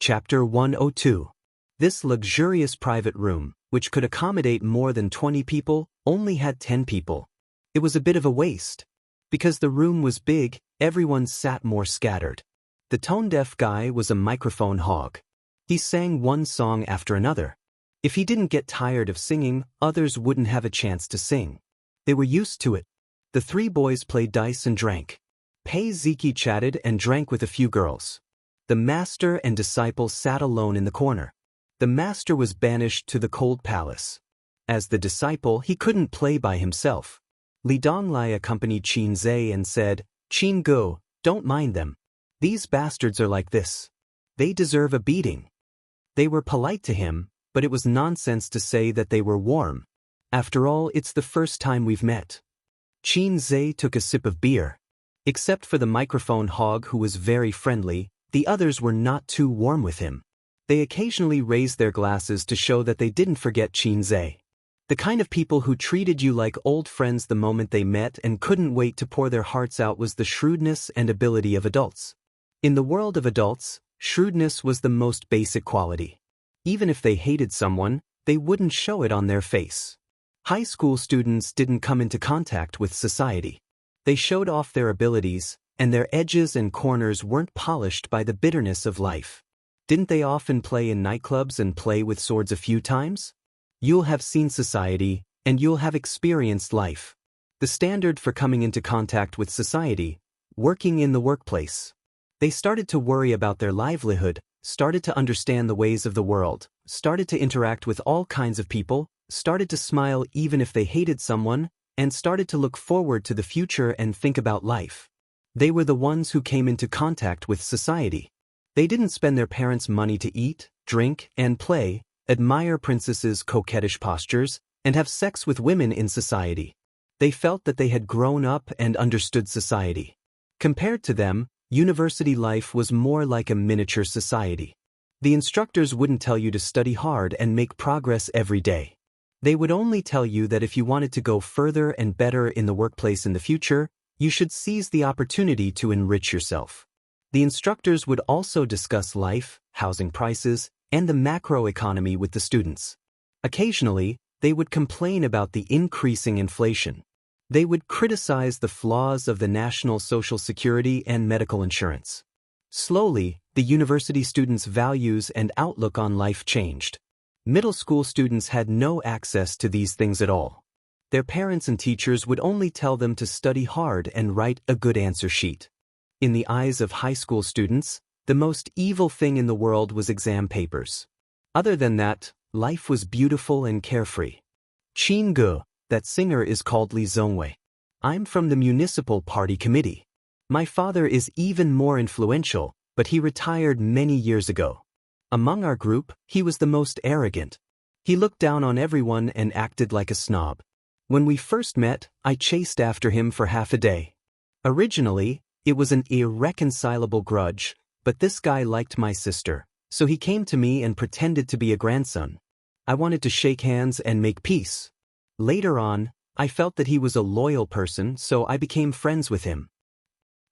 Chapter 102. This luxurious private room, which could accommodate more than 20 people, only had 10 people. It was a bit of a waste. Because the room was big, everyone sat more scattered. The tone-deaf guy was a microphone hog. He sang one song after another. If he didn't get tired of singing, others wouldn't have a chance to sing. They were used to it. The three boys played dice and drank. Pei Ziki chatted and drank with a few girls. The master and disciple sat alone in the corner. The master was banished to the cold palace. As the disciple, he couldn't play by himself. Li Donglai accompanied Qin Zhe and said, "Qin Go, don't mind them. These bastards are like this. They deserve a beating." They were polite to him, but it was nonsense to say that they were warm. After all, it's the first time we've met. Qin Zhe took a sip of beer. Except for the microphone hog who was very friendly, the others were not too warm with him. They occasionally raised their glasses to show that they didn't forget Qin Zhe. The kind of people who treated you like old friends the moment they met and couldn't wait to pour their hearts out was the shrewdness and ability of adults. In the world of adults, shrewdness was the most basic quality. Even if they hated someone, they wouldn't show it on their face. High school students didn't come into contact with society. They showed off their abilities, and their edges and corners weren't polished by the bitterness of life. Didn't they often play in nightclubs and play with swords a few times? You'll have seen society, and you'll have experienced life. The standard for coming into contact with society, working in the workplace. They started to worry about their livelihood, started to understand the ways of the world, started to interact with all kinds of people, started to smile even if they hated someone, and started to look forward to the future and think about life. They were the ones who came into contact with society. They didn't spend their parents' money to eat, drink, and play, admire princesses' coquettish postures, and have sex with women in society. They felt that they had grown up and understood society. Compared to them, university life was more like a miniature society. The instructors wouldn't tell you to study hard and make progress every day. They would only tell you that if you wanted to go further and better in the workplace in the future, you should seize the opportunity to enrich yourself. The instructors would also discuss life, housing prices, and the macroeconomy with the students. Occasionally, they would complain about the increasing inflation. They would criticize the flaws of the national social security and medical insurance. Slowly, the university students' values and outlook on life changed. Middle school students had no access to these things at all. Their parents and teachers would only tell them to study hard and write a good answer sheet. In the eyes of high school students, the most evil thing in the world was exam papers. Other than that, life was beautiful and carefree. Qin Ge, that singer, is called Li Zongwei. I'm from the municipal party committee. My father is even more influential, but he retired many years ago. Among our group, he was the most arrogant. He looked down on everyone and acted like a snob. When we first met, I chased after him for half a day. Originally, it was an irreconcilable grudge, but this guy liked my sister, so he came to me and pretended to be a grandson. I wanted to shake hands and make peace. Later on, I felt that he was a loyal person, so I became friends with him.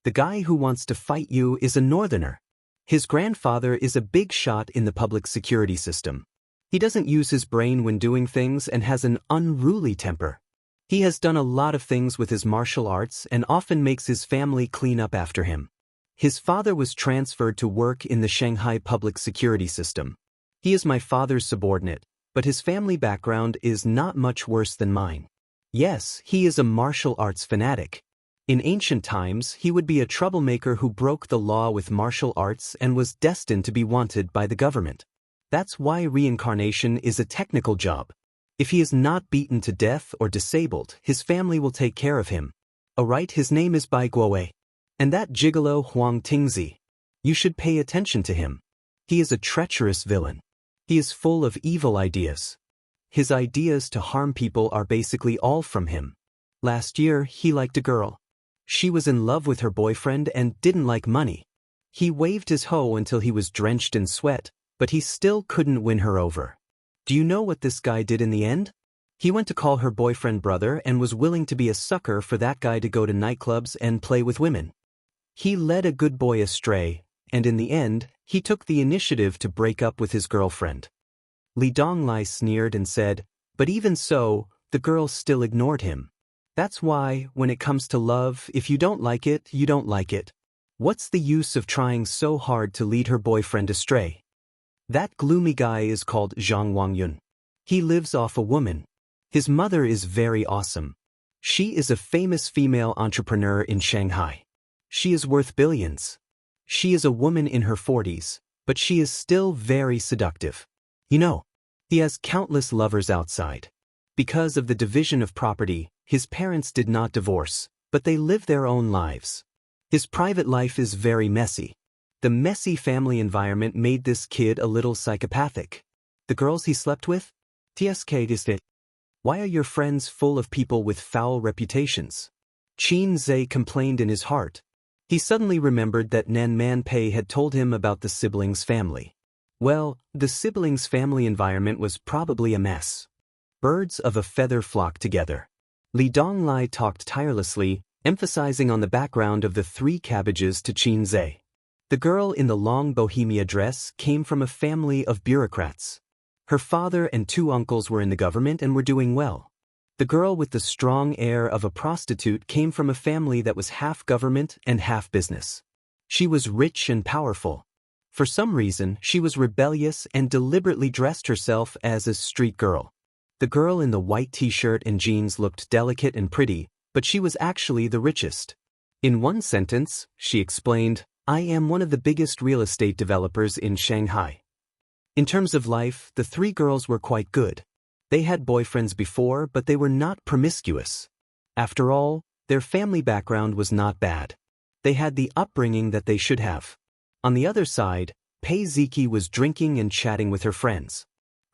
The guy who wants to fight you is a northerner. His grandfather is a big shot in the public security system. He doesn't use his brain when doing things and has an unruly temper. He has done a lot of things with his martial arts and often makes his family clean up after him. His father was transferred to work in the Shanghai public security system. He is my father's subordinate, but his family background is not much worse than mine. Yes, he is a martial arts fanatic. In ancient times, he would be a troublemaker who broke the law with martial arts and was destined to be wanted by the government. That's why reincarnation is a technical job. If he is not beaten to death or disabled, his family will take care of him. Alright, his name is Bai Guowei. And that gigolo Huang Tingzi. You should pay attention to him. He is a treacherous villain. He is full of evil ideas. His ideas to harm people are basically all from him. Last year, he liked a girl. She was in love with her boyfriend and didn't like money. He waved his hoe until he was drenched in sweat, but he still couldn't win her over. Do you know what this guy did in the end? He went to call her boyfriend brother and was willing to be a sucker for that guy to go to nightclubs and play with women. He led a good boy astray, and in the end, He took the initiative to break up with his girlfriend. Li Donglai sneered and said, but even so, the girl still ignored him. That's why, when it comes to love, if you don't like it, you don't like it. What's the use of trying so hard to lead her boyfriend astray? That gloomy guy is called Zhang Wangyun. He lives off a woman. His mother is very awesome. She is a famous female entrepreneur in Shanghai. She is worth billions. She is a woman in her 40s, but she is still very seductive. You know, he has countless lovers outside. Because of the division of property, his parents did not divorce, but they live their own lives. His private life is very messy. The messy family environment made this kid a little psychopathic. The girls he slept with? TSK is it. Why are your friends full of people with foul reputations? Qin Zhe complained in his heart. He suddenly remembered that Nan Manpei had told him about the siblings' family. Well, the siblings' family environment was probably a mess. Birds of a feather flock together. Li Donglai talked tirelessly, emphasizing on the background of the 3 cabbages to Qin Zhe. The girl in the long bohemia dress came from a family of bureaucrats. Her father and 2 uncles were in the government and were doing well. The girl with the strong air of a prostitute came from a family that was half government and half business. She was rich and powerful. For some reason, she was rebellious and deliberately dressed herself as a street girl. The girl in the white t-shirt and jeans looked delicate and pretty, but she was actually the richest. In one sentence, she explained, I am one of the biggest real estate developers in Shanghai. In terms of life, the 3 girls were quite good. They had boyfriends before, but they were not promiscuous. After all, their family background was not bad. They had the upbringing that they should have. On the other side, Pei Ziki was drinking and chatting with her friends.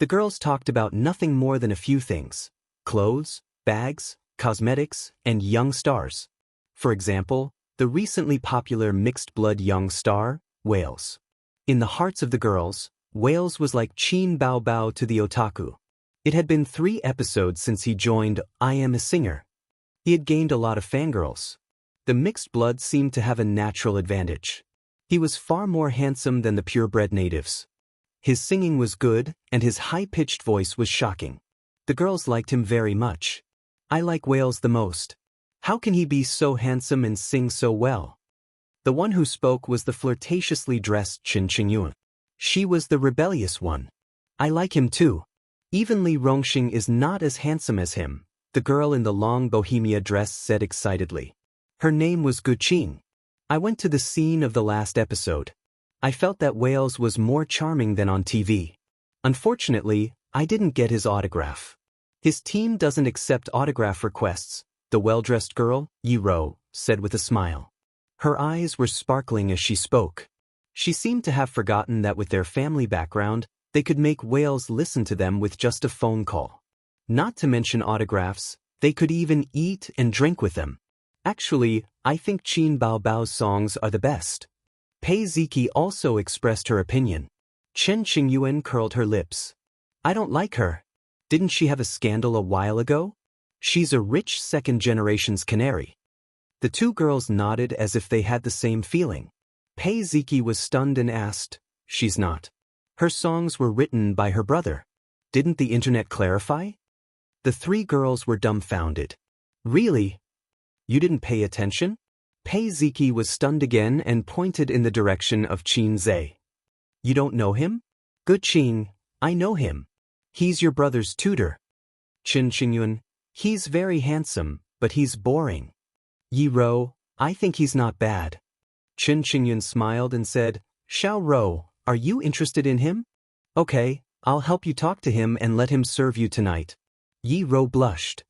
The girls talked about nothing more than a few things: clothes, bags, cosmetics, and young stars. For example, the recently popular mixed-blood young star, Wales. In the hearts of the girls, Wales was like Qin Bao Bao to the otaku. It had been 3 episodes since he joined I Am a Singer. He had gained a lot of fangirls. The mixed blood seemed to have a natural advantage. He was far more handsome than the purebred natives. His singing was good, and his high-pitched voice was shocking. The girls liked him very much. I like Wales the most. How can he be so handsome and sing so well? The one who spoke was the flirtatiously dressed Chen Qingyun. She was the rebellious one. I like him too. Even Li Rongxing is not as handsome as him, the girl in the long bohemia dress said excitedly. Her name was Gu Qing. I went to the scene of the last episode. I felt that Wales was more charming than on TV. Unfortunately, I didn't get his autograph. His team doesn't accept autograph requests, the well-dressed girl, Yi Ro, said with a smile. Her eyes were sparkling as she spoke. She seemed to have forgotten that with their family background, they could make Wales listen to them with just a phone call. Not to mention autographs, they could even eat and drink with them. Actually, I think Qin Bao Bao's songs are the best. Pei Ziki also expressed her opinion. Chen Qingyuan curled her lips. I don't like her. Didn't she have a scandal a while ago? She's a rich second-generation's canary. The 2 girls nodded as if they had the same feeling. Pei Ziki was stunned and asked, she's not. Her songs were written by her brother. Didn't the internet clarify? The 3 girls were dumbfounded. Really? You didn't pay attention? Pei Ziki was stunned again and pointed in the direction of Qin Zhe. You don't know him? Gu Qing, I know him. He's your brother's tutor. Chen Qingyun, he's very handsome, but he's boring. Yi Ro, I think he's not bad. Chen Qingyun smiled and said, Xiao Ro, are you interested in him? Okay, I'll help you talk to him and let him serve you tonight. Yi Ro blushed.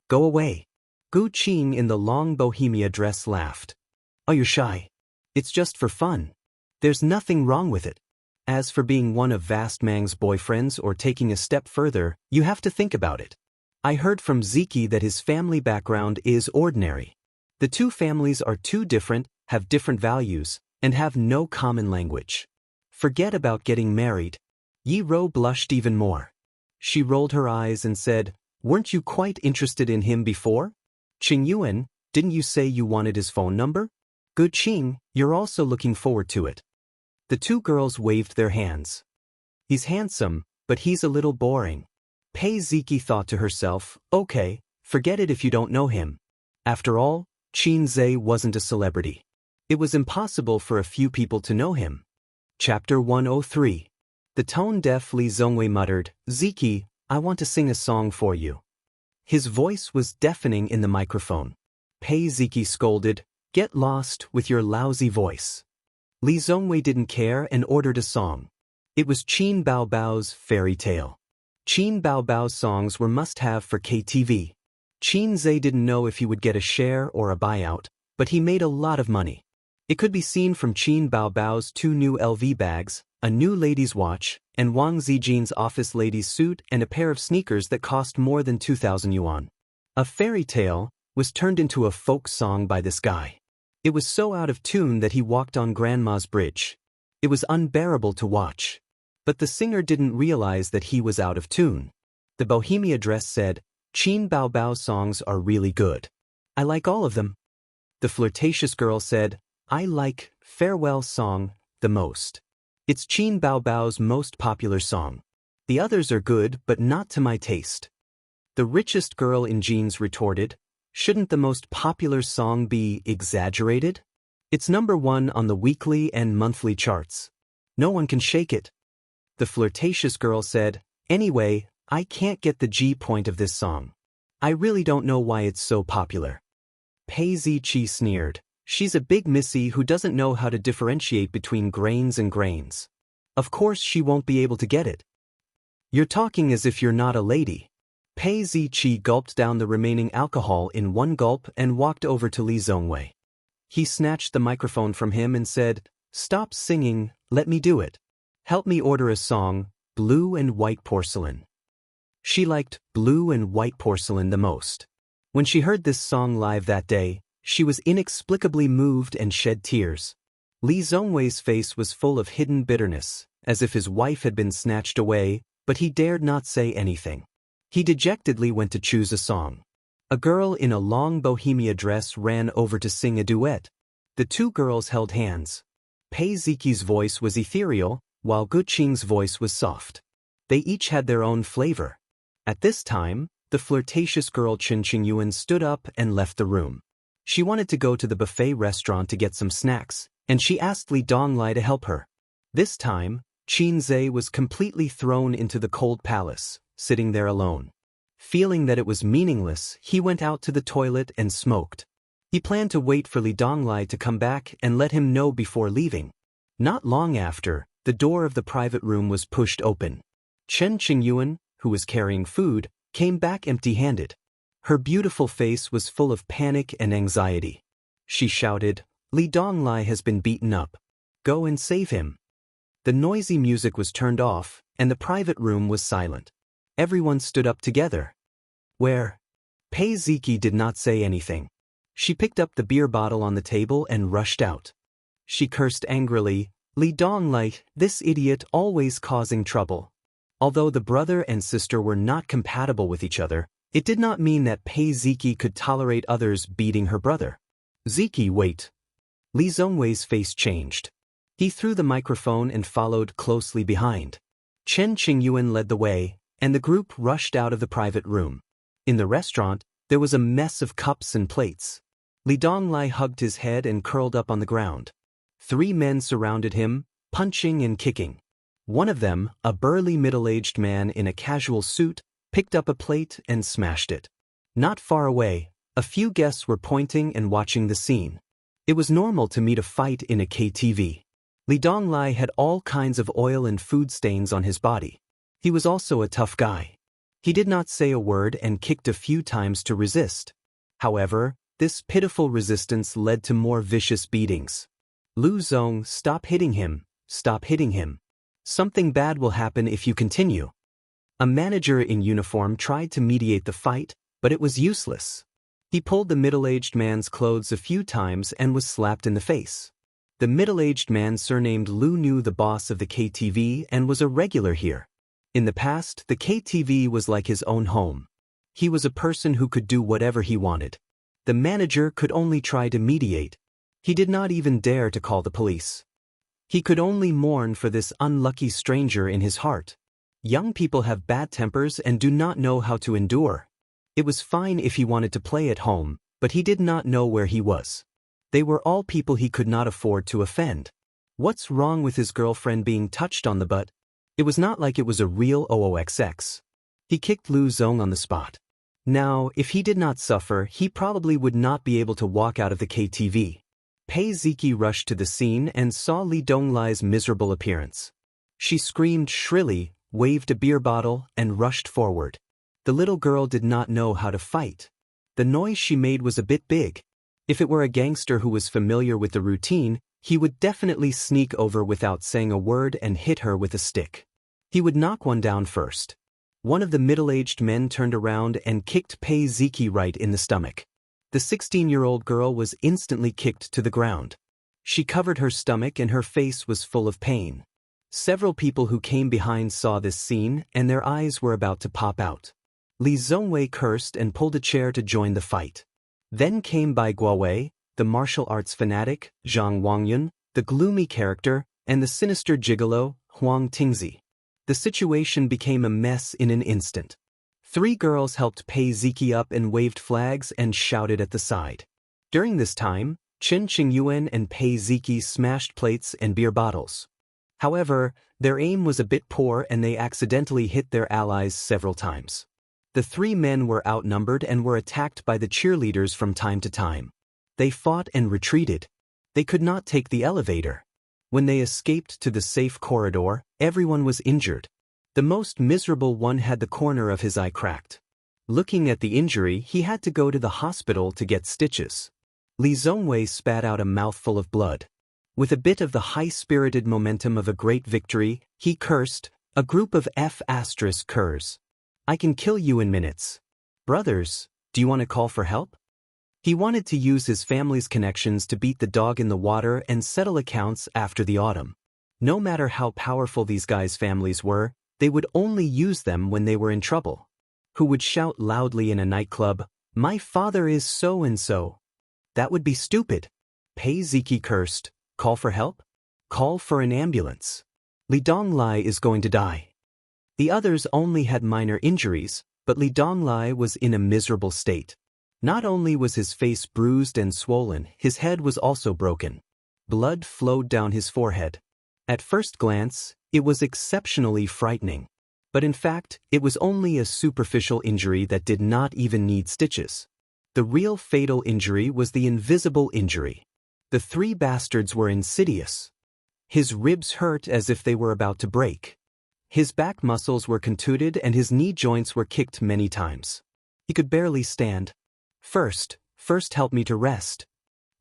Go away. Gu Qing in the long bohemia dress laughed. Oh, you're shy. It's just for fun. There's nothing wrong with it. As for being one of Vast Mang's boyfriends or taking a step further, you have to think about it. I heard from Ziki that his family background is ordinary. The 2 families are too different, have different values, and have no common language. Forget about getting married. Yi Ro blushed even more. She rolled her eyes and said, weren't you quite interested in him before? Qingyuan, didn't you say you wanted his phone number? Gu Qing, you're also looking forward to it. The two girls waved their hands. He's handsome, but he's a little boring. Pei Ziki thought to herself, okay, forget it if you don't know him. After all, Xianxia wasn't a celebrity. It was impossible for a few people to know him. Chapter 103. The tone-deaf Li Zongwei muttered, Ziki, I want to sing a song for you. His voice was deafening in the microphone. Pei Ziki scolded, get lost with your lousy voice. Li Zongwei didn't care and ordered a song. It was Qin Baobao's Fairy Tale. Qin Baobao's songs were must-have for KTV. Xianxia didn't know if he would get a share or a buyout, but he made a lot of money. It could be seen from Qin Baobao's 2 new LV bags, a new lady's watch, and Wang Zijin's office lady's suit and a pair of sneakers that cost more than 2,000 yuan. A Fairy Tale was turned into a folk song by this guy. It was so out of tune that he walked on Grandma's bridge. It was unbearable to watch. But the singer didn't realize that he was out of tune. The Bohemia dress said, Qin Baobao's songs are really good. I like all of them. The flirtatious girl said, I like Farewell Song the most. It's Qin Baobao's most popular song. The others are good but not to my taste. The richest girl in jeans retorted, shouldn't the most popular song be Exaggerated? It's #1 on the weekly and monthly charts. No one can shake it. The flirtatious girl said, anyway, I can't get the G point of this song. I really don't know why it's so popular. Pei Ziqi sneered. She's a big missy who doesn't know how to differentiate between grains and grains. Of course she won't be able to get it. You're talking as if you're not a lady. Pei Ziqi gulped down the remaining alcohol in one gulp and walked over to Li Zongwei. He snatched the microphone from him and said, stop singing, let me do it. Help me order a song, Blue and White Porcelain. She liked Blue and White Porcelain the most. When she heard this song live that day, she was inexplicably moved and shed tears. Li Zongwei's face was full of hidden bitterness, as if his wife had been snatched away, but he dared not say anything. He dejectedly went to choose a song. A girl in a long bohemia dress ran over to sing a duet. The two girls held hands. Pei Ziki's voice was ethereal, while Gu Qing's voice was soft. They each had their own flavor. At this time, the flirtatious girl Chen Qingyuan stood up and left the room. She wanted to go to the buffet restaurant to get some snacks, and she asked Li Donglai to help her. This time, Xianxia was completely thrown into the cold palace, sitting there alone. Feeling that it was meaningless, he went out to the toilet and smoked. He planned to wait for Li Donglai to come back and let him know before leaving. Not long after, the door of the private room was pushed open. Chen Qingyuan, who was carrying food, came back empty-handed. Her beautiful face was full of panic and anxiety. She shouted, Li Donglai has been beaten up. Go and save him. The noisy music was turned off, and the private room was silent. Everyone stood up together. Where? Pei Ziki did not say anything. She picked up the beer bottle on the table and rushed out. She cursed angrily, Li Donglai, this idiot always causing trouble. Although the brother and sister were not compatible with each other, it did not mean that Pei Ziki could tolerate others beating her brother. Ziki, wait. Li Zongwei's face changed. He threw the microphone and followed closely behind. Chen Qingyuan led the way, and the group rushed out of the private room. In the restaurant, there was a mess of cups and plates. Li Donglai hugged his head and curled up on the ground. 3 men surrounded him, punching and kicking. One of them, a burly middle-aged man in a casual suit, picked up a plate and smashed it. Not far away, a few guests were pointing and watching the scene. It was normal to meet a fight in a KTV. Li Donglai had all kinds of oil and food stains on his body. He was also a tough guy. He did not say a word and kicked a few times to resist. However, this pitiful resistance led to more vicious beatings. Lu Zong, stop hitting him, stop hitting him. Something bad will happen if you continue. A manager in uniform tried to mediate the fight, but it was useless. He pulled the middle-aged man's clothes a few times and was slapped in the face. The middle-aged man surnamed Lu knew the boss of the KTV and was a regular here. In the past, the KTV was like his own home. He was a person who could do whatever he wanted. The manager could only try to mediate. He did not even dare to call the police. He could only mourn for this unlucky stranger in his heart. Young people have bad tempers and do not know how to endure. It was fine if he wanted to play at home, but he did not know where he was. They were all people he could not afford to offend. What's wrong with his girlfriend being touched on the butt? It was not like it was a real OOXX. He kicked Lu Zong on the spot. Now, if he did not suffer, he probably would not be able to walk out of the KTV. Pei Ziki rushed to the scene and saw Li Donglai's miserable appearance. She screamed shrilly, waved a beer bottle, and rushed forward. The little girl did not know how to fight. The noise she made was a bit big. If it were a gangster who was familiar with the routine, he would definitely sneak over without saying a word and hit her with a stick. He would knock one down first. One of the middle-aged men turned around and kicked Pei Ziki right in the stomach. The 16-year-old girl was instantly kicked to the ground. She covered her stomach and her face was full of pain. Several people who came behind saw this scene and their eyes were about to pop out. Li Zongwei cursed and pulled a chair to join the fight. Then came Bai Guowei, the martial arts fanatic, Zhang Wangyun, the gloomy character, and the sinister gigolo, Huang Tingzi. The situation became a mess in an instant. 3 girls helped Pei Ziki up and waved flags and shouted at the side. During this time, Chen Qingyuan and Pei Ziki smashed plates and beer bottles. However, their aim was a bit poor and they accidentally hit their allies several times. The 3 men were outnumbered and were attacked by the cheerleaders from time to time. They fought and retreated. They could not take the elevator. When they escaped to the safe corridor, everyone was injured. The most miserable one had the corner of his eye cracked. Looking at the injury, he had to go to the hospital to get stitches. Li Zongwei spat out a mouthful of blood. With a bit of the high-spirited momentum of a great victory, he cursed, "A group of F***curs. I can kill you in minutes. Brothers, do you want to call for help?" He wanted to use his family's connections to beat the dog in the water and settle accounts after the autumn. No matter how powerful these guys' families were, they would only use them when they were in trouble. Who would shout loudly in a nightclub, "My father is so-and-so"? That would be stupid. Pei Ziki cursed, "Call for help? Call for an ambulance. Li Donglai is going to die." The others only had minor injuries, but Li Donglai was in a miserable state. Not only was his face bruised and swollen, his head was also broken. Blood flowed down his forehead. At first glance, it was exceptionally frightening. But in fact, it was only a superficial injury that did not even need stitches. The real fatal injury was the invisible injury. The 3 bastards were insidious. His ribs hurt as if they were about to break. His back muscles were contuted and his knee joints were kicked many times. He could barely stand. First help me to rest."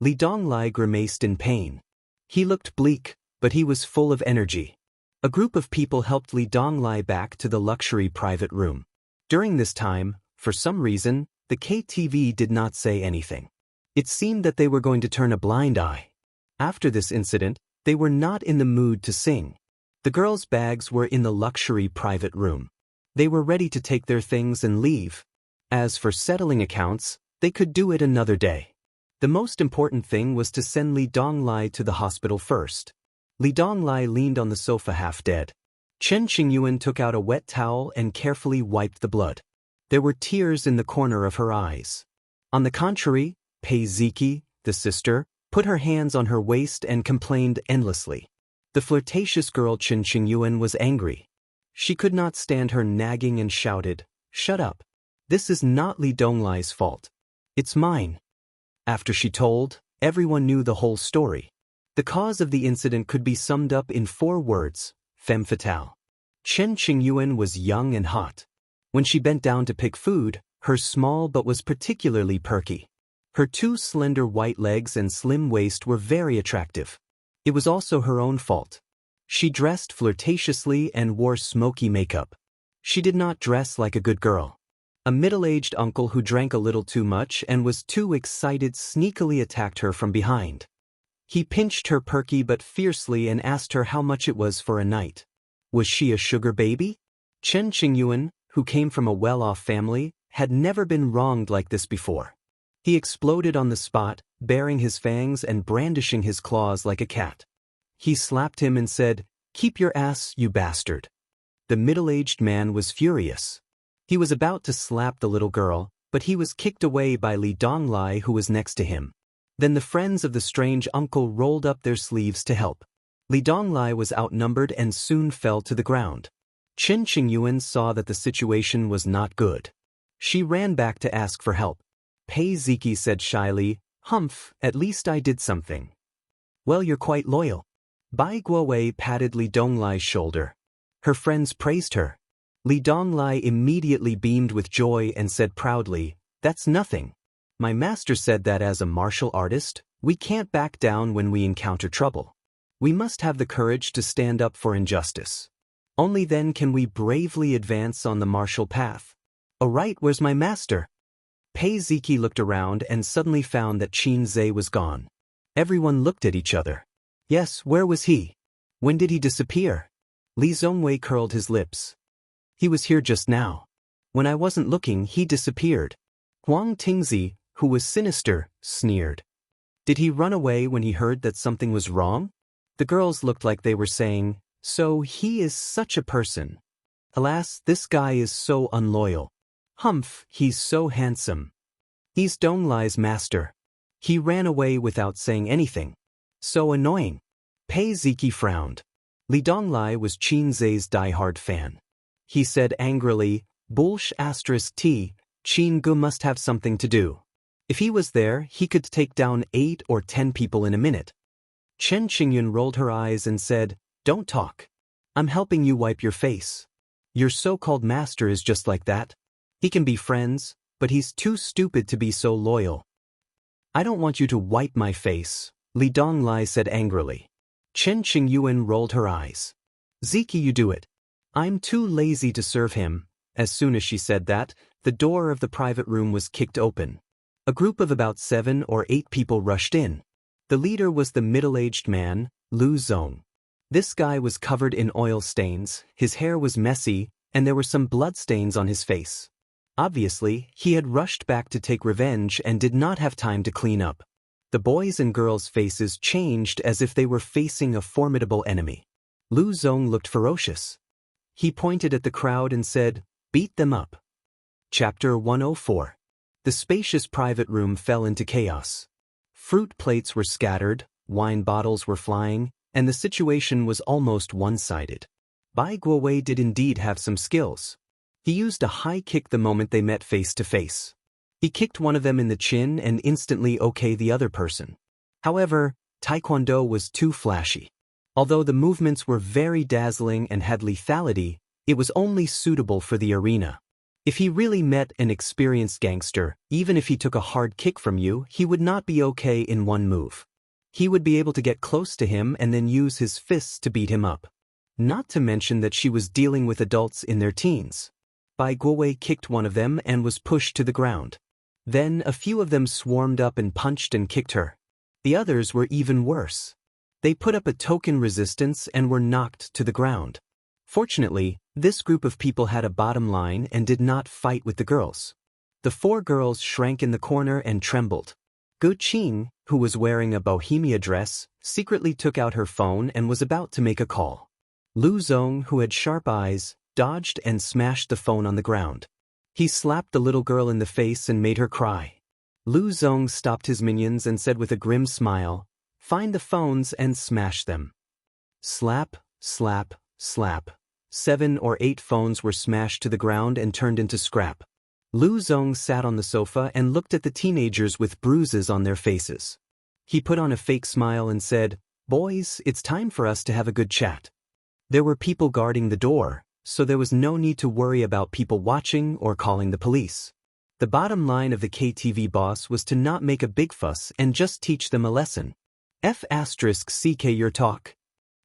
Li Donglai grimaced in pain. He looked bleak, but he was full of energy. A group of people helped Li Donglai back to the luxury private room. During this time, for some reason, the KTV did not say anything. It seemed that they were going to turn a blind eye. After this incident, they were not in the mood to sing. The girls' bags were in the luxury private room. They were ready to take their things and leave. As for settling accounts, they could do it another day. The most important thing was to send Li Donglai to the hospital first. Li Donglai leaned on the sofa half dead. Chen Qingyuan took out a wet towel and carefully wiped the blood. There were tears in the corner of her eyes. On the contrary, Pei Ziki, the sister, put her hands on her waist and complained endlessly. The flirtatious girl Chen Qingyuan was angry. She could not stand her nagging and shouted, "Shut up. This is not Li Donglai's fault. It's mine." After she told, everyone knew the whole story. The cause of the incident could be summed up in 4 words, femme fatale. Chen Qingyuan was young and hot. When she bent down to pick food, her small butt was particularly perky. Her 2 slender white legs and slim waist were very attractive. It was also her own fault. She dressed flirtatiously and wore smoky makeup. She did not dress like a good girl. A middle-aged uncle who drank a little too much and was too excited sneakily attacked her from behind. He pinched her perky but fiercely and asked her how much it was for a night. Was she a sugar baby? Chen Qingyuan, who came from a well-off family, had never been wronged like this before. He exploded on the spot, baring his fangs and brandishing his claws like a cat. He slapped him and said, "Keep your ass, you bastard." The middle-aged man was furious. He was about to slap the little girl, but he was kicked away by Li Donglai, who was next to him. Then the friends of the strange uncle rolled up their sleeves to help. Li Donglai was outnumbered and soon fell to the ground. Chen Qingyuan saw that the situation was not good. She ran back to ask for help. Pei Ziki said shyly, "Humph, at least I did something." "Well, you're quite loyal." Bai Guowei patted Li Donglai's shoulder. Her friends praised her. Li Donglai immediately beamed with joy and said proudly, "That's nothing. My master said that as a martial artist, we can't back down when we encounter trouble. We must have the courage to stand up for injustice. Only then can we bravely advance on the martial path." "Oh right, where's my master?" Pei Ziki looked around and suddenly found that Qin Zhe was gone. Everyone looked at each other. Yes, where was he? When did he disappear? Li Zongwei curled his lips. "He was here just now. When I wasn't looking, he disappeared." Huang Tingzi, who was sinister, sneered. "Did he run away when he heard that something was wrong?" The girls looked like they were saying, "So he is such a person. Alas, this guy is so unloyal. Humph, he's so handsome. He's Donglai's master. He ran away without saying anything. So annoying." Pei Ziki frowned. Li Donglai was Qin Zhe's diehard fan. He said angrily, "Bullsh *T, Qin Gu must have something to do. If he was there, he could take down 8 or 10 people in a minute." Chen Qingyun rolled her eyes and said, "Don't talk. I'm helping you wipe your face. Your so-called master is just like that. He can be friends, but he's too stupid to be so loyal." "I don't want you to wipe my face," Li Donglai said angrily. Chen Qingyuan rolled her eyes. "Ziki, you do it. I'm too lazy to serve him." As soon as she said that, the door of the private room was kicked open. A group of about 7 or 8 people rushed in. The leader was the middle-aged man, Lu Zong. This guy was covered in oil stains, his hair was messy, and there were some bloodstains on his face. Obviously, he had rushed back to take revenge and did not have time to clean up. The boys' and girls' faces changed as if they were facing a formidable enemy. Lu Zong looked ferocious. He pointed at the crowd and said, "Beat them up." Chapter 104. The spacious private room fell into chaos. Fruit plates were scattered, wine bottles were flying, and the situation was almost one-sided. Bai Guowei did indeed have some skills. He used a high kick the moment they met face to face. He kicked one of them in the chin and instantly okayed the other person. However, Taekwondo was too flashy. Although the movements were very dazzling and had lethality, it was only suitable for the arena. If he really met an experienced gangster, even if he took a hard kick from you, he would not be okay in one move. He would be able to get close to him and then use his fists to beat him up. Not to mention that she was dealing with adults in their teens. Bai Guowei kicked one of them and was pushed to the ground. Then a few of them swarmed up and punched and kicked her. The others were even worse. They put up a token resistance and were knocked to the ground. Fortunately, this group of people had a bottom line and did not fight with the girls. The 4 girls shrank in the corner and trembled. Gu Qing, who was wearing a bohemia dress, secretly took out her phone and was about to make a call. Lu Zong, who had sharp eyes, dodged and smashed the phone on the ground. He slapped the little girl in the face and made her cry. Lu Zong stopped his minions and said with a grim smile, "Find the phones and smash them." Slap, slap, slap. 7 or 8 phones were smashed to the ground and turned into scrap. Lu Zong sat on the sofa and looked at the teenagers with bruises on their faces. He put on a fake smile and said, "Boys, it's time for us to have a good chat." There were people guarding the door, so there was no need to worry about people watching or calling the police. The bottom line of the KTV boss was to not make a big fuss and just teach them a lesson. F***ck your talk.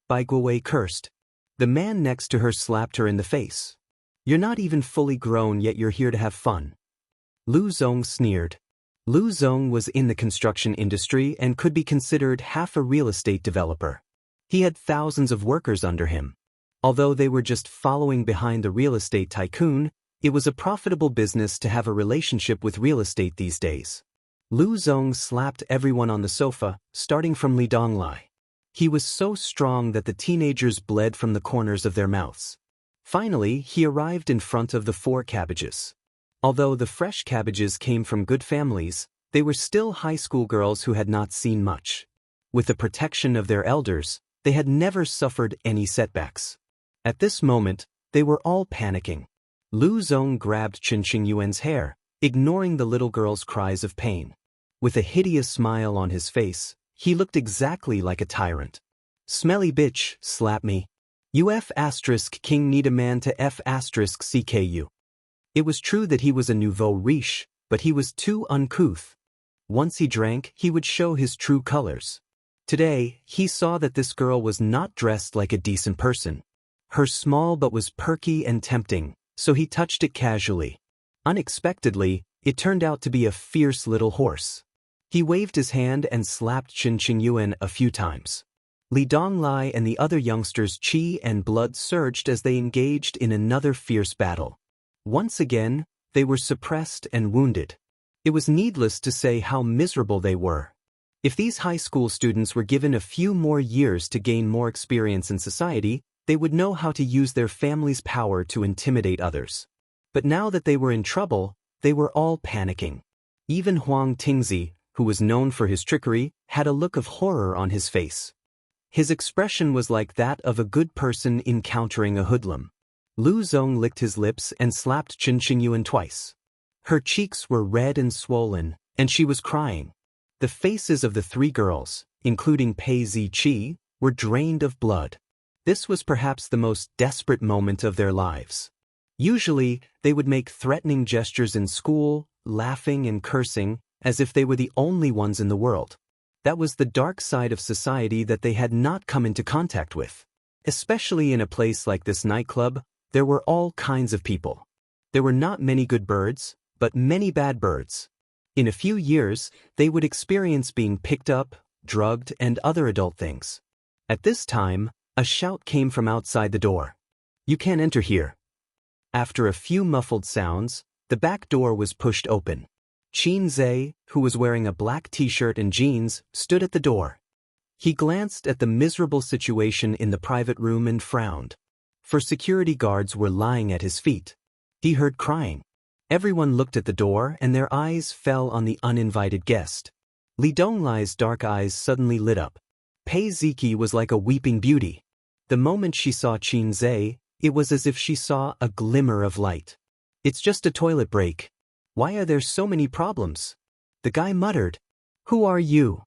Bai Guowei cursed. The man next to her slapped her in the face. "You're not even fully grown yet you're here to have fun." Lu Zong sneered. Lu Zong was in the construction industry and could be considered half a real estate developer. He had thousands of workers under him. Although they were just following behind the real estate tycoon, it was a profitable business to have a relationship with real estate these days. Lu Zong slapped everyone on the sofa, starting from Li Donglai. He was so strong that the teenagers bled from the corners of their mouths. Finally, he arrived in front of the 4 cabbages. Although the fresh cabbages came from good families, they were still high school girls who had not seen much. With the protection of their elders, they had never suffered any setbacks. At this moment, they were all panicking. Lu Zong grabbed Xianxia Yuan's hair, ignoring the little girl's cries of pain. With a hideous smile on his face, he looked exactly like a tyrant. "Smelly bitch, slap me. King need a man to CKU. It was true that he was a nouveau riche, but he was too uncouth. Once he drank, he would show his true colors. Today, he saw that this girl was not dressed like a decent person. Her small butt was perky and tempting, so he touched it casually. Unexpectedly, it turned out to be a fierce little horse. He waved his hand and slapped Xianxia Yuan a few times. Li Donglai and the other youngsters' qi and blood surged as they engaged in another fierce battle. Once again, they were suppressed and wounded. It was needless to say how miserable they were. If these high school students were given a few more years to gain more experience in society, they would know how to use their family's power to intimidate others. But now that they were in trouble, they were all panicking. Even Huang Tingzi, who was known for his trickery, had a look of horror on his face. His expression was like that of a good person encountering a hoodlum. Lu Zong licked his lips and slapped Xianxia Yuan twice. Her cheeks were red and swollen, and she was crying. The faces of the 3 girls, including Pei Ziqi, were drained of blood. This was perhaps the most desperate moment of their lives. Usually, they would make threatening gestures in school, laughing and cursing, as if they were the only ones in the world. That was the dark side of society that they had not come into contact with. Especially in a place like this nightclub, there were all kinds of people. There were not many good birds, but many bad birds. In a few years, they would experience being picked up, drugged, and other adult things. At this time, a shout came from outside the door. "You can't enter here." After a few muffled sounds, the back door was pushed open. Qin Zhe, who was wearing a black t-shirt and jeans, stood at the door. He glanced at the miserable situation in the private room and frowned. For security guards were lying at his feet. He heard crying. Everyone looked at the door and their eyes fell on the uninvited guest. Li Donglai's dark eyes suddenly lit up. Pei Ziqi was like a weeping beauty. The moment she saw Qin Zhe, it was as if she saw a glimmer of light. "It's just a toilet break. Why are there so many problems?" The guy muttered. "Who are you?"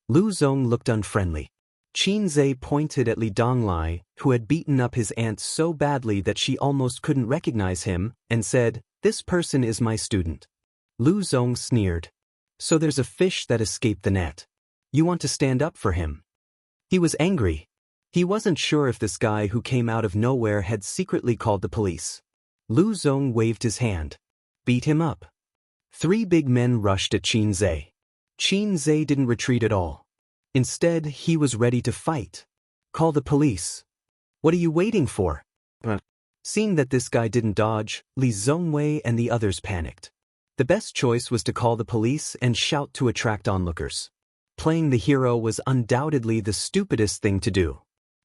Lu Zong looked unfriendly. Qin Zhe pointed at Li Donglai, who had beaten up his aunt so badly that she almost couldn't recognize him, and said, "This person is my student." Lu Zong sneered. "So there's a fish that escaped the net. You want to stand up for him?" He was angry. He wasn't sure if this guy who came out of nowhere had secretly called the police. Lu Zong waved his hand. "Beat him up." 3 big men rushed at Qin Zhe. Qin Zhe didn't retreat at all. Instead, he was ready to fight. "Call the police." "What are you waiting for?" Seeing that this guy didn't dodge, Li Zongwei and the others panicked. The best choice was to call the police and shout to attract onlookers. Playing the hero was undoubtedly the stupidest thing to do.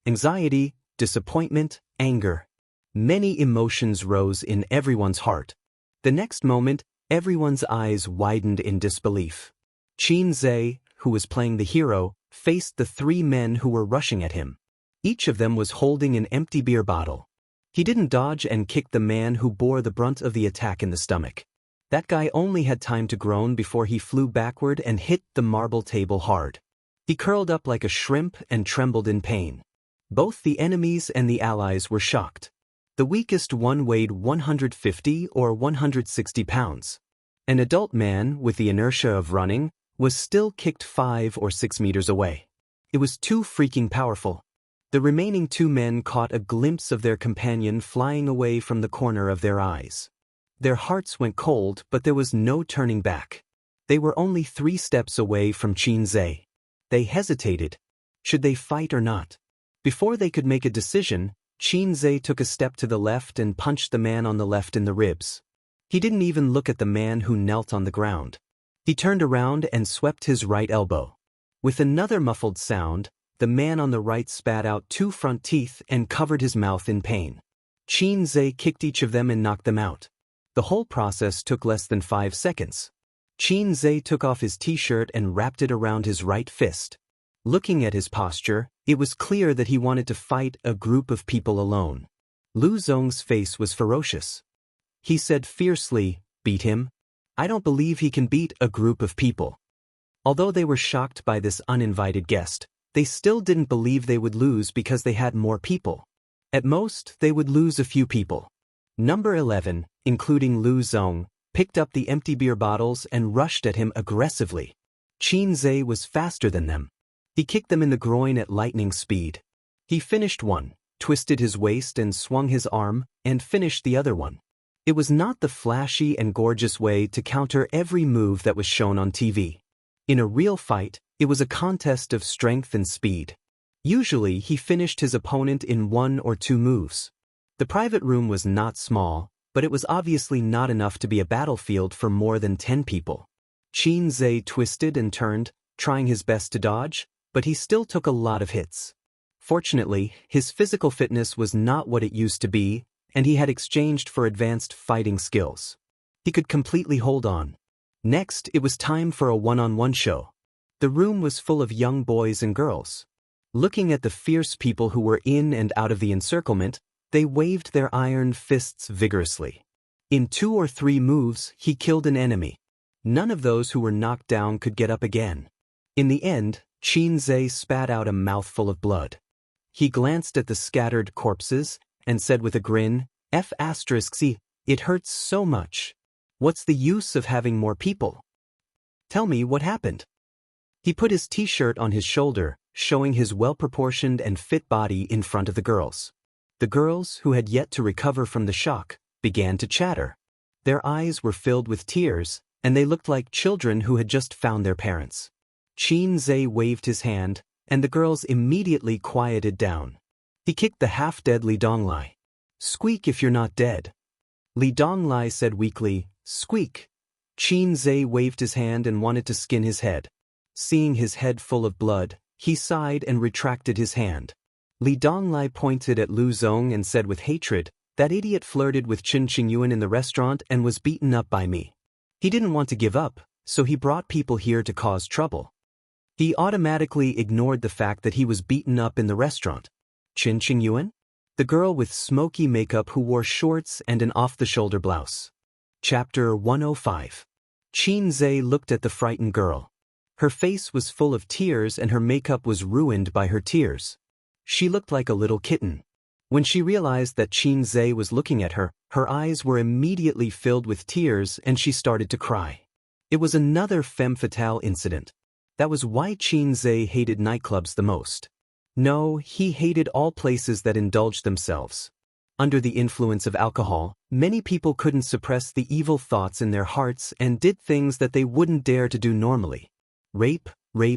Anxiety, disappointment, anger. Many emotions rose in everyone's heart. The next moment, everyone's eyes widened in disbelief. Qin Zhe, who was playing the hero, faced the 3 men who were rushing at him. Each of them was holding an empty beer bottle. He didn't dodge and kick the man who bore the brunt of the attack in the stomach. That guy only had time to groan before he flew backward and hit the marble table hard. He curled up like a shrimp and trembled in pain. Both the enemies and the allies were shocked. The weakest one weighed 150 or 160 pounds. An adult man, with the inertia of running, was still kicked 5 or 6 meters away. It was too freaking powerful. The remaining 2 men caught a glimpse of their companion flying away from the corner of their eyes. Their hearts went cold, but there was no turning back. They were only 3 steps away from Qin Zhe. They hesitated. Should they fight or not? Before they could make a decision, Qin Zhe took a step to the left and punched the man on the left in the ribs. He didn't even look at the man who knelt on the ground. He turned around and swept his right elbow. With another muffled sound, The man on the right spat out 2 front teeth and covered his mouth in pain. Xianxia kicked each of them and knocked them out. The whole process took less than 5 seconds. Xianxia took off his t-shirt and wrapped it around his right fist. Looking at his posture, it was clear that he wanted to fight a group of people alone. Lu Zong's face was ferocious. He said fiercely, "Beat him? I don't believe he can beat a group of people." Although they were shocked by this uninvited guest, they still didn't believe they would lose because they had more people. At most, they would lose a few people. Number 11, including Lu Zong, picked up the empty beer bottles and rushed at him aggressively. Xianxia was faster than them. He kicked them in the groin at lightning speed. He finished one, twisted his waist and swung his arm, and finished the other one. It was not the flashy and gorgeous way to counter every move that was shown on TV. In a real fight, it was a contest of strength and speed. Usually, he finished his opponent in 1 or 2 moves. The private room was not small, but it was obviously not enough to be a battlefield for more than 10 people. Xianxia twisted and turned, trying his best to dodge, but he still took a lot of hits. Fortunately, his physical fitness was not what it used to be, and he had exchanged for advanced fighting skills. He could completely hold on. Next, it was time for a one-on-one show. The room was full of young boys and girls. Looking at the fierce people who were in and out of the encirclement, they waved their iron fists vigorously. In 2 or 3 moves, he killed an enemy. None of those who were knocked down could get up again. In the end, Xianxia spat out a mouthful of blood. He glanced at the scattered corpses and said with a grin, "F***, it hurts so much. What's the use of having more people? Tell me what happened." He put his t-shirt on his shoulder, showing his well-proportioned and fit body in front of the girls. The girls, who had yet to recover from the shock, began to chatter. Their eyes were filled with tears, and they looked like children who had just found their parents. Xianxia waved his hand, and the girls immediately quieted down. He kicked the half-dead Li Donglai. "Squeak if you're not dead." Li Donglai said weakly, "Squeak." Xianxia waved his hand and wanted to skin his head. Seeing his head full of blood, he sighed and retracted his hand. Li Donglai pointed at Lu Zong and said with hatred, "That idiot flirted with Chen Qingyuan in the restaurant and was beaten up by me. He didn't want to give up, so he brought people here to cause trouble." He automatically ignored the fact that he was beaten up in the restaurant. Chen Qingyuan? The girl with smoky makeup who wore shorts and an off-the-shoulder blouse. Chapter 105. Xianxia looked at the frightened girl. Her face was full of tears and her makeup was ruined by her tears. She looked like a little kitten. When she realized that Xianxia was looking at her, her eyes were immediately filled with tears and she started to cry. It was another femme fatale incident. That was why Xianxia hated nightclubs the most. No, he hated all places that indulged themselves. Under the influence of alcohol, many people couldn't suppress the evil thoughts in their hearts and did things that they wouldn't dare to do normally. Rape,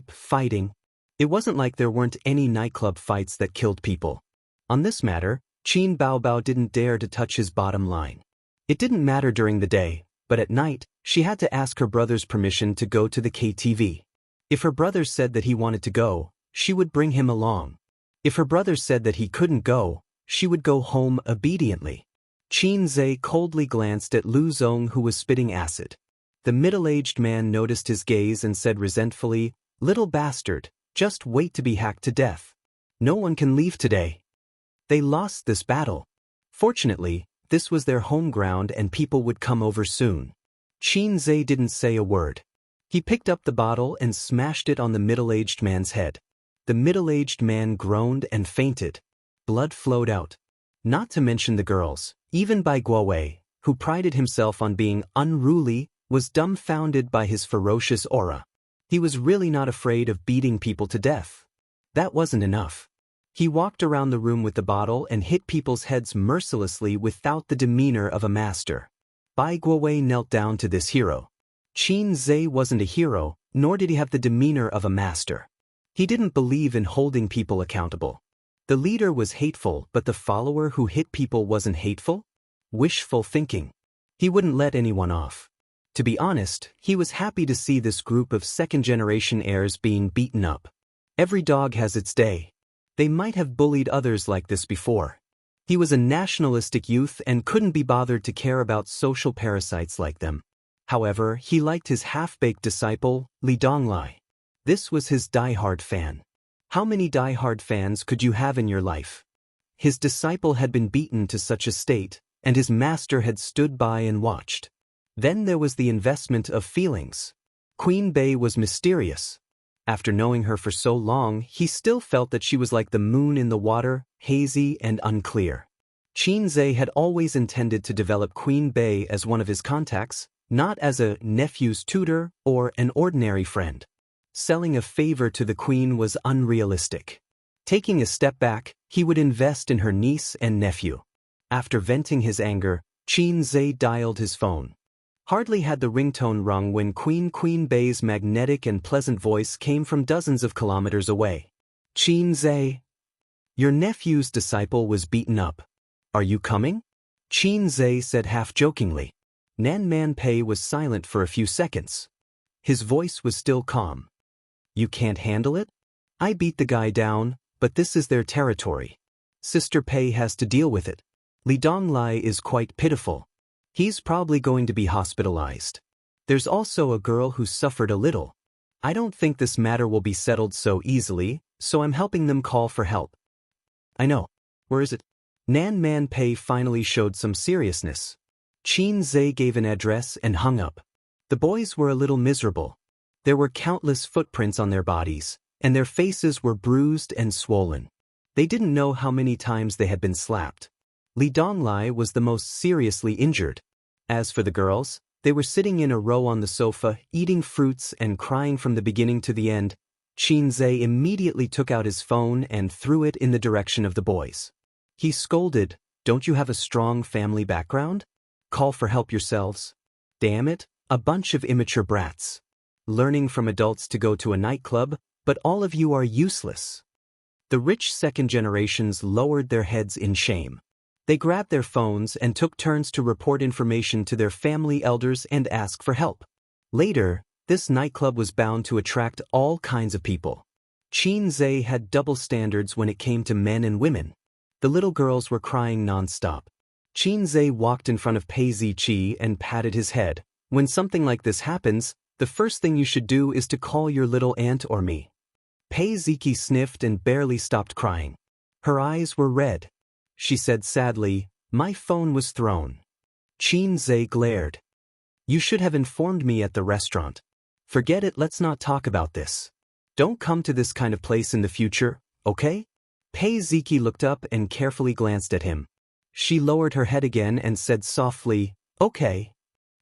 fighting. It wasn't like there weren't any nightclub fights that killed people. On this matter, Qin Baobao didn't dare to touch his bottom line. It didn't matter during the day, but at night, she had to ask her brother's permission to go to the KTV. If her brother said that he wanted to go, she would bring him along. If her brother said that he couldn't go, she would go home obediently. Xianxia coldly glanced at Lu Zong, who was spitting acid. The middle-aged man noticed his gaze and said resentfully, "Little bastard, just wait to be hacked to death. No one can leave today." They lost this battle. Fortunately, this was their home ground and people would come over soon. Xianxia didn't say a word. He picked up the bottle and smashed it on the middle-aged man's head. The middle-aged man groaned and fainted. Blood flowed out. Not to mention the girls, even Bai Guowei, who prided himself on being unruly, was dumbfounded by his ferocious aura. He was really not afraid of beating people to death. That wasn't enough. He walked around the room with the bottle and hit people's heads mercilessly without the demeanor of a master. Bai Guowei knelt down to this hero. Xianxia wasn't a hero, nor did he have the demeanor of a master. He didn't believe in holding people accountable. The leader was hateful, but the follower who hit people wasn't hateful? Wishful thinking. He wouldn't let anyone off. To be honest, he was happy to see this group of second-generation heirs being beaten up. Every dog has its day. They might have bullied others like this before. He was a nationalistic youth and couldn't be bothered to care about social parasites like them. However, he liked his half-baked disciple, Li Donglai. This was his die-hard fan. How many die-hard fans could you have in your life? His disciple had been beaten to such a state, and his master had stood by and watched. Then there was the investment of feelings. Queen Bei was mysterious. After knowing her for so long, he still felt that she was like the moon in the water, hazy and unclear. Xianxia had always intended to develop Queen Bei as one of his contacts, not as a nephew's tutor or an ordinary friend. Selling a favor to the queen was unrealistic. Taking a step back, he would invest in her niece and nephew. After venting his anger, Xianxia dialed his phone. Hardly had the ringtone rung when Queen Bei's magnetic and pleasant voice came from dozens of kilometers away. Xianxia, your nephew's disciple was beaten up. Are you coming? Xianxia said half-jokingly. Nan Man Pei was silent for a few seconds. His voice was still calm. You can't handle it? I beat the guy down, but this is their territory. Sister Pei has to deal with it. Li Donglai is quite pitiful. He's probably going to be hospitalized. There's also a girl who suffered a little. I don't think this matter will be settled so easily, so I'm helping them call for help. I know. Where is it? Nan Man Pei finally showed some seriousness. Xianxia gave an address and hung up. The boys were a little miserable. There were countless footprints on their bodies, and their faces were bruised and swollen. They didn't know how many times they had been slapped. Li Donglai was the most seriously injured. As for the girls, they were sitting in a row on the sofa, eating fruits and crying from the beginning to the end. Xianxia immediately took out his phone and threw it in the direction of the boys. He scolded, "Don't you have a strong family background? Call for help yourselves. Damn it, a bunch of immature brats. Learning from adults to go to a nightclub, but all of you are useless." The rich second generations lowered their heads in shame. They grabbed their phones and took turns to report information to their family elders and ask for help. Later, this nightclub was bound to attract all kinds of people. Xianxia had double standards when it came to men and women. The little girls were crying non-stop. Xianxia walked in front of Pei Ziqi and patted his head. When something like this happens, the first thing you should do is to call your little aunt or me. Pei Ziqi sniffed and barely stopped crying. Her eyes were red. She said sadly, "My phone was thrown." Xianxia glared. "You should have informed me at the restaurant. Forget it, let's not talk about this. Don't come to this kind of place in the future, okay?" Pei Ziqi looked up and carefully glanced at him. She lowered her head again and said softly, "Okay."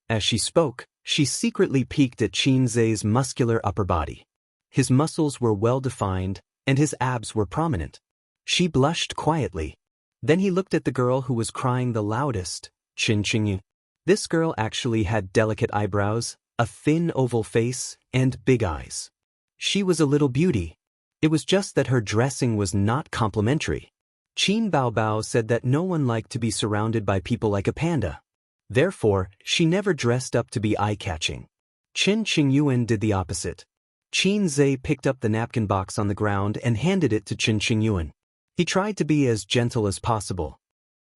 As she spoke, she secretly peeked at Xianxia's muscular upper body. His muscles were well-defined, and his abs were prominent. She blushed quietly. Then he looked at the girl who was crying the loudest, Xianxia. This girl actually had delicate eyebrows, a thin oval face, and big eyes. She was a little beauty. It was just that her dressing was not complimentary. Qin Baobao said that no one liked to be surrounded by people like a panda. Therefore, she never dressed up to be eye-catching. Chen Qingyuan did the opposite. Xianxia picked up the napkin box on the ground and handed it to Chen Qingyuan. He tried to be as gentle as possible.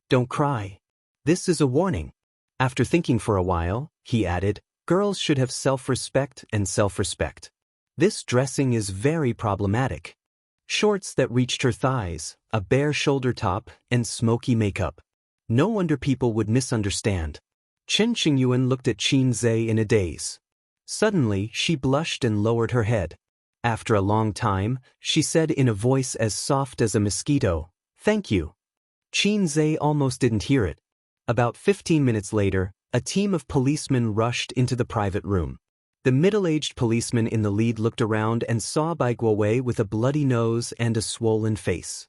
"Don't cry. This is a warning." After thinking for a while, he added, "Girls should have self-respect and self-respect. This dressing is very problematic. Shorts that reached her thighs, a bare shoulder top, and smoky makeup. No wonder people would misunderstand." Chen Qingyuan looked at Xianxia in a daze. Suddenly, she blushed and lowered her head. After a long time, she said in a voice as soft as a mosquito, "Thank you." Xianxia almost didn't hear it. About 15 minutes later, a team of policemen rushed into the private room. The middle-aged policeman in the lead looked around and saw Bai Guowei with a bloody nose and a swollen face.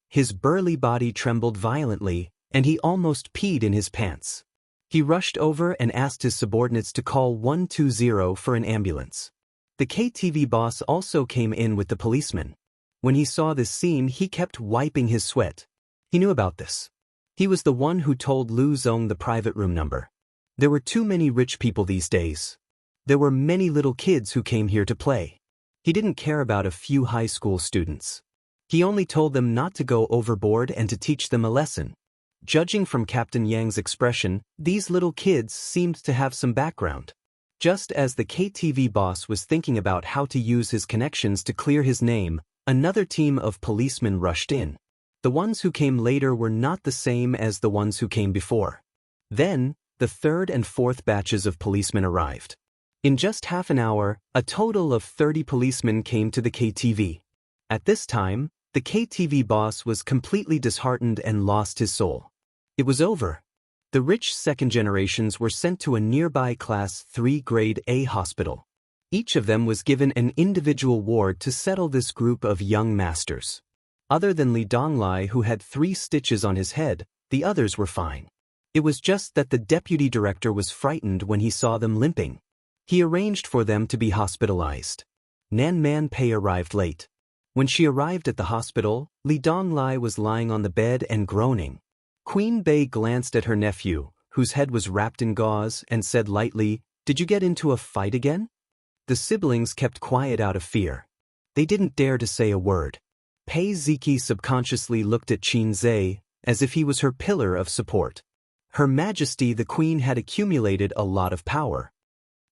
His burly body trembled violently, and he almost peed in his pants. He rushed over and asked his subordinates to call 120 for an ambulance. The KTV boss also came in with the policeman. When he saw this scene, he kept wiping his sweat. He knew about this. He was the one who told Lu Zong the private room number. There were too many rich people these days. There were many little kids who came here to play. He didn't care about a few high school students. He only told them not to go overboard and to teach them a lesson. Judging from Captain Yang's expression, these little kids seemed to have some background. Just as the KTV boss was thinking about how to use his connections to clear his name, another team of policemen rushed in. The ones who came later were not the same as the ones who came before. Then, the third and fourth batches of policemen arrived. In just half an hour, a total of 30 policemen came to the KTV. At this time, the KTV boss was completely disheartened and lost his soul. It was over. The rich second generations were sent to a nearby Class 3 Grade A hospital. Each of them was given an individual ward to settle this group of young masters. Other than Li Donglai, who had 3 stitches on his head, the others were fine. It was just that the deputy director was frightened when he saw them limping. He arranged for them to be hospitalized. Nan Man Pei arrived late. When she arrived at the hospital, Li Donglai was lying on the bed and groaning. Queen Bei glanced at her nephew, whose head was wrapped in gauze, and said lightly, "Did you get into a fight again?" The siblings kept quiet out of fear. They didn't dare to say a word. Pei Ziki subconsciously looked at Qin Zhe, as if he was her pillar of support. Her Majesty the Queen had accumulated a lot of power.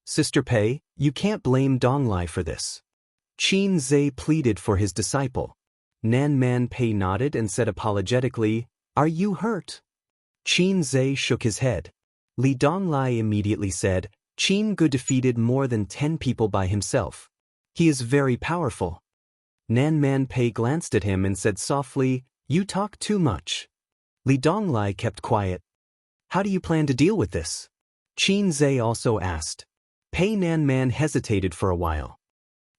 "Sister Pei, you can't blame Donglai for this." Qin Zhe pleaded for his disciple. Nan Man Pei nodded and said apologetically, "Are you hurt?" Qin Zhe shook his head. Li Donglai immediately said, "Qin Gu defeated more than 10 people by himself. He is very powerful." Nan Man Pei glanced at him and said softly, "You talk too much." Li Donglai kept quiet. "How do you plan to deal with this?" Qin Zhe also asked. Pei Nan Man hesitated for a while.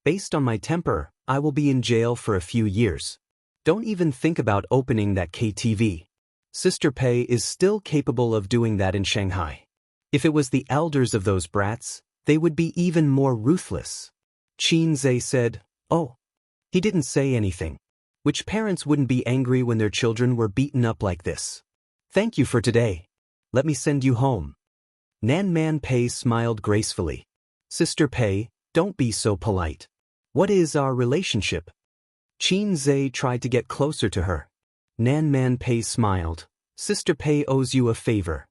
"Based on my temper, I will be in jail for a few years. Don't even think about opening that KTV. Sister Pei is still capable of doing that in Shanghai. If it was the elders of those brats, they would be even more ruthless." Qin Zhe said, "Oh." He didn't say anything. Which parents wouldn't be angry when their children were beaten up like this? "Thank you for today. Let me send you home." Nan Man Pei smiled gracefully. "Sister Pei, don't be so polite. What is our relationship?" Qin Zhe tried to get closer to her. Nan Man Pei smiled. "Sister Pei owes you a favor."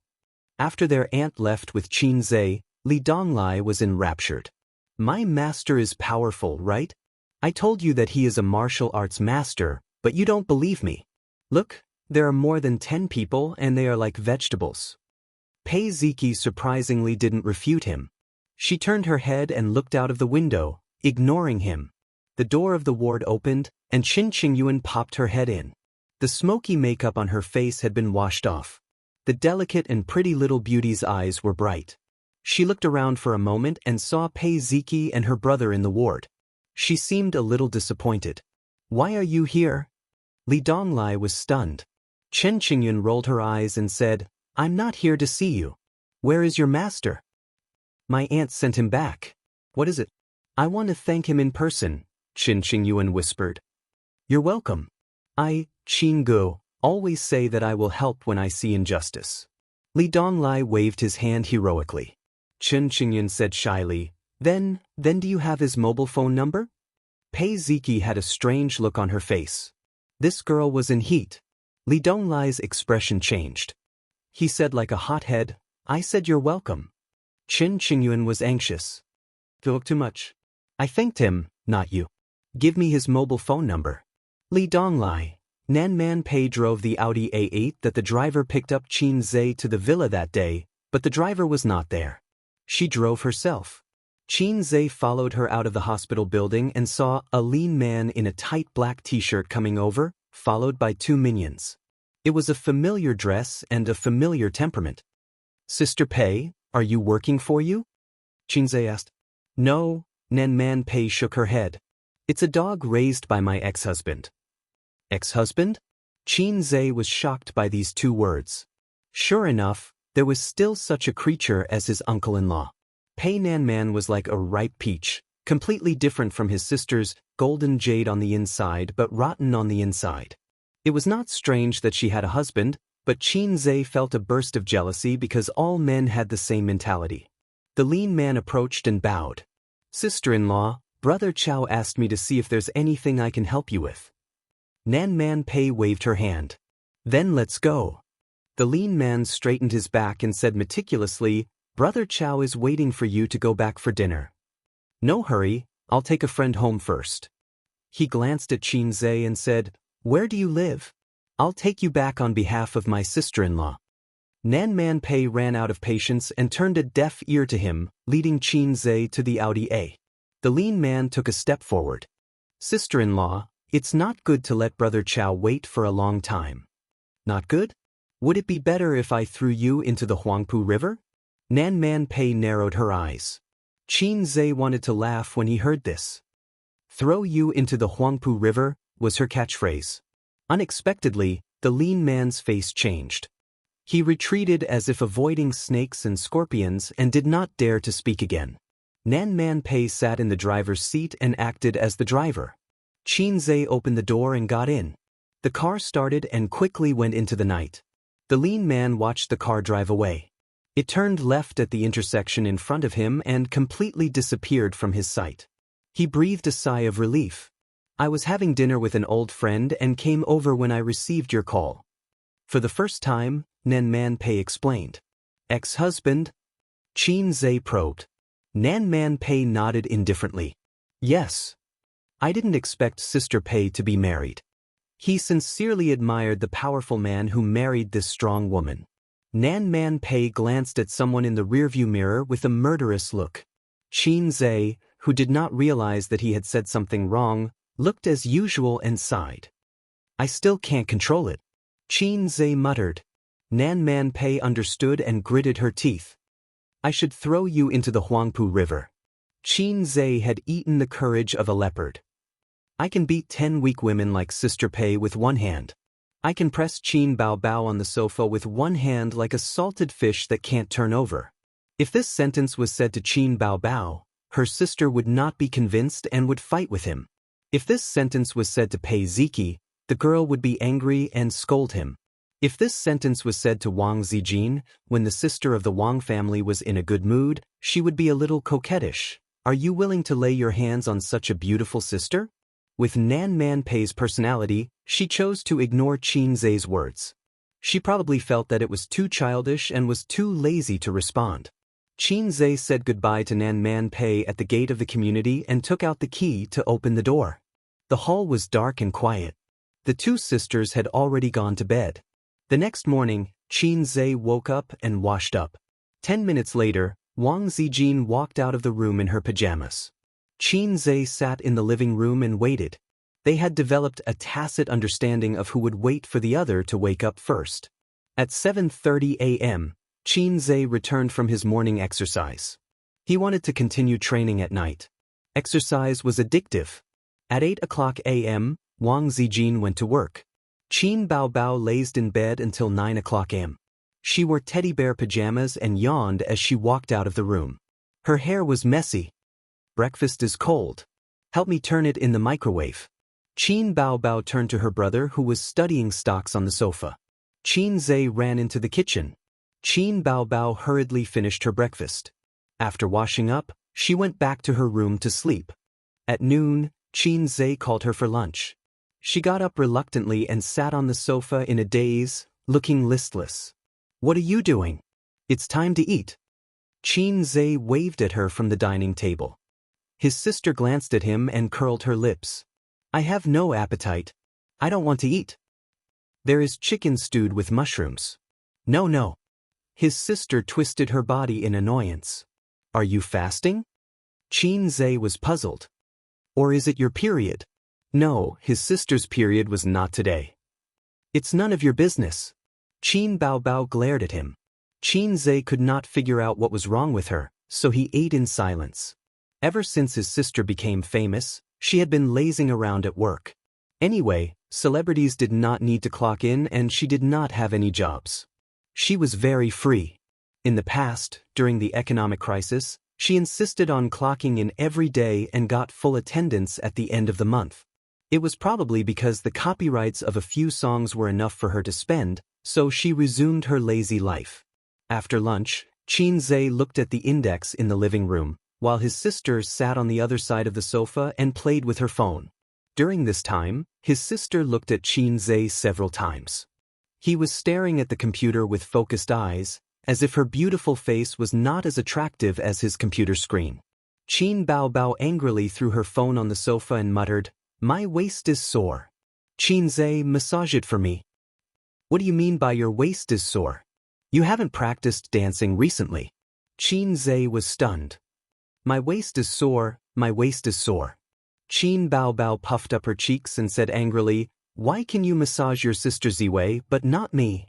After their aunt left with Qin Zhe, Li Donglai was enraptured. "My master is powerful, right? I told you that he is a martial arts master, but you don't believe me. Look, there are more than 10 people and they are like vegetables." Pei Ziki surprisingly didn't refute him. She turned her head and looked out of the window, ignoring him. The door of the ward opened, and Qin Qingyuan popped her head in. The smoky makeup on her face had been washed off. The delicate and pretty little beauty's eyes were bright. She looked around for a moment and saw Pei Ziki and her brother in the ward. She seemed a little disappointed. "Why are you here?" Li Donglai was stunned. Qin Qingyuan rolled her eyes and said, "I'm not here to see you. Where is your master?" "My aunt sent him back." "What is it?" "I want to thank him in person," Qin Qingyuan whispered. "You're welcome. I, Qin Gu, always say that I will help when I see injustice." Li Donglai waved his hand heroically. Qin Qingyuan said shyly, Then do you have his mobile phone number?" Pei Ziki had a strange look on her face. This girl was in heat. Li Donglai's expression changed. He said like a hothead, "I said you're welcome." Qin Qingyuan was anxious. "You look too much." "I thanked him, not you." "Give me his mobile phone number." Li Donglai. Nan Man Pei drove the Audi A8 that the driver picked up Qin Zhe to the villa that day, but the driver was not there. She drove herself. Qin Zhe followed her out of the hospital building and saw a lean man in a tight black t-shirt coming over, followed by 2 minions. It was a familiar dress and a familiar temperament. "Sister Pei, are you working for you?" Qin Zhe asked. "No," Nan Man Pei shook her head. "It's a dog raised by my ex-husband." "Ex-husband?" Qin Zhe was shocked by these 2 words. Sure enough, there was still such a creature as his uncle-in-law. Pei Nan Man was like a ripe peach, completely different from his sister's, golden jade on the inside but rotten on the inside. It was not strange that she had a husband, but Qin Zhe felt a burst of jealousy because all men had the same mentality. The lean man approached and bowed. "Sister-in-law, Brother Chow asked me to see if there's anything I can help you with. Nan Man Pei waved her hand. Then let's go. The lean man straightened his back and said meticulously, Brother Chow is waiting for you to go back for dinner. No hurry, I'll take a friend home first. He glanced at Xianxia and said, Where do you live? I'll take you back on behalf of my sister-in-law. Nan Man Pei ran out of patience and turned a deaf ear to him, leading Xianxia to the Audi A. The lean man took a step forward. Sister-in-law, it's not good to let Brother Chow wait for a long time. Not good? Would it be better if I threw you into the Huangpu River? Nan Man Pei narrowed her eyes. Xianxia wanted to laugh when he heard this. Throw you into the Huangpu River was her catchphrase. Unexpectedly, the lean man's face changed. He retreated as if avoiding snakes and scorpions and did not dare to speak again. Nan Man Pei sat in the driver's seat and acted as the driver. Xianxia opened the door and got in. The car started and quickly went into the night. The lean man watched the car drive away. It turned left at the intersection in front of him and completely disappeared from his sight. He breathed a sigh of relief. I was having dinner with an old friend and came over when I received your call. For the first time, Nan Man Pei explained. Ex-husband? Xianxia probed. Nan Man Pei nodded indifferently. Yes. I didn't expect Sister Pei to be married. He sincerely admired the powerful man who married this strong woman. Nan Man Pei glanced at someone in the rearview mirror with a murderous look. Xianxia, who did not realize that he had said something wrong, looked as usual and sighed. I still can't control it. Xianxia muttered. Nan Man Pei understood and gritted her teeth. I should throw you into the Huangpu River. Xianxia had eaten the courage of a leopard. I can beat 10 weak women like Sister Pei with one hand. I can press Qin Bao Bao on the sofa with one hand like a salted fish that can't turn over. If this sentence was said to Qin Bao Bao, her sister would not be convinced and would fight with him. If this sentence was said to Pei Ziki, the girl would be angry and scold him. If this sentence was said to Wang Zijin, when the sister of the Wang family was in a good mood, she would be a little coquettish. Are you willing to lay your hands on such a beautiful sister? With Nan Man Pei's personality, she chose to ignore Xianxia's words. She probably felt that it was too childish and was too lazy to respond. Xianxia said goodbye to Nan Man Pei at the gate of the community and took out the key to open the door. The hall was dark and quiet. The two sisters had already gone to bed. The next morning, Xianxia woke up and washed up. 10 minutes later, Wang Zijin walked out of the room in her pajamas. Xianxia sat in the living room and waited. They had developed a tacit understanding of who would wait for the other to wake up first. At 7:30 a.m., Xianxia returned from his morning exercise. He wanted to continue training at night. Exercise was addictive. At 8 o'clock a.m., Wang Zijin went to work. Qin Bao Bao lazed in bed until 9 o'clock a.m. She wore teddy bear pajamas and yawned as she walked out of the room. Her hair was messy. Breakfast is cold. Help me turn it in the microwave. Qin Bao Bao turned to her brother who was studying stocks on the sofa. Xianxia ran into the kitchen. Qin Bao Bao hurriedly finished her breakfast. After washing up, she went back to her room to sleep. At noon, Xianxia called her for lunch. She got up reluctantly and sat on the sofa in a daze, looking listless. What are you doing? It's time to eat. Xianxia waved at her from the dining table. His sister glanced at him and curled her lips. I have no appetite. I don't want to eat. There is chicken stewed with mushrooms. No. His sister twisted her body in annoyance. Are you fasting? Xianxia was puzzled. Or is it your period? No, his sister's period was not today. It's none of your business. Qin Bao Bao glared at him. Xianxia could not figure out what was wrong with her, so he ate in silence. Ever since his sister became famous, she had been lazing around at work. Anyway, celebrities did not need to clock in and she did not have any jobs. She was very free. In the past, during the economic crisis, she insisted on clocking in every day and got full attendance at the end of the month. It was probably because the copyrights of a few songs were enough for her to spend, so she resumed her lazy life. After lunch, Xianxia looked at the index in the living room, while his sister sat on the other side of the sofa and played with her phone. During this time, his sister looked at Xianxia several times. He was staring at the computer with focused eyes, as if her beautiful face was not as attractive as his computer screen. Qin Baobao angrily threw her phone on the sofa and muttered, "My waist is sore. Xianxia, massage it for me." "What do you mean by your waist is sore? You haven't practiced dancing recently." Xianxia was stunned. "My waist is sore, my waist is sore." Qin Baobao puffed up her cheeks and said angrily, "Why can you massage your sister Ziwei but not me?"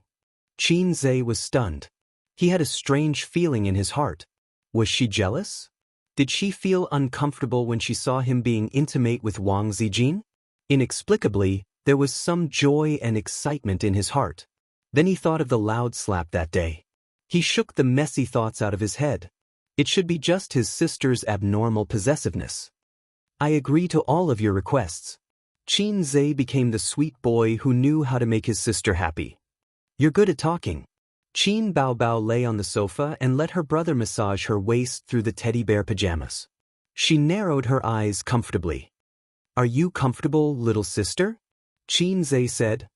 Xianxia was stunned. He had a strange feeling in his heart. Was she jealous? Did she feel uncomfortable when she saw him being intimate with Wang Zijin? Inexplicably, there was some joy and excitement in his heart. Then he thought of the loud slap that day. He shook the messy thoughts out of his head. It should be just his sister's abnormal possessiveness. "I agree to all of your requests." Xianxia became the sweet boy who knew how to make his sister happy. "You're good at talking." Qin Baobao lay on the sofa and let her brother massage her waist through the teddy bear pajamas. She narrowed her eyes comfortably. "Are you comfortable, little sister?" Xianxia said.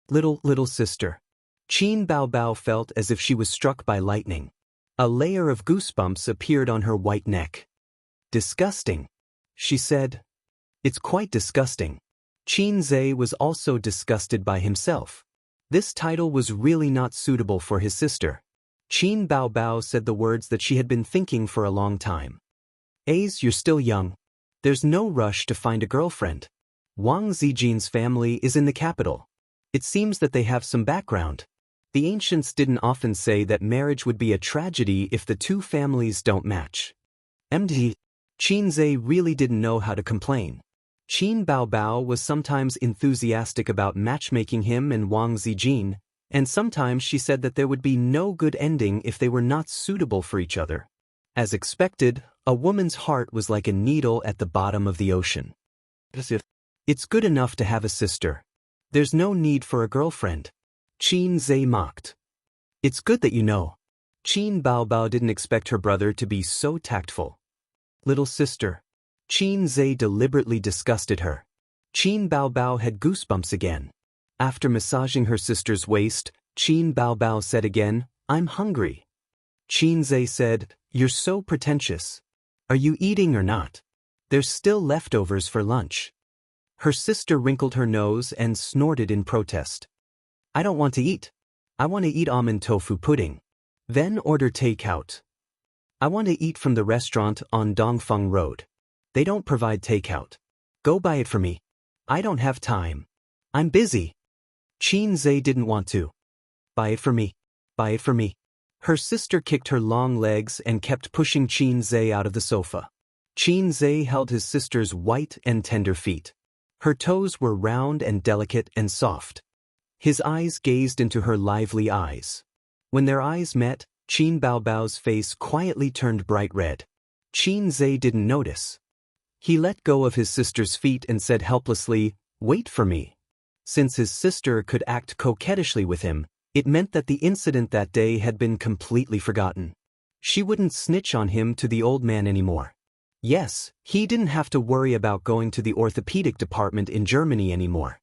Little sister." Qin Baobao felt as if she was struck by lightning. A layer of goosebumps appeared on her white neck. "Disgusting," she said. "It's quite disgusting." Xianxia was also disgusted by himself. This title was really not suitable for his sister. Qin Baobao said the words that she had been thinking for a long time. "You're still young. There's no rush to find a girlfriend. Wang Zijin's family is in the capital. It seems that they have some background. The ancients didn't often say that marriage would be a tragedy if the two families don't match." Xianxia really didn't know how to complain. Qin Baobao was sometimes enthusiastic about matchmaking him and Wang Zijin, and sometimes she said that there would be no good ending if they were not suitable for each other. As expected, a woman's heart was like a needle at the bottom of the ocean. "It's good enough to have a sister. There's no need for a girlfriend." Xianxia mocked. "It's good that you know." Qin Baobao didn't expect her brother to be so tactful. "Little sister." Xianxia deliberately disgusted her. Qin Baobao had goosebumps again. After massaging her sister's waist, Qin Baobao said again, "I'm hungry." Xianxia said, "You're so pretentious. Are you eating or not? There's still leftovers for lunch." Her sister wrinkled her nose and snorted in protest. "I don't want to eat. I want to eat almond tofu pudding." "Then order takeout." "I want to eat from the restaurant on Dongfeng Road. They don't provide takeout. Go buy it for me." "I don't have time. I'm busy." Xianxia didn't want to. "Buy it for me. Buy it for me." Her sister kicked her long legs and kept pushing Xianxia out of the sofa. Xianxia held his sister's white and tender feet. Her toes were round and delicate and soft. His eyes gazed into her lively eyes. When their eyes met, Qin Baobao's face quietly turned bright red. Xianxia didn't notice. He let go of his sister's feet and said helplessly, "Wait for me." Since his sister could act coquettishly with him, it meant that the incident that day had been completely forgotten. She wouldn't snitch on him to the old man anymore. Yes, he didn't have to worry about going to the orthopedic department in Germany anymore.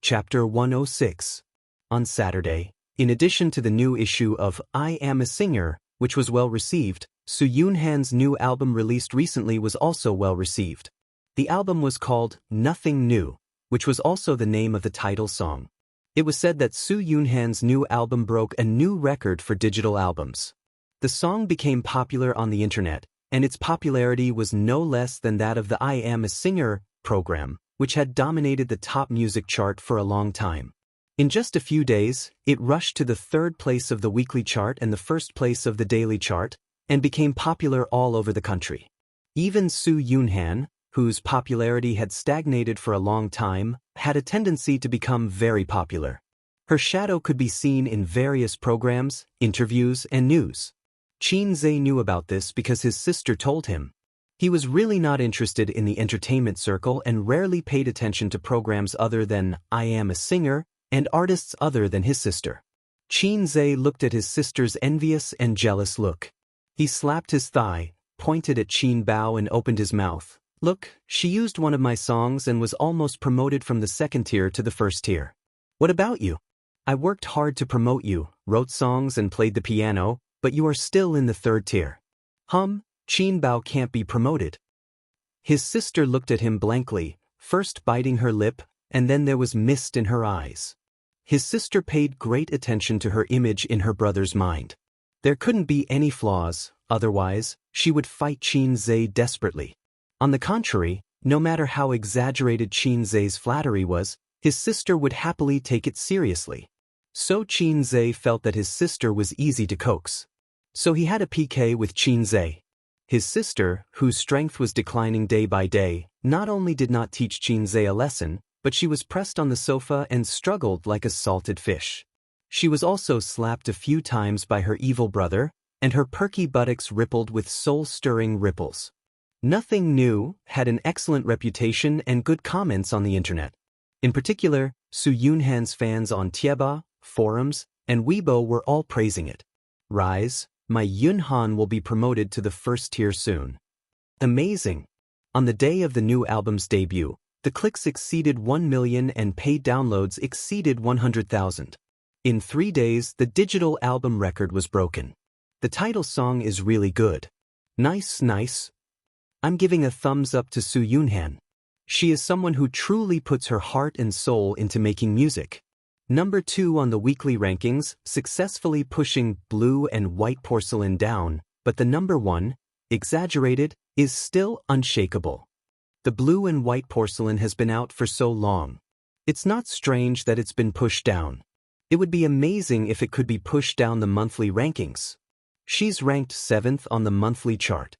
Chapter 106. On Saturday, in addition to the new issue of I Am a Singer, which was well received, Su Yunhan's new album released recently was also well received. The album was called Nothing New, which was also the name of the title song. It was said that Su Yunhan's new album broke a new record for digital albums. The song became popular on the internet, and its popularity was no less than that of the I Am a Singer program, which had dominated the top music chart for a long time. In just a few days, it rushed to the third place of the weekly chart and the first place of the daily chart, and became popular all over the country. Even Su Yunhan, whose popularity had stagnated for a long time, had a tendency to become very popular. Her shadow could be seen in various programs, interviews, and news. Xianxia knew about this because his sister told him. He was really not interested in the entertainment circle and rarely paid attention to programs other than I Am a Singer and artists other than his sister. Xianxia looked at his sister's envious and jealous look. He slapped his thigh, pointed at Qin Bao and opened his mouth. Look, she used one of my songs and was almost promoted from the second tier to the first tier. What about you? I worked hard to promote you, wrote songs and played the piano, but you are still in the third tier. Qin Bao can't be promoted. His sister looked at him blankly, first biting her lip, and then there was mist in her eyes. His sister paid great attention to her image in her brother's mind. There couldn't be any flaws, otherwise, she would fight Qin Zhe desperately. On the contrary, no matter how exaggerated Qin Zhe's flattery was, his sister would happily take it seriously. So Qin Zhe felt that his sister was easy to coax. So he had a PK with Qin Zhe. His sister, whose strength was declining day by day, not only did not teach Qin Zhe a lesson, but she was pressed on the sofa and struggled like a salted fish. She was also slapped a few times by her evil brother, and her perky buttocks rippled with soul-stirring ripples. Nothing New had an excellent reputation and good comments on the internet. In particular, Su Yunhan's fans on Tieba, forums, and Weibo were all praising it. Rise, my Yunhan will be promoted to the first tier soon. Amazing! On the day of the new album's debut, the clicks exceeded 1 million and paid downloads exceeded 100,000. In 3 days, the digital album record was broken. The title song is really good. Nice. I'm giving a thumbs up to Su Yunhan. She is someone who truly puts her heart and soul into making music. Number 2 on the weekly rankings, successfully pushing Blue and White Porcelain down, but the number 1, Exaggerated, is still unshakable. The Blue and White Porcelain has been out for so long. It's not strange that it's been pushed down. It would be amazing if it could be pushed down the monthly rankings. She's ranked 7th on the monthly chart.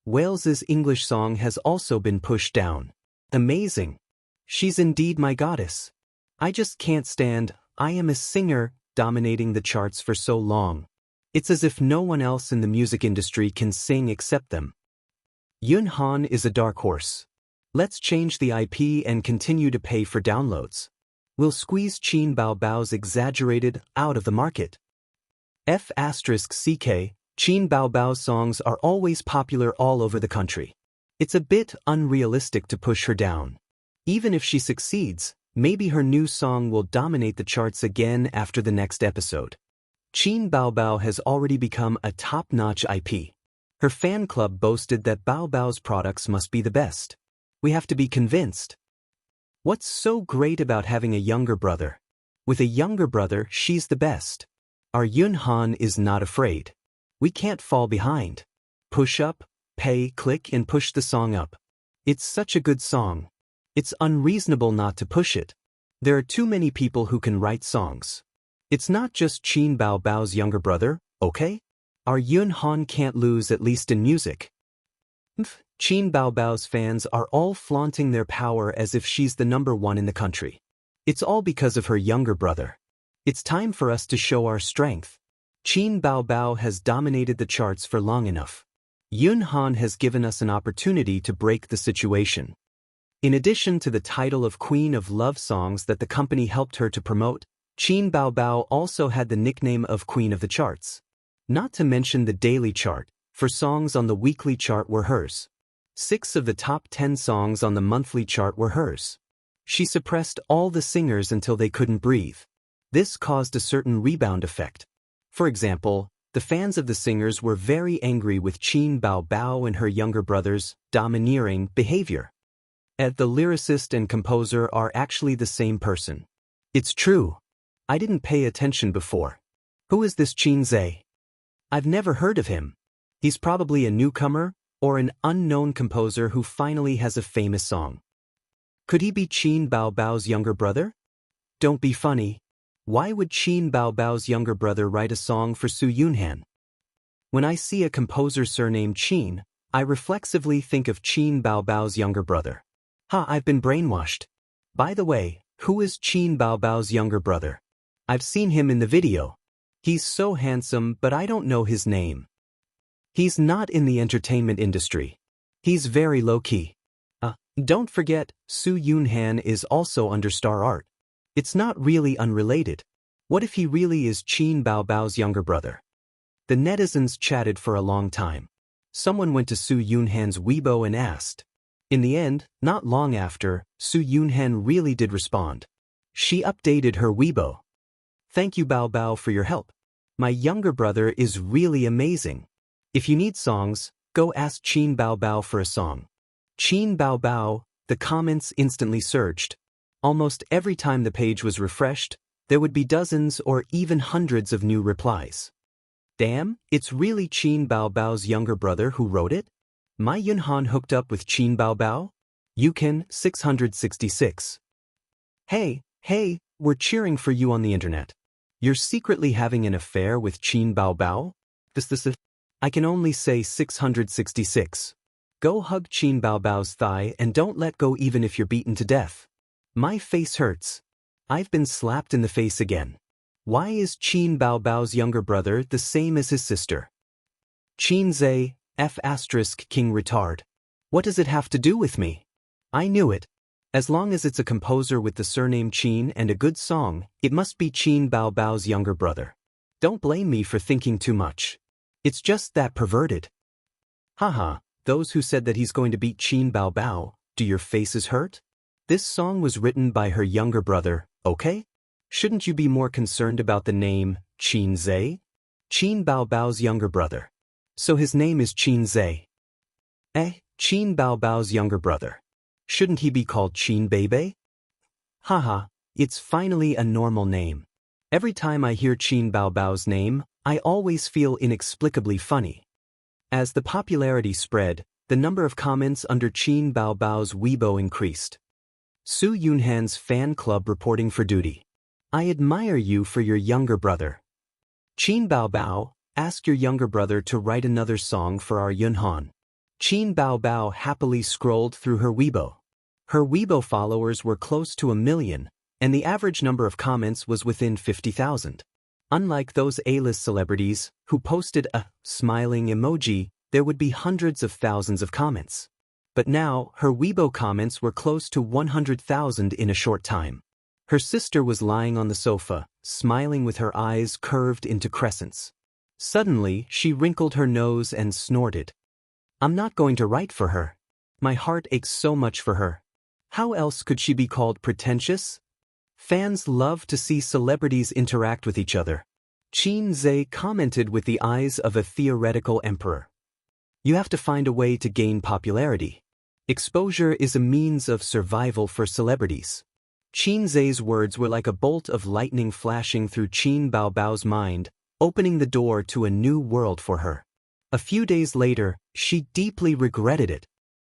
Wales's English song has also been pushed down. Amazing. She's indeed my goddess. I just can't stand, I am a singer, dominating the charts for so long. It's as if no one else in the music industry can sing except them. Yunhan is a dark horse. Let's change the IP and continue to pay for downloads. We'll squeeze Qin Bao's Exaggerated out of the market. F***CK, Qin Bao's songs are always popular all over the country. It's a bit unrealistic to push her down. Even if she succeeds, maybe her new song will dominate the charts again after the next episode. Qin Bao has already become a top-notch IP. Her fan club boasted that Bao's products must be the best. We have to be convinced. What's so great about having a younger brother? With a younger brother, she's the best. Our Yunhan is not afraid. We can't fall behind. Push up, pay, click and push the song up. It's such a good song. It's unreasonable not to push it. There are too many people who can write songs. It's not just Qin Bao's younger brother, okay? Our Yunhan can't lose, at least in music. Qin Bao's fans are all flaunting their power as if she's the number 1 in the country. It's all because of her younger brother. It's time for us to show our strength. Qin Bao has dominated the charts for long enough. Yunhan has given us an opportunity to break the situation. In addition to the title of Queen of Love songs that the company helped her to promote, Qin Bao also had the nickname of Queen of the Charts. Not to mention the daily chart, for songs on the weekly chart were hers. 6 of the top 10 songs on the monthly chart were hers. She suppressed all the singers until they couldn't breathe. This caused a certain rebound effect. For example, the fans of the singers were very angry with Qin Bao and her younger brother's domineering behavior. The lyricist and composer are actually the same person. It's true. I didn't pay attention before. Who is this Qin Zhe? I've never heard of him. He's probably a newcomer, or an unknown composer who finally has a famous song. Could he be Qin Bao's younger brother? Don't be funny. Why would Qin Bao's younger brother write a song for Su Yunhan? When I see a composer surnamed Qin, I reflexively think of Qin Bao's younger brother. I've been brainwashed. By the way, who is Qin Bao's younger brother? I've seen him in the video. He's so handsome, but I don't know his name. He's not in the entertainment industry. He's very low-key. Don't forget, Su Yunhan is also under Star Art. It's not really unrelated. What if he really is Qin Bao's younger brother? The netizens chatted for a long time. Someone went to Su Yunhan's Weibo and asked. In the end, not long after, Su Yunhan really did respond. She updated her Weibo. Thank you Bao Bao for your help. My younger brother is really amazing. If you need songs, go ask Qin Bao Bao for a song. Qin Bao Bao, the comments instantly surged. Almost every time the page was refreshed, there would be dozens or even hundreds of new replies. Damn, it's really Qin Bao Bao's younger brother who wrote it? My Yunhan hooked up with Qin Bao Bao? Yukin 666. Hey, we're cheering for you on the internet. You're secretly having an affair with Qin Bao Bao? This. I can only say 666. Go hug Qin Bao Bao's thigh and don't let go even if you're beaten to death. My face hurts. I've been slapped in the face again. Why is Qin Bao Bao's younger brother the same as his sister? Qin Zhe, F** King retard. What does it have to do with me? I knew it. As long as it's a composer with the surname Qin and a good song, it must be Qin Bao Bao's younger brother. Don't blame me for thinking too much. It's just that perverted. Haha, those who said that he's going to beat Qin Bao Bao, do your faces hurt? This song was written by her younger brother, okay? Shouldn't you be more concerned about the name, Qin Zhe? Qin Bao Bao's younger brother. So his name is Qin Zhe. Qin Bao Bao's younger brother. Shouldn't he be called Qin Bebe? Haha, it's finally a normal name. Every time I hear Qin Bao Bao's name, I always feel inexplicably funny. As the popularity spread, the number of comments under Qin Bao Bao's Weibo increased. Su Yunhan's fan club reporting for duty. I admire you for your younger brother. Qin Bao Bao, ask your younger brother to write another song for our Yunhan. Qin Bao Bao happily scrolled through her Weibo. Her Weibo followers were close to 1 million, and the average number of comments was within 50,000. Unlike those A-list celebrities, who posted a smiling emoji, there would be hundreds of thousands of comments. But now, her Weibo comments were close to 100,000 in a short time. Her sister was lying on the sofa, smiling with her eyes curved into crescents. Suddenly, she wrinkled her nose and snorted. I'm not going to write for her. My heart aches so much for her. How else could she be called pretentious? Fans love to see celebrities interact with each other. Qin Zhe commented with the eyes of a theoretical emperor. You have to find a way to gain popularity. Exposure is a means of survival for celebrities. Qin Zhe's words were like a bolt of lightning flashing through Qin Bao Bao's mind, opening the door to a new world for her. A few days later, she deeply regretted it.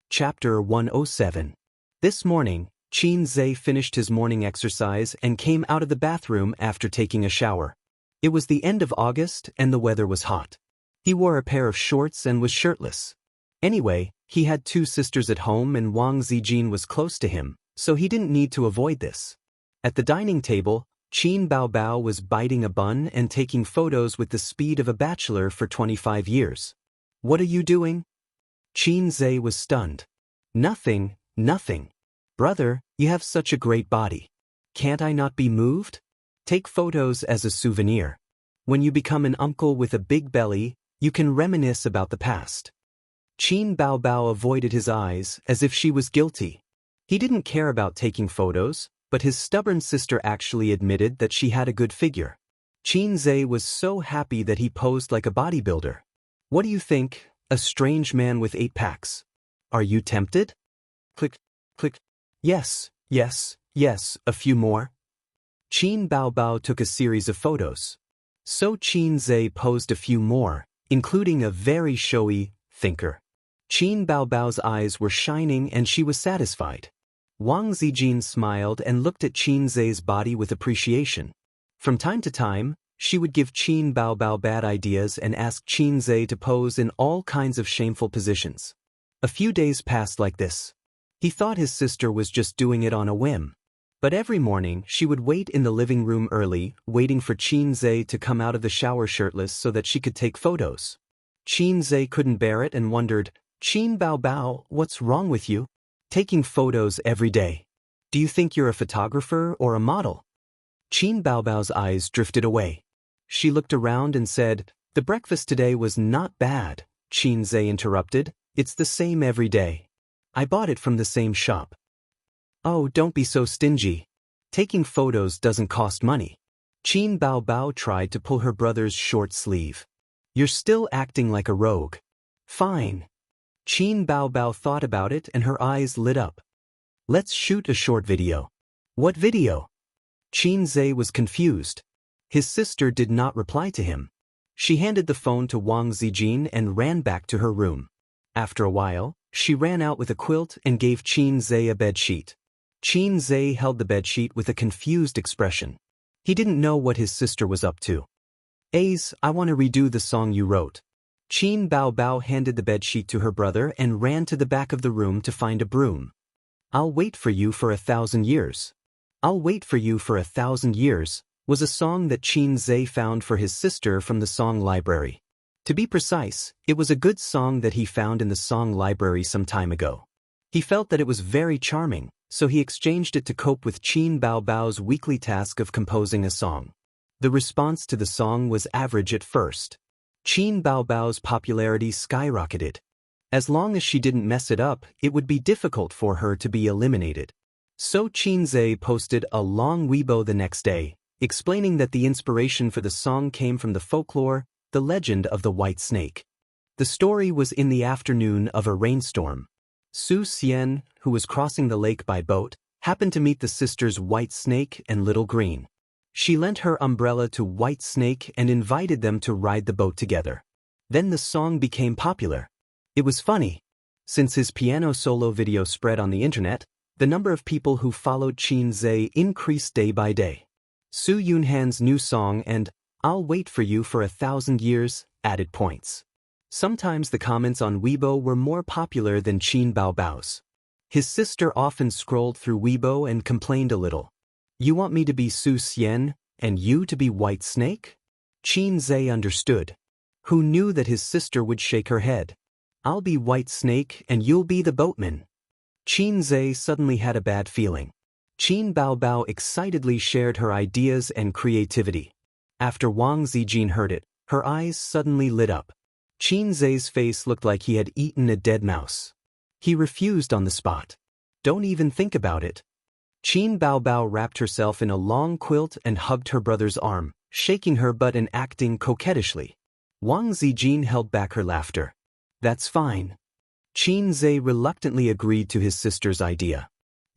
Chapter 107. This morning, Qin Zhe finished his morning exercise and came out of the bathroom after taking a shower. It was the end of August and the weather was hot. He wore a pair of shorts and was shirtless. Anyway, he had 2 sisters at home and Wang Zijin was close to him, so he didn't need to avoid this. At the dining table, Qin Bao Bao was biting a bun and taking photos with the speed of a bachelor for 25 years. What are you doing? Qin Zhe was stunned. Nothing. Brother, you have such a great body. Can't I not be moved? Take photos as a souvenir. When you become an uncle with a big belly, you can reminisce about the past. Qin Bao Bao avoided his eyes as if she was guilty. He didn't care about taking photos, but his stubborn sister actually admitted that she had a good figure. Qin Zhe was so happy that he posed like a bodybuilder. What do you think, a strange man with 8 packs? Are you tempted? Click. Yes, a few more. Qin Bao Bao took a series of photos. So Qin Zhe posed a few more, including a very showy thinker. Qin Bao Bao's eyes were shining and she was satisfied. Wang Zijin smiled and looked at Qin Zhe's body with appreciation. From time to time, she would give Qin Bao Bao bad ideas and ask Qin Zhe to pose in all kinds of shameful positions. A few days passed like this. He thought his sister was just doing it on a whim. But every morning, she would wait in the living room early, waiting for Qin Zhe to come out of the shower shirtless so that she could take photos. Qin Zhe couldn't bear it and wondered, Qin Bao Bao, what's wrong with you? Taking photos every day. Do you think you're a photographer or a model? Qin Bao Bao's eyes drifted away. She looked around and said, the breakfast today was not bad, Xianxia interrupted. It's the same every day. I bought it from the same shop. Oh, don't be so stingy. Taking photos doesn't cost money. Qin Bao Bao tried to pull her brother's short sleeve. You're still acting like a rogue. Fine. Qin Bao Bao thought about it and her eyes lit up. Let's shoot a short video. What video? Xianxia was confused. His sister did not reply to him. She handed the phone to Wang Zijin and ran back to her room. After a while, she ran out with a quilt and gave Xianxia a bedsheet. Xianxia held the bedsheet with a confused expression. He didn't know what his sister was up to. Ace, I want to redo the song you wrote. Qin Bao Bao handed the bedsheet to her brother and ran to the back of the room to find a broom. I'll wait for you for 1,000 years. I'll wait for you for 1,000 years was a song that Xianxia found for his sister from the song library. To be precise, it was a good song that he found in the song library some time ago. He felt that it was very charming, so he exchanged it to cope with Qin Bao Bao's weekly task of composing a song. The response to the song was average at first. Qin Bao Bao's popularity skyrocketed. As long as she didn't mess it up, it would be difficult for her to be eliminated. So Xianxia posted a long Weibo the next day, explaining that the inspiration for the song came from the folklore, the legend of the white snake. The story was in the afternoon of a rainstorm. Su Xian, who was crossing the lake by boat, happened to meet the sisters White Snake and Little Green. She lent her umbrella to White Snake and invited them to ride the boat together. Then the song became popular. It was funny. Since his piano solo video spread on the internet, the number of people who followed Xianxia increased day by day. Su Yunhan's new song and I'll Wait for You for 1,000 Years added points. Sometimes the comments on Weibo were more popular than Qin Bao Bao's. His sister often scrolled through Weibo and complained a little. You want me to be Su Xian, and you to be White Snake? Xianxia understood. Who knew that his sister would shake her head? I'll be White Snake and you'll be the boatman. Xianxia suddenly had a bad feeling. Qin Bao Bao excitedly shared her ideas and creativity. After Wang Zijin heard it, her eyes suddenly lit up. Xianxia's face looked like he had eaten a dead mouse. He refused on the spot. Don't even think about it. Qin Bao Bao wrapped herself in a long quilt and hugged her brother's arm, shaking her butt and acting coquettishly. Wang Zijin held back her laughter. That's fine. Xianxia reluctantly agreed to his sister's idea.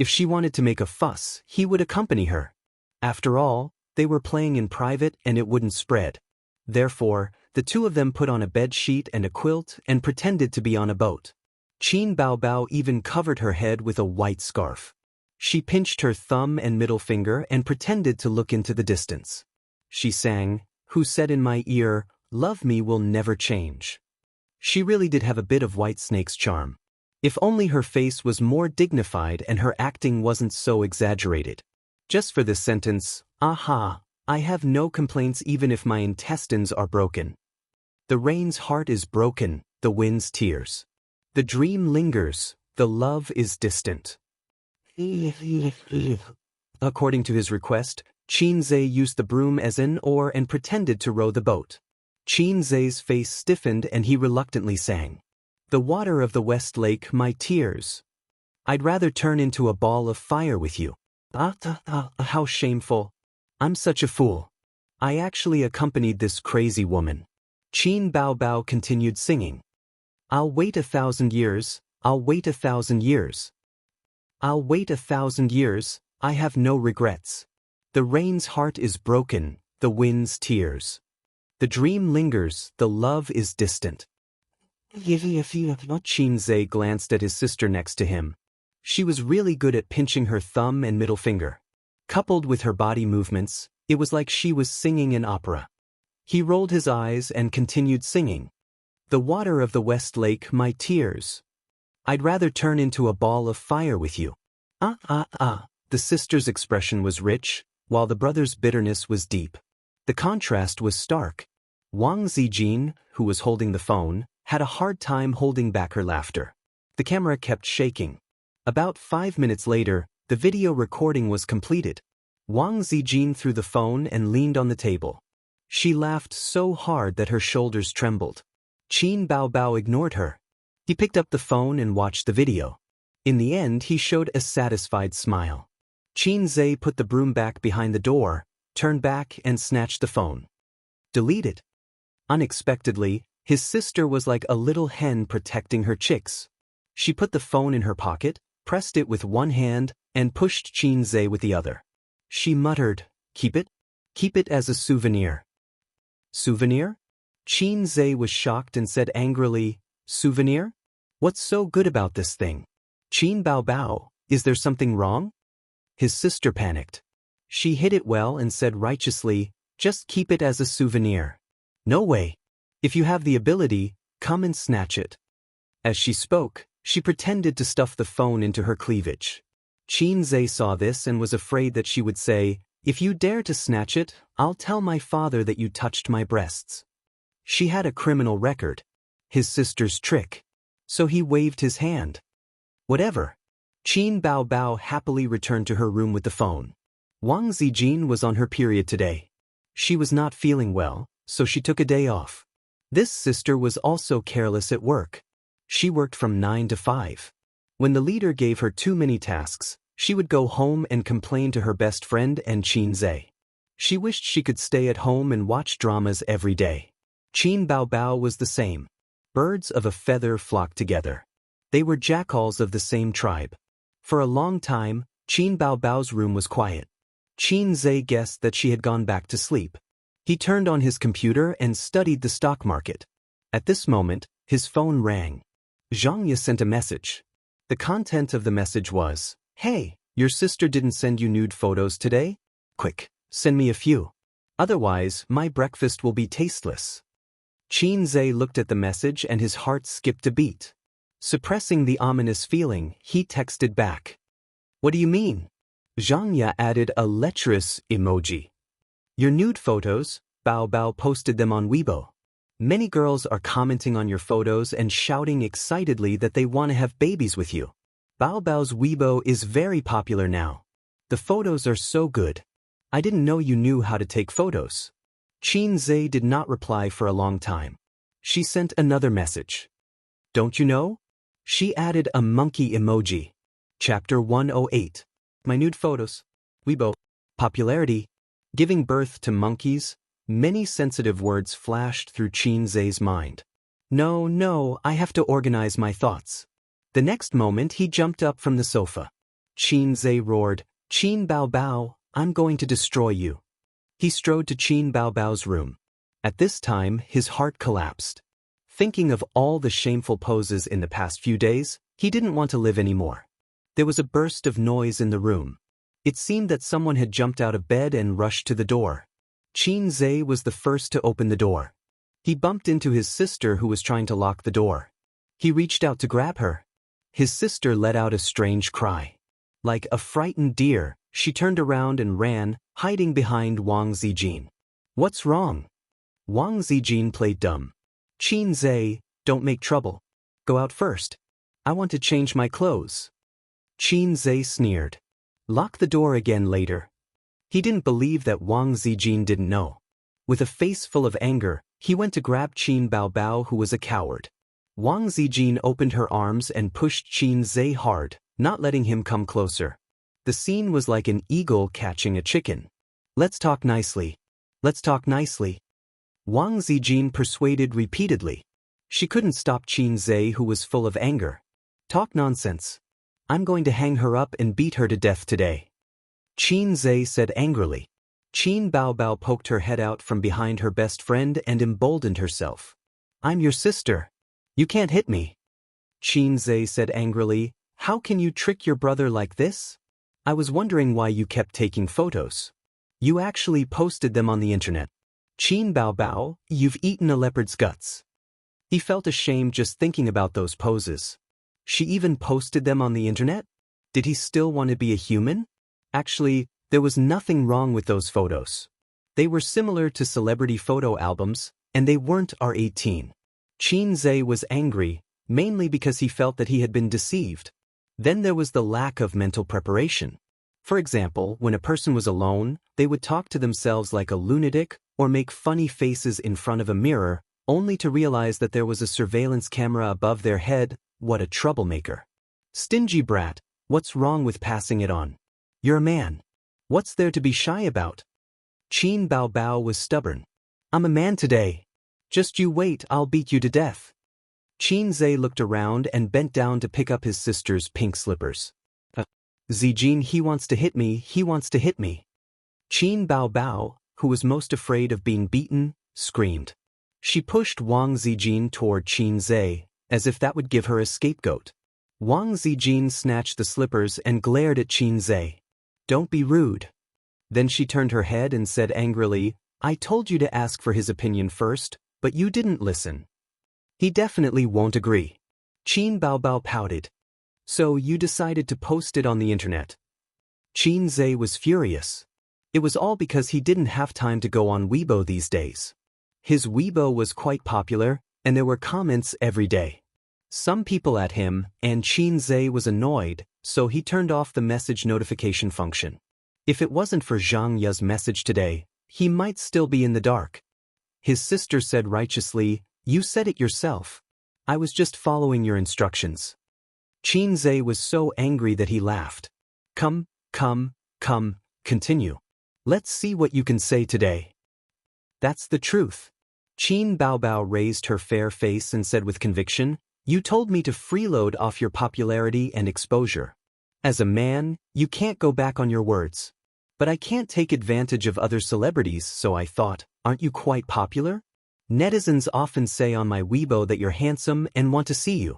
If she wanted to make a fuss, he would accompany her. After all, they were playing in private and it wouldn't spread. Therefore, the two of them put on a bed sheet and a quilt and pretended to be on a boat. Qin Bao Bao even covered her head with a white scarf. She pinched her thumb and middle finger and pretended to look into the distance. She sang, Who said in my ear, Love me will never change. She really did have a bit of White Snake's charm. If only her face was more dignified and her acting wasn't so exaggerated. Just for this sentence, aha, I have no complaints even if my intestines are broken. The rain's heart is broken, the wind's tears. The dream lingers, the love is distant. According to his request, Xianxia used the broom as an oar and pretended to row the boat. Xianxia's face stiffened and he reluctantly sang. The water of the West Lake, my tears. I'd rather turn into a ball of fire with you. How shameful. I'm such a fool. I actually accompanied this crazy woman. Qin Bao Bao continued singing. I'll wait 1,000 years, I'll wait 1,000 years. I'll wait 1,000 years, I have no regrets. The rain's heart is broken, the wind's tears. The dream lingers, the love is distant. Xianxia glanced at his sister next to him. She was really good at pinching her thumb and middle finger. Coupled with her body movements, it was like she was singing an opera. He rolled his eyes and continued singing. The water of the West Lake, my tears. I'd rather turn into a ball of fire with you. The sister's expression was rich, while the brother's bitterness was deep. The contrast was stark. Wang Zijin, who was holding the phone, had a hard time holding back her laughter. The camera kept shaking. About 5 minutes later, the video recording was completed. Wang Zijin threw the phone and leaned on the table. She laughed so hard that her shoulders trembled. Qin Baobao ignored her. He picked up the phone and watched the video. In the end, he showed a satisfied smile. Qin Zhe put the broom back behind the door, turned back and snatched the phone. Delete it. Unexpectedly, his sister was like a little hen protecting her chicks. She put the phone in her pocket, pressed it with one hand, and pushed Qin Zhe with the other. She muttered, "Keep it? Keep it as a souvenir." Souvenir? Qin Zhe was shocked and said angrily, "Souvenir? What's so good about this thing? Qin Baobao, is there something wrong?" His sister panicked. She hid it well and said righteously, "Just keep it as a souvenir. No way. If you have the ability, come and snatch it." As she spoke, she pretended to stuff the phone into her cleavage. Qin Zhe saw this and was afraid that she would say, "If you dare to snatch it, I'll tell my father that you touched my breasts." She had a criminal record. His sister's trick. So he waved his hand. Whatever. Qin Baobao happily returned to her room with the phone. Wang Zijin was on her period today. She was not feeling well, so she took a day off. This sister was also careless at work. She worked from 9 to 5. When the leader gave her too many tasks, she would go home and complain to her best friend and Qin Zhe. She wished she could stay at home and watch dramas every day. Qin Baobao was the same. Birds of a feather flocked together. They were jackals of the same tribe. For a long time, Qin Baobao's room was quiet. Qin Zhe guessed that she had gone back to sleep. He turned on his computer and studied the stock market. At this moment, his phone rang. Xianxia sent a message. The content of the message was, "Hey, your sister didn't send you nude photos today? Quick, send me a few. Otherwise, my breakfast will be tasteless." Qin Zhe looked at the message and his heart skipped a beat. Suppressing the ominous feeling, he texted back. "What do you mean?" Xianxia added a lecherous emoji. "Your nude photos, Baobao posted them on Weibo. Many girls are commenting on your photos and shouting excitedly that they want to have babies with you. Baobao's Weibo is very popular now. The photos are so good. I didn't know you knew how to take photos." Qin Zhe did not reply for a long time. She sent another message. "Don't you know?" She added a monkey emoji. Chapter 108. My nude photos. Weibo. Popularity. Giving birth to monkeys. Many sensitive words flashed through Qin Zhe's mind. No, I have to organize my thoughts." The next moment he jumped up from the sofa. Qin Zhe roared, "Qin Baobao, I'm going to destroy you." He strode to Qin Baobao's room. At this time, his heart collapsed. Thinking of all the shameful poses in the past few days, he didn't want to live anymore. There was a burst of noise in the room. It seemed that someone had jumped out of bed and rushed to the door. Qin Zhe was the first to open the door. He bumped into his sister who was trying to lock the door. He reached out to grab her. His sister let out a strange cry. Like a frightened deer, she turned around and ran, hiding behind Wang Zijin. "What's wrong?" Wang Zijin played dumb. "Qin Zhe, don't make trouble. Go out first. I want to change my clothes." Qin Zhe sneered. "Lock the door again later." He didn't believe that Wang Zijin didn't know. With a face full of anger, he went to grab Qin Baobao, who was a coward. Wang Zijin opened her arms and pushed Qin Zhe hard, not letting him come closer. The scene was like an eagle catching a chicken. "Let's talk nicely. Let's talk nicely." Wang Zijin persuaded repeatedly. She couldn't stop Qin Zhe, who was full of anger. "Talk nonsense. I'm going to hang her up and beat her to death today." Qin Zhe said angrily. Qin Baobao poked her head out from behind her best friend and emboldened herself. "I'm your sister. You can't hit me." Qin Zhe said angrily, "How can you trick your brother like this? I was wondering why you kept taking photos. You actually posted them on the internet. Qin Baobao, you've eaten a leopard's guts." He felt ashamed just thinking about those poses. She even posted them on the internet? Did he still want to be a human? Actually, there was nothing wrong with those photos. They were similar to celebrity photo albums, and they weren't R18. Qin Zhe was angry, mainly because he felt that he had been deceived. Then there was the lack of mental preparation. For example, when a person was alone, they would talk to themselves like a lunatic or make funny faces in front of a mirror, only to realize that there was a surveillance camera above their head. What a troublemaker. Stingy brat, what's wrong with passing it on? You're a man. What's there to be shy about? Qin Bao Bao was stubborn. I'm a man today. Just you wait, I'll beat you to death. Qin Zhe looked around and bent down to pick up his sister's pink slippers. Zijin, he wants to hit me, he wants to hit me. Qin Bao Bao, who was most afraid of being beaten, screamed. She pushed Wang Zijin toward Qin Zhe, as if that would give her a scapegoat. Wang Zijin snatched the slippers and glared at Qin Zhe. Don't be rude. Then she turned her head and said angrily, I told you to ask for his opinion first, but you didn't listen. He definitely won't agree. Qin Bao Bao pouted. So you decided to post it on the internet. Qin Zhe was furious. It was all because he didn't have time to go on Weibo these days. His Weibo was quite popular, and there were comments every day. Some people at him, and Qin Zhe was annoyed, so he turned off the message notification function. If it wasn't for Xianxia's message today, he might still be in the dark. His sister said righteously, You said it yourself. I was just following your instructions. Qin Zhe was so angry that he laughed. Come, continue. Let's see what you can say today. That's the truth. Qin Bao Bao raised her fair face and said with conviction, You told me to freeload off your popularity and exposure. As a man, you can't go back on your words. But I can't take advantage of other celebrities, so I thought, aren't you quite popular? Netizens often say on my Weibo that you're handsome and want to see you.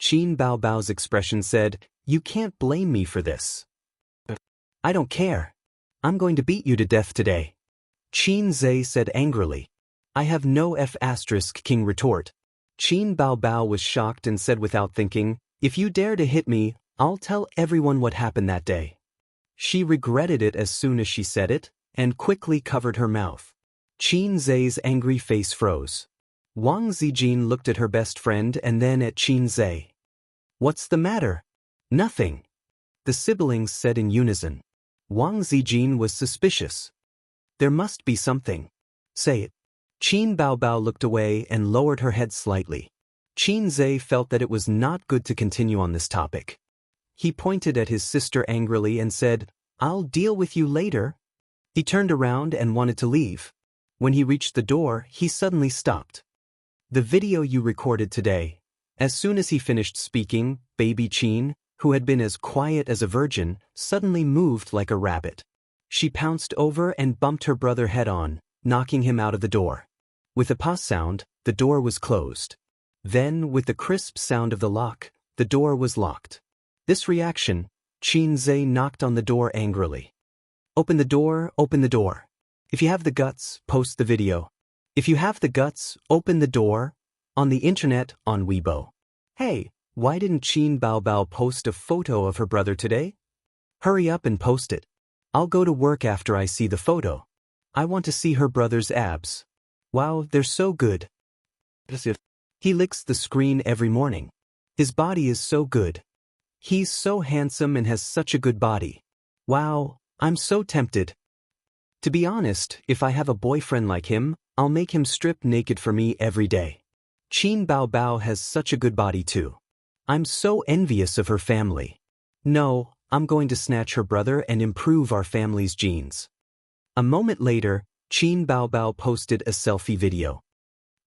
Qin Bao Bao's expression said, You can't blame me for this. I don't care. I'm going to beat you to death today. Qin Zhe said angrily. I have no King retort. Qin Bao Bao was shocked and said without thinking, If you dare to hit me, I'll tell everyone what happened that day. She regretted it as soon as she said it, and quickly covered her mouth. Qin Zhe's angry face froze. Wang Zijin looked at her best friend and then at Qin Zhe. What's the matter? Nothing. The siblings said in unison. Wang Zijin was suspicious. There must be something. Say it. Qin Bao Bao looked away and lowered her head slightly. Qin Zhe felt that it was not good to continue on this topic. He pointed at his sister angrily and said, I'll deal with you later. He turned around and wanted to leave. When he reached the door, he suddenly stopped. The video you recorded today. As soon as he finished speaking, baby Qin, who had been as quiet as a virgin, suddenly moved like a rabbit. She pounced over and bumped her brother head on, knocking him out of the door. With a pause sound, the door was closed. Then, with the crisp sound of the lock, the door was locked. This reaction, Qin Zhe knocked on the door angrily. Open the door, open the door. If you have the guts, post the video. If you have the guts, open the door. On the internet, on Weibo. Hey, why didn't Qin Bao Bao post a photo of her brother today? Hurry up and post it. I'll go to work after I see the photo. I want to see her brother's abs. Wow, they're so good. He licks the screen every morning. His body is so good. He's so handsome and has such a good body. Wow, I'm so tempted. To be honest, if I have a boyfriend like him, I'll make him strip naked for me every day. Qin Bao Bao has such a good body too. I'm so envious of her family. No, I'm going to snatch her brother and improve our family's genes. A moment later, Qin Bao Bao posted a selfie video.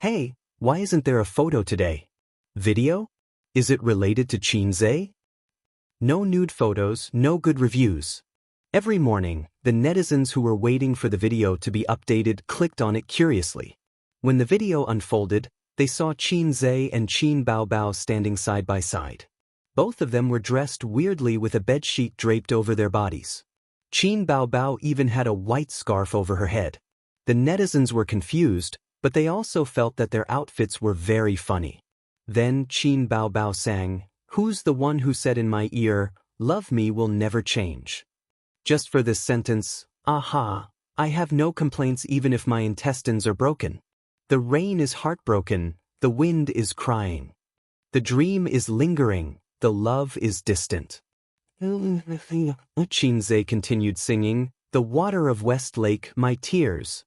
Hey, why isn't there a photo today? Video? Is it related to Qin Zhe? No nude photos, no good reviews. Every morning, the netizens who were waiting for the video to be updated clicked on it curiously. When the video unfolded, they saw Qin Zhe and Qin Bao Bao standing side by side. Both of them were dressed weirdly with a bedsheet draped over their bodies. Qin Bao Bao even had a white scarf over her head. The netizens were confused, but they also felt that their outfits were very funny. Then Qin Bao Bao sang, Who's the one who said in my ear, Love me will never change? Just for this sentence, aha, I have no complaints even if my intestines are broken. The rain is heartbroken, the wind is crying. The dream is lingering, the love is distant. Qin Zhe continued singing, The water of West Lake, my tears.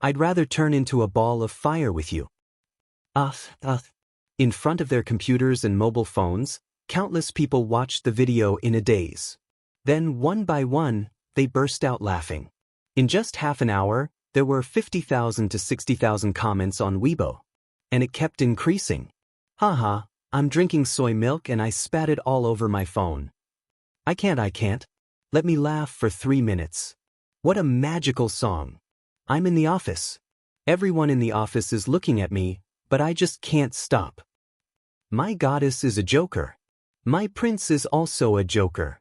I'd rather turn into a ball of fire with you. Ugh, ugh. In front of their computers and mobile phones, countless people watched the video in a daze. Then, one by one, they burst out laughing. In just half an hour, there were 50,000 to 60,000 comments on Weibo. And it kept increasing. Haha, I'm drinking soy milk and I spat it all over my phone. I can't. Let me laugh for 3 minutes. What a magical song. I'm in the office. Everyone in the office is looking at me, but I just can't stop. My goddess is a joker. My prince is also a joker.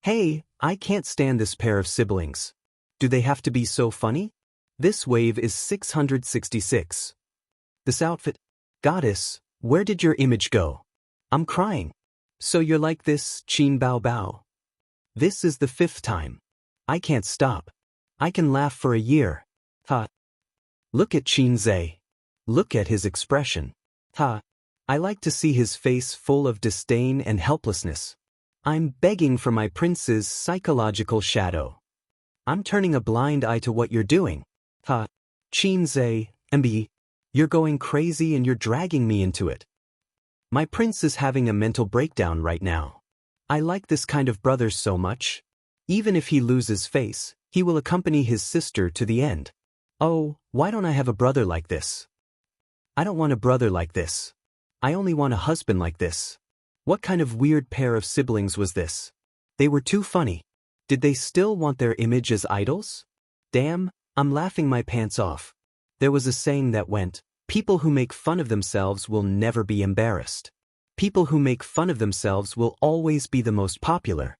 Hey, I can't stand this pair of siblings. Do they have to be so funny? This wave is 666. This outfit? Goddess, where did your image go? I'm crying. So you're like this, Qin Bao Bao? This is the 5th time. I can't stop. I can laugh for a year. Ha. Look at Qin Zhe. Look at his expression. Ha. I like to see his face full of disdain and helplessness. I'm begging for my prince's psychological shadow. I'm turning a blind eye to what you're doing. Ha. Qin Zhe, MB. You're going crazy and you're dragging me into it. My prince is having a mental breakdown right now. I like this kind of brother so much. Even if he loses face, he will accompany his sister to the end. Oh, why don't I have a brother like this? I don't want a brother like this. I only want a husband like this. What kind of weird pair of siblings was this? They were too funny. Did they still want their image as idols? Damn, I'm laughing my pants off. There was a saying that went, people who make fun of themselves will never be embarrassed. People who make fun of themselves will always be the most popular.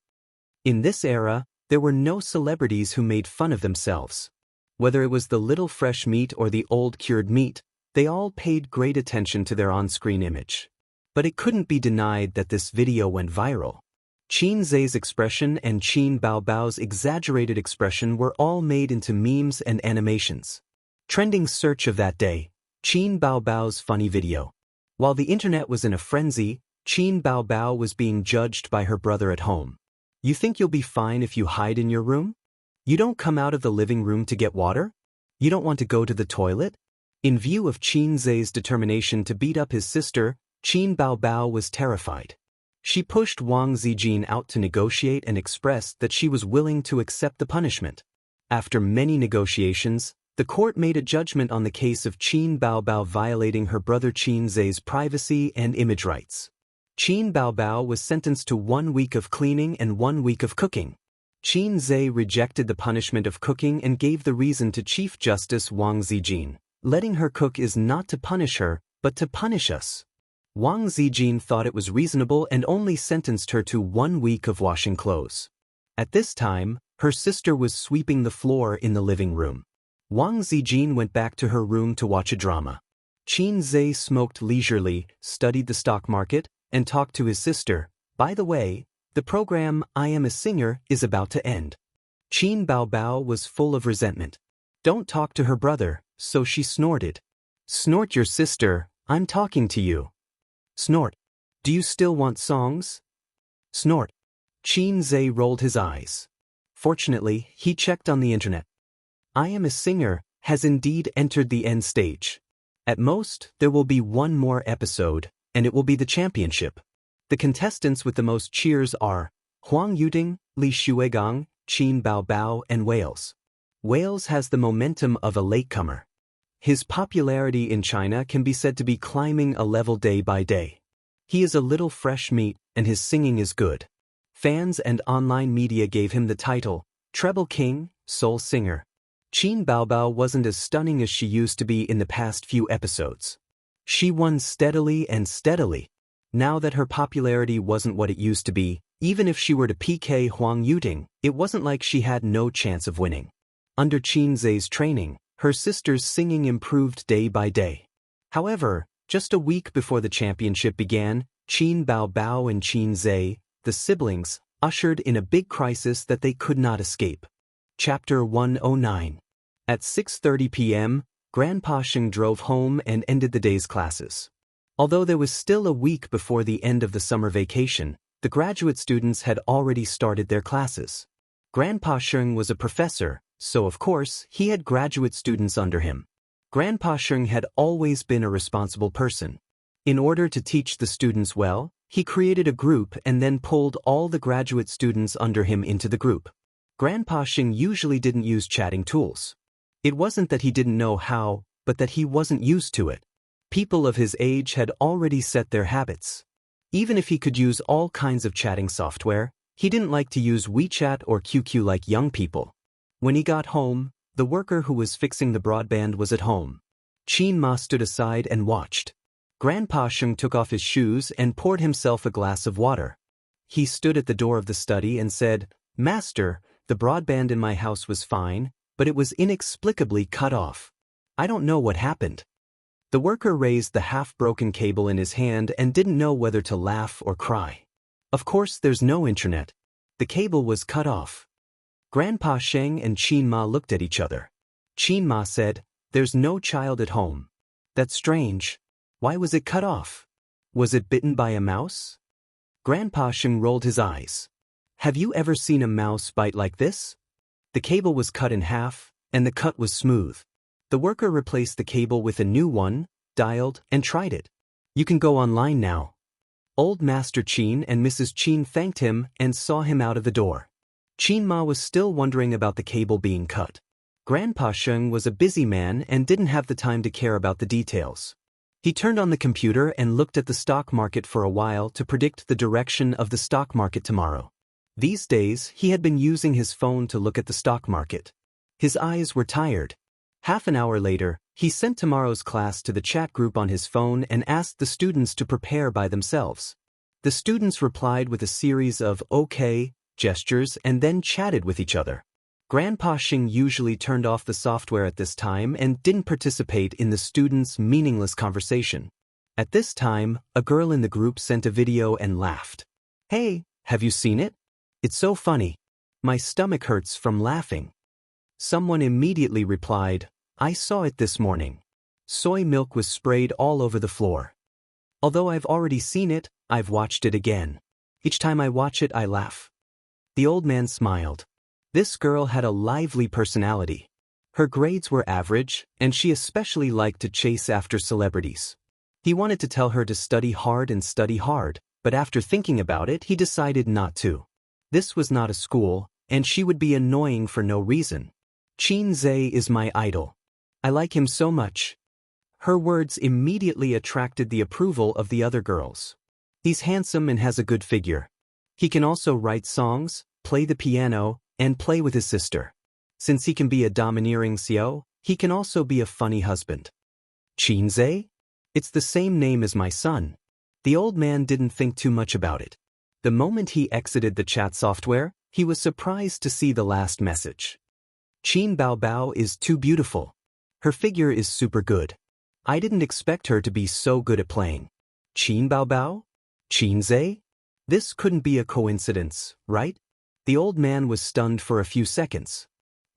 In this era, there were no celebrities who made fun of themselves. Whether it was the little fresh meat or the old cured meat, they all paid great attention to their on-screen image. But it couldn't be denied that this video went viral. Qin Zhe's expression and Qin Bao Bao's exaggerated expression were all made into memes and animations. Trending search of that day, Qin Bao Bao's funny video. While the internet was in a frenzy, Qin Bao Bao was being judged by her brother at home. You think you'll be fine if you hide in your room? You don't come out of the living room to get water? You don't want to go to the toilet? In view of Qin Zhe's determination to beat up his sister, Qin Bao Bao was terrified. She pushed Wang Zijin out to negotiate and expressed that she was willing to accept the punishment. After many negotiations, the court made a judgment on the case of Qin Bao Bao violating her brother Qin Zhe's privacy and image rights. Qin Bao Bao was sentenced to 1 week of cleaning and 1 week of cooking. Qin Zhe rejected the punishment of cooking and gave the reason to Chief Justice Wang Zijin. Letting her cook is not to punish her, but to punish us. Wang Zijin thought it was reasonable and only sentenced her to 1 week of washing clothes. At this time, her sister was sweeping the floor in the living room. Wang Zijin went back to her room to watch a drama. Qin Zhe smoked leisurely, studied the stock market, and talked to his sister. By the way, the program I Am a Singer is about to end. Qin Bao Bao was full of resentment. Don't talk to her brother, so she snorted. Snort your sister, I'm talking to you. Snort. Do you still want songs? Snort. Qin Zhe rolled his eyes. Fortunately, he checked on the internet. I Am a Singer has indeed entered the end stage. At most, there will be 1 more episode, and it will be the championship. The contestants with the most cheers are Huang Yuding, Li Xuegang, Qin Bao Bao, and Wales. Wales has the momentum of a latecomer. His popularity in China can be said to be climbing a level day by day. He is a little fresh meat, and his singing is good. Fans and online media gave him the title, Treble King, Soul Singer. Qin Bao Bao wasn't as stunning as she used to be in the past few episodes. She won steadily and steadily. Now that her popularity wasn't what it used to be, even if she were to PK Huang Yuding, it wasn't like she had no chance of winning. Under Qin Zhe's training, her sister's singing improved day by day. However, just a week before the championship began, Qin Bao Bao and Qin Zhe, the siblings, ushered in a big crisis that they could not escape. Chapter 109. At 6:30 p.m., Grandpa Sheng drove home and ended the day's classes. Although there was still a week before the end of the summer vacation, the graduate students had already started their classes. Grandpa Sheng was a professor, so of course, he had graduate students under him. Grandpa Sheng had always been a responsible person. In order to teach the students well, he created a group and then pulled all the graduate students under him into the group. Grandpa Sheng usually didn't use chatting tools. It wasn't that he didn't know how, but that he wasn't used to it. People of his age had already set their habits. Even if he could use all kinds of chatting software, he didn't like to use WeChat or QQ like young people. When he got home, the worker who was fixing the broadband was at home. Qin Ma stood aside and watched. Grandpa Sheng took off his shoes and poured himself a glass of water. He stood at the door of the study and said, "Master, the broadband in my house was fine, but it was inexplicably cut off. I don't know what happened." The worker raised the half-broken cable in his hand and didn't know whether to laugh or cry. Of course, there's no internet. The cable was cut off. Grandpa Sheng and Qin Ma looked at each other. Qin Ma said, "There's no child at home." "That's strange. Why was it cut off? Was it bitten by a mouse?" Grandpa Sheng rolled his eyes. "Have you ever seen a mouse bite like this?" The cable was cut in half, and the cut was smooth. The worker replaced the cable with a new one, dialed, and tried it. "You can go online now." Old Master Qin and Mrs. Qin thanked him and saw him out of the door. Qin Ma was still wondering about the cable being cut. Grandpa Sheng was a busy man and didn't have the time to care about the details. He turned on the computer and looked at the stock market for a while to predict the direction of the stock market tomorrow. These days, he had been using his phone to look at the stock market. His eyes were tired. Half an hour later, he sent tomorrow's class to the chat group on his phone and asked the students to prepare by themselves. The students replied with a series of "okay" gestures and then chatted with each other. Grandpa Sheng usually turned off the software at this time and didn't participate in the students' meaningless conversation. At this time, a girl in the group sent a video and laughed. "Hey, have you seen it? It's so funny. My stomach hurts from laughing." Someone immediately replied, "I saw it this morning. Soy milk was sprayed all over the floor. Although I've already seen it, I've watched it again. Each time I watch it, I laugh." The old man smiled. This girl had a lively personality. Her grades were average, and she especially liked to chase after celebrities. He wanted to tell her to study hard, but after thinking about it, he decided not to. This was not a school, and she would be annoying for no reason. "Qin Zhe is my idol. I like him so much." Her words immediately attracted the approval of the other girls. "He's handsome and has a good figure. He can also write songs, play the piano, and play with his sister. Since he can be a domineering xiao, he can also be a funny husband." "Qin Zhe? It's the same name as my son." The old man didn't think too much about it. The moment he exited the chat software, he was surprised to see the last message. "Qin Bao Bao is too beautiful. Her figure is super good. I didn't expect her to be so good at playing." "Qin Bao Bao? Qin Zhe? This couldn't be a coincidence, right?" The old man was stunned for a few seconds.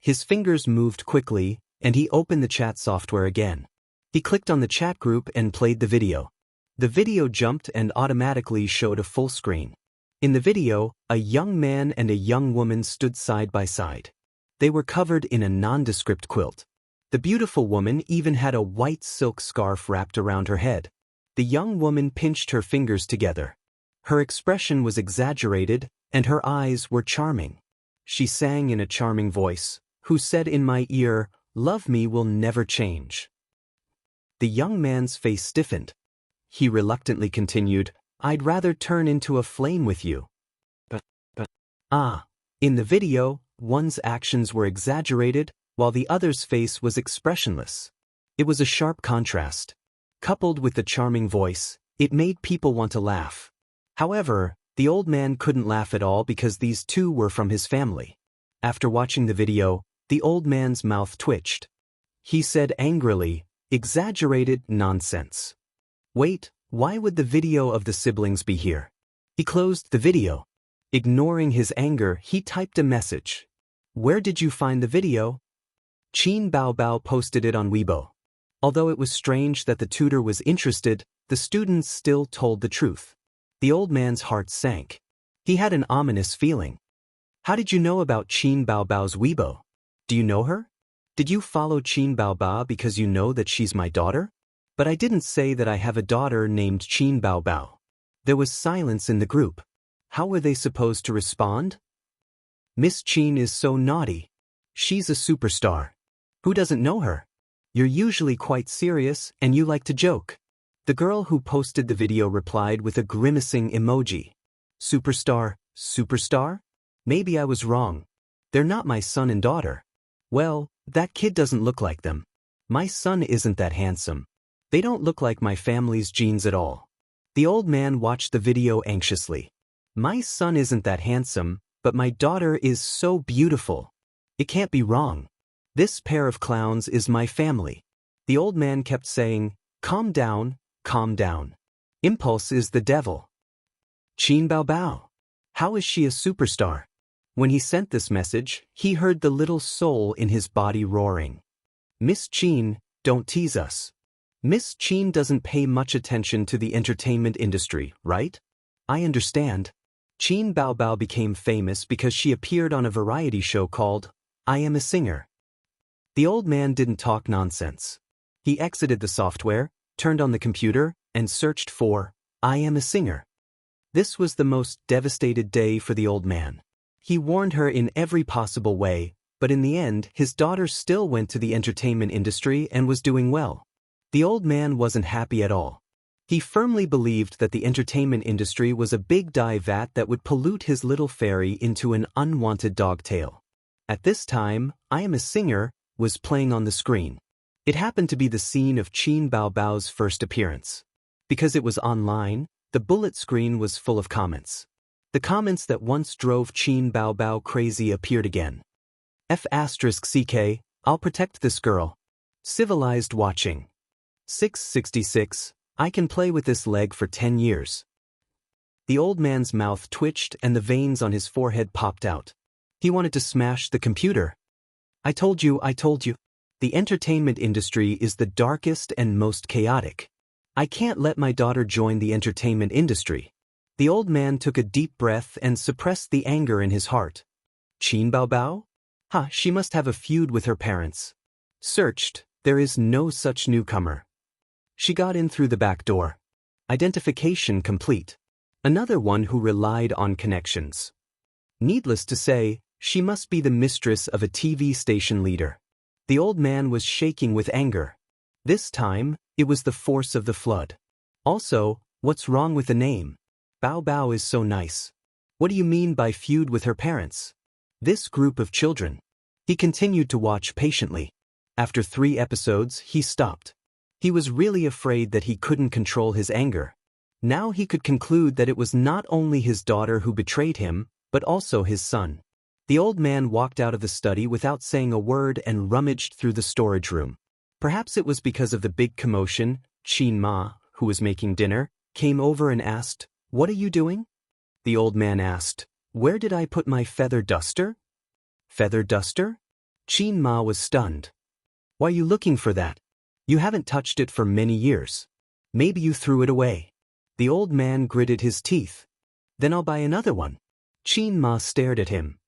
His fingers moved quickly, and he opened the chat software again. He clicked on the chat group and played the video. The video jumped and automatically showed a full screen. In the video, a young man and a young woman stood side by side. They were covered in a nondescript quilt. The beautiful woman even had a white silk scarf wrapped around her head. The young woman pinched her fingers together. Her expression was exaggerated, and her eyes were charming. She sang in a charming voice, "Who said in my ear, 'Love me will never change.'" The young man's face stiffened. He reluctantly continued, "I'd rather turn into a flame with you." But. In the video, one's actions were exaggerated, while the other's face was expressionless. It was a sharp contrast. Coupled with the charming voice, it made people want to laugh. However, the old man couldn't laugh at all because these two were from his family. After watching the video, the old man's mouth twitched. He said angrily, "Exaggerated nonsense. Wait, why would the video of the siblings be here?" He closed the video. Ignoring his anger, he typed a message. "Where did you find the video?" Qin Bao Bao posted it on Weibo. Although it was strange that the tutor was interested, the students still told the truth. The old man's heart sank. He had an ominous feeling. "How did you know about Qin Bao Bao's Weibo? Do you know her?" Did you follow Qin Baobao because you know that she's my daughter? But I didn't say that I have a daughter named Qin Baobao. There was silence in the group. How were they supposed to respond? Miss Qin is so naughty. She's a superstar. Who doesn't know her? You're usually quite serious and you like to joke. The girl who posted the video replied with a grimacing emoji. Superstar, superstar? Maybe I was wrong. They're not my son and daughter. Well, that kid doesn't look like them. My son isn't that handsome. They don't look like my family's genes at all. The old man watched the video anxiously. My son isn't that handsome, but my daughter is so beautiful. It can't be wrong. This pair of clowns is my family. The old man kept saying, calm down, calm down. Impulse is the devil. Qin Baobao. How is she a superstar? When he sent this message, he heard the little soul in his body roaring. Miss Qin, don't tease us. Miss Qin doesn't pay much attention to the entertainment industry, right? I understand. Qin Baobao became famous because she appeared on a variety show called I Am a Singer. The old man didn't talk nonsense. He exited the software, turned on the computer, and searched for I Am a Singer. This was the most devastated day for the old man. He warned her in every possible way, but in the end, his daughter still went to the entertainment industry and was doing well. The old man wasn't happy at all. He firmly believed that the entertainment industry was a big dye vat that would pollute his little fairy into an unwanted dogtail. At this time, I Am a Singer was playing on the screen. It happened to be the scene of Qin Baobao's first appearance. Because it was online, the bullet screen was full of comments. The comments that once drove Qin Baobao crazy appeared again. F*CK, I'll protect this girl. Civilized watching. 666, I can play with this leg for 10 years. The old man's mouth twitched and the veins on his forehead popped out. He wanted to smash the computer. I told you. The entertainment industry is the darkest and most chaotic. I can't let my daughter join the entertainment industry. The old man took a deep breath and suppressed the anger in his heart. Qin Baobao? She must have a feud with her parents. Searched, there is no such newcomer. She got in through the back door. Identification complete. Another one who relied on connections. Needless to say, she must be the mistress of a TV station leader. The old man was shaking with anger. This time, it was the force of the flood. Also, what's wrong with the name? Baobao is so nice. What do you mean by feud with her parents? This group of children. He continued to watch patiently. After 3 episodes, he stopped. He was really afraid that he couldn't control his anger. Now he could conclude that it was not only his daughter who betrayed him, but also his son. The old man walked out of the study without saying a word and rummaged through the storage room. Perhaps it was because of the big commotion. Qin Ma, who was making dinner, came over and asked, "What are you doing?" The old man asked, "Where did I put my feather duster?" Feather duster? Qin Ma was stunned. "Why are you looking for that? You haven't touched it for many years. Maybe you threw it away." The old man gritted his teeth. "Then I'll buy another one." Qin Ma stared at him.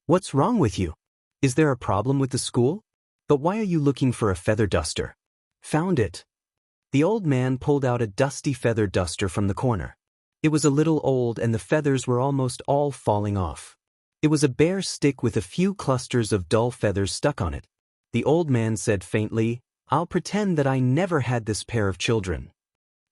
"What's wrong with you? Is there a problem with the school? But why are you looking for a feather duster?" "Found it." The old man pulled out a dusty feather duster from the corner. It was a little old and the feathers were almost all falling off. It was a bare stick with a few clusters of dull feathers stuck on it. The old man said faintly, "I'll pretend that I never had this pair of children."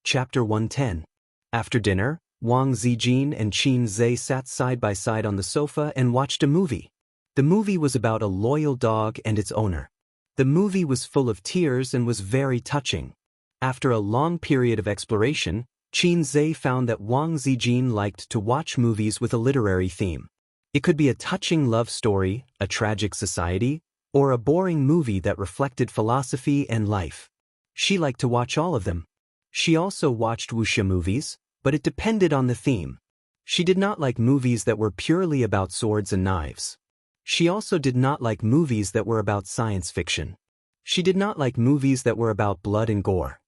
Chapter 110. After dinner, Wang Zijin and Qin Zhe sat side by side on the sofa and watched a movie. The movie was about a loyal dog and its owner. The movie was full of tears and was very touching. After a long period of exploration, Qin Zhe found that Wang Zijin liked to watch movies with a literary theme. It could be a touching love story, a tragic society, or a boring movie that reflected philosophy and life. She liked to watch all of them. She also watched Wuxia movies, but it depended on the theme. She did not like movies that were purely about swords and knives. She also did not like movies that were about science fiction. She did not like movies that were about blood and gore.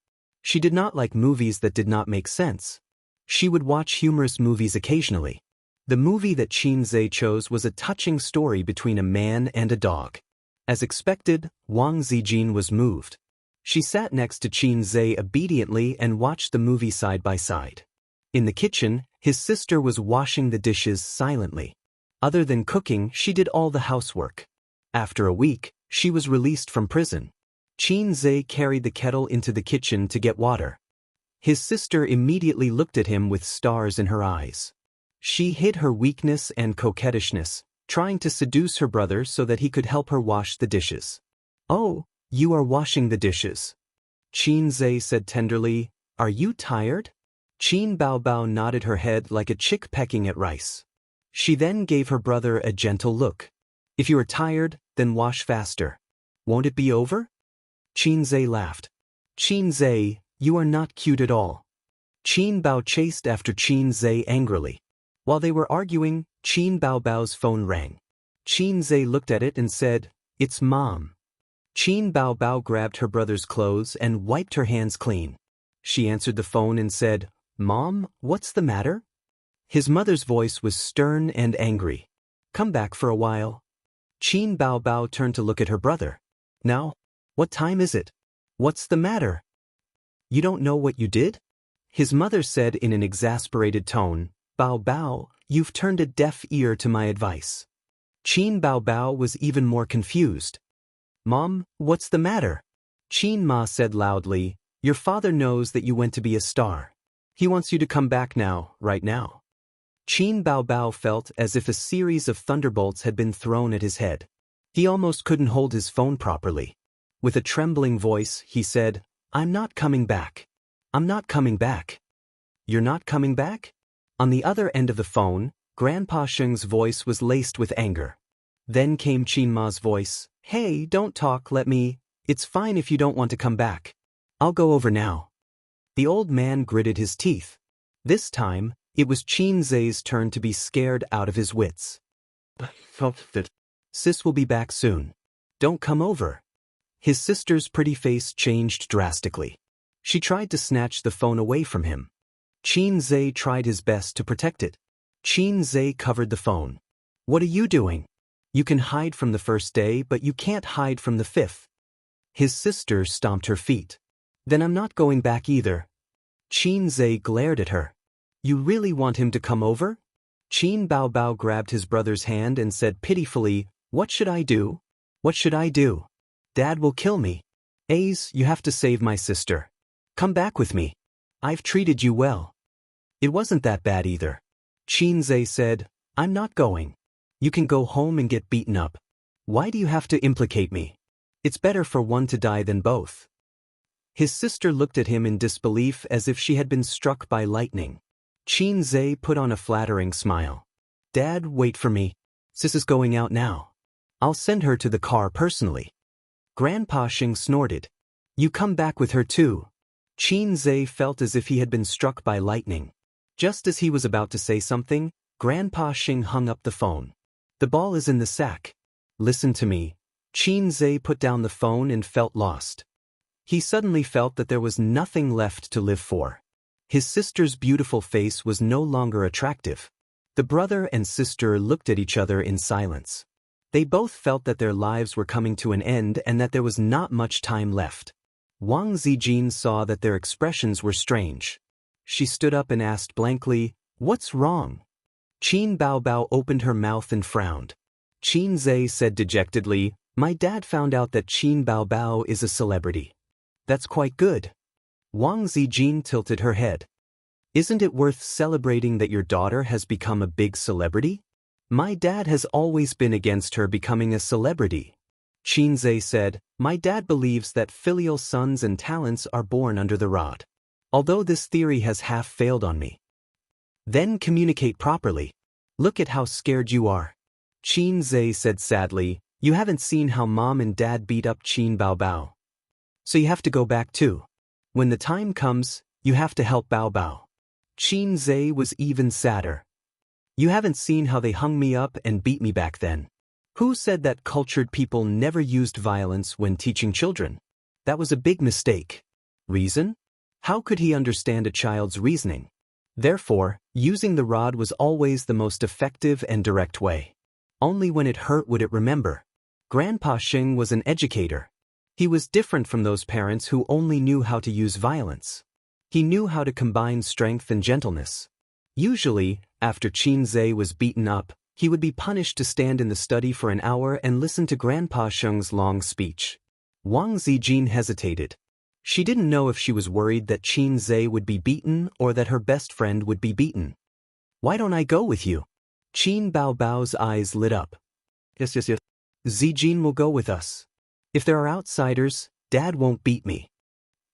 She did not like movies that did not make sense. She would watch humorous movies occasionally. The movie that Qin Zhe chose was a touching story between a man and a dog. As expected, Wang Zijin was moved. She sat next to Qin Zhe obediently and watched the movie side by side. In the kitchen, his sister was washing the dishes silently. Other than cooking, she did all the housework. After a week, she was released from prison. Qin Zhe carried the kettle into the kitchen to get water. His sister immediately looked at him with stars in her eyes. She hid her weakness and coquettishness, trying to seduce her brother so that he could help her wash the dishes. "Oh, you are washing the dishes," Qin Zhe said tenderly. "Are you tired?" Qin Baobao nodded her head like a chick pecking at rice. She then gave her brother a gentle look. "If you are tired, then wash faster. Won't it be over?" Qin Zhe laughed. "Qin Zhe, you are not cute at all." Qin Bao chased after Qin Zhe angrily. While they were arguing, Qin Baobao's phone rang. Qin Zhe looked at it and said, "It's Mom." Qin Baobao grabbed her brother's clothes and wiped her hands clean. She answered the phone and said, "Mom, what's the matter?" His mother's voice was stern and angry. "Come back for a while." Qin Baobao turned to look at her brother. "Now? What time is it? What's the matter? You don't know what you did?" His mother said in an exasperated tone, "Baobao, you've turned a deaf ear to my advice." Qin Baobao was even more confused. "Mom, what's the matter?" Qin Ma said loudly, "Your father knows that you went to be a star. He wants you to come back now, right now." Qin Baobao felt as if a series of thunderbolts had been thrown at his head. He almost couldn't hold his phone properly. With a trembling voice, he said, "I'm not coming back. I'm not coming back." "You're not coming back?" On the other end of the phone, Grandpa Sheng's voice was laced with anger. Then came Qin Ma's voice, "Hey, don't talk, let me. It's fine if you don't want to come back. I'll go over now." The old man gritted his teeth. This time, it was Qin Zhe's turn to be scared out of his wits. "Sis will be back soon. Don't come over." His sister's pretty face changed drastically. She tried to snatch the phone away from him. Qin Zhe tried his best to protect it. Qin Zhe covered the phone. "What are you doing? You can hide from the first day, but you can't hide from the fifth." His sister stomped her feet. "Then I'm not going back either." Qin Zhe glared at her. "You really want him to come over?" Qin Baobao grabbed his brother's hand and said pitifully, "What should I do? What should I do? Dad will kill me. Ace, you have to save my sister. Come back with me. I've treated you well." "It wasn't that bad either." Qin Zhe said, "I'm not going. You can go home and get beaten up. Why do you have to implicate me? It's better for one to die than both." His sister looked at him in disbelief as if she had been struck by lightning. Qin Zhe put on a flattering smile. "Dad, wait for me. Sis is going out now. I'll send her to the car personally." Grandpa Sheng snorted. "You come back with her too." Qin Zhe felt as if he had been struck by lightning. Just as he was about to say something, Grandpa Sheng hung up the phone. "The ball is in the sack. Listen to me." Qin Zhe put down the phone and felt lost. He suddenly felt that there was nothing left to live for. His sister's beautiful face was no longer attractive. The brother and sister looked at each other in silence. They both felt that their lives were coming to an end and that there was not much time left. Wang Zijin saw that their expressions were strange. She stood up and asked blankly, "What's wrong?" Qin Baobao opened her mouth and frowned. Qin Zhe said dejectedly, "My dad found out that Qin Baobao is a celebrity." "That's quite good." Wang Zijin tilted her head. "Isn't it worth celebrating that your daughter has become a big celebrity? My dad has always been against her becoming a celebrity." Qin Zhe said, "My dad believes that filial sons and talents are born under the rod. Although this theory has half failed on me." "Then communicate properly. Look at how scared you are." Qin Zhe said sadly, "You haven't seen how Mom and Dad beat up Qin Baobao. So you have to go back too. When the time comes, you have to help Baobao." Qin Zhe was even sadder. "You haven't seen how they hung me up and beat me back then. Who said that cultured people never used violence when teaching children? That was a big mistake." Reason? How could he understand a child's reasoning? Therefore, using the rod was always the most effective and direct way. Only when it hurt would it remember. Grandpa Xing was an educator. He was different from those parents who only knew how to use violence. He knew how to combine strength and gentleness. Usually, after Qin Zhe was beaten up, he would be punished to stand in the study for an hour and listen to Grandpa Sheng's long speech. Wang Zijin hesitated. She didn't know if she was worried that Qin Zhe would be beaten or that her best friend would be beaten. "Why don't I go with you?" Qin Baobao's eyes lit up. Yes. Zijin will go with us. If there are outsiders, Dad won't beat me."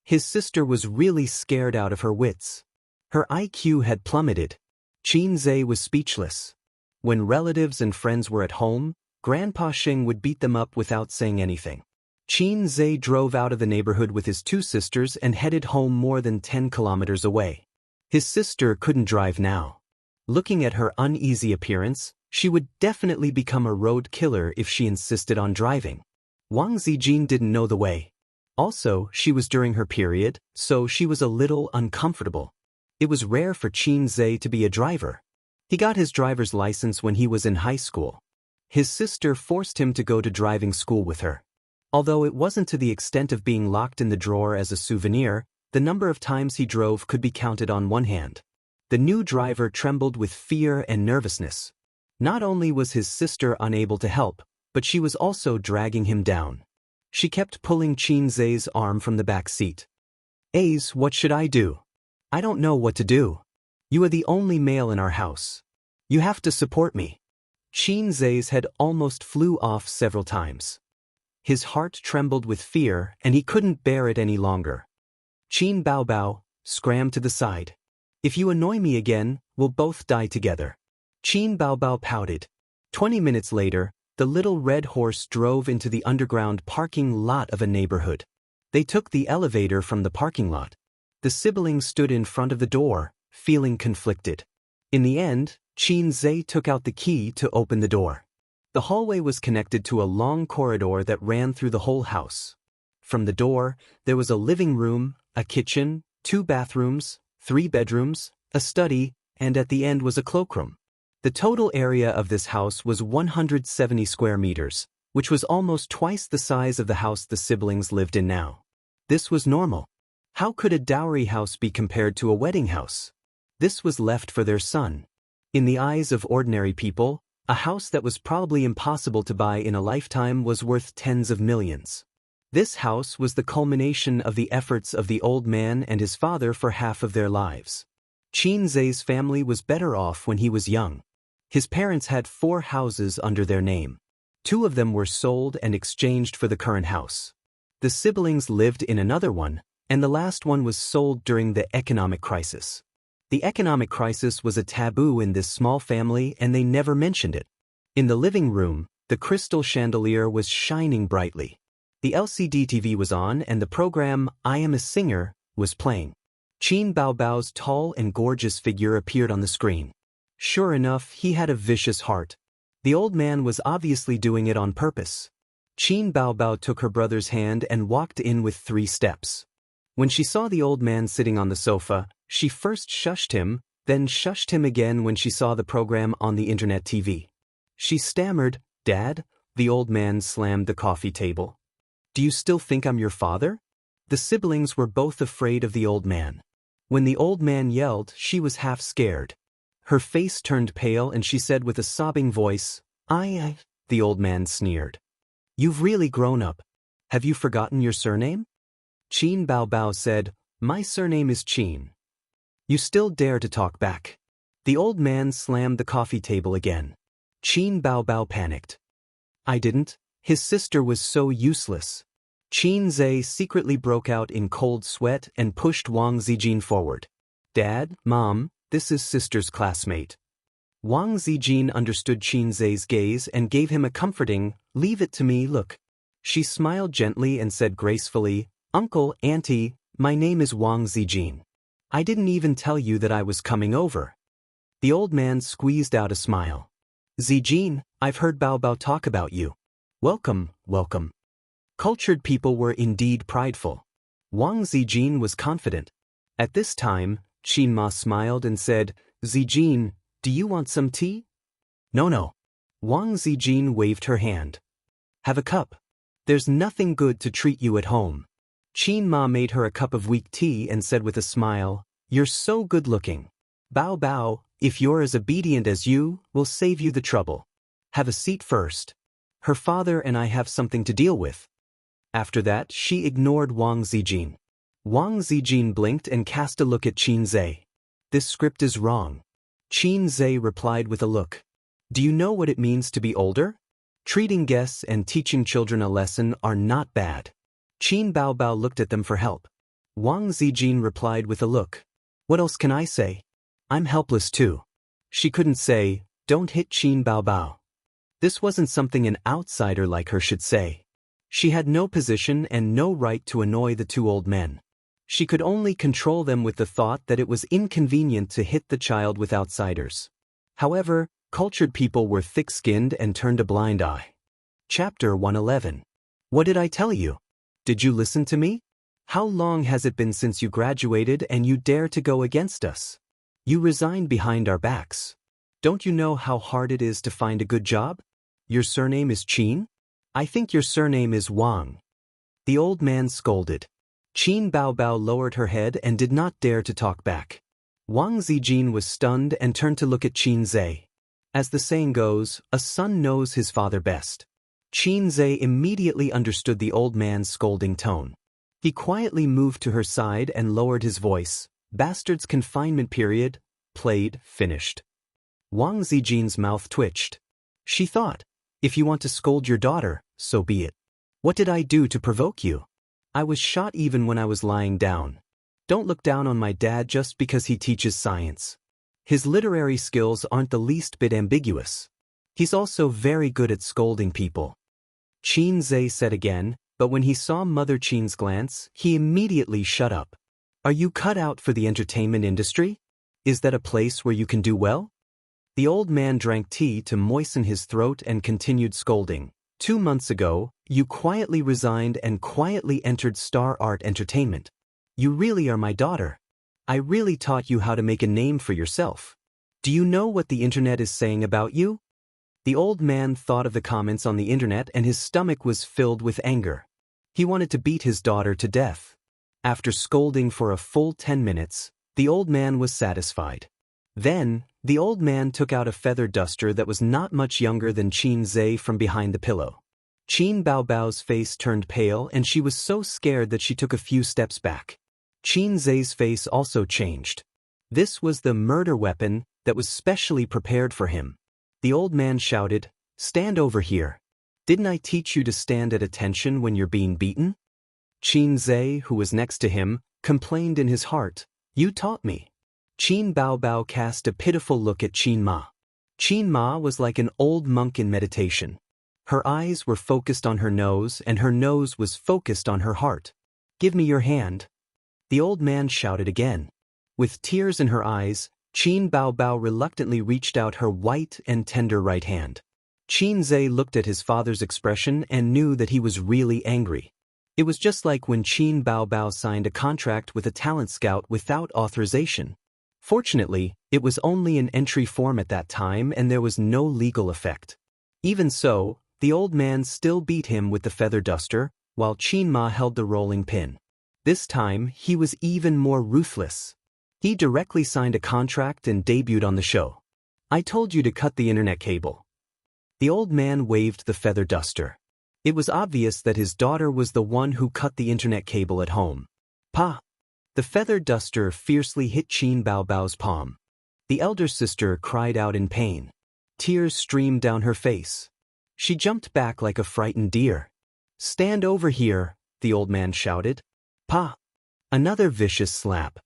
His sister was really scared out of her wits. Her IQ had plummeted. Qin Zhe was speechless. When relatives and friends were at home, Grandpa Xing would beat them up without saying anything. Qin Zhe drove out of the neighborhood with his two sisters and headed home more than 10 kilometers away. His sister couldn't drive now. Looking at her uneasy appearance, she would definitely become a road killer if she insisted on driving. Wang Zijin didn't know the way. Also, she was during her period, so she was a little uncomfortable. It was rare for Qin Zhe to be a driver. He got his driver's license when he was in high school. His sister forced him to go to driving school with her. Although it wasn't to the extent of being locked in the drawer as a souvenir, the number of times he drove could be counted on one hand. The new driver trembled with fear and nervousness. Not only was his sister unable to help, but she was also dragging him down. She kept pulling Qin Zhe's arm from the back seat. "Ace, what should I do? I don't know what to do. You are the only male in our house. You have to support me." Qin Zhe's head almost flew off several times. His heart trembled with fear and he couldn't bear it any longer. Qin Baobao, scram to the side. "If you annoy me again, we'll both die together." Qin Baobao pouted. 20 minutes later, the little red horse drove into the underground parking lot of a neighborhood. They took the elevator from the parking lot. The siblings stood in front of the door, feeling conflicted. In the end, Qin Zhe took out the key to open the door. The hallway was connected to a long corridor that ran through the whole house. From the door, there was a living room, a kitchen, 2 bathrooms, 3 bedrooms, a study, and at the end was a cloakroom. The total area of this house was 170 square meters, which was almost twice the size of the house the siblings lived in now. This was normal. How could a dowry house be compared to a wedding house? This was left for their son. In the eyes of ordinary people, a house that was probably impossible to buy in a lifetime was worth tens of millions. This house was the culmination of the efforts of the old man and his father for half of their lives. Qin Zhe's family was better off when he was young. His parents had 4 houses under their name. 2 of them were sold and exchanged for the current house. The siblings lived in another one, and the last one was sold during the economic crisis. The economic crisis was a taboo in this small family and they never mentioned it. In the living room, the crystal chandelier was shining brightly. The LCD TV was on and the program, I Am a Singer, was playing. Qin Baobao's tall and gorgeous figure appeared on the screen. Sure enough, he had a vicious heart. The old man was obviously doing it on purpose. Qin Baobao took her brother's hand and walked in with 3 steps. When she saw the old man sitting on the sofa, she first shushed him, then shushed him again when she saw the program on the internet TV. She stammered, "Dad?" The old man slammed the coffee table. "Do you still think I'm your father?" The siblings were both afraid of the old man. When the old man yelled, she was half scared. Her face turned pale and she said with a sobbing voice, I. The old man sneered. "You've really grown up. Have you forgotten your surname?" Qin Baobao said, "My surname is Qin." "You still dare to talk back." The old man slammed the coffee table again. Qin Baobao panicked. "I didn't." His sister was so useless. Qin Zhe secretly broke out in cold sweat and pushed Wang Zijin forward. "Dad, Mom, this is sister's classmate." Wang Zijin understood Qin Zhe's gaze and gave him a comforting, "Leave it to me, look." She smiled gently and said gracefully, "Uncle, Auntie, my name is Wang Zijin. I didn't even tell you that I was coming over." The old man squeezed out a smile. "Zijin, I've heard Baobao talk about you. Welcome, welcome." Cultured people were indeed prideful. Wang Zijin was confident. At this time, Qin Ma smiled and said, "Zijin, do you want some tea?" No. Wang Zijin waved her hand. Have a cup. There's nothing good to treat you at home. Qin Ma made her a cup of weak tea and said with a smile, "You're so good-looking. Bao Bao, if you're as obedient as you, we'll save you the trouble. Have a seat first. Her father and I have something to deal with." After that, she ignored Wang Zijin. Wang Zijin blinked and cast a look at Qin Zhe. "This script is wrong." Qin Zhe replied with a look. "Do you know what it means to be older? Treating guests and teaching children a lesson are not bad." Qin Baobao looked at them for help. Wang Zijin replied with a look. "What else can I say? I'm helpless too." She couldn't say, "Don't hit Qin Baobao." This wasn't something an outsider like her should say. She had no position and no right to annoy the two old men. She could only control them with the thought that it was inconvenient to hit the child with outsiders. However, cultured people were thick-skinned and turned a blind eye. Chapter 111. What did I tell you? Did you listen to me? How long has it been since you graduated and you dare to go against us? You resigned behind our backs. Don't you know how hard it is to find a good job? Your surname is Qin? I think your surname is Wang." The old man scolded. Qin Baobao lowered her head and did not dare to talk back. Wang Zijin was stunned and turned to look at Qin Zhe. As the saying goes, a son knows his father best. Qin Zhe immediately understood the old man's scolding tone. He quietly moved to her side and lowered his voice. "Bastard's confinement period, played, finished." Wang Zijin's mouth twitched. She thought, if you want to scold your daughter, so be it. What did I do to provoke you? I was shot even when I was lying down. Don't look down on my dad just because he teaches science. His literary skills aren't the least bit ambiguous. He's also very good at scolding people. Qin Zhe said again, but when he saw Mother Qin's glance, he immediately shut up. Are you cut out for the entertainment industry? Is that a place where you can do well? The old man drank tea to moisten his throat and continued scolding. 2 months ago, you quietly resigned and quietly entered Star Art Entertainment. You really are my daughter. I really taught you how to make a name for yourself. Do you know what the internet is saying about you? The old man thought of the comments on the internet and his stomach was filled with anger. He wanted to beat his daughter to death. After scolding for a full 10 minutes, the old man was satisfied. Then, the old man took out a feather duster that was not much younger than Qin Zhe from behind the pillow. Qin Baobao's face turned pale and she was so scared that she took a few steps back. Qin Zhe's face also changed. This was the murder weapon that was specially prepared for him. The old man shouted, "Stand over here. Didn't I teach you to stand at attention when you're being beaten?" Qin Zhe, who was next to him, complained in his heart, "You taught me." Qin Baobao cast a pitiful look at Qin Ma. Qin Ma was like an old monk in meditation. Her eyes were focused on her nose and her nose was focused on her heart. "Give me your hand." The old man shouted again. With tears in her eyes, Qin Baobao reluctantly reached out her white and tender right hand. Qin Zhe looked at his father's expression and knew that he was really angry. It was just like when Qin Baobao signed a contract with a talent scout without authorization. Fortunately, it was only an entry form at that time and there was no legal effect. Even so, the old man still beat him with the feather duster, while Qin Ma held the rolling pin. This time, he was even more ruthless. He directly signed a contract and debuted on the show. "I told you to cut the internet cable." The old man waved the feather duster. It was obvious that his daughter was the one who cut the internet cable at home. Pa! The feather duster fiercely hit Qin Baobao's palm. The elder sister cried out in pain. Tears streamed down her face. She jumped back like a frightened deer. "Stand over here," the old man shouted. Pa! Another vicious slap.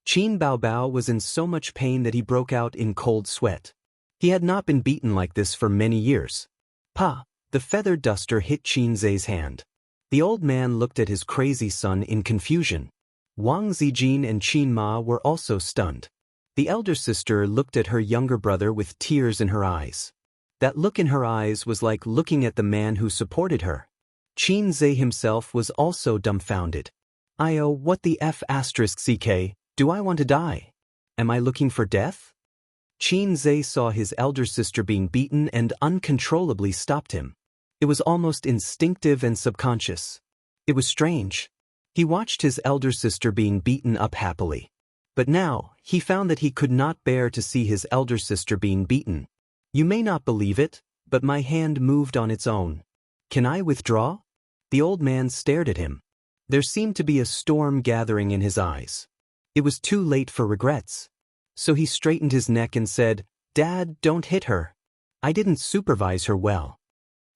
Qin Baobao was in so much pain that he broke out in cold sweat. He had not been beaten like this for many years. Pa! The feather duster hit Qin Zhe's hand. The old man looked at his crazy son in confusion. Wang Zijin and Qin Ma were also stunned. The elder sister looked at her younger brother with tears in her eyes. That look in her eyes was like looking at the man who supported her. Qin Zhe himself was also dumbfounded. What the F***ck, do I want to die? Am I looking for death? Qin Zhe saw his elder sister being beaten and uncontrollably stopped him. It was almost instinctive and subconscious. It was strange. He watched his elder sister being beaten up happily. But now, he found that he could not bear to see his elder sister being beaten. You may not believe it, but my hand moved on its own. Can I withdraw? The old man stared at him. There seemed to be a storm gathering in his eyes. It was too late for regrets. So he straightened his neck and said, "Dad, don't hit her. I didn't supervise her well."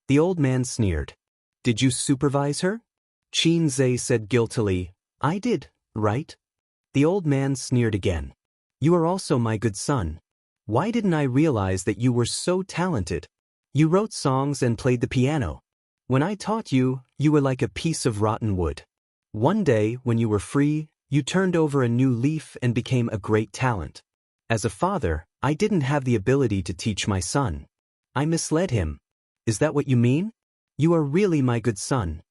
The old man sneered. "Did you supervise her?" Xianxia said guiltily, "I did, right?" The old man sneered again. "You are also my good son. Why didn't I realize that you were so talented? You wrote songs and played the piano. When I taught you, you were like a piece of rotten wood. One day, when you were free, you turned over a new leaf and became a great talent. As a father, I didn't have the ability to teach my son. I misled him. Is that what you mean? You are really my good son."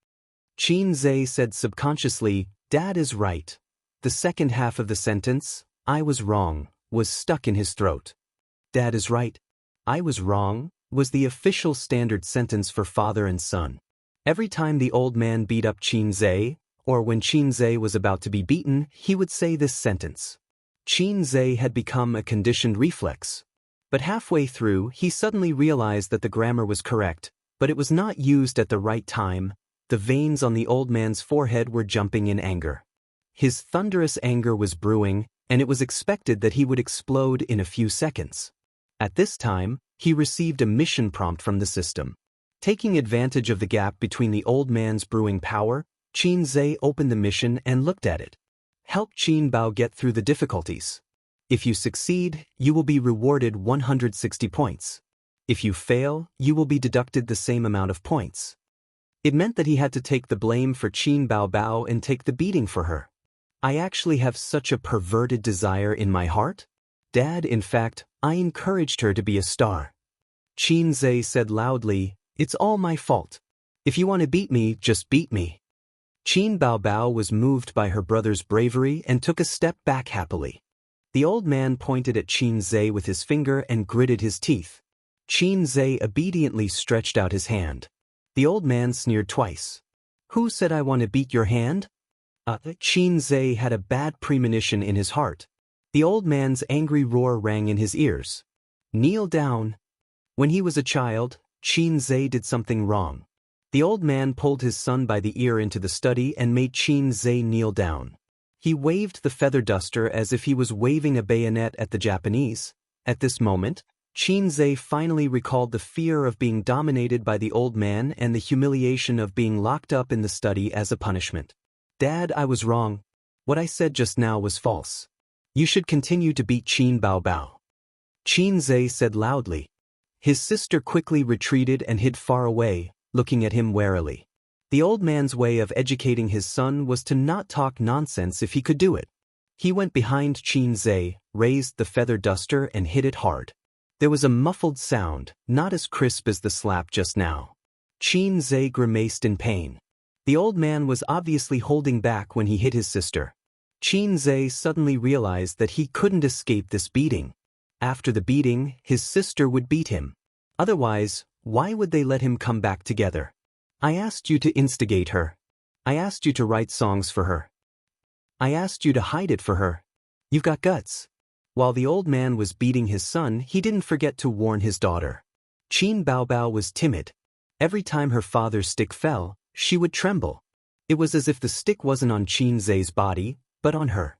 Xianxia said subconsciously, "Dad is right." The second half of the sentence, "I was wrong," was stuck in his throat. "Dad is right. I was wrong," was the official standard sentence for father and son. Every time the old man beat up Xianxia, or when Xianxia was about to be beaten, he would say this sentence. Xianxia had become a conditioned reflex. But halfway through, he suddenly realized that the grammar was correct, but it was not used at the right time. The veins on the old man's forehead were jumping in anger. His thunderous anger was brewing, and it was expected that he would explode in a few seconds. At this time, he received a mission prompt from the system. Taking advantage of the gap between the old man's brewing power, Xianxia opened the mission and looked at it. Help Qinbao get through the difficulties. If you succeed, you will be rewarded 160 points. If you fail, you will be deducted the same amount of points. It meant that he had to take the blame for Qinbao and take the beating for her. I actually have such a perverted desire in my heart? Dad, in fact, I encouraged her to be a star. Xianxia said loudly, "It's all my fault. If you want to beat me, just beat me." Qinbao was moved by her brother's bravery and took a step back happily. The old man pointed at Xianxia with his finger and gritted his teeth. Xianxia obediently stretched out his hand. The old man sneered twice. "Who said I want to beat your hand?" Xianxia had a bad premonition in his heart. The old man's angry roar rang in his ears. "Kneel down." When he was a child, Xianxia did something wrong. The old man pulled his son by the ear into the study and made Xianxia kneel down. He waved the feather duster as if he was waving a bayonet at the Japanese. At this moment, Xianxia finally recalled the fear of being dominated by the old man and the humiliation of being locked up in the study as a punishment. "Dad, I was wrong. What I said just now was false. You should continue to beat Qinbao." Xianxia said loudly. His sister quickly retreated and hid far away, looking at him warily. The old man's way of educating his son was to not talk nonsense if he could do it. He went behind Xianxia, raised the feather duster and hit it hard. There was a muffled sound, not as crisp as the slap just now. Xianxia grimaced in pain. The old man was obviously holding back when he hit his sister. Xianxia suddenly realized that he couldn't escape this beating. After the beating, his sister would beat him. Otherwise, why would they let him come back together? I asked you to instigate her. I asked you to write songs for her. I asked you to hide it for her. You've got guts. While the old man was beating his son, he didn't forget to warn his daughter. Qinbao was timid. Every time her father's stick fell, she would tremble. It was as if the stick wasn't on Xianxia's body, but on her.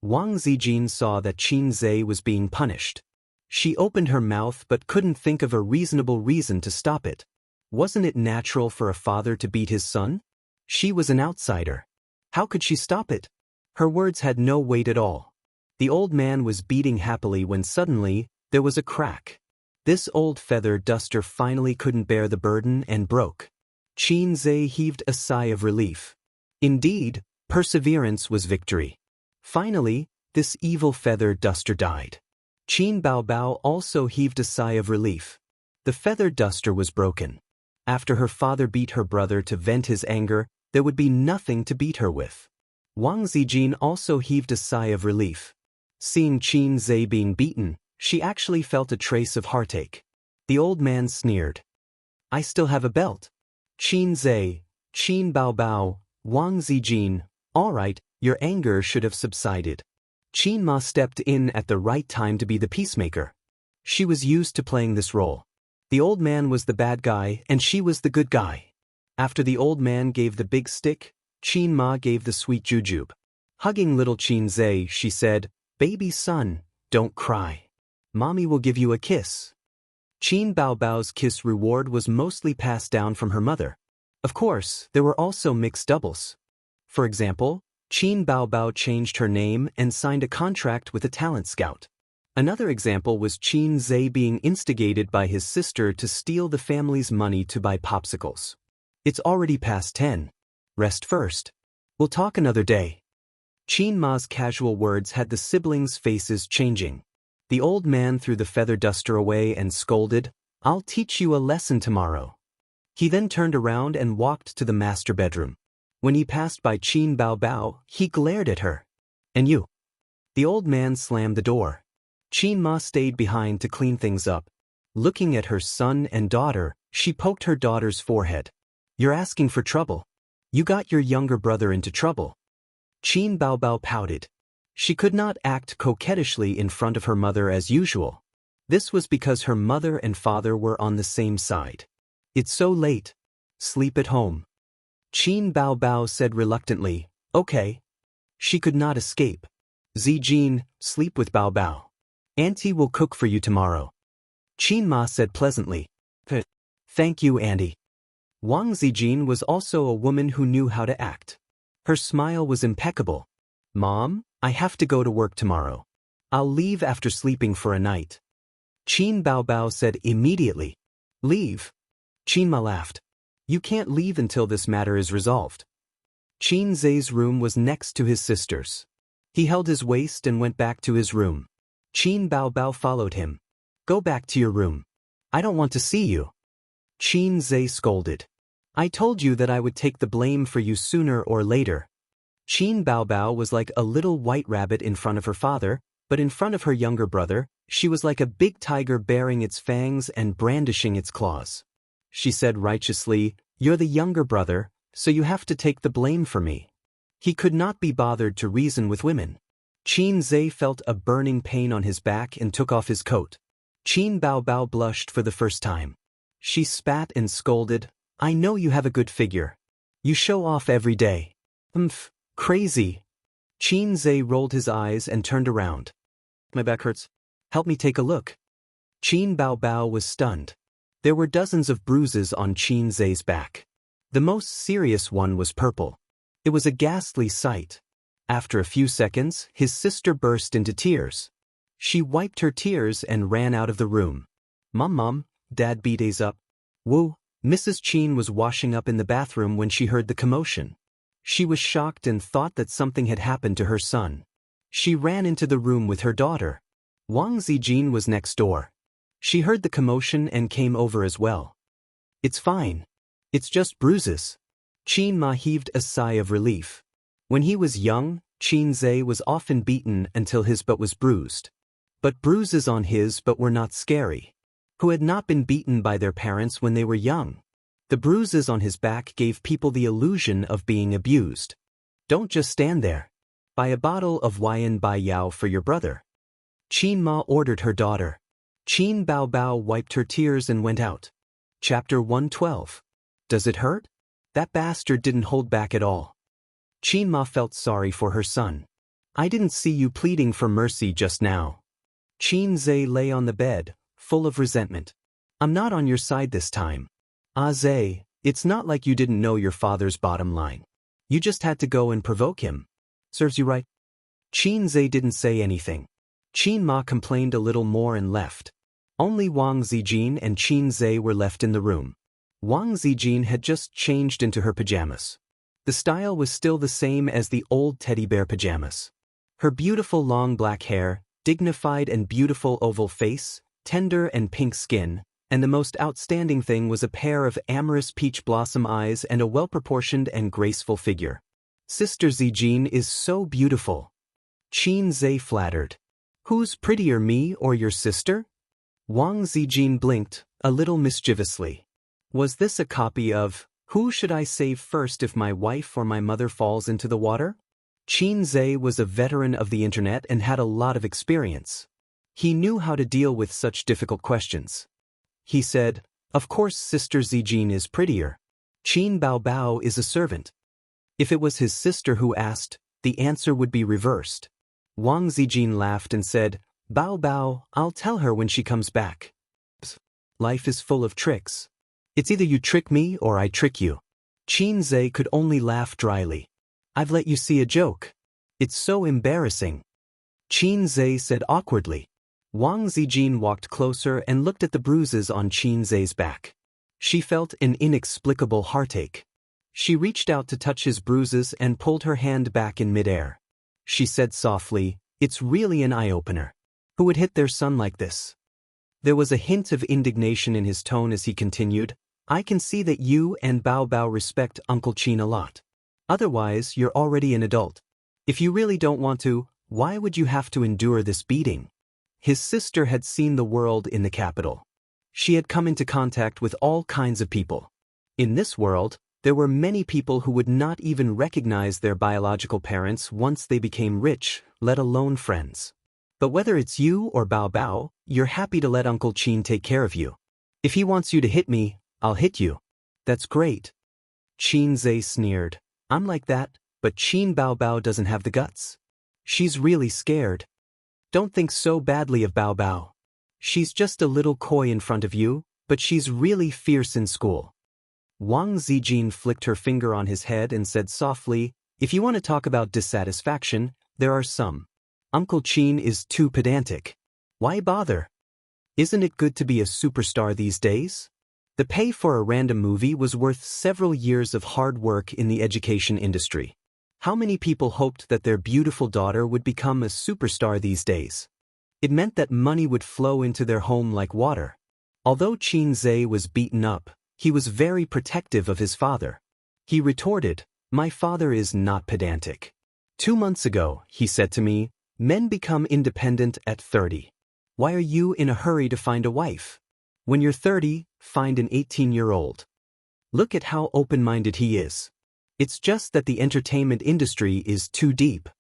Wang Zijin saw that Xianxia was being punished. She opened her mouth but couldn't think of a reasonable reason to stop it. Wasn't it natural for a father to beat his son? She was an outsider. How could she stop it? Her words had no weight at all. The old man was beating happily when suddenly, there was a crack. This old feather duster finally couldn't bear the burden and broke. Xianxia heaved a sigh of relief. Indeed, perseverance was victory. Finally, this evil feather duster died. Qinbao also heaved a sigh of relief. The feather duster was broken. After her father beat her brother to vent his anger, there would be nothing to beat her with. Wang Zijin also heaved a sigh of relief. Seeing Xianxia being beaten, she actually felt a trace of heartache. The old man sneered. "I still have a belt. Qin Zhe, Qin Baobao, Wang Zijin, all right, your anger should have subsided. Qin Ma stepped in at the right time to be the peacemaker. She was used to playing this role. The old man was the bad guy and she was the good guy. After the old man gave the big stick, Qin Ma gave the sweet jujube. Hugging little Qin Zhe, she said, "Baby son, don't cry. Mommy will give you a kiss." Qin Baobao's kiss reward was mostly passed down from her mother. Of course, there were also mixed doubles. For example, Qin Baobao changed her name and signed a contract with a talent scout. Another example was Qin Zhe being instigated by his sister to steal the family's money to buy popsicles. It's already past 10. Rest first. We'll talk another day. Qin Ma's casual words had the siblings' faces changing. The old man threw the feather duster away and scolded, "I'll teach you a lesson tomorrow." He then turned around and walked to the master bedroom. When he passed by Qin Baobao, he glared at her. "And you?" The old man slammed the door. Qin Ma stayed behind to clean things up. Looking at her son and daughter, she poked her daughter's forehead. "You're asking for trouble. You got your younger brother into trouble." Qin Baobao pouted. She could not act coquettishly in front of her mother as usual. This was because her mother and father were on the same side. "It's so late. Sleep at home." Qin Baobao said reluctantly, "Okay." She could not escape. "Zijin, sleep with Baobao. Auntie will cook for you tomorrow." Qin Ma said pleasantly, "Thank you, Auntie." Wang Zijin was also a woman who knew how to act. Her smile was impeccable. "Mom, I have to go to work tomorrow. I'll leave after sleeping for a night." Qin Baobao said immediately, "Leave?" Qin Ma laughed. "You can't leave until this matter is resolved." Qin Zhe's room was next to his sister's. He held his waist and went back to his room. Qin Baobao followed him. "Go back to your room. I don't want to see you." Qin Zhe scolded. "I told you that I would take the blame for you sooner or later." Qin Baobao was like a little white rabbit in front of her father, but in front of her younger brother, she was like a big tiger baring its fangs and brandishing its claws. She said righteously, "You're the younger brother, so you have to take the blame for me." He could not be bothered to reason with women. Qin Zhe felt a burning pain on his back and took off his coat. Qin Baobao blushed for the first time. She spat and scolded, "I know you have a good figure. You show off every day." "Umph. Crazy." Qin Zhe rolled his eyes and turned around. "My back hurts. Help me take a look." Qin Baobao was stunned. There were dozens of bruises on Qin Zhe's back. The most serious one was purple. It was a ghastly sight. After a few seconds, his sister burst into tears. She wiped her tears and ran out of the room. Mom, Dad beat A's up." "Woo." Mrs. Qin was washing up in the bathroom when she heard the commotion. She was shocked and thought that something had happened to her son. She ran into the room with her daughter. Wang Zijin was next door. She heard the commotion and came over as well. "It's fine. It's just bruises." Qin Ma heaved a sigh of relief. When he was young, Qin Zhe was often beaten until his butt was bruised. But bruises on his butt were not scary. Who had not been beaten by their parents when they were young? The bruises on his back gave people the illusion of being abused. "Don't just stand there. Buy a bottle of Yan Bai Yao for your brother." Qin Ma ordered her daughter. Qin Baobao wiped her tears and went out. Chapter 112. Does it hurt? That bastard didn't hold back at all. Qin Ma felt sorry for her son. "I didn't see you pleading for mercy just now." Qin Zhe lay on the bed, full of resentment. "I'm not on your side this time. Zhe, it's not like you didn't know your father's bottom line. You just had to go and provoke him. Serves you right." Qin Zhe didn't say anything. Qin Ma complained a little more and left. Only Wang Zijin and Qin Zhe were left in the room. Wang Zijin had just changed into her pajamas. The style was still the same as the old teddy bear pajamas. Her beautiful long black hair, dignified and beautiful oval face, tender and pink skin, and the most outstanding thing was a pair of amorous peach blossom eyes and a well-proportioned and graceful figure. "Sister Zijin is so beautiful." Qin Zhe flattered. "Who's prettier, me or your sister?" Wang Zijin blinked, a little mischievously. Was this a copy of Who should I save first if my wife or my mother falls into the water? Xianxia was a veteran of the internet and had a lot of experience. He knew how to deal with such difficult questions. He said, "Of course Sister Zijin is prettier. Qin Bao Bao is a servant." If it was his sister who asked, the answer would be reversed. Wang Zijin laughed and said, "Bao Bao, I'll tell her when she comes back." Life is full of tricks. It's either you trick me or I trick you. Xianxia could only laugh dryly. "I've let you see a joke. It's so embarrassing." Xianxia said awkwardly. Wang Zijin walked closer and looked at the bruises on Xianxia's back. She felt an inexplicable heartache. She reached out to touch his bruises and pulled her hand back in midair. She said softly, "It's really an eye-opener. Who would hit their son like this?" There was a hint of indignation in his tone as he continued, "I can see that you and Bao Bao respect Uncle Qin a lot. Otherwise, you're already an adult. If you really don't want to, why would you have to endure this beating?" His sister had seen the world in the capital. She had come into contact with all kinds of people. In this world, there were many people who would not even recognize their biological parents once they became rich, let alone friends. But whether it's you or Bao Bao, you're happy to let Uncle Qin take care of you. If he wants you to hit me, I'll hit you. That's great. Xianxia sneered. "I'm like that, but Qin Bao Bao doesn't have the guts. She's really scared. Don't think so badly of Bao Bao. She's just a little coy in front of you, but she's really fierce in school." Wang Zijin flicked her finger on his head and said softly, "If you want to talk about dissatisfaction, there are some. Uncle Qin is too pedantic. Why bother? Isn't it good to be a superstar these days?" The pay for a random movie was worth several years of hard work in the education industry. How many people hoped that their beautiful daughter would become a superstar these days? It meant that money would flow into their home like water. Although Xianxia was beaten up, he was very protective of his father. He retorted, "My father is not pedantic. 2 months ago, he said to me, men become independent at 30. Why are you in a hurry to find a wife? When you're 30, find an 18-year-old. Look at how open-minded he is. It's just that the entertainment industry is too deep.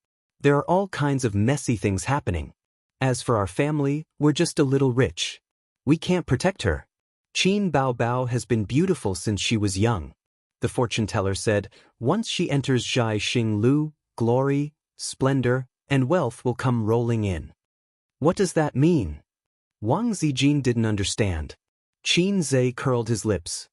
There are all kinds of messy things happening. As for our family, we're just a little rich. We can't protect her. Qin Bao Bao has been beautiful since she was young." The fortune teller said, "Once she enters Zhai Xing Lu, glory, splendor, and wealth will come rolling in." What does that mean? Wang Zijin didn't understand. Xianxia curled his lips.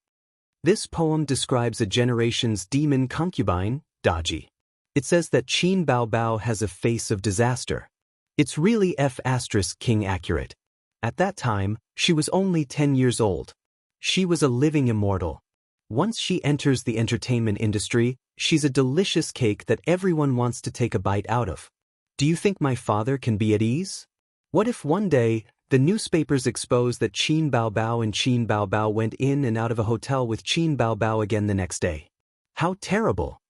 This poem describes a generation's demon concubine, Daji. It says that Qin Bao Bao has a face of disaster. It's really F***king accurate. At that time, she was only 10 years old. She was a living immortal. Once she enters the entertainment industry, she's a delicious cake that everyone wants to take a bite out of. Do you think my father can be at ease? What if one day, the newspapers expose that Qin Bao Bao and Qin Bao Bao went in and out of a hotel with Qin Bao Bao again the next day? How terrible!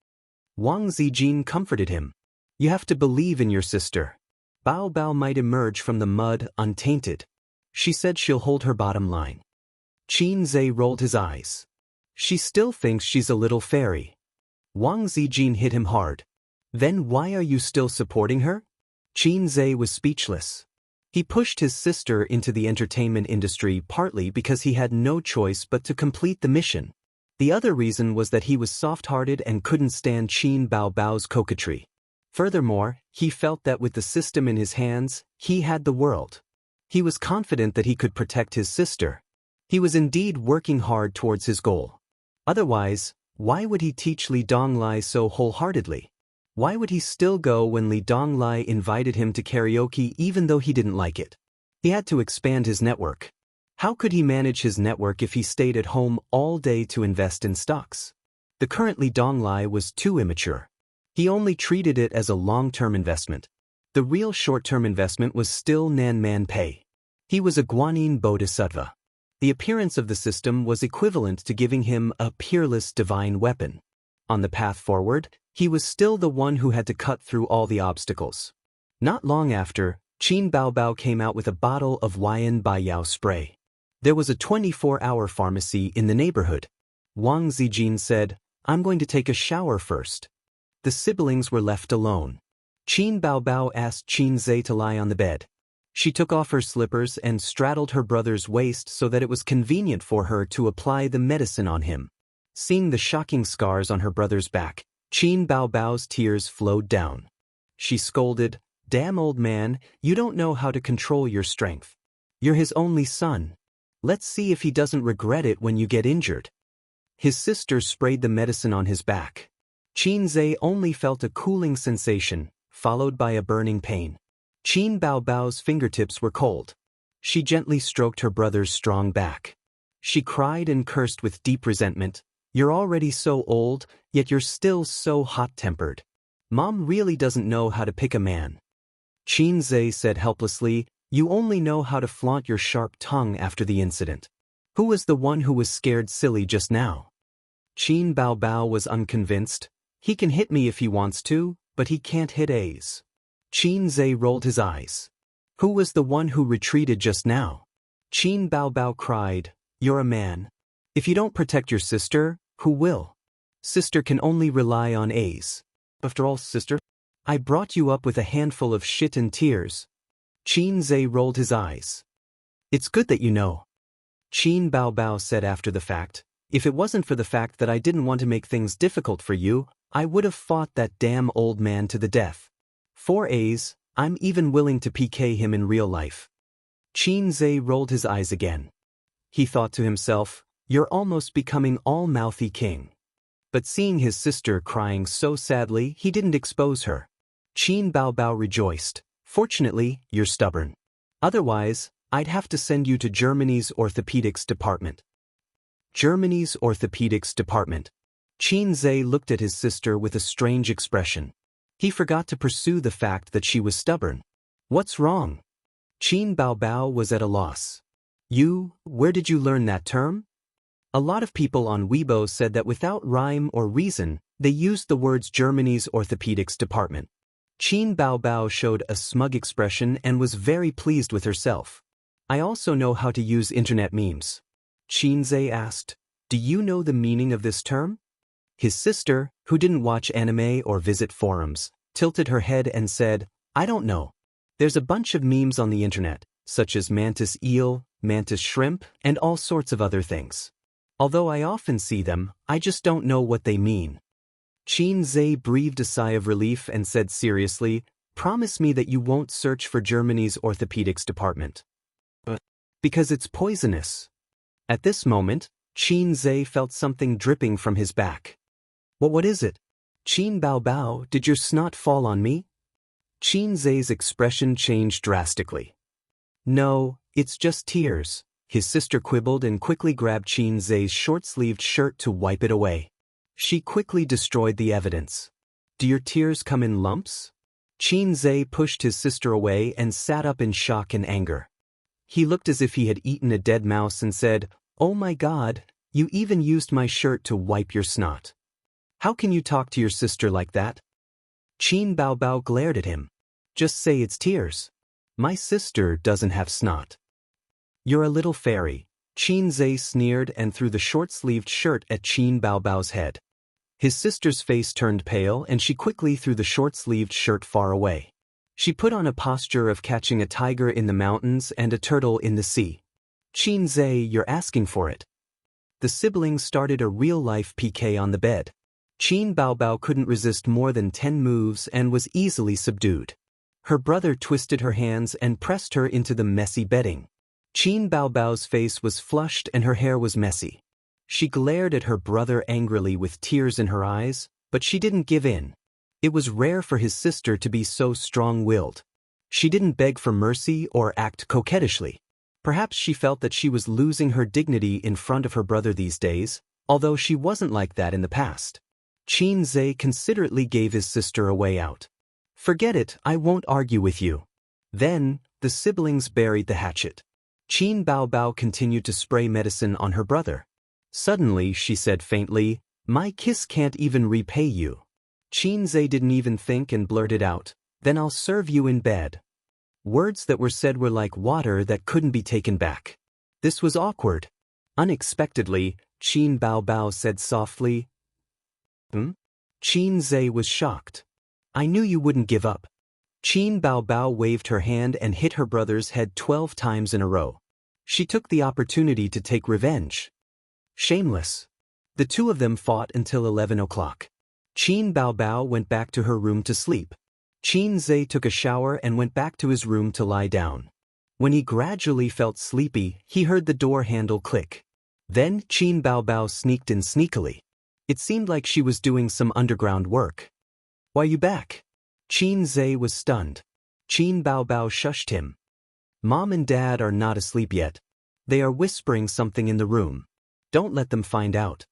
Wang Zijin comforted him. You have to believe in your sister. Bao Bao might emerge from the mud untainted. She said she'll hold her bottom line. Xianxia rolled his eyes. She still thinks she's a little fairy. Wang Zijin hit him hard. Then why are you still supporting her? Xianxia was speechless. He pushed his sister into the entertainment industry partly because he had no choice but to complete the mission. The other reason was that he was soft-hearted and couldn't stand Qin Bao Bao's coquetry. Furthermore, he felt that with the system in his hands, he had the world. He was confident that he could protect his sister. He was indeed working hard towards his goal. Otherwise, why would he teach Li Donglai so wholeheartedly? Why would he still go when Li Donglai invited him to karaoke even though he didn't like it? He had to expand his network. How could he manage his network if he stayed at home all day to invest in stocks? The current Li Donglai was too immature. He only treated it as a long-term investment. The real short-term investment was still Nan Man Pei. He was a Guanyin Bodhisattva. The appearance of the system was equivalent to giving him a peerless divine weapon. On the path forward, he was still the one who had to cut through all the obstacles. Not long after, Qin Bao Bao came out with a bottle of Huayan Baiyao spray. There was a 24-hour pharmacy in the neighborhood. Wang Zijin said, I'm going to take a shower first. The siblings were left alone. Qin Baobao asked Qin Zhe to lie on the bed. She took off her slippers and straddled her brother's waist so that it was convenient for her to apply the medicine on him. Seeing the shocking scars on her brother's back, Qin Baobao's tears flowed down. She scolded, "Damn old man, you don't know how to control your strength. You're his only son. Let's see if he doesn't regret it when you get injured." His sister sprayed the medicine on his back. Qin Zhe only felt a cooling sensation, followed by a burning pain. Qin Baobao's fingertips were cold. She gently stroked her brother's strong back. She cried and cursed with deep resentment. "You're already so old, yet you're still so hot-tempered. Mom really doesn't know how to pick a man." Qin Zhe said helplessly, "You only know how to flaunt your sharp tongue after the incident. Who was the one who was scared silly just now?" Qin Baobao was unconvinced. "He can hit me if he wants to, but he can't hit A's." Qin Zhe rolled his eyes. "Who was the one who retreated just now?" Qin Baobao cried, "You're a man. If you don't protect your sister, who will? Sister can only rely on A's. After all, sister, I brought you up with a handful of shit and tears." Qin Zhe rolled his eyes. "It's good that you know." Qin Baobao said after the fact, "If it wasn't for the fact that I didn't want to make things difficult for you, I would have fought that damn old man to the death. 4 A's, I'm even willing to PK him in real life." Qin Zhe rolled his eyes again. He thought to himself, "You're almost becoming all-mouthy king." But seeing his sister crying so sadly, he didn't expose her. Qin Baobao rejoiced. "Fortunately, you're stubborn. Otherwise, I'd have to send you to Germany's orthopedics department." Germany's orthopedics department. Qin Zhe looked at his sister with a strange expression. He forgot to pursue the fact that she was stubborn. "What's wrong?" Qin Baobao was at a loss. Where did you learn that term?" A lot of people on Weibo said that without rhyme or reason, they used the words Germany's orthopedics department. Qin Baobao showed a smug expression and was very pleased with herself. "I also know how to use internet memes." Qin Zhe asked, "Do you know the meaning of this term?" His sister, who didn't watch anime or visit forums, tilted her head and said, "I don't know. There's a bunch of memes on the internet, such as mantis eel, mantis shrimp, and all sorts of other things. Although I often see them, I just don't know what they mean." Qin Zhe breathed a sigh of relief and said seriously, "Promise me that you won't search for Germany's orthopedics department." "Because it's poisonous." At this moment, Qin Zhe felt something dripping from his back. What is it?" "Qin Baobao, did your snot fall on me?" Qin Zhe's expression changed drastically. "No, it's just tears." His sister quibbled and quickly grabbed Qin Zhe's short-sleeved shirt to wipe it away. She quickly destroyed the evidence. "Do your tears come in lumps?" Qin Zhe pushed his sister away and sat up in shock and anger. He looked as if he had eaten a dead mouse and said, "Oh my God, you even used my shirt to wipe your snot. How can you talk to your sister like that?" Qin Baobao glared at him. "Just say it's tears. My sister doesn't have snot." "You're a little fairy," Qin Zhe sneered and threw the short-sleeved shirt at Qin Baobao's head. His sister's face turned pale and she quickly threw the short-sleeved shirt far away. She put on a posture of catching a tiger in the mountains and a turtle in the sea. "Qin Zhe, you're asking for it." The siblings started a real-life PK on the bed. Qin Baobao couldn't resist more than 10 moves and was easily subdued. Her brother twisted her hands and pressed her into the messy bedding. Qin Baobao's face was flushed and her hair was messy. She glared at her brother angrily with tears in her eyes, but she didn't give in. It was rare for his sister to be so strong-willed. She didn't beg for mercy or act coquettishly. Perhaps she felt that she was losing her dignity in front of her brother these days, although she wasn't like that in the past. Qin Zhe considerately gave his sister a way out. "Forget it, I won't argue with you." Then, the siblings buried the hatchet. Qin Baobao continued to spray medicine on her brother. Suddenly, she said faintly, "My kiss can't even repay you." Qin Zhe didn't even think and blurted out, "Then I'll serve you in bed." Words that were said were like water that couldn't be taken back. This was awkward. Unexpectedly, Qin Bao Bao said softly. Hmm? Qin Zhe was shocked. I knew you wouldn't give up. Qin Bao Bao waved her hand and hit her brother's head 12 times in a row. She took the opportunity to take revenge. Shameless. The two of them fought until 11 o'clock. Qin Bao Bao went back to her room to sleep. Qin Zhe took a shower and went back to his room to lie down. When he gradually felt sleepy, he heard the door handle click. Then Qin Bao Bao sneaked in sneakily. It seemed like she was doing some underground work. Why you back? Qin Zhe was stunned. Qin Bao Bao shushed him. Mom and Dad are not asleep yet. They are whispering something in the room. Don't let them find out.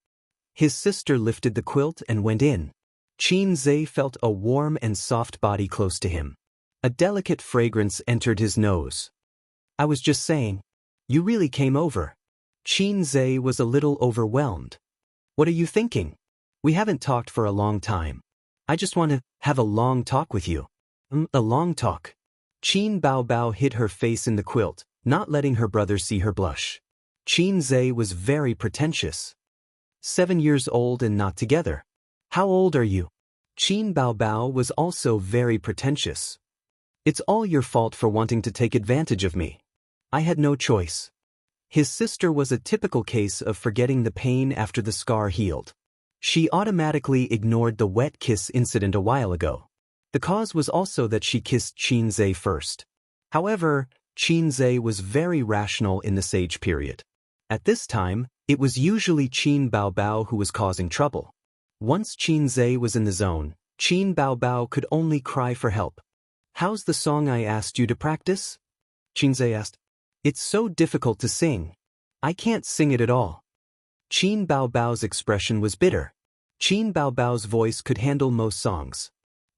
His sister lifted the quilt and went in. Qin Zhe felt a warm and soft body close to him. A delicate fragrance entered his nose. I was just saying. You really came over. Qin Zhe was a little overwhelmed. What are you thinking? We haven't talked for a long time. I just want to have a long talk with you. A long talk. Qin Bao Bao hid her face in the quilt, not letting her brother see her blush. Qin Zhe was very pretentious. 7 years old and not together. How old are you? Qin Bao Bao was also very pretentious. It's all your fault for wanting to take advantage of me. I had no choice. His sister was a typical case of forgetting the pain after the scar healed. She automatically ignored the wet kiss incident a while ago. The cause was also that she kissed Qin Zhe first. However, Qin Zhe was very rational in the sage period. At this time, it was usually Qin Bao Bao who was causing trouble. Once Qin Zhe was in the zone, Qin Bao Bao could only cry for help. How's the song I asked you to practice? Qin Zhe asked. It's so difficult to sing. I can't sing it at all. Qin Bao Bao's expression was bitter. Qin Bao Bao's voice could handle most songs.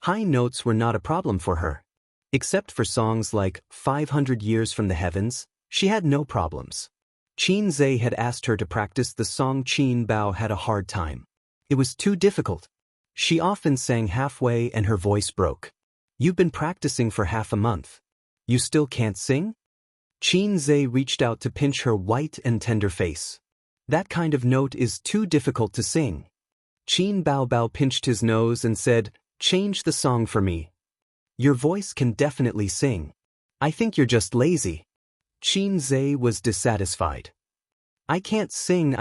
High notes were not a problem for her. Except for songs like 500 Years from the Heavens, she had no problems. Qin Zhe had asked her to practice the song. Qin Bao had a hard time. It was too difficult. She often sang halfway and her voice broke. You've been practicing for half a month. You still can't sing? Qin Zhe reached out to pinch her white and tender face. That kind of note is too difficult to sing. Qin Bao Bao pinched his nose and said, Change the song for me. Your voice can definitely sing. I think you're just lazy. Qin Zhe was dissatisfied. I can't sing.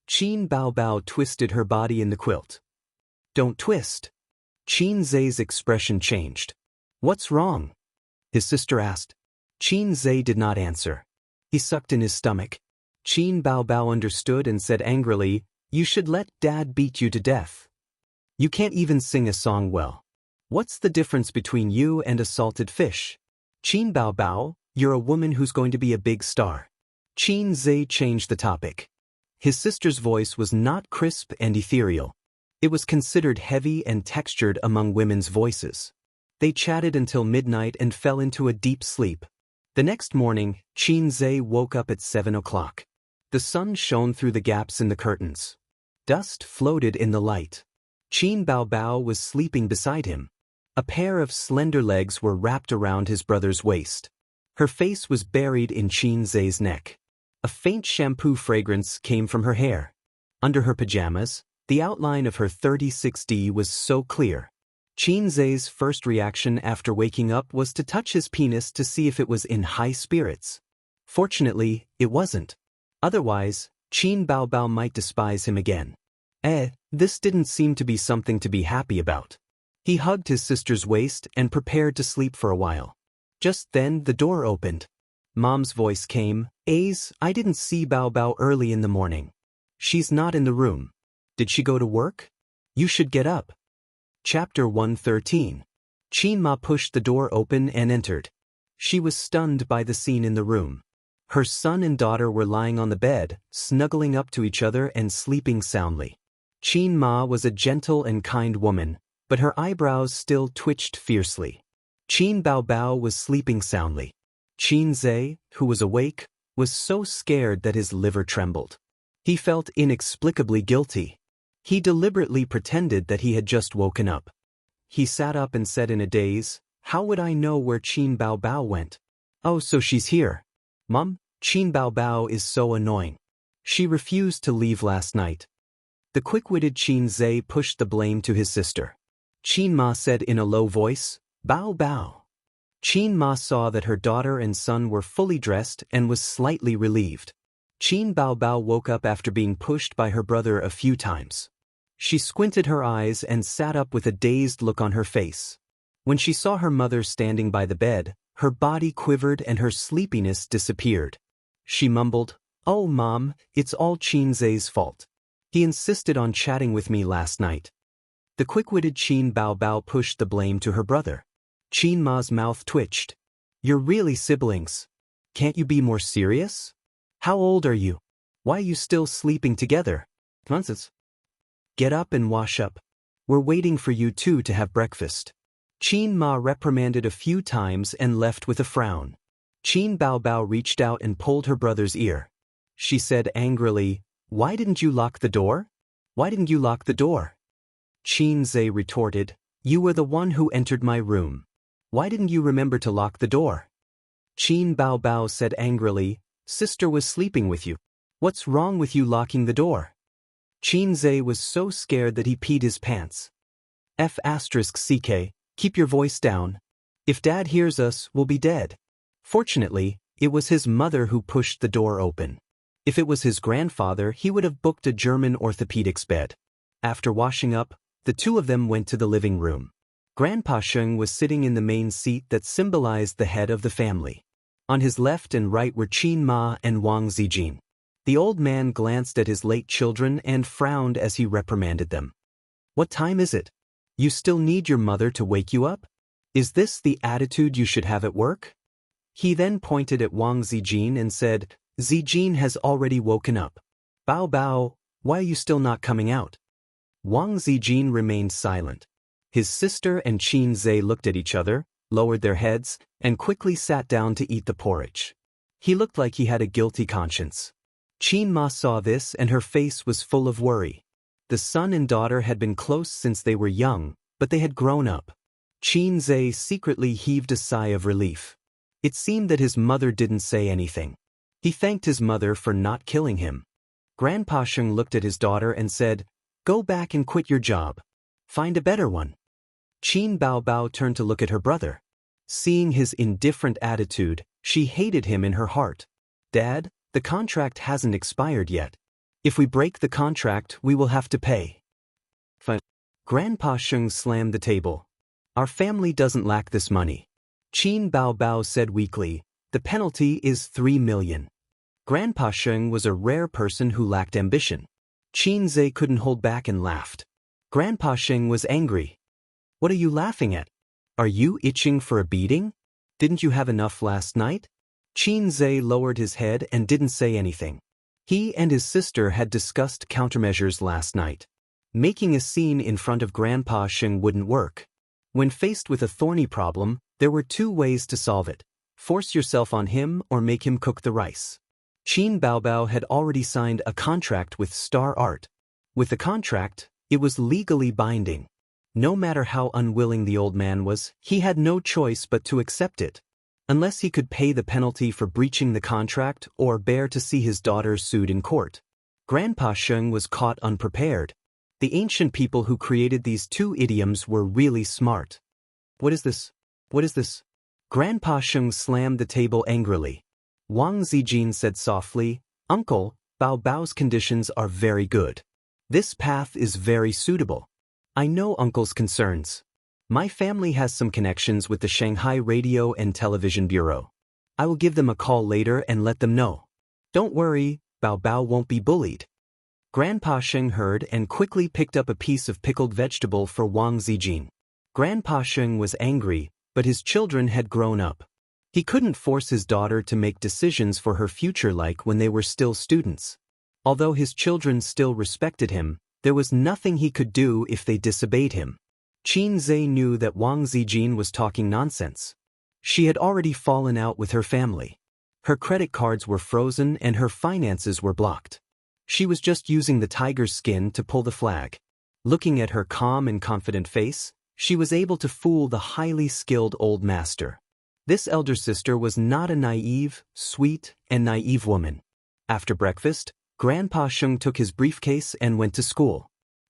Qin Bao Bao twisted her body in the quilt. Don't twist. Qin Zhe's expression changed. What's wrong? His sister asked. Qin Zhe did not answer. He sucked in his stomach. Qin Bao Bao understood and said angrily, You should let Dad beat you to death. You can't even sing a song well. What's the difference between you and a salted fish? Qin Bao Bao, you're a woman who's going to be a big star. Qin Zhe changed the topic. His sister's voice was not crisp and ethereal. It was considered heavy and textured among women's voices. They chatted until midnight and fell into a deep sleep. The next morning, Qin Zhe woke up at 7 o'clock. The sun shone through the gaps in the curtains. Dust floated in the light. Qin Bao Bao was sleeping beside him. A pair of slender legs were wrapped around his brother's waist. Her face was buried in Qin Zhe's neck. A faint shampoo fragrance came from her hair. Under her pajamas, the outline of her 36D was so clear. Qin Zhe's first reaction after waking up was to touch his penis to see if it was in high spirits. Fortunately, it wasn't. Otherwise, Qin Bao Bao might despise him again. This didn't seem to be something to be happy about. He hugged his sister's waist and prepared to sleep for a while. Just then, the door opened. Mom's voice came, I didn't see Bao Bao early in the morning. She's not in the room. Did she go to work? You should get up. Chapter 113. Qin Ma pushed the door open and entered. She was stunned by the scene in the room. Her son and daughter were lying on the bed, snuggling up to each other and sleeping soundly. Qin Ma was a gentle and kind woman, but her eyebrows still twitched fiercely. Qin Bao Bao was sleeping soundly. Qin Zhe, who was awake, was so scared that his liver trembled. He felt inexplicably guilty. He deliberately pretended that he had just woken up. He sat up and said in a daze, How would I know where Qin Bao Bao went? Oh, so she's here. Mom, Qin Bao Bao is so annoying. She refused to leave last night. The quick-witted Qin Zhe pushed the blame to his sister. Qin Ma said in a low voice, "Bao Bao." Qin Ma saw that her daughter and son were fully dressed and was slightly relieved. Qin Bao Bao woke up after being pushed by her brother a few times. She squinted her eyes and sat up with a dazed look on her face. When she saw her mother standing by the bed, her body quivered and her sleepiness disappeared. She mumbled, "Oh, Mom, it's all Qin Zhe's fault. He insisted on chatting with me last night." The quick-witted Qin Bao Bao pushed the blame to her brother. Qin Ma's mouth twitched. "You're really siblings. Can't you be more serious? How old are you? Why are you still sleeping together? Nonsense. Get up and wash up. We're waiting for you two to have breakfast." Qin Ma reprimanded a few times and left with a frown. Qin Bao Bao reached out and pulled her brother's ear. She said angrily, "Why didn't you lock the door? Why didn't you lock the door?" Qin Zhe retorted, "You were the one who entered my room. Why didn't you remember to lock the door?" Qin Bao Bao said angrily, "Sister was sleeping with you. What's wrong with you locking the door?" Qin Zhe was so scared that he peed his pants. F***ck, keep your voice down. If Dad hears us, we'll be dead. Fortunately, it was his mother who pushed the door open. If it was his grandfather, he would have booked a German orthopedics bed. After washing up, the two of them went to the living room. Grandpa Sheng was sitting in the main seat that symbolized the head of the family. On his left and right were Qin Ma and Wang Zijin. The old man glanced at his late children and frowned as he reprimanded them. "What time is it? You still need your mother to wake you up? Is this the attitude you should have at work?" He then pointed at Wang Zijin and said, "Zijin has already woken up. Bao Bao, why are you still not coming out?" Wang Zijin remained silent. His sister and Qin Zhe looked at each other, lowered their heads, and quickly sat down to eat the porridge. He looked like he had a guilty conscience. Qin Ma saw this and her face was full of worry. The son and daughter had been close since they were young, but they had grown up. Qin Zhe secretly heaved a sigh of relief. It seemed that his mother didn't say anything. He thanked his mother for not killing him. Grandpa Sheng looked at his daughter and said, "Go back and quit your job. Find a better one." Qin Bao Bao turned to look at her brother. Seeing his indifferent attitude, she hated him in her heart. "Dad, the contract hasn't expired yet. If we break the contract, we will have to pay." Fine. Grandpa Sheng slammed the table. "Our family doesn't lack this money." Qin Bao Bao said weakly, "The penalty is 3 million. Grandpa Sheng was a rare person who lacked ambition. Qin Zhe couldn't hold back and laughed. Grandpa Sheng was angry. "What are you laughing at? Are you itching for a beating? Didn't you have enough last night?" Qin Zhe lowered his head and didn't say anything. He and his sister had discussed countermeasures last night. Making a scene in front of Grandpa Sheng wouldn't work. When faced with a thorny problem, there were two ways to solve it. Force yourself on him or make him cook the rice. Qin Bao Bao had already signed a contract with Star Art. With the contract, it was legally binding. No matter how unwilling the old man was, he had no choice but to accept it. Unless he could pay the penalty for breaching the contract or bear to see his daughter sued in court. Grandpa Sheng was caught unprepared. The ancient people who created these two idioms were really smart. "What is this? What is this?" Grandpa Sheng slammed the table angrily. Wang Zijin said softly, "Uncle, Bao Bao's conditions are very good. This path is very suitable. I know Uncle's concerns. My family has some connections with the Shanghai Radio and Television Bureau. I will give them a call later and let them know. Don't worry, Bao Bao won't be bullied." Grandpa Sheng heard and quickly picked up a piece of pickled vegetable for Wang Zijin. Grandpa Sheng was angry, but his children had grown up. He couldn't force his daughter to make decisions for her future like when they were still students. Although his children still respected him, there was nothing he could do if they disobeyed him. Qin Zhe knew that Wang Zijin was talking nonsense. She had already fallen out with her family. Her credit cards were frozen and her finances were blocked. She was just using the tiger's skin to pull the flag. Looking at her calm and confident face, she was able to fool the highly skilled old master. This elder sister was not a naive, sweet, and naive woman. After breakfast, Grandpa Sheng took his briefcase and went to school.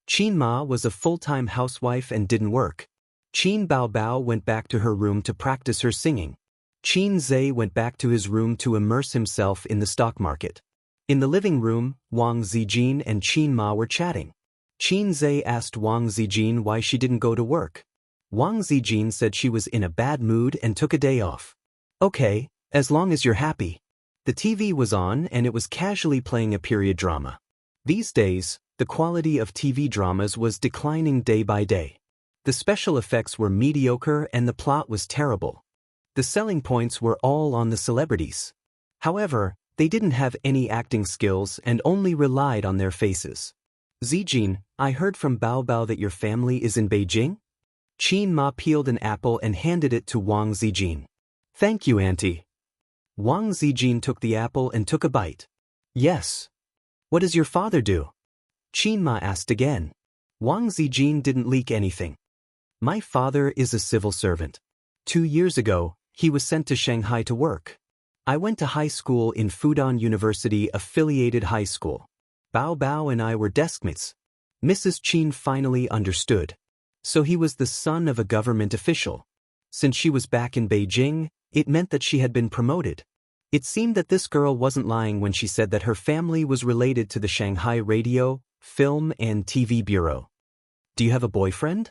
Qin Ma was a full-time housewife and didn't work. Qin Baobao went back to her room to practice her singing. Qin Zhe went back to his room to immerse himself in the stock market. In the living room, Wang Zijin and Qin Ma were chatting. Qin Zhe asked Wang Zijin why she didn't go to work. Wang Zijin said she was in a bad mood and took a day off. Okay, as long as you're happy. The TV was on and it was casually playing a period drama. These days, the quality of TV dramas was declining day by day. The special effects were mediocre and the plot was terrible. The selling points were all on the celebrities. However, they didn't have any acting skills and only relied on their faces. Zijin, I heard from Baobao that your family is in Beijing? Qin Ma peeled an apple and handed it to Wang Zijin. Thank you, Auntie. Wang Zijin took the apple and took a bite. Yes. What does your father do? Qin Ma asked again. Wang Zijin didn't leak anything. My father is a civil servant. 2 years ago, he was sent to Shanghai to work. I went to high school in Fudan University affiliated high school. Bao and I were deskmates. Mrs. Qin finally understood. So he was the son of a government official. Since she was back in Beijing, it meant that she had been promoted. It seemed that this girl wasn't lying when she said that her family was related to the Shanghai Radio, Film and TV Bureau. Do you have a boyfriend?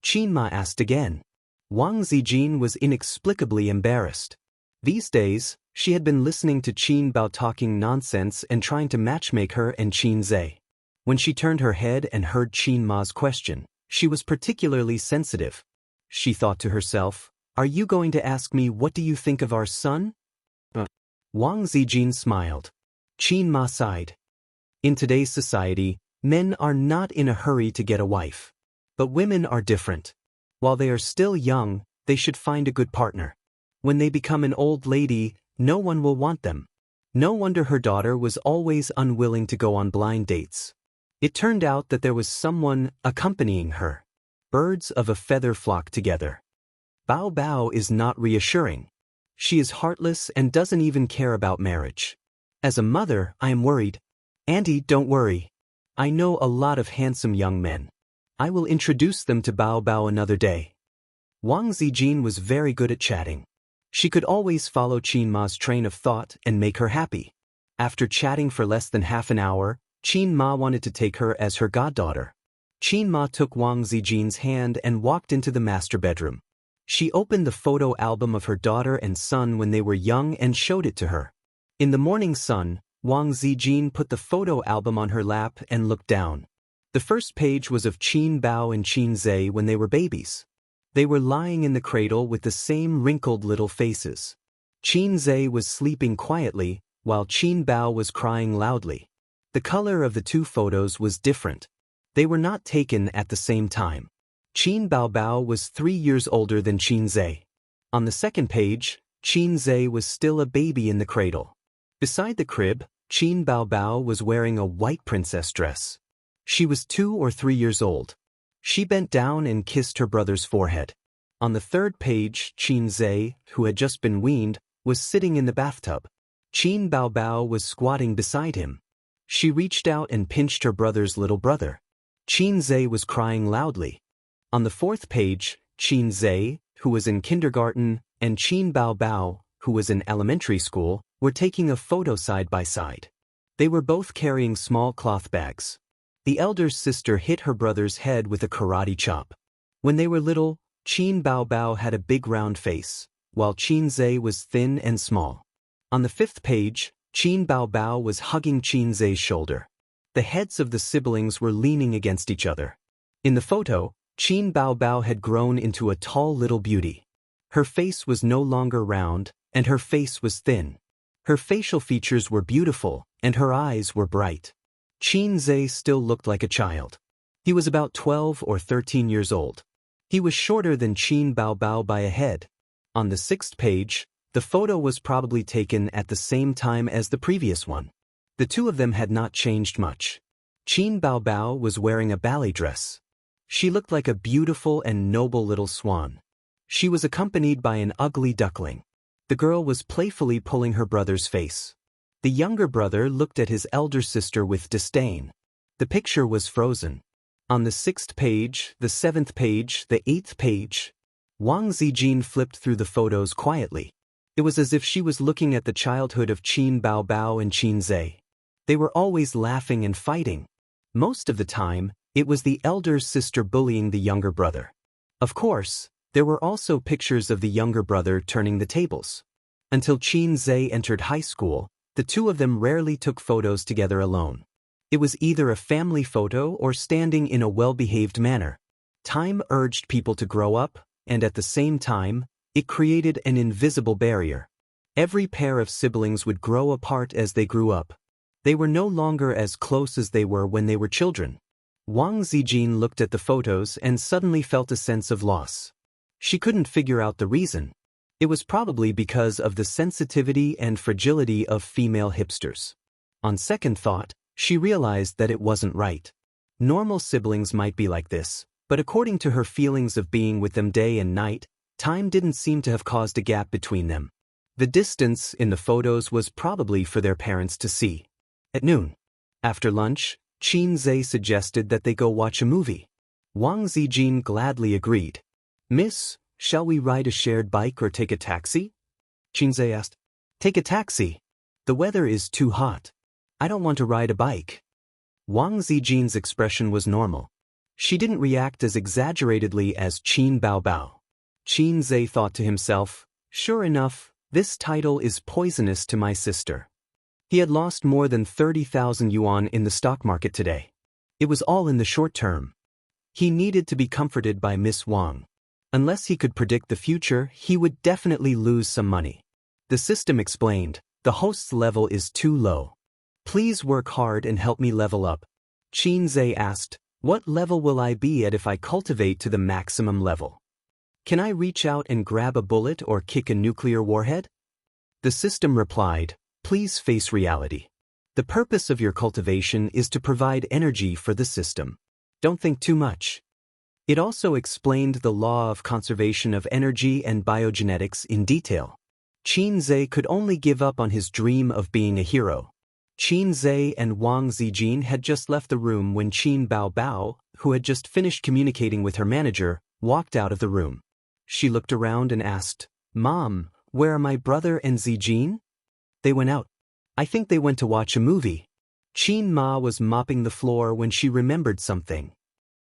Qin Ma asked again. Wang Zijin was inexplicably embarrassed. These days, she had been listening to Qin Bao talking nonsense and trying to matchmake her and Qin Zhe. When she turned her head and heard Qin Ma's question, she was particularly sensitive. She thought to herself, are you going to ask me what do you think of our son? Wang Zijin smiled. Qin Ma sighed. In today's society, men are not in a hurry to get a wife. But women are different. While they are still young, they should find a good partner. When they become an old lady, no one will want them. No wonder her daughter was always unwilling to go on blind dates. It turned out that there was someone accompanying her. Birds of a feather flock together. Bao is not reassuring. She is heartless and doesn't even care about marriage. As a mother, I am worried. Auntie, don't worry. I know a lot of handsome young men. I will introduce them to Bao another day. Wang Zijin was very good at chatting. She could always follow Qin Ma's train of thought and make her happy. After chatting for less than half an hour, Qin Ma wanted to take her as her goddaughter. Qin Ma took Wang Zijin's hand and walked into the master bedroom. She opened the photo album of her daughter and son when they were young and showed it to her. In the morning sun, Wang Zijin put the photo album on her lap and looked down. The first page was of Qin Bao and Qin Zhe when they were babies. They were lying in the cradle with the same wrinkled little faces. Qin Zhe was sleeping quietly, while Qin Bao was crying loudly. The color of the two photos was different. They were not taken at the same time. Qin Bao was 3 years older than Qin Zhe. On the second page, Qin Zhe was still a baby in the cradle. Beside the crib, Qin Bao was wearing a white princess dress. She was 2 or 3 years old. She bent down and kissed her brother's forehead. On the third page, Qin Zhe, who had just been weaned, was sitting in the bathtub. Qin Bao was squatting beside him. She reached out and pinched her brother's little brother. Qin Zhe was crying loudly. On the fourth page, Qin Zhe, who was in kindergarten, and Qin Bao, who was in elementary school, were taking a photo side by side. They were both carrying small cloth bags. The elder sister hit her brother's head with a karate chop. When they were little, Qin Bao had a big round face, while Qin Zhe was thin and small. On the fifth page, Qin Bao was hugging Qin Zhe's shoulder. The heads of the siblings were leaning against each other. In the photo, Qin Bao had grown into a tall little beauty. Her face was no longer round, and her face was thin. Her facial features were beautiful, and her eyes were bright. Qin Zhe still looked like a child. He was about 12 or 13 years old. He was shorter than Qin Bao by a head. On the sixth page, the photo was probably taken at the same time as the previous one. The two of them had not changed much. Qin Bao was wearing a ballet dress. She looked like a beautiful and noble little swan. She was accompanied by an ugly duckling. The girl was playfully pulling her brother's face. The younger brother looked at his elder sister with disdain. The picture was frozen. On the 6th page, the 7th page, the 8th page, Wang Zijin flipped through the photos quietly. It was as if she was looking at the childhood of Qin Baobao and Qin Zhe. They were always laughing and fighting. Most of the time, it was the elder sister bullying the younger brother. Of course, there were also pictures of the younger brother turning the tables. Until Qin Zhe entered high school, the two of them rarely took photos together alone. It was either a family photo or standing in a well-behaved manner. Time urged people to grow up, and at the same time, it created an invisible barrier. Every pair of siblings would grow apart as they grew up. They were no longer as close as they were when they were children. Wang Zijin looked at the photos and suddenly felt a sense of loss. She couldn't figure out the reason. It was probably because of the sensitivity and fragility of female hipsters. On second thought, she realized that it wasn't right. Normal siblings might be like this, but according to her feelings of being with them day and night, time didn't seem to have caused a gap between them. The distance in the photos was probably for their parents to see. At noon, after lunch, Qin Zhe suggested that they go watch a movie. Wang Zijin gladly agreed. "Miss, shall we ride a shared bike or take a taxi?" Qin Zhe asked. "Take a taxi. The weather is too hot. I don't want to ride a bike." Wang Zijin's expression was normal. She didn't react as exaggeratedly as Qin Baobao. Qin Zhe thought to himself, "Sure enough, this title is poisonous to my sister." He had lost more than 30,000 yuan in the stock market today. It was all in the short term. He needed to be comforted by Miss Wang. Unless he could predict the future, he would definitely lose some money. The system explained, "The host's level is too low. Please work hard and help me level up." Qin Zhe asked, "What level will I be at if I cultivate to the maximum level? Can I reach out and grab a bullet or kick a nuclear warhead?" The system replied, "Please face reality. The purpose of your cultivation is to provide energy for the system. Don't think too much." It also explained the law of conservation of energy and biogenetics in detail. Qin Zhe could only give up on his dream of being a hero. Qin Zhe and Wang Zijin had just left the room when Qin Baobao, who had just finished communicating with her manager, walked out of the room. She looked around and asked, "Mom, where are my brother and Zijin?" "They went out. I think they went to watch a movie." Qin Ma was mopping the floor when she remembered something.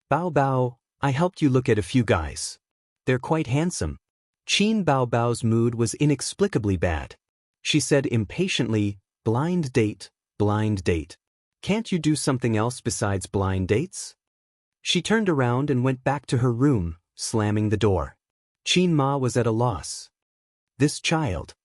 "Baobao, I helped you look at a few guys. They're quite handsome." Qin Baobao's mood was inexplicably bad. She said impatiently, "Blind date, blind date. Can't you do something else besides blind dates?" She turned around and went back to her room, slamming the door. Qin Ma was at a loss. This child.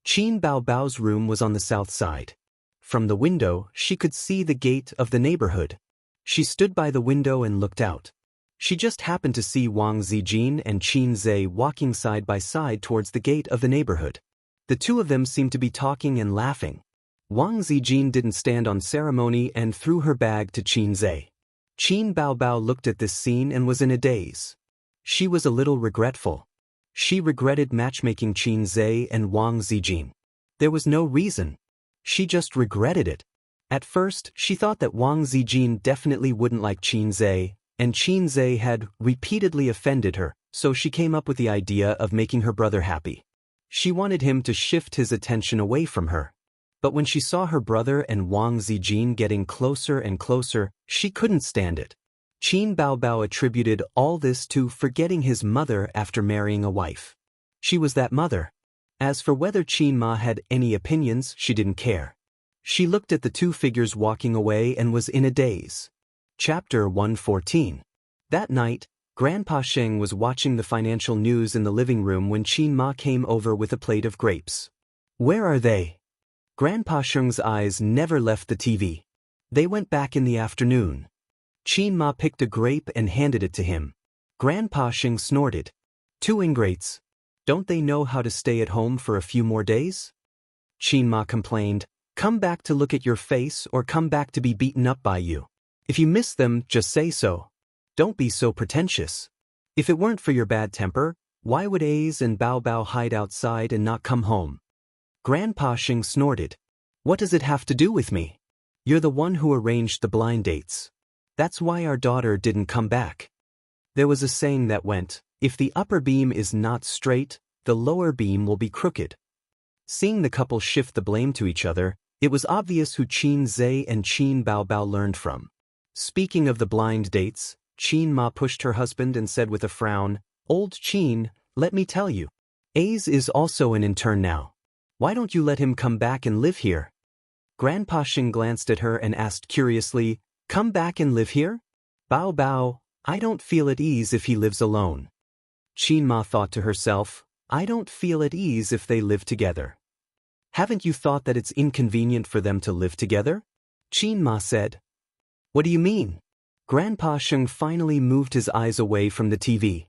Qin Baobao's room was on the south side. From the window, she could see the gate of the neighborhood. She stood by the window and looked out. She just happened to see Wang Zijin and Qin Zhe walking side by side towards the gate of the neighborhood. The two of them seemed to be talking and laughing. Wang Zijin didn't stand on ceremony and threw her bag to Qin Zhe. Qin Baobao looked at this scene and was in a daze. She was a little regretful. She regretted matchmaking Qin Zhe and Wang Zijin. There was no reason. She just regretted it. At first, she thought that Wang Zijin definitely wouldn't like Qin Zhe, and Qin Zhe had repeatedly offended her, so she came up with the idea of making her brother happy. She wanted him to shift his attention away from her. But when she saw her brother and Wang Zijin getting closer and closer, she couldn't stand it. Qin Baobao attributed all this to forgetting his mother after marrying a wife. She was that mother. As for whether Qin Ma had any opinions, she didn't care. She looked at the two figures walking away and was in a daze. Chapter 114. That night, Grandpa Sheng was watching the financial news in the living room when Qin Ma came over with a plate of grapes. "Where are they?" Grandpa Sheng's eyes never left the TV. "They went back in the afternoon." Qin Ma picked a grape and handed it to him. Grandpa Sheng snorted. "Two ingrates. Don't they know how to stay at home for a few more days?" Qin Ma complained, "Come back to look at your face or come back to be beaten up by you. If you miss them, just say so. Don't be so pretentious. If it weren't for your bad temper, why would A's and Bao Bao hide outside and not come home?" Grandpa Sheng snorted. What does it have to do with me? You're the one who arranged the blind dates. That's why our daughter didn't come back. There was a saying that went, if the upper beam is not straight, the lower beam will be crooked. Seeing the couple shift the blame to each other, it was obvious who Qin Zhe and Qin Baobao learned from. Speaking of the blind dates, Qin Ma pushed her husband and said with a frown, "Old Qin, let me tell you. Ace is also an intern now. Why don't you let him come back and live here?" Grandpa Xing glanced at her and asked curiously, "Come back and live here? Bao Bao, I don't feel at ease if he lives alone." Qin Ma thought to herself, "I don't feel at ease if they live together." "Haven't you thought that it's inconvenient for them to live together?" Qin Ma said. "What do you mean?" Grandpa Xing finally moved his eyes away from the TV.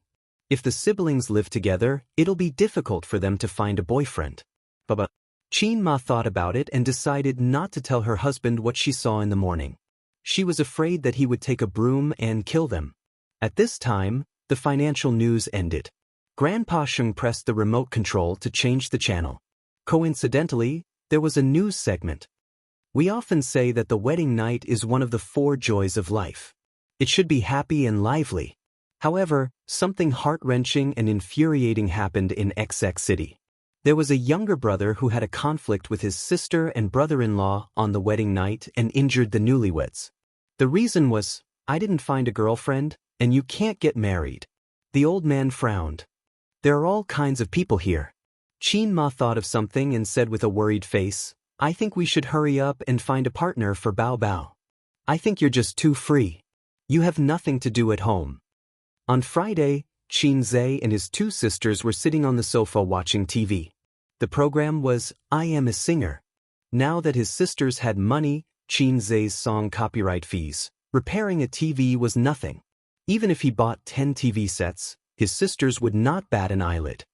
"If the siblings live together, it'll be difficult for them to find a boyfriend." But Qin Ma thought about it and decided not to tell her husband what she saw in the morning. She was afraid that he would take a broom and kill them. At this time, the financial news ended. Grandpa Xing pressed the remote control to change the channel. Coincidentally, there was a news segment. We often say that the wedding night is one of the 4 joys of life. It should be happy and lively. However, something heart-wrenching and infuriating happened in XX City. There was a younger brother who had a conflict with his sister and brother-in-law on the wedding night and injured the newlyweds. The reason was, "I didn't find a girlfriend, and you can't get married." The old man frowned. "There are all kinds of people here." Qin Ma thought of something and said with a worried face, "I think we should hurry up and find a partner for Bao Bao. I think you're just too free. You have nothing to do at home." On Friday, Qin Zhe and his 2 sisters were sitting on the sofa watching TV. The program was I Am a Singer. Now that his sisters had money, Qin Zhe's song copyright fees, repairing a TV was nothing. Even if he bought 10 TV sets, his sisters would not bat an eyelid.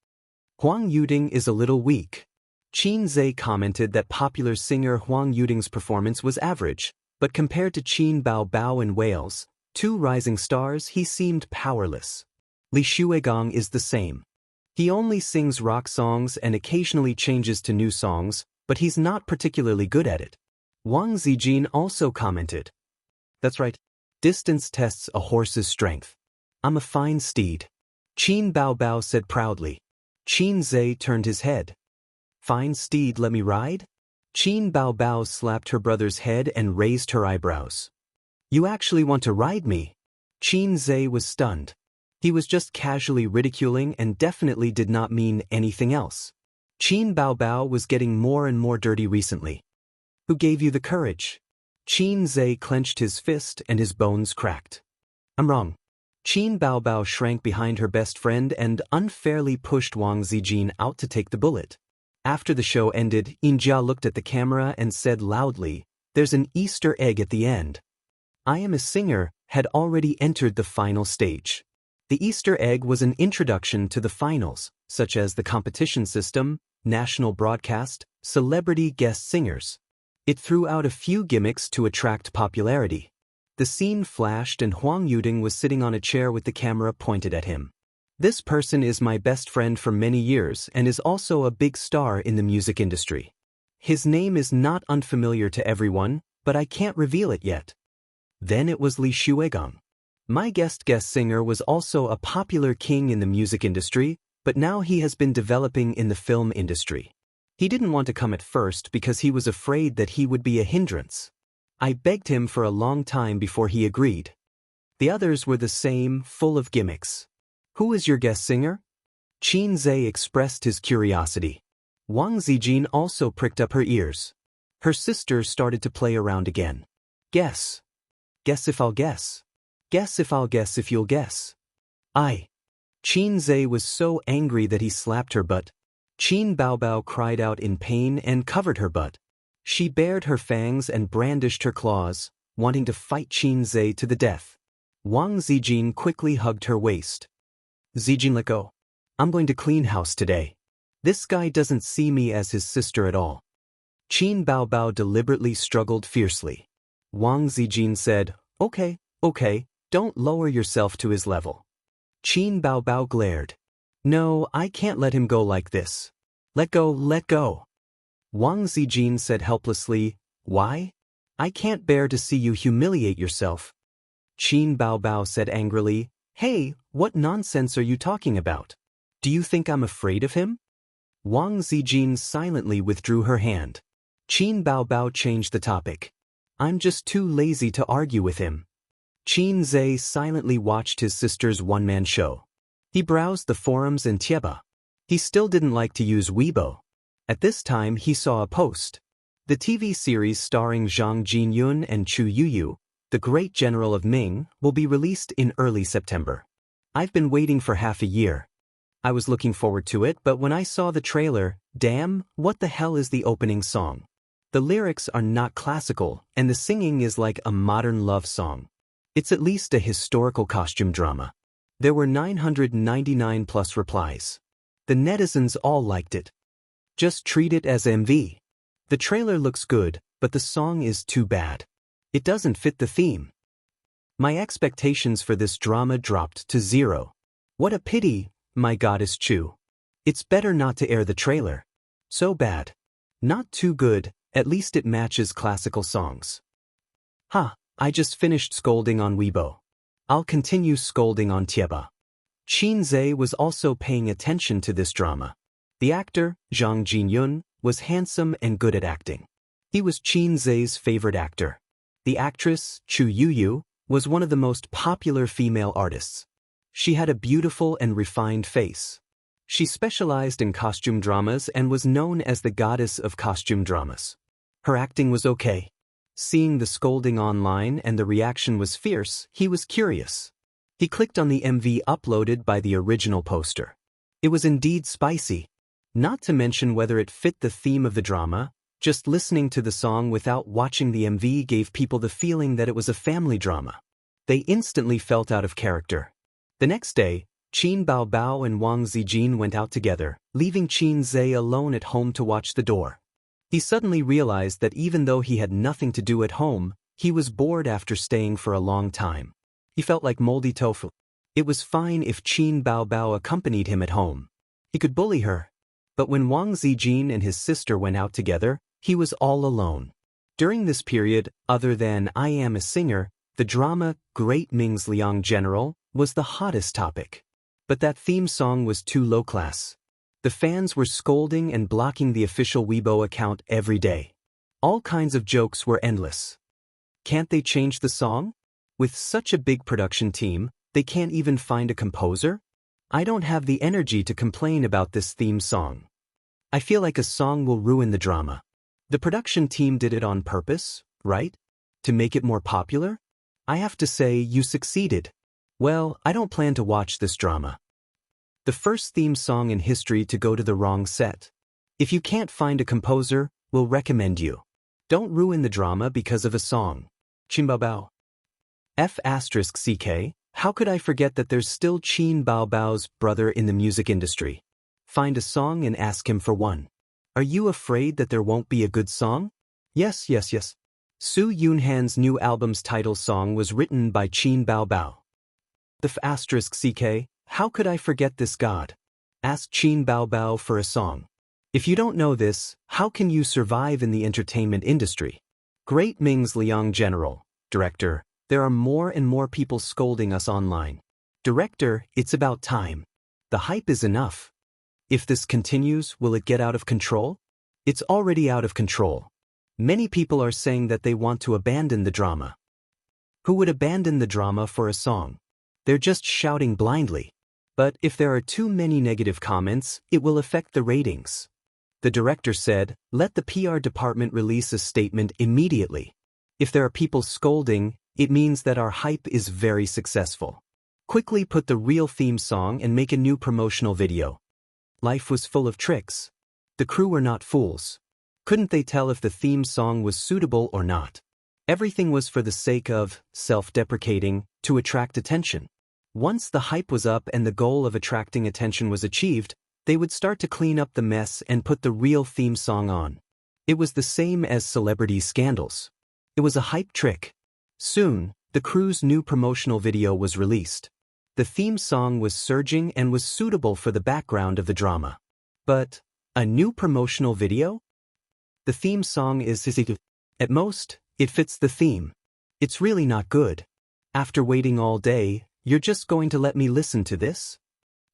Huang Yuding is a little weak. Qin Zhe commented that popular singer Huang Yuding's performance was average, but compared to Qin Baobao and Wales, 2 rising stars, he seemed powerless. Li Shuigong is the same. He only sings rock songs and occasionally changes to new songs, but he's not particularly good at it. Wang Zijin also commented, "That's right. Distance tests a horse's strength. I'm a fine steed." Qin Baobao said proudly. Qin Zhe turned his head. "Fine steed, let me ride?" Qin Baobao slapped her brother's head and raised her eyebrows. "You actually want to ride me?" Qin Zhe was stunned. He was just casually ridiculing and definitely did not mean anything else. Qin Baobao was getting more and more dirty recently. "Who gave you the courage?" Qin Zhe clenched his fist and his bones cracked. "I'm wrong." Qin Baobao shrank behind her best friend and unfairly pushed Wang Zijin out to take the bullet. After the show ended, Yinjia looked at the camera and said loudly, "There's an Easter egg at the end." I Am a Singer had already entered the final stage. The Easter egg was an introduction to the finals, such as the competition system, national broadcast, celebrity guest singers. It threw out a few gimmicks to attract popularity. The scene flashed and Huang Yuding was sitting on a chair with the camera pointed at him. "This person is my best friend for many years and is also a big star in the music industry. His name is not unfamiliar to everyone, but I can't reveal it yet." Then it was Li Shuigong. "My guest singer was also a popular king in the music industry, but now he has been developing in the film industry. He didn't want to come at first because he was afraid that he would be a hindrance. I begged him for a long time before he agreed." The others were the same, full of gimmicks. "Who is your guest singer?" Qin Zhe expressed his curiosity. Wang Zijin also pricked up her ears. Her sister started to play around again. "Guess. Guess if I'll guess. Guess if I'll guess if you'll guess." Qin Zhe was so angry that he slapped her butt. Qin Baobao cried out in pain and covered her butt. She bared her fangs and brandished her claws, wanting to fight Qin Zhe to the death. Wang Zijin quickly hugged her waist. "Zijin, let go. I'm going to clean house today. This guy doesn't see me as his sister at all." Qin Baobao deliberately struggled fiercely. Wang Zijin said, Okay, don't lower yourself to his level." Qin Baobao glared. "No, I can't let him go like this. Let go, let go." Wang Zijin said helplessly, "Why? I can't bear to see you humiliate yourself." Qin Baobao said angrily, "Hey, what nonsense are you talking about? Do you think I'm afraid of him?" Wang Zijin silently withdrew her hand. Qin Baobao changed the topic. "I'm just too lazy to argue with him." Qin Zhe silently watched his sister's one-man show. He browsed the forums and Tieba. He still didn't like to use Weibo. At this time he saw a post. The TV series starring Zhang Jinyun and Chu Yuyu, the great general of Ming, will be released in early September. I've been waiting for half a year. I was looking forward to it, but when I saw the trailer, damn, what the hell is the opening song? The lyrics are not classical, and the singing is like a modern love song. It's at least a historical costume drama. There were 999 plus replies. The netizens all liked it. Just treat it as MV. The trailer looks good, but the song is too bad. It doesn't fit the theme. My expectations for this drama dropped to 0. What a pity, my goddess Chu. It's better not to air the trailer. So bad. Not too good, at least it matches classical songs. I just finished scolding on Weibo. I'll continue scolding on Tieba. Qin Zhe was also paying attention to this drama. The actor, Zhang Jinyun, was handsome and good at acting. He was Qin Zhe's favorite actor. The actress, Chu Yuyu, was one of the most popular female artists. She had a beautiful and refined face. She specialized in costume dramas and was known as the goddess of costume dramas. Her acting was okay. Seeing the scolding online and the reaction was fierce, he was curious. He clicked on the MV uploaded by the original poster. It was indeed spicy. Not to mention whether it fit the theme of the drama, just listening to the song without watching the MV gave people the feeling that it was a family drama. They instantly felt out of character. The next day, Qin Baobao and Wang Zijin went out together, leaving Qin Zhe alone at home to watch the door. He suddenly realized that even though he had nothing to do at home, he was bored after staying for a long time. He felt like moldy tofu. It was fine if Qin Baobao accompanied him at home. He could bully her. But when Wang Zijin and his sister went out together, he was all alone. During this period, other than I Am a Singer, the drama Great Ming's Liang General was the hottest topic. But that theme song was too low class. The fans were scolding and blocking the official Weibo account every day. All kinds of jokes were endless. Can't they change the song? With such a big production team, they can't even find a composer? I don't have the energy to complain about this theme song. I feel like a song will ruin the drama. The production team did it on purpose, right? To make it more popular? I have to say, you succeeded. Well, I don't plan to watch this drama. The first theme song in history to go to the wrong set. If you can't find a composer, we'll recommend you. Don't ruin the drama because of a song. Qin Baobao. F***CK, how could I forget that there's still Qin Baobao's brother in the music industry? Find a song and ask him for one. Are you afraid that there won't be a good song? Yes. Su Yunhan's new album's title song was written by Qin Baobao. The **CK, how could I forget this god? Ask Qin Baobao for a song. If you don't know this, how can you survive in the entertainment industry? Great Ming's Liang General, Director, there are more and more people scolding us online. Director, it's about time. The hype is enough. If this continues, will it get out of control? It's already out of control. Many people are saying that they want to abandon the drama. Who would abandon the drama for a song? They're just shouting blindly. But if there are too many negative comments, it will affect the ratings. The director said, let the PR department release a statement immediately. If there are people scolding, it means that our hype is very successful. Quickly put the real theme song and make a new promotional video. Life was full of tricks. The crew were not fools. Couldn't they tell if the theme song was suitable or not? Everything was for the sake of self-deprecating, to attract attention. Once the hype was up and the goal of attracting attention was achieved, they would start to clean up the mess and put the real theme song on. It was the same as celebrity scandals. It was a hype trick. Soon, the crew's new promotional video was released. The theme song was surging and was suitable for the background of the drama. But, a new promotional video? The theme song is at most, it fits the theme. It's really not good. After waiting all day, you're just going to let me listen to this?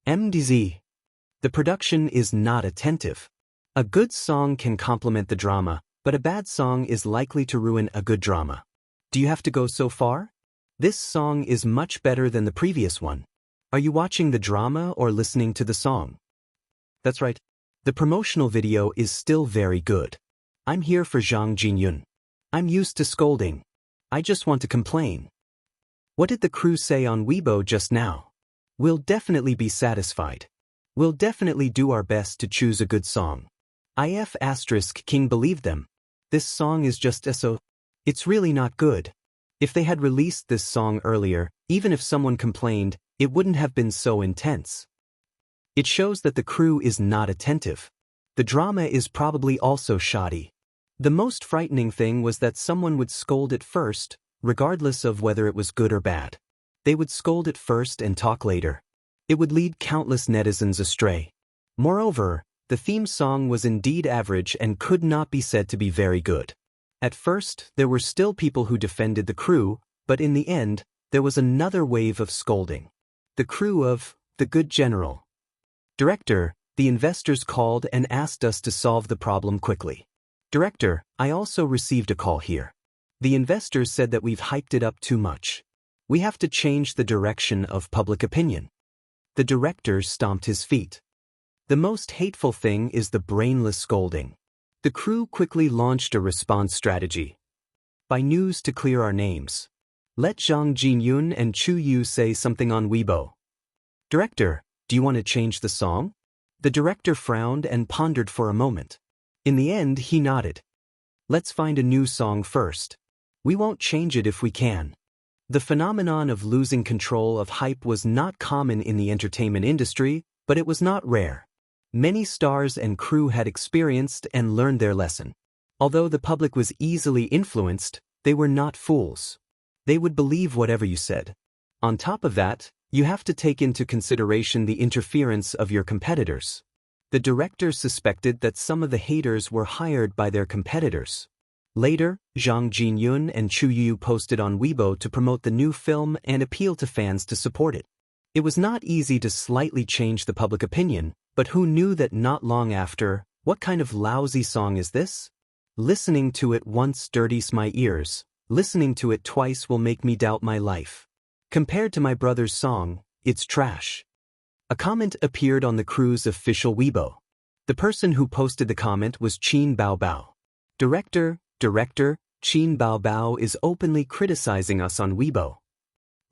MDZ. The production is not attentive. A good song can complement the drama, but a bad song is likely to ruin a good drama. Do you have to go so far? This song is much better than the previous one. Are you watching the drama or listening to the song? That's right. The promotional video is still very good. I'm here for Zhang Jinyun. I'm used to scolding. I just want to complain. What did the crew say on Weibo just now? We'll definitely be satisfied. We'll definitely do our best to choose a good song. IF * King believed them. This song is just so. It's really not good. If they had released this song earlier, even if someone complained, it wouldn't have been so intense. It shows that the crew is not attentive. The drama is probably also shoddy. The most frightening thing was that someone would scold it first, regardless of whether it was good or bad. They would scold it first and talk later. It would lead countless netizens astray. Moreover, the theme song was indeed average and could not be said to be very good. At first, there were still people who defended the crew, but in the end, there was another wave of scolding. The crew of The Good General. Director, the investors called and asked us to solve the problem quickly. Director, I also received a call here. The investors said that we've hyped it up too much. We have to change the direction of public opinion. The director stomped his feet. The most hateful thing is the brainless scolding. The crew quickly launched a response strategy. By news to clear our names. Let Zhang Jinyun and Chu Yu say something on Weibo. Director, do you want to change the song? The director frowned and pondered for a moment. In the end, he nodded. Let's find a new song first. We won't change it if we can. The phenomenon of losing control of hype was not common in the entertainment industry, but it was not rare. Many stars and crew had experienced and learned their lesson. Although the public was easily influenced, they were not fools. They would believe whatever you said. On top of that, you have to take into consideration the interference of your competitors. The director suspected that some of the haters were hired by their competitors. Later, Zhang Jinyun and Chu Yu posted on Weibo to promote the new film and appeal to fans to support it. It was not easy to slightly change the public opinion, but who knew that not long after, what kind of lousy song is this? Listening to it once dirties my ears, listening to it twice will make me doubt my life. Compared to my brother's song, it's trash. A comment appeared on the crew's official Weibo. The person who posted the comment was Qin Baobao. Director, Qin Baobao is openly criticizing us on Weibo.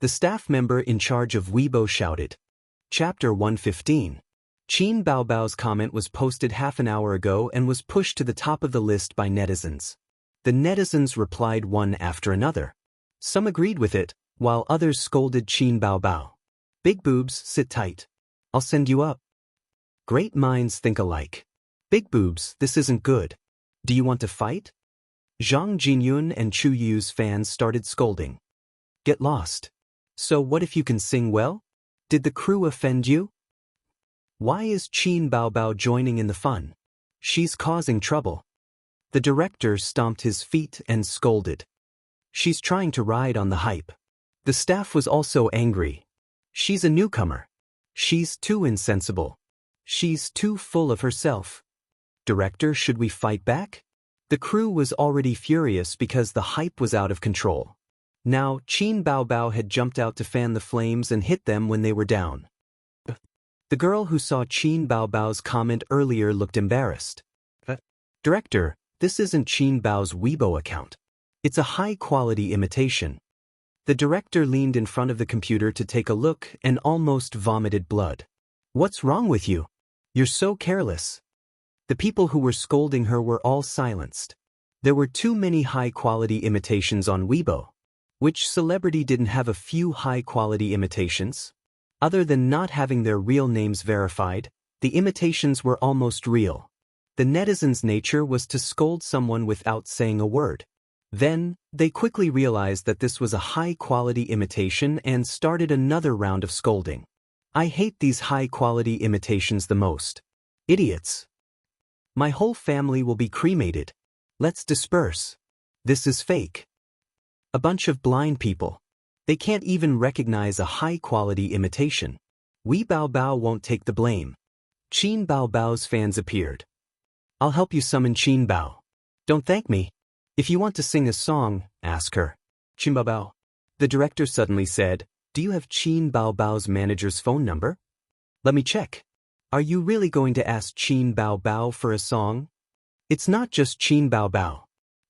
The staff member in charge of Weibo shouted. Chapter 115. Qin Baobao's comment was posted half an hour ago and was pushed to the top of the list by netizens. The netizens replied one after another. Some agreed with it, while others scolded Qin Baobao. Big boobs, sit tight. I'll send you up. Great minds think alike. Big boobs, this isn't good. Do you want to fight? Zhang Jinyun and Chu Yu's fans started scolding. Get lost. So what if you can sing well? Did the crew offend you? Why is Qin Baobao joining in the fun? She's causing trouble. The director stomped his feet and scolded. She's trying to ride on the hype. The staff was also angry. She's a newcomer. She's too insensible. She's too full of herself. Director, should we fight back? The crew was already furious because the hype was out of control. Now, Qin Baobao had jumped out to fan the flames and hit them when they were down. The girl who saw Qin Baobao's comment earlier looked embarrassed. Director, this isn't Qin Bao's Weibo account. It's a high-quality imitation. The director leaned in front of the computer to take a look and almost vomited blood. What's wrong with you? You're so careless. The people who were scolding her were all silenced. There were too many high-quality imitations on Weibo. Which celebrity didn't have a few high-quality imitations? Other than not having their real names verified, the imitations were almost real. The netizens' nature was to scold someone without saying a word. Then, they quickly realized that this was a high-quality imitation and started another round of scolding. I hate these high-quality imitations the most. Idiots. My whole family will be cremated. Let's disperse. This is fake. A bunch of blind people. They can't even recognize a high-quality imitation. We Bao Bao won't take the blame. Qin Bao Bao's fans appeared. I'll help you summon Qin Bao. Don't thank me. If you want to sing a song, ask her. Qin Bao Bao. The director suddenly said, do you have Qin Bao Bao's manager's phone number? Let me check. Are you really going to ask Qin Bao Bao for a song? It's not just Qin Bao Bao.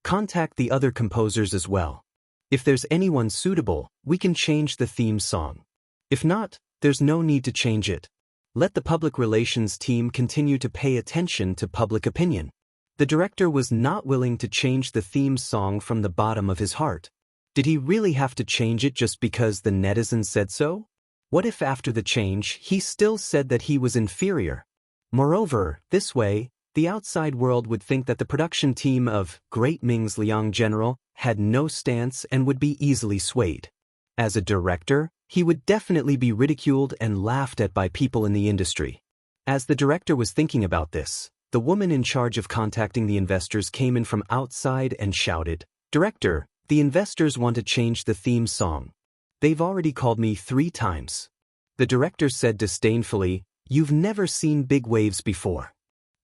Contact the other composers as well. If there's anyone suitable, we can change the theme song. If not, there's no need to change it. Let the public relations team continue to pay attention to public opinion. The director was not willing to change the theme song from the bottom of his heart. Did he really have to change it just because the netizens said so? What if after the change he still said that he was inferior? Moreover, this way, the outside world would think that the production team of Great Ming's Liang General had no stance and would be easily swayed. As a director, he would definitely be ridiculed and laughed at by people in the industry. As the director was thinking about this, the woman in charge of contacting the investors came in from outside and shouted, Director, the investors want to change the theme song. They've already called me 3 times. The director said disdainfully, You've never seen big waves before.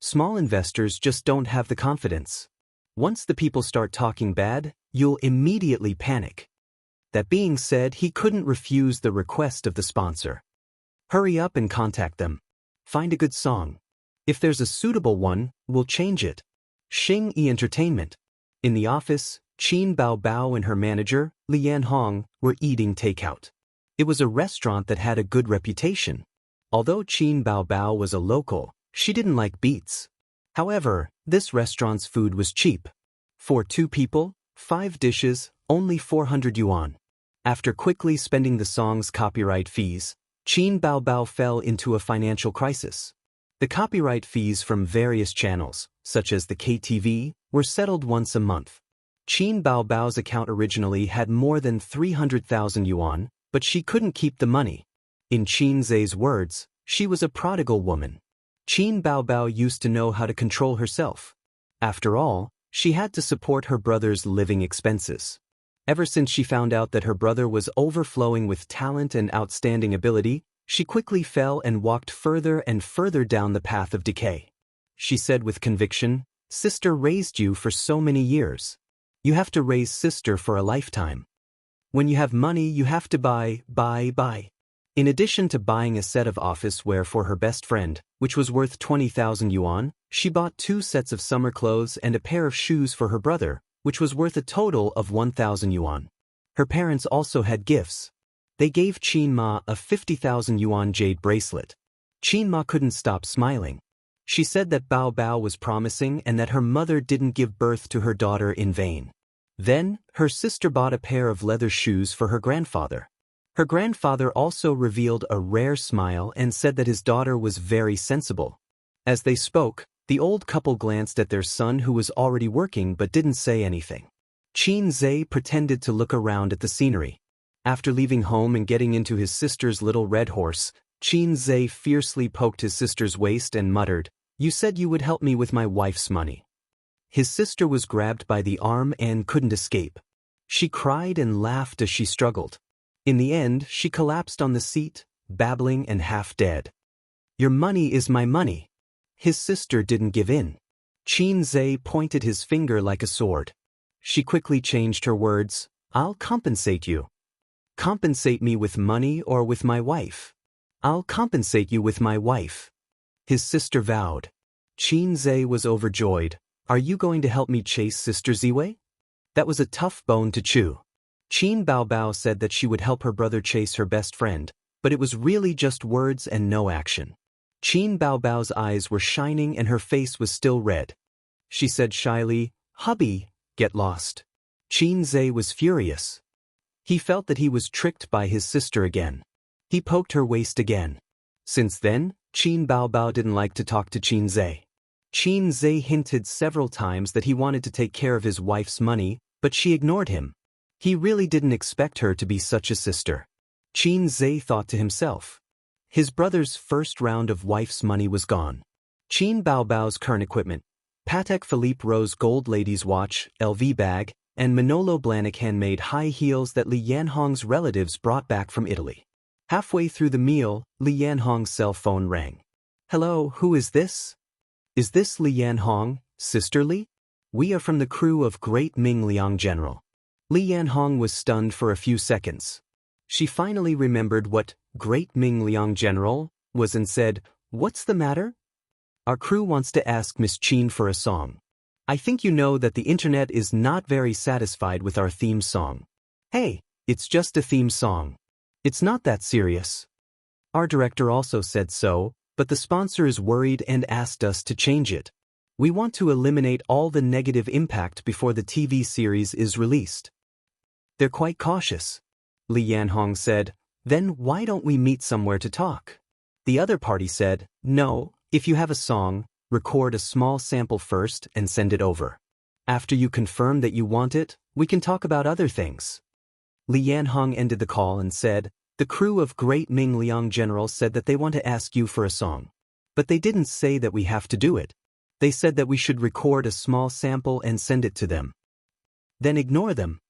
Small investors just don't have the confidence. Once the people start talking bad, you'll immediately panic. That being said, he couldn't refuse the request of the sponsor. Hurry up and contact them. Find a good song. If there's a suitable one, we'll change it. Xing Entertainment. In the office, Qin Bao Bao and her manager, Lian Hong, were eating takeout. It was a restaurant that had a good reputation. Although Qin Bao Bao was a local, she didn't like beets. However, this restaurant's food was cheap. For 2 people, 5 dishes, only 400 yuan. After quickly spending the song's copyright fees, Qin Bao Bao fell into a financial crisis. The copyright fees from various channels, such as the KTV, were settled once a month. Qin Bao Bao's account originally had more than 300,000 yuan, but she couldn't keep the money. In Qin Zhe's words, she was a prodigal woman. Qin Bao Bao used to know how to control herself. After all, she had to support her brother's living expenses. Ever since she found out that her brother was overflowing with talent and outstanding ability, she quickly fell and walked further and further down the path of decay. She said with conviction, Sister raised you for so many years. You have to raise sister for a lifetime. When you have money, you have to buy. In addition to buying a set of office wear for her best friend, which was worth 20,000 yuan, she bought 2 sets of summer clothes and a pair of shoes for her brother, which was worth a total of 1,000 yuan. Her parents also had gifts. They gave Qin Ma a 50,000 yuan jade bracelet. Qin Ma couldn't stop smiling. She said that Bao Bao was promising and that her mother didn't give birth to her daughter in vain. Then, her sister bought a pair of leather shoes for her grandfather. Her grandfather also revealed a rare smile and said that his daughter was very sensible. As they spoke, the old couple glanced at their son who was already working but didn't say anything. Qin Zhe pretended to look around at the scenery. After leaving home and getting into his sister's little red horse, Qin Zhe fiercely poked his sister's waist and muttered, You said you would help me with my wife's money. His sister was grabbed by the arm and couldn't escape. She cried and laughed as she struggled. In the end, she collapsed on the seat, babbling and half dead. Your money is my money. His sister didn't give in. Qin Zhe pointed his finger like a sword. She quickly changed her words, I'll compensate you. Compensate me with money or with my wife? I'll compensate you with my wife. His sister vowed. Qin Zhe was overjoyed. Are you going to help me chase Sister Ziwei? That was a tough bone to chew. Qin Bao Bao said that she would help her brother chase her best friend, but it was really just words and no action. Qin Bao Bao's eyes were shining and her face was still red. She said shyly, Hubby, get lost. Qin Zhe was furious. He felt that he was tricked by his sister again. He poked her waist again. Since then, Qin Bao Bao didn't like to talk to Qin Zhe. Qin Zhe hinted several times that he wanted to take care of his wife's money, but she ignored him. He really didn't expect her to be such a sister. Qin Zhe thought to himself. His brother's first round of wife's money was gone. Qin Bao Bao's current equipment. Patek Philippe Rose gold ladies watch, LV bag, and Manolo Blahnik handmade high heels that Li Yanhong's relatives brought back from Italy. Halfway through the meal, Li Yanhong's cell phone rang. "Hello, who is this?" "Is this Li Yanhong, Sister Li? We are from the crew of Great Ming Liang General." Li Yanhong was stunned for a few seconds. She finally remembered what Great Ming Liang General was and said, "What's the matter?" "Our crew wants to ask Miss Qin for a song. I think you know that the internet is not very satisfied with our theme song." "Hey, it's just a theme song. It's not that serious." "Our director also said so, but the sponsor is worried and asked us to change it. We want to eliminate all the negative impact before the TV series is released." "They're quite cautious," Li Yanhong said. "Then why don't we meet somewhere to talk?" The other party said, "No, if you have a song, record a small sample first and send it over. After you confirm that you want it, we can talk about other things." Li Yanhong ended the call and said, "The crew of Great Ming Liang General said that they want to ask you for a song. But they didn't say that we have to do it. They said that we should record a small sample and send it to them. Then ignore them."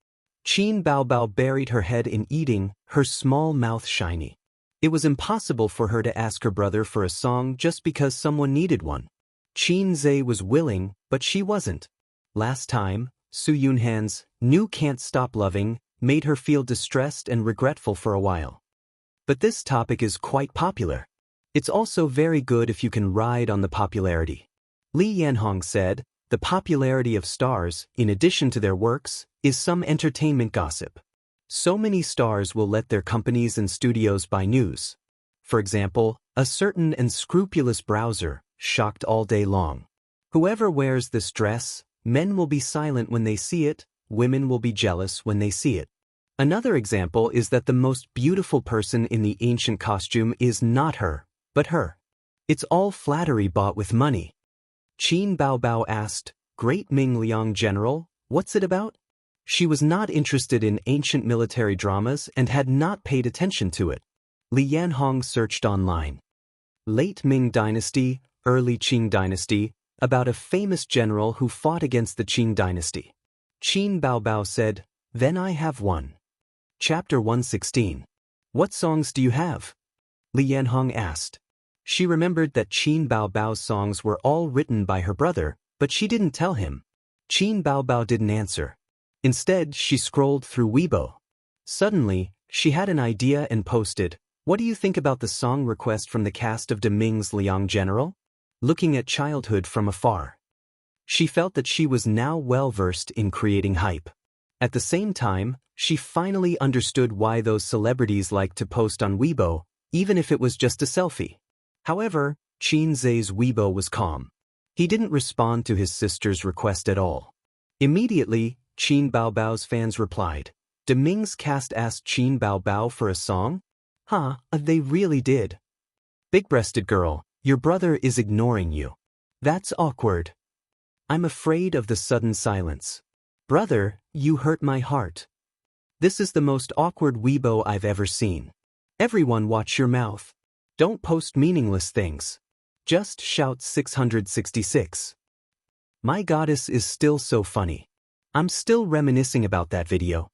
Qin Baobao buried her head in eating, her small mouth shiny. It was impossible for her to ask her brother for a song just because someone needed one. Qin Zhe was willing, but she wasn't. Last time, Su Yunhan's new Can't Stop Loving made her feel distressed and regretful for a while. But this topic is quite popular. It's also very good if you can ride on the popularity. Li Yanhong said, "The popularity of stars, in addition to their works, is some entertainment gossip. So many stars will let their companies and studios buy news. For example, a certain unscrupulous browser, shocked all day long. Whoever wears this dress, men will be silent when they see it, women will be jealous when they see it. Another example is that the most beautiful person in the ancient costume is not her, but her. It's all flattery bought with money." Qin Baobao asked, "Great Ming Liang General, what's it about?" She was not interested in ancient military dramas and had not paid attention to it. Li Yanhong searched online. Late Ming Dynasty, Early Qing Dynasty, about a famous general who fought against the Qing Dynasty. Qin Baobao said, "Then I have one." Chapter 116. "What songs do you have?" Li Yanhong asked. She remembered that Qin Baobao's songs were all written by her brother, but she didn't tell him. Qin Baobao didn't answer. Instead, she scrolled through Weibo. Suddenly, she had an idea and posted, "What do you think about the song request from the cast of De Ming's Liang General?" Looking at childhood from afar. She felt that she was now well-versed in creating hype. At the same time, she finally understood why those celebrities liked to post on Weibo, even if it was just a selfie. However, Qin Zhe's Weibo was calm. He didn't respond to his sister's request at all. Immediately, Qin Baobao's fans replied. De Ming's cast asked Qin Baobao for a song? Huh, they really did. Big-breasted girl, your brother is ignoring you. That's awkward. I'm afraid of the sudden silence. Brother, you hurt my heart. This is the most awkward Weibo I've ever seen. Everyone watch your mouth. Don't post meaningless things. Just shout 666. My goddess is still so funny. I'm still reminiscing about that video.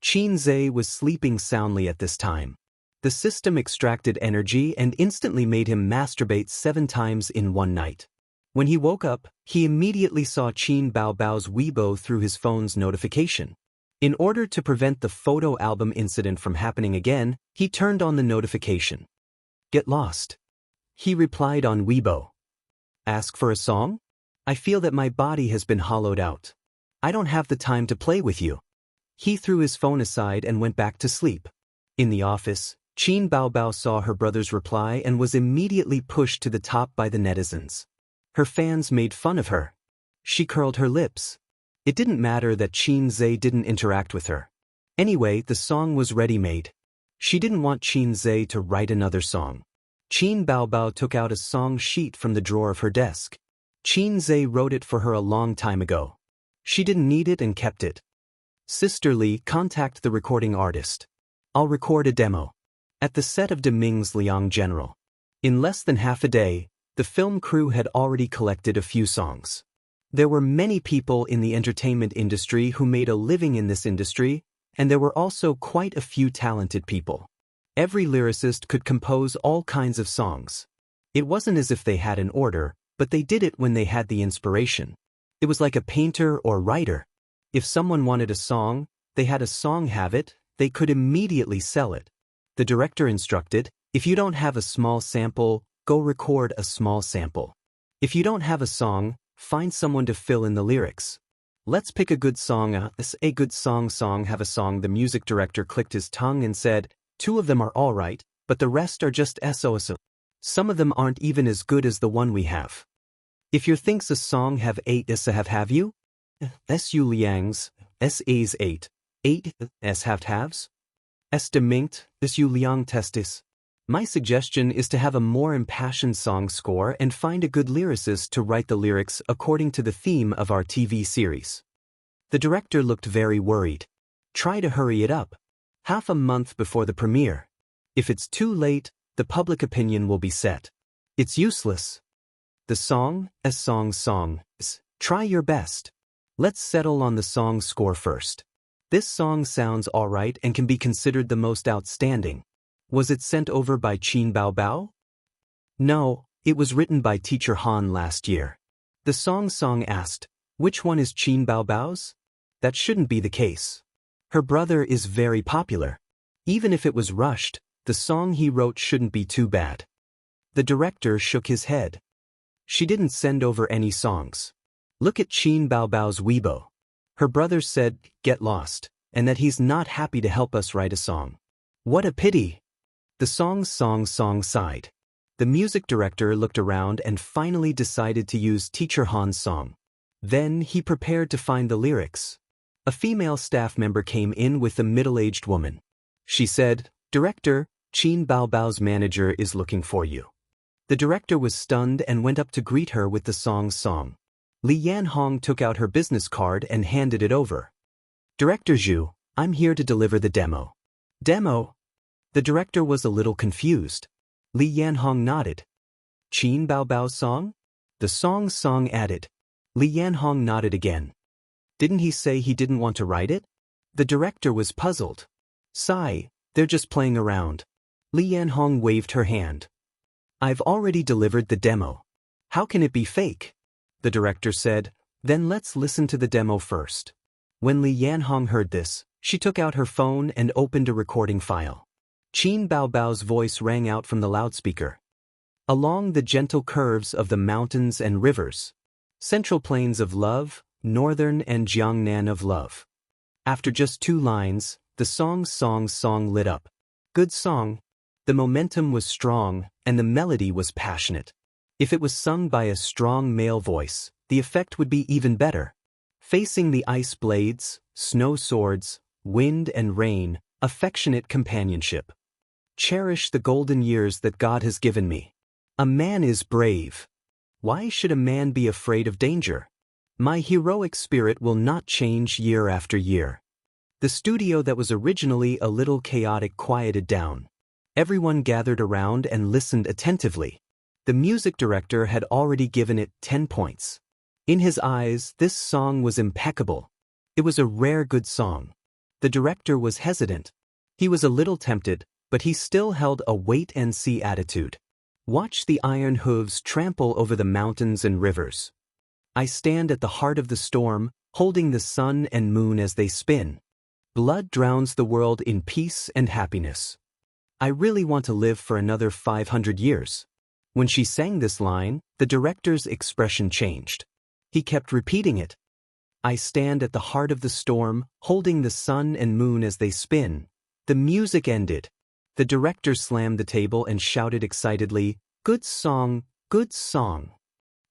Qin Zhe was sleeping soundly at this time. The system extracted energy and instantly made him masturbate 7 times in one night. When he woke up, he immediately saw Qin Baobao's Weibo through his phone's notification. In order to prevent the photo album incident from happening again, he turned on the notification. Get lost. He replied on Weibo. Ask for a song? I feel that my body has been hollowed out. I don't have the time to play with you. He threw his phone aside and went back to sleep. In the office, Qin Baobao saw her brother's reply and was immediately pushed to the top by the netizens. Her fans made fun of her. She curled her lips. It didn't matter that Qin Zhe didn't interact with her. Anyway, the song was ready-made. She didn't want Qin Zhe to write another song. Qin Baobao took out a song sheet from the drawer of her desk. Qin Zhe wrote it for her a long time ago. She didn't need it and kept it. Sister Li, contact the recording artist. I'll record a demo. At the set of De Ming's Liang General. In less than half a day, the film crew had already collected a few songs. There were many people in the entertainment industry who made a living in this industry, and there were also quite a few talented people. Every lyricist could compose all kinds of songs. It wasn't as if they had an order, but they did it when they had the inspiration. It was like a painter or writer. If someone wanted a song, they had a song have it, they could immediately sell it. The director instructed, if you don't have a small sample, go record a small sample. If you don't have a song, find someone to fill in the lyrics. Let's pick a good song, a good song have a song. The music director clicked his tongue and said, 2 of them are all right, but the rest are just so. Some of them aren't even as good as the one we have. If you thinks a song have 8 have you? Su liangs, A's 8 s halves? Distinct, su liang testis. My suggestion is to have a more impassioned song score and find a good lyricist to write the lyrics according to the theme of our TV series. The director looked very worried. Try to hurry it up. Half a month before the premiere. If it's too late, the public opinion will be set. It's useless. The song, try your best. Let's settle on the song score first. This song sounds alright and can be considered the most outstanding. Was it sent over by Qin Baobao? No, it was written by Teacher Han last year. The song asked, which one is Qin Baobao's? That shouldn't be the case. Her brother is very popular. Even if it was rushed, the song he wrote shouldn't be too bad. The director shook his head. She didn't send over any songs. Look at Qin Baobao's Weibo. Her brother said, get lost, and that he's not happy to help us write a song. What a pity. The song sighed. The music director looked around and finally decided to use Teacher Han's song. Then he prepared to find the lyrics. A female staff member came in with a middle-aged woman. She said, Director, Qin Baobao's manager is looking for you. The director was stunned and went up to greet her with the song. Li Yanhong took out her business card and handed it over. Director Zhu, I'm here to deliver the demo. Demo? The director was a little confused. Li Yanhong nodded. Qin Baobao's song? The song added. Li Yanhong nodded again. Didn't he say he didn't want to write it? The director was puzzled. Sigh, they're just playing around. Li Yanhong waved her hand. I've already delivered the demo. How can it be fake? The director said, then let's listen to the demo first. When Li Yanhong heard this, she took out her phone and opened a recording file. Qin Baobao's voice rang out from the loudspeaker. Along the gentle curves of the mountains and rivers, central plains of love, northern and Jiangnan of love. After just 2 lines, the song lit up. Good song. The momentum was strong, and the melody was passionate. If it was sung by a strong male voice, the effect would be even better. Facing the ice blades, snow swords, wind and rain, affectionate companionship. Cherish the golden years that God has given me. A man is brave. Why should a man be afraid of danger? My heroic spirit will not change year after year. The studio that was originally a little chaotic quieted down. Everyone gathered around and listened attentively. The music director had already given it 10 points. In his eyes, this song was impeccable. It was a rare good song. The director was hesitant. He was a little tempted, but he still held a wait-and-see attitude. Watch the iron hooves trample over the mountains and rivers. I stand at the heart of the storm, holding the sun and moon as they spin. Blood drowns the world in peace and happiness. I really want to live for another 500 years. When she sang this line, the director's expression changed. He kept repeating it. I stand at the heart of the storm, holding the sun and moon as they spin. The music ended. The director slammed the table and shouted excitedly, good song, good song.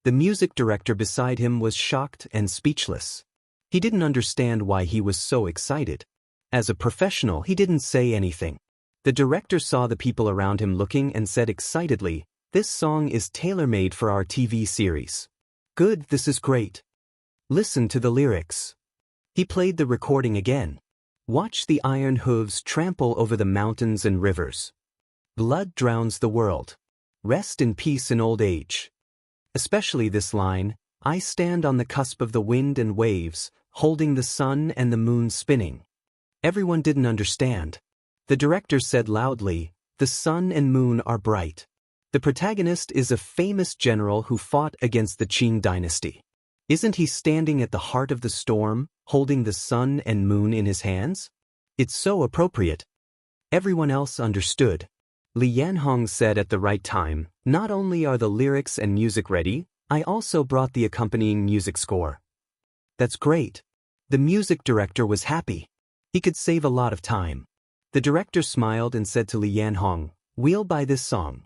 The music director beside him was shocked and speechless. He didn't understand why he was so excited. As a professional, he didn't say anything. The director saw the people around him looking and said excitedly, this song is tailor-made for our TV series. Good, this is great. Listen to the lyrics. He played the recording again. Watch the iron hooves trample over the mountains and rivers. Blood drowns the world. Rest in peace in old age. Especially this line, I stand on the cusp of the wind and waves, holding the sun and the moon spinning. Everyone didn't understand. The director said loudly, "The sun and moon are bright." The protagonist is a famous general who fought against the Qing dynasty. Isn't he standing at the heart of the storm, holding the sun and moon in his hands? It's so appropriate. Everyone else understood. Li Yanhong said at the right time, "Not only are the lyrics and music ready, I also brought the accompanying music score." That's great. The music director was happy. He could save a lot of time. The director smiled and said to Li Yanhong, "We'll buy this song."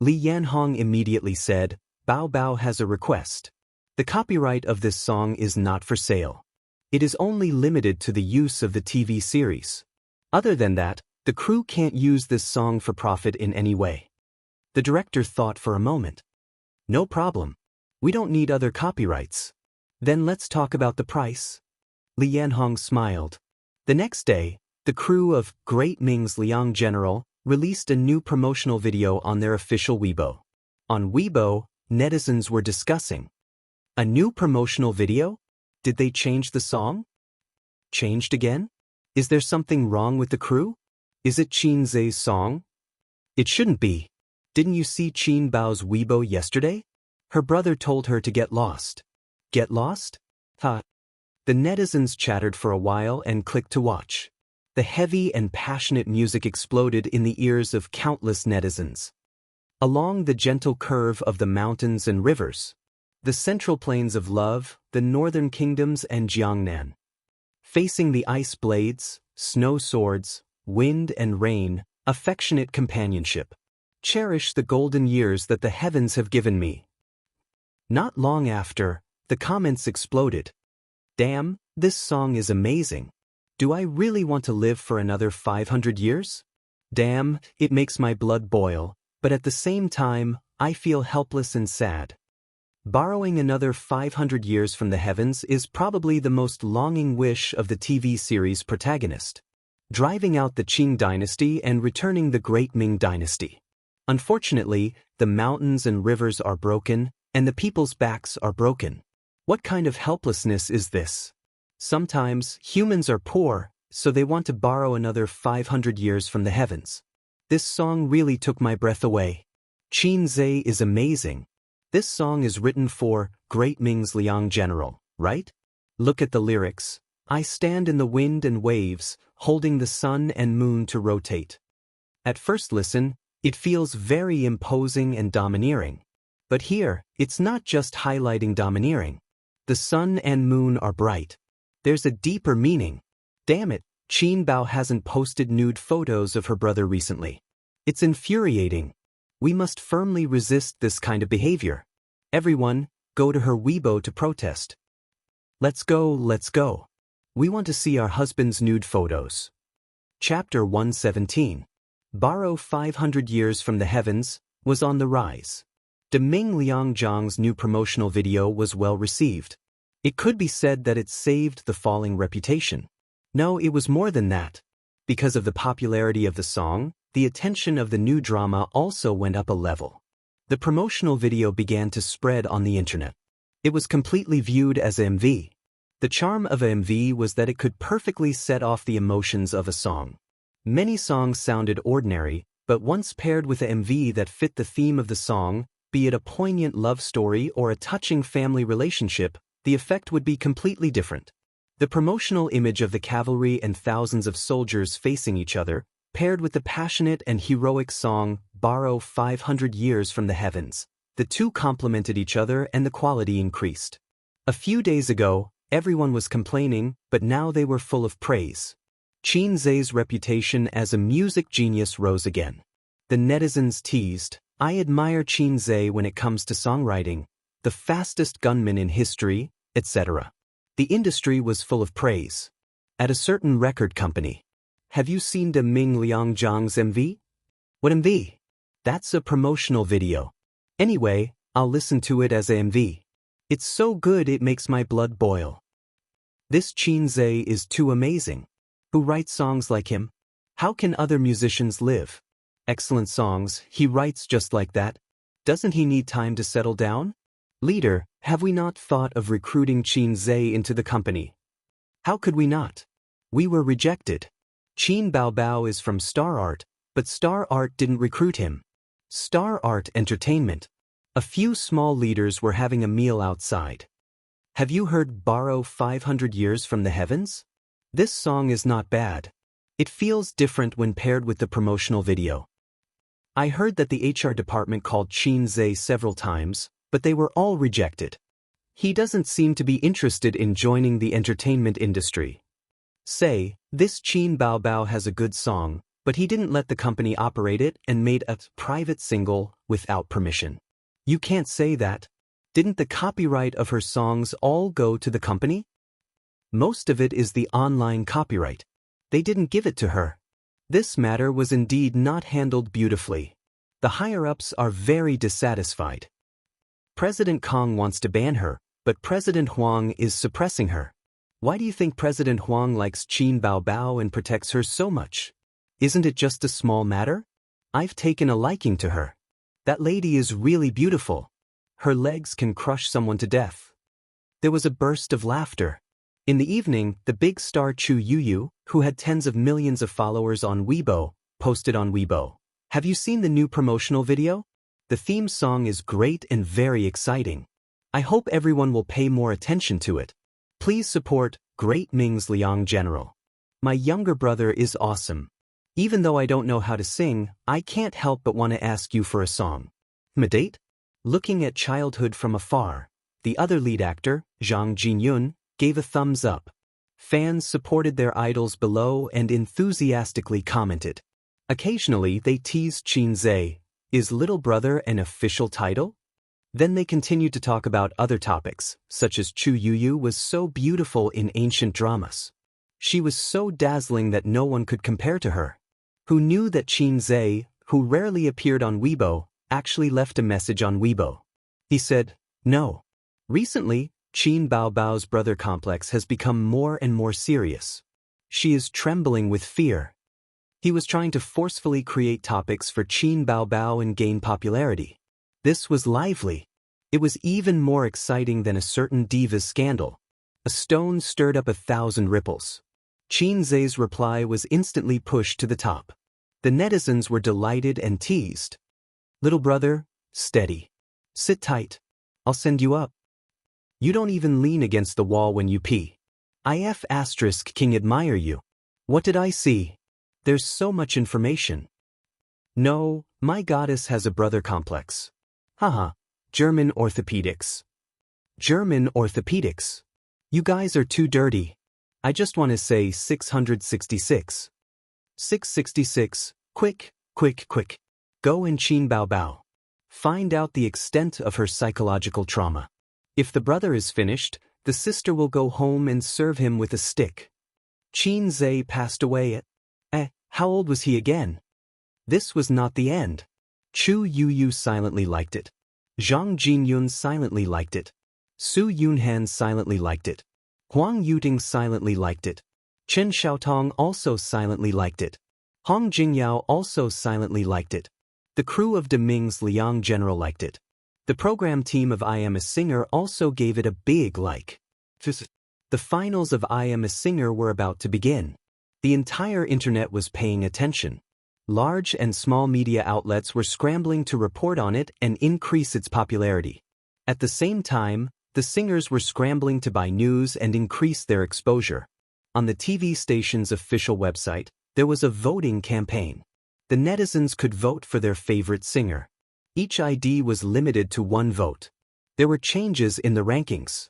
Li Yanhong immediately said, "Bao Bao has a request. The copyright of this song is not for sale. It is only limited to the use of the TV series. Other than that, the crew can't use this song for profit in any way." The director thought for a moment. "No problem. We don't need other copyrights. Then let's talk about the price." Li Yanhong smiled. The next day, the crew of Great Ming's Liang General released a new promotional video on their official Weibo. On Weibo, netizens were discussing. A new promotional video? Did they change the song? Changed again? Is there something wrong with the crew? Is it Qin Zhe's song? It shouldn't be. Didn't you see Qin Bao's Weibo yesterday? Her brother told her to get lost. Get lost? Ha. The netizens chattered for a while and clicked to watch. The heavy and passionate music exploded in the ears of countless netizens. Along the gentle curve of the mountains and rivers, the central plains of love, the northern kingdoms and Jiangnan. Facing the ice blades, snow swords, wind and rain, affectionate companionship. Cherish the golden years that the heavens have given me. Not long after, the comments exploded. Damn, this song is amazing. Do I really want to live for another 500 years? Damn, it makes my blood boil, but at the same time, I feel helpless and sad. Borrowing another 500 years from the heavens is probably the most longing wish of the TV series protagonist. Driving out the Qing dynasty and returning the Great Ming dynasty. Unfortunately, the mountains and rivers are broken, and the people's backs are broken. What kind of helplessness is this? Sometimes, humans are poor, so they want to borrow another 500 years from the heavens. This song really took my breath away. Qin Zhe is amazing. This song is written for Great Ming's Liang General, right? Look at the lyrics. I stand in the wind and waves, holding the sun and moon to rotate. At first listen, it feels very imposing and domineering. But here, it's not just highlighting domineering. The sun and moon are bright. There's a deeper meaning. Damn it, Qin Bao hasn't posted nude photos of her brother recently. It's infuriating. We must firmly resist this kind of behavior. Everyone, go to her Weibo to protest. Let's go, let's go. We want to see our husband's nude photos. Chapter 117. Borrow 500 years from the heavens was on the rise. De Ming Liangzhang's new promotional video was well received. It could be said that it saved the falling reputation. No, it was more than that. Because of the popularity of the song, the attention of the new drama also went up a level. The promotional video began to spread on the internet. It was completely viewed as a MV. The charm of a MV was that it could perfectly set off the emotions of a song. Many songs sounded ordinary, but once paired with a MV that fit the theme of the song, be it a poignant love story or a touching family relationship, the effect would be completely different. The promotional image of the cavalry and thousands of soldiers facing each other, paired with the passionate and heroic song, Borrow 500 Years from the Heavens, the two complemented each other and the quality increased. A few days ago, everyone was complaining, but now they were full of praise. Qin Zhe's reputation as a music genius rose again. The netizens teased, I admire Qin Zhe when it comes to songwriting, the fastest gunman in history, etc. The industry was full of praise. At a certain record company. Have you seen De Ming Liangzhang's MV? What MV? That's a promotional video. Anyway, I'll listen to it as a MV. It's so good it makes my blood boil. This Qin Zhe is too amazing. Who writes songs like him? How can other musicians live? Excellent songs, he writes just like that. Doesn't he need time to settle down? Leader, have we not thought of recruiting Qin Zhe into the company? How could we not? We were rejected. Qin Baobao is from Star Art, but Star Art didn't recruit him. Star Art Entertainment. A few small leaders were having a meal outside. Have you heard Borrow 500 Years from the Heavens? This song is not bad. It feels different when paired with the promotional video. I heard that the HR department called Qin Zhe several times, but they were all rejected. He doesn't seem to be interested in joining the entertainment industry. Say, this Qin Baobao has a good song, but he didn't let the company operate it and made a private single without permission. You can't say that. Didn't the copyright of her songs all go to the company? Most of it is the online copyright. They didn't give it to her. This matter was indeed not handled beautifully. The higher-ups are very dissatisfied. President Kong wants to ban her, but President Huang is suppressing her. Why do you think President Huang likes Qin Baobao and protects her so much? Isn't it just a small matter? I've taken a liking to her. That lady is really beautiful. Her legs can crush someone to death. There was a burst of laughter. In the evening, the big star Chu Yuyu, who had tens of millions of followers on Weibo, posted on Weibo. Have you seen the new promotional video? The theme song is great and very exciting. I hope everyone will pay more attention to it. Please support Great Ming's Liang General. My younger brother is awesome. Even though I don't know how to sing, I can't help but want to ask you for a song. Madate? Looking at childhood from afar, the other lead actor, Zhang Jinyun, gave a thumbs up. Fans supported their idols below and enthusiastically commented. Occasionally they teased Qin Zhe. Is Little Brother an official title? Then they continued to talk about other topics, such as Chu Yuyu was so beautiful in ancient dramas. She was so dazzling that no one could compare to her. Who knew that Qin Zhe, who rarely appeared on Weibo, actually left a message on Weibo? He said, no. Recently, Qin Baobao's brother complex has become more and more serious. She is trembling with fear. He was trying to forcefully create topics for Qin Baobao and gain popularity. This was lively. It was even more exciting than a certain diva's scandal. A stone stirred up 1,000 ripples. Qin Zhe's reply was instantly pushed to the top. The netizens were delighted and teased. Little brother, steady. Sit tight. I'll send you up. You don't even lean against the wall when you pee. IF asterisk king admire you. What did I see? There's so much information. No, my goddess has a brother complex. Haha, German orthopedics. German orthopedics. You guys are too dirty. I just want to say 666. 666, quick, quick, quick. Go and Qin Baobao. Find out the extent of her psychological trauma. If the brother is finished, the sister will go home and serve him with a stick. Qin Zhe passed away at... how old was he again? This was not the end. Chu Yuyu silently liked it. Zhang Jinyun silently liked it. Su Yunhan silently liked it. Huang Yuting silently liked it. Chen Xiaotong also silently liked it. Hong Jingyao also silently liked it. The crew of De Ming's Liang General liked it. The program team of I Am a Singer also gave it a big like. The finals of I Am a Singer were about to begin. The entire internet was paying attention. Large and small media outlets were scrambling to report on it and increase its popularity. At the same time, the singers were scrambling to buy news and increase their exposure. On the TV station's official website, there was a voting campaign. The netizens could vote for their favorite singer. Each ID was limited to one vote. There were changes in the rankings.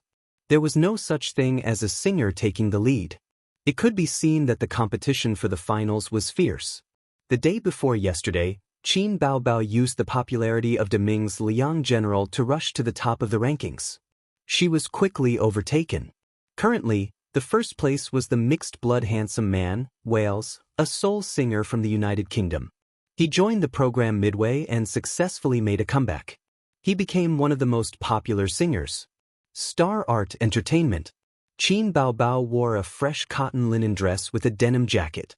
There was no such thing as a singer taking the lead. It could be seen that the competition for the finals was fierce. The day before yesterday, Qin Baobao used the popularity of De Ming's Liang General to rush to the top of the rankings. She was quickly overtaken. Currently, the first place was the mixed-blood handsome man, Wales, a soul singer from the United Kingdom. He joined the program midway and successfully made a comeback. He became one of the most popular singers. Star Art Entertainment. Qin Baobao wore a fresh cotton linen dress with a denim jacket.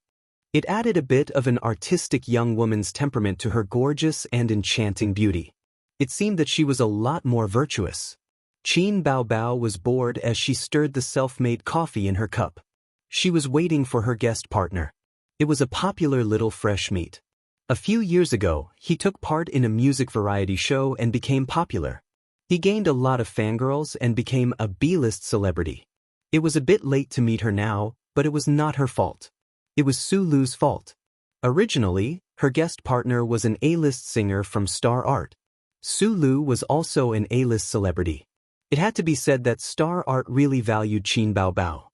It added a bit of an artistic young woman's temperament to her gorgeous and enchanting beauty. It seemed that she was a lot more virtuous. Qin Baobao was bored as she stirred the self-made coffee in her cup. She was waiting for her guest partner. It was a popular little fresh meat. A few years ago, he took part in a music variety show and became popular. He gained a lot of fangirls and became a B-list celebrity. It was a bit late to meet her now, but it was not her fault. It was Su Lu's fault. Originally, her guest partner was an A-list singer from Star Art. Su Lu was also an A-list celebrity. It had to be said that Star Art really valued Qin Baobao.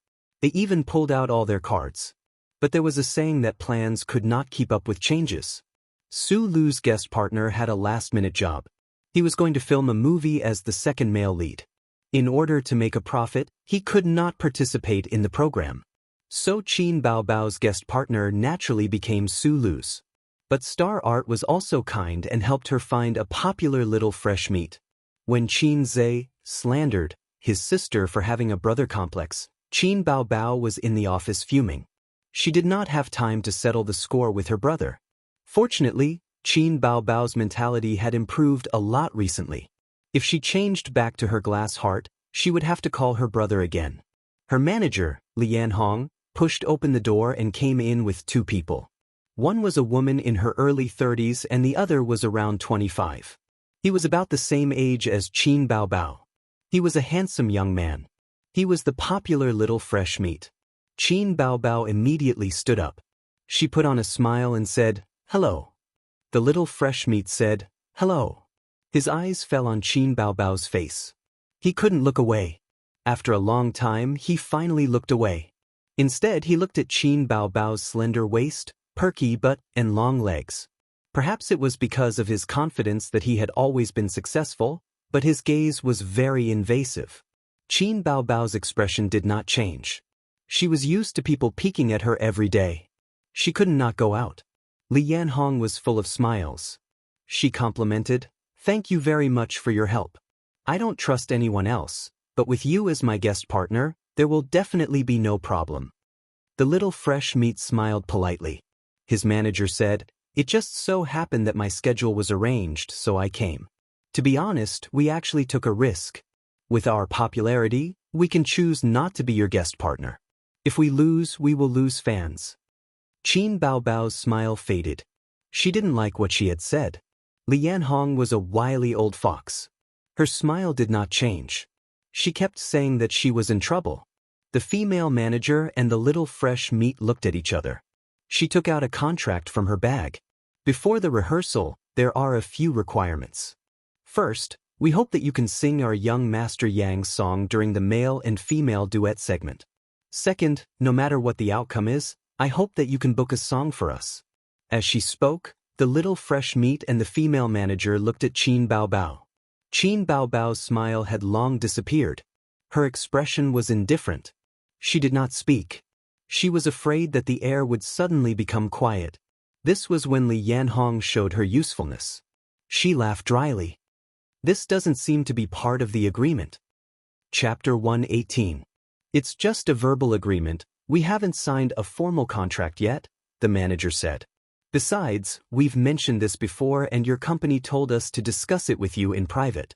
They even pulled out all their cards. But there was a saying that plans could not keep up with changes. Su Lu's guest partner had a last-minute job. He was going to film a movie as the second male lead. In order to make a profit, he could not participate in the program. So Qin Baobao's guest partner naturally became Su Lu's. But Star Art was also kind and helped her find a popular little fresh meat. When Qin Zhe slandered his sister for having a brother complex, Qin Baobao was in the office fuming. She did not have time to settle the score with her brother. Fortunately, Qin Baobao's mentality had improved a lot recently. If she changed back to her glass heart, she would have to call her brother again. Her manager, Li Yanhong, pushed open the door and came in with two people. One was a woman in her early 30s and the other was around 25. He was about the same age as Qin Baobao. He was a handsome young man. He was the popular little fresh meat. Qin Baobao immediately stood up. She put on a smile and said, "Hello." The little fresh meat said, "Hello." His eyes fell on Qin Baobao's face. He couldn't look away. After a long time, he finally looked away. Instead, he looked at Qin Baobao's slender waist, perky butt, and long legs. Perhaps it was because of his confidence that he had always been successful, but his gaze was very invasive. Qin Baobao's expression did not change. She was used to people peeking at her every day. She couldn't not go out. Li Yanhong was full of smiles. She complimented, "Thank you very much for your help. I don't trust anyone else, but with you as my guest partner, there will definitely be no problem." The little fresh meat smiled politely. His manager said, "It just so happened that my schedule was arranged, so I came. To be honest, we actually took a risk. With our popularity, we can choose not to be your guest partner. If we lose, we will lose fans." Qin Baobao's smile faded. She didn't like what she had said. Li Yanhong was a wily old fox. Her smile did not change. She kept saying that she was in trouble. The female manager and the little fresh meat looked at each other. She took out a contract from her bag. "Before the rehearsal, there are a few requirements. First, we hope that you can sing our young Master Yang's song during the male and female duet segment. Second, no matter what the outcome is, I hope that you can book a song for us." As she spoke, the little fresh meat and the female manager looked at Qin Baobao. Qin Baobao's smile had long disappeared. Her expression was indifferent. She did not speak. She was afraid that the air would suddenly become quiet. This was when Li Yanhong showed her usefulness. She laughed dryly. "This doesn't seem to be part of the agreement." Chapter 118. "It's just a verbal agreement. We haven't signed a formal contract yet," the manager said. "Besides, we've mentioned this before and your company told us to discuss it with you in private."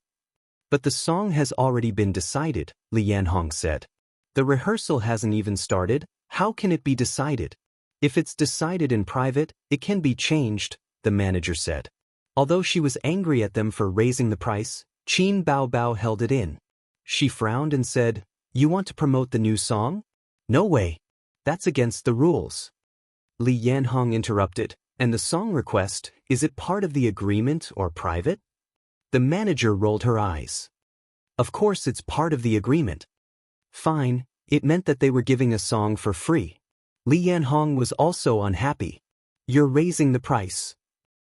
"But the song has already been decided," Li Yanhong said. "The rehearsal hasn't even started. How can it be decided?" "If it's decided in private, it can be changed," the manager said. Although she was angry at them for raising the price, Qin Baobao held it in. She frowned and said, "You want to promote the new song? No way. That's against the rules." Li Yanhong interrupted, "And the song request, is it part of the agreement or private?" The manager rolled her eyes. "Of course it's part of the agreement." Fine, it meant that they were giving a song for free. Li Yanhong was also unhappy. "You're raising the price."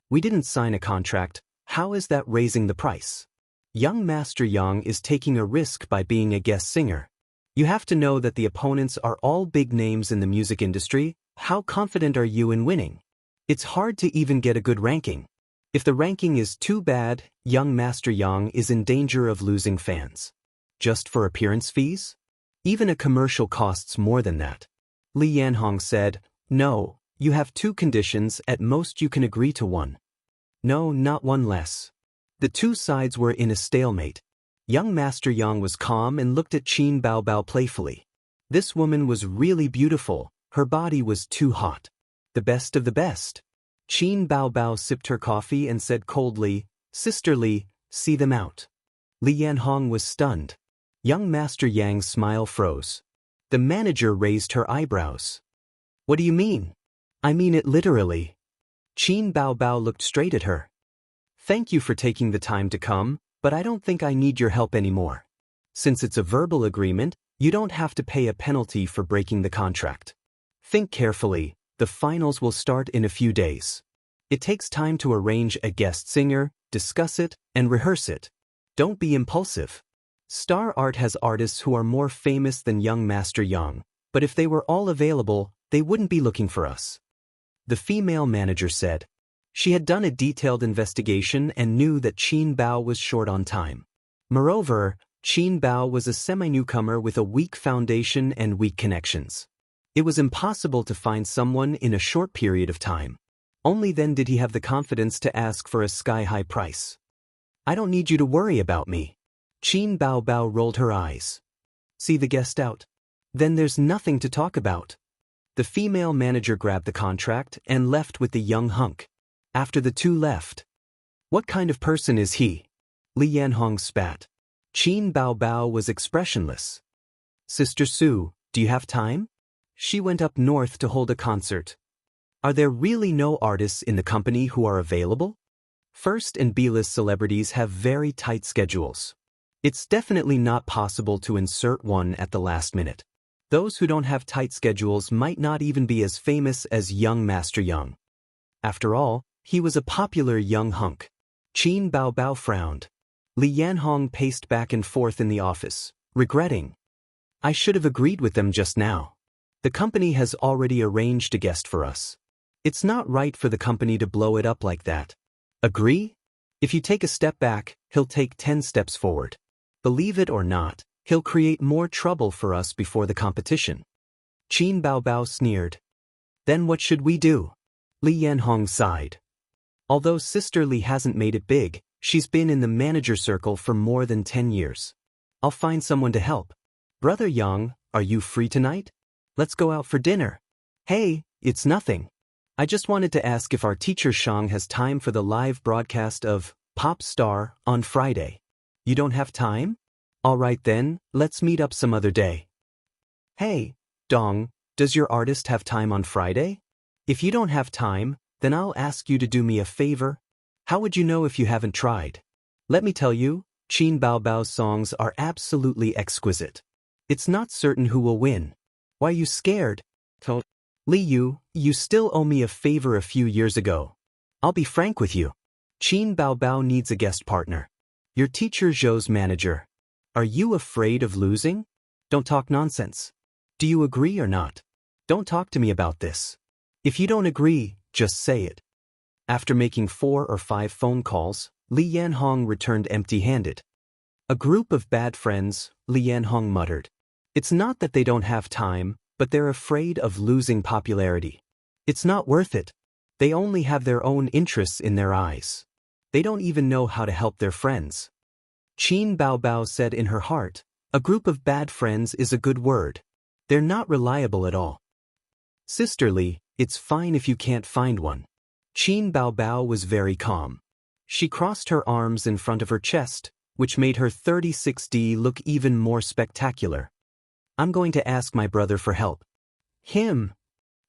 "We didn't sign a contract. How is that raising the price?" "Young Master Yang is taking a risk by being a guest singer. You have to know that the opponents are all big names in the music industry. How confident are you in winning? It's hard to even get a good ranking. If the ranking is too bad, young Master Yang is in danger of losing fans. Just for appearance fees? Even a commercial costs more than that." Li Yanhong said, "No, you have two conditions, at most you can agree to one." "No, not one less." The two sides were in a stalemate. Young Master Yang was calm and looked at Qin Baobao playfully. This woman was really beautiful, her body was too hot. The best of the best. Qin Baobao sipped her coffee and said coldly, "Sister Li, see them out." Li Yanhong was stunned. Young Master Yang's smile froze. The manager raised her eyebrows. "What do you mean?" "I mean it literally." Qin Baobao looked straight at her. "Thank you for taking the time to come, but I don't think I need your help anymore. Since it's a verbal agreement, you don't have to pay a penalty for breaking the contract. Think carefully, the finals will start in a few days. It takes time to arrange a guest singer, discuss it, and rehearse it. Don't be impulsive. Star Art has artists who are more famous than young Master Yang, but if they were all available, they wouldn't be looking for us." The female manager said. She had done a detailed investigation and knew that Qin Bao was short on time. Moreover, Qin Bao was a semi-newcomer with a weak foundation and weak connections. It was impossible to find someone in a short period of time. Only then did he have the confidence to ask for a sky-high price. "I don't need you to worry about me." Qin Baobao rolled her eyes. "See the guest out? Then there's nothing to talk about." The female manager grabbed the contract and left with the young hunk. After the two left, "What kind of person is he?" Li Yanhong spat. Qin Baobao was expressionless. "Sister Su, do you have time?" She went up north to hold a concert. "Are there really no artists in the company who are available?" First and B-list celebrities have very tight schedules. It's definitely not possible to insert one at the last minute. Those who don't have tight schedules might not even be as famous as young Master Yang. After all, he was a popular young hunk. Qin Baobao frowned. Li Yanhong paced back and forth in the office, regretting. "I should have agreed with them just now. The company has already arranged a guest for us. It's not right for the company to blow it up like that. Agree? If you take a step back, he'll take 10 steps forward. Believe it or not, he'll create more trouble for us before the competition." Qin Baobao sneered. "Then what should we do?" Li Yanhong sighed. Although Sister Li hasn't made it big, she's been in the manager circle for more than 10 years. "I'll find someone to help." "Brother Yang, are you free tonight? Let's go out for dinner." "Hey, it's nothing. I just wanted to ask if our teacher Shang has time for the live broadcast of Pop Star on Friday." "You don't have time? All right then, let's meet up some other day." "Hey, Dong, does your artist have time on Friday? If you don't have time, then I'll ask you to do me a favor. How would you know if you haven't tried? Let me tell you, Qin Baobao's songs are absolutely exquisite. It's not certain who will win. Why are you scared?" "Li Yu, you still owe me a favor a few years ago. I'll be frank with you. Qin Baobao needs a guest partner. Your teacher Zhou's manager. Are you afraid of losing? Don't talk nonsense. Do you agree or not? Don't talk to me about this. If you don't agree, just say it." After making 4 or 5 phone calls, Li Yanhong returned empty-handed. "A group of bad friends," Li Yanhong muttered. "It's not that they don't have time, but they're afraid of losing popularity. It's not worth it. They only have their own interests in their eyes. They don't even know how to help their friends." Qin Baobao said in her heart, "A group of bad friends is a good word. They're not reliable at all." "Sister Li, it's fine if you can't find one." Qin Baobao was very calm. She crossed her arms in front of her chest, which made her 36D look even more spectacular. "I'm going to ask my brother for help." "Him?"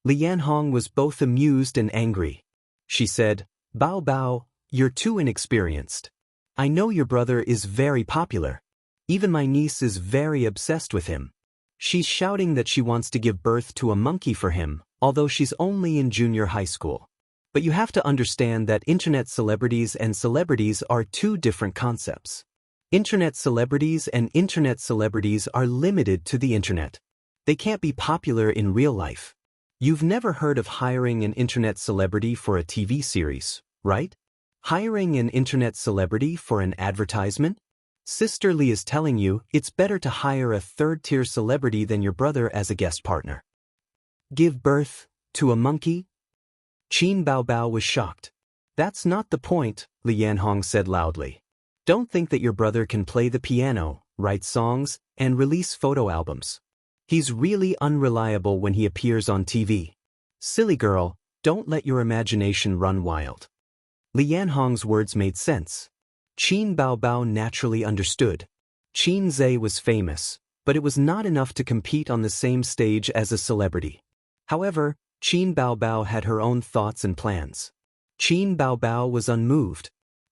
Li Yanhong was both amused and angry. She said, "Bao Bao, you're too inexperienced. I know your brother is very popular. Even my niece is very obsessed with him. She's shouting that she wants to give birth to a monkey for him, although she's only in junior high school. But you have to understand that internet celebrities and celebrities are two different concepts. Internet celebrities are limited to the internet. They can't be popular in real life. You've never heard of hiring an internet celebrity for a TV series, right? Hiring an internet celebrity for an advertisement? Sister Li is telling you it's better to hire a third-tier celebrity than your brother as a guest partner." "Give birth to a monkey?" Qin Baobao was shocked. "That's not the point," Li Yanhong said loudly. Don't think that your brother can play the piano, write songs, and release photo albums. He's really unreliable when he appears on TV. Silly girl, don't let your imagination run wild. Li Yanhong's words made sense. Qin Baobao naturally understood. Qin Zhe was famous, but it was not enough to compete on the same stage as a celebrity. However, Qin Baobao had her own thoughts and plans. Qin Baobao was unmoved.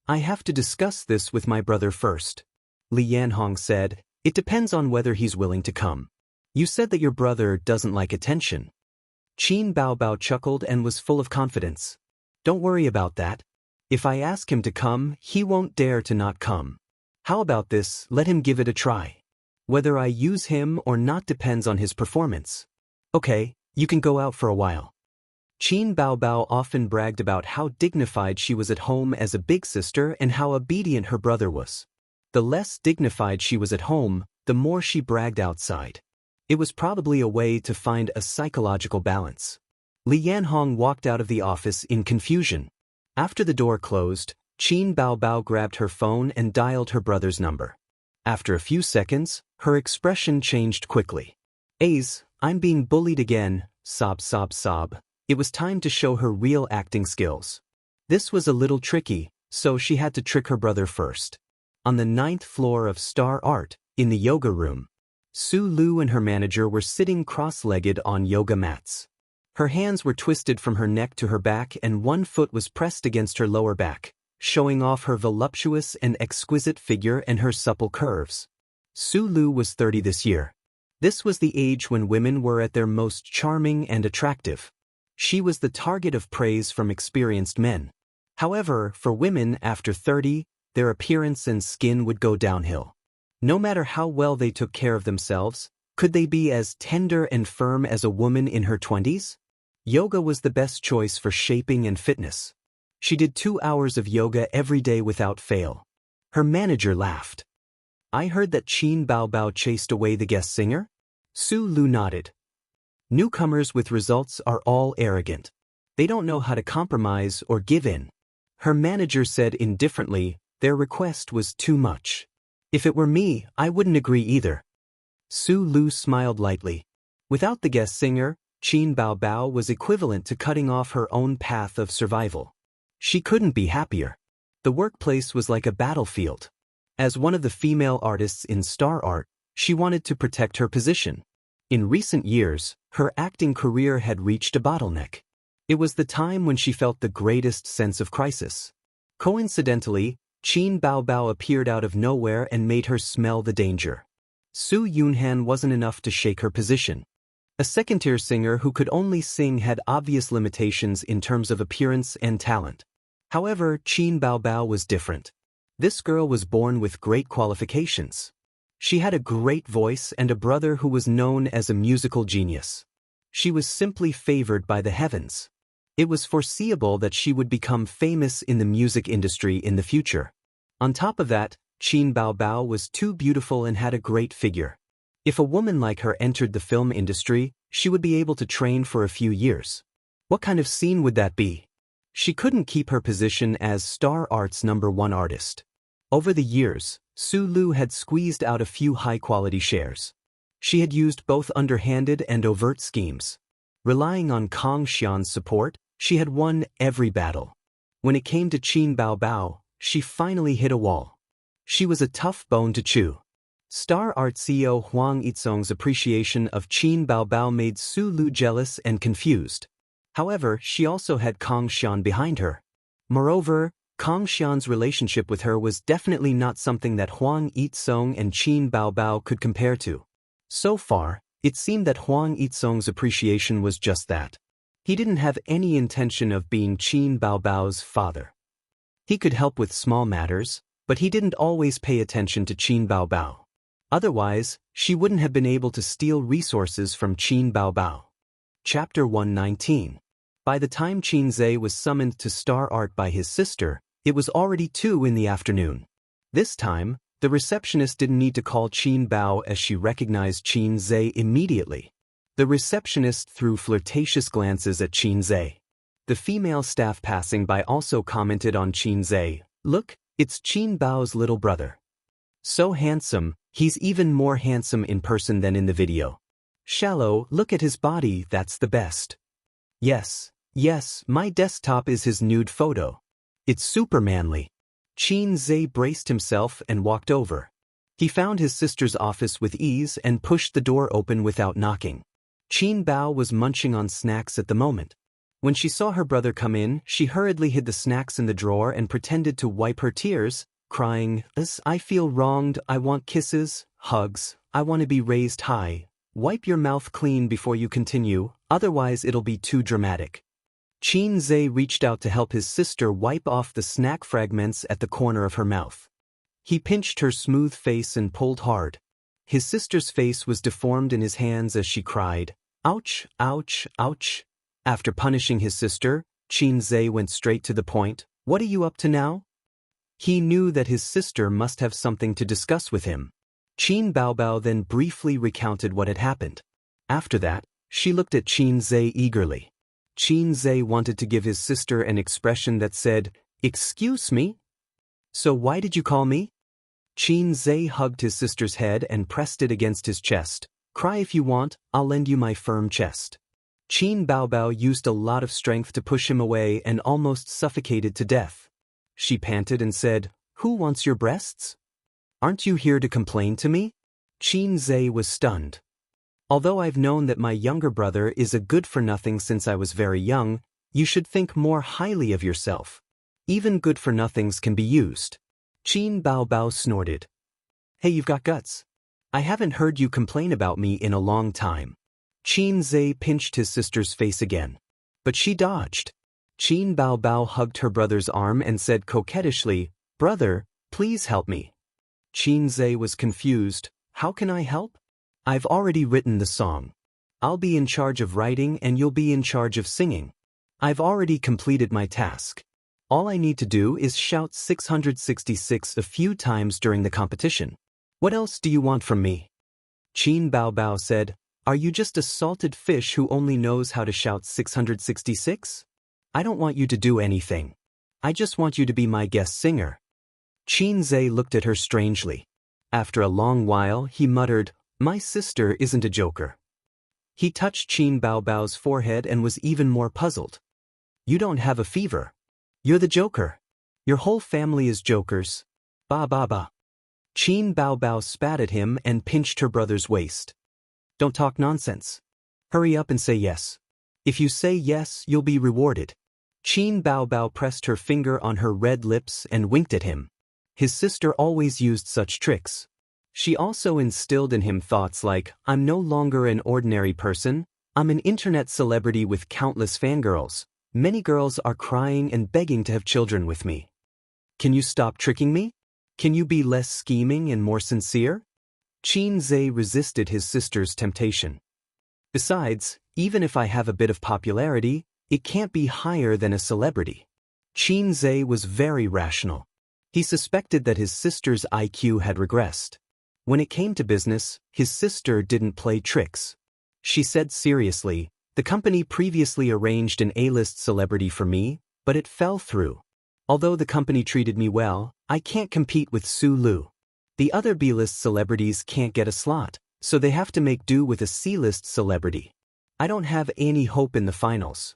I have to discuss this with my brother first. Li Yanhong said, it depends on whether he's willing to come. You said that your brother doesn't like attention. Qin Baobao chuckled and was full of confidence. Don't worry about that. If I ask him to come, he won't dare to not come. How about this, let him give it a try. Whether I use him or not depends on his performance. Okay, you can go out for a while. Qin Baobao often bragged about how dignified she was at home as a big sister and how obedient her brother was. The less dignified she was at home, the more she bragged outside. It was probably a way to find a psychological balance. Li Yanhong walked out of the office in confusion. After the door closed, Qin Baobao grabbed her phone and dialed her brother's number. After a few seconds, her expression changed quickly. Ace, I'm being bullied again, sob sob sob. It was time to show her real acting skills. This was a little tricky, so she had to trick her brother first. On the 9th floor of Star Art, in the yoga room, Su Lu and her manager were sitting cross-legged on yoga mats. Her hands were twisted from her neck to her back and one foot was pressed against her lower back, showing off her voluptuous and exquisite figure and her supple curves. Su Lu was 30 this year. This was the age when women were at their most charming and attractive. She was the target of praise from experienced men. However, for women after 30, their appearance and skin would go downhill. No matter how well they took care of themselves, could they be as tender and firm as a woman in her 20s? Yoga was the best choice for shaping and fitness. She did 2 hours of yoga every day without fail. Her manager laughed. I heard that Qin Baobao chased away the guest singer? Su Lu nodded. Newcomers with results are all arrogant. They don't know how to compromise or give in. Her manager said indifferently, their request was too much. If it were me, I wouldn't agree either. Su Lu smiled lightly. Without the guest singer, Qin Baobao was equivalent to cutting off her own path of survival. She couldn't be happier. The workplace was like a battlefield. As one of the female artists in Star Art, she wanted to protect her position. In recent years, her acting career had reached a bottleneck. It was the time when she felt the greatest sense of crisis. Coincidentally, Qin Baobao appeared out of nowhere and made her smell the danger. Su Yunhan wasn't enough to shake her position. A second-tier singer who could only sing had obvious limitations in terms of appearance and talent. However, Qin Baobao was different. This girl was born with great qualifications. She had a great voice and a brother who was known as a musical genius. She was simply favored by the heavens. It was foreseeable that she would become famous in the music industry in the future. On top of that, Qin Baobao was too beautiful and had a great figure. If a woman like her entered the film industry, she would be able to train for a few years. What kind of scene would that be? She couldn't keep her position as Star Art's #1 artist. Over the years, Su Lu had squeezed out a few high-quality shares. She had used both underhanded and overt schemes. Relying on Kang Xian's support, she had won every battle. When it came to Qin Baobao, she finally hit a wall. She was a tough bone to chew. Star Art CEO Huang Yizong's appreciation of Qin Baobao made Su Lu jealous and confused. However, she also had Kang Xian behind her. Moreover, Kang Xian's relationship with her was definitely not something that Huang Yizong and Qin Baobao could compare to. So far, it seemed that Huang Yizong's appreciation was just that. He didn't have any intention of being Qin Baobao's father. He could help with small matters, but he didn't always pay attention to Qin Baobao. Otherwise, she wouldn't have been able to steal resources from Qin Baobao. Chapter 119. By the time Qin Zhe was summoned to Star Art by his sister, it was already 2 in the afternoon. This time, the receptionist didn't need to call Qin Bao as she recognized Qin Zhe immediately. The receptionist threw flirtatious glances at Qin Zhe. The female staff passing by also commented on Qin Zhe. Look, It's Qin Bao's little brother. So handsome, he's even more handsome in person than in the video. Shallow, look at his body, that's the best. Yes, my desktop is his nude photo. It's super manly. Qin Zhe braced himself and walked over. He found his sister's office with ease and pushed the door open without knocking. Qin Bao was munching on snacks at the moment. When she saw her brother come in, she hurriedly hid the snacks in the drawer and pretended to wipe her tears, crying, I feel wronged, I want kisses, hugs, I want to be raised high. Wipe your mouth clean before you continue, otherwise it'll be too dramatic. Qin Zhe reached out to help his sister wipe off the snack fragments at the corner of her mouth. He pinched her smooth face and pulled hard. His sister's face was deformed in his hands as she cried, ouch, ouch, ouch. After punishing his sister, Qin Zhe went straight to the point, what are you up to now? He knew that his sister must have something to discuss with him. Qin Baobao then briefly recounted what had happened. After that, she looked at Qin Zhe eagerly. Qin Zhe wanted to give his sister an expression that said, excuse me? So why did you call me? Qin Zhe hugged his sister's head and pressed it against his chest. Cry if you want, I'll lend you my firm chest. Qin Baobao used a lot of strength to push him away and almost suffocated to death. She panted and said, who wants your breasts? Aren't you here to complain to me? Qin Zhe was stunned. Although I've known that my younger brother is a good-for-nothing since I was very young, you should think more highly of yourself. Even good-for-nothings can be used. Qin Baobao snorted. Hey, you've got guts. I haven't heard you complain about me in a long time. Qin Zhe pinched his sister's face again. But she dodged. Qin Baobao hugged her brother's arm and said coquettishly, brother, please help me. Qin Zhe was confused. How can I help? I've already written the song. I'll be in charge of writing and you'll be in charge of singing. I've already completed my task. All I need to do is shout 666 a few times during the competition. What else do you want from me? Qin Baobao said, are you just a salted fish who only knows how to shout 666? I don't want you to do anything. I just want you to be my guest singer. Qin Zhe looked at her strangely. After a long while, he muttered, my sister isn't a joker. He touched Qin Baobao's forehead and was even more puzzled. You don't have a fever. You're the joker. Your whole family is jokers. Ba ba ba. Qin Baobao spat at him and pinched her brother's waist. Don't talk nonsense. Hurry up and say yes. If you say yes, you'll be rewarded. Qin Baobao pressed her finger on her red lips and winked at him. His sister always used such tricks. She also instilled in him thoughts like, I'm no longer an ordinary person, I'm an internet celebrity with countless fangirls. Many girls are crying and begging to have children with me. Can you stop tricking me? Can you be less scheming and more sincere? Qin Zhe resisted his sister's temptation. Besides, even if I have a bit of popularity, it can't be higher than a celebrity. Qin Zhe was very rational. He suspected that his sister's IQ had regressed. When it came to business, his sister didn't play tricks. She said seriously, the company previously arranged an A-list celebrity for me, but it fell through. Although the company treated me well, I can't compete with Su Lu. The other B-list celebrities can't get a slot, so they have to make do with a C-list celebrity. I don't have any hope in the finals.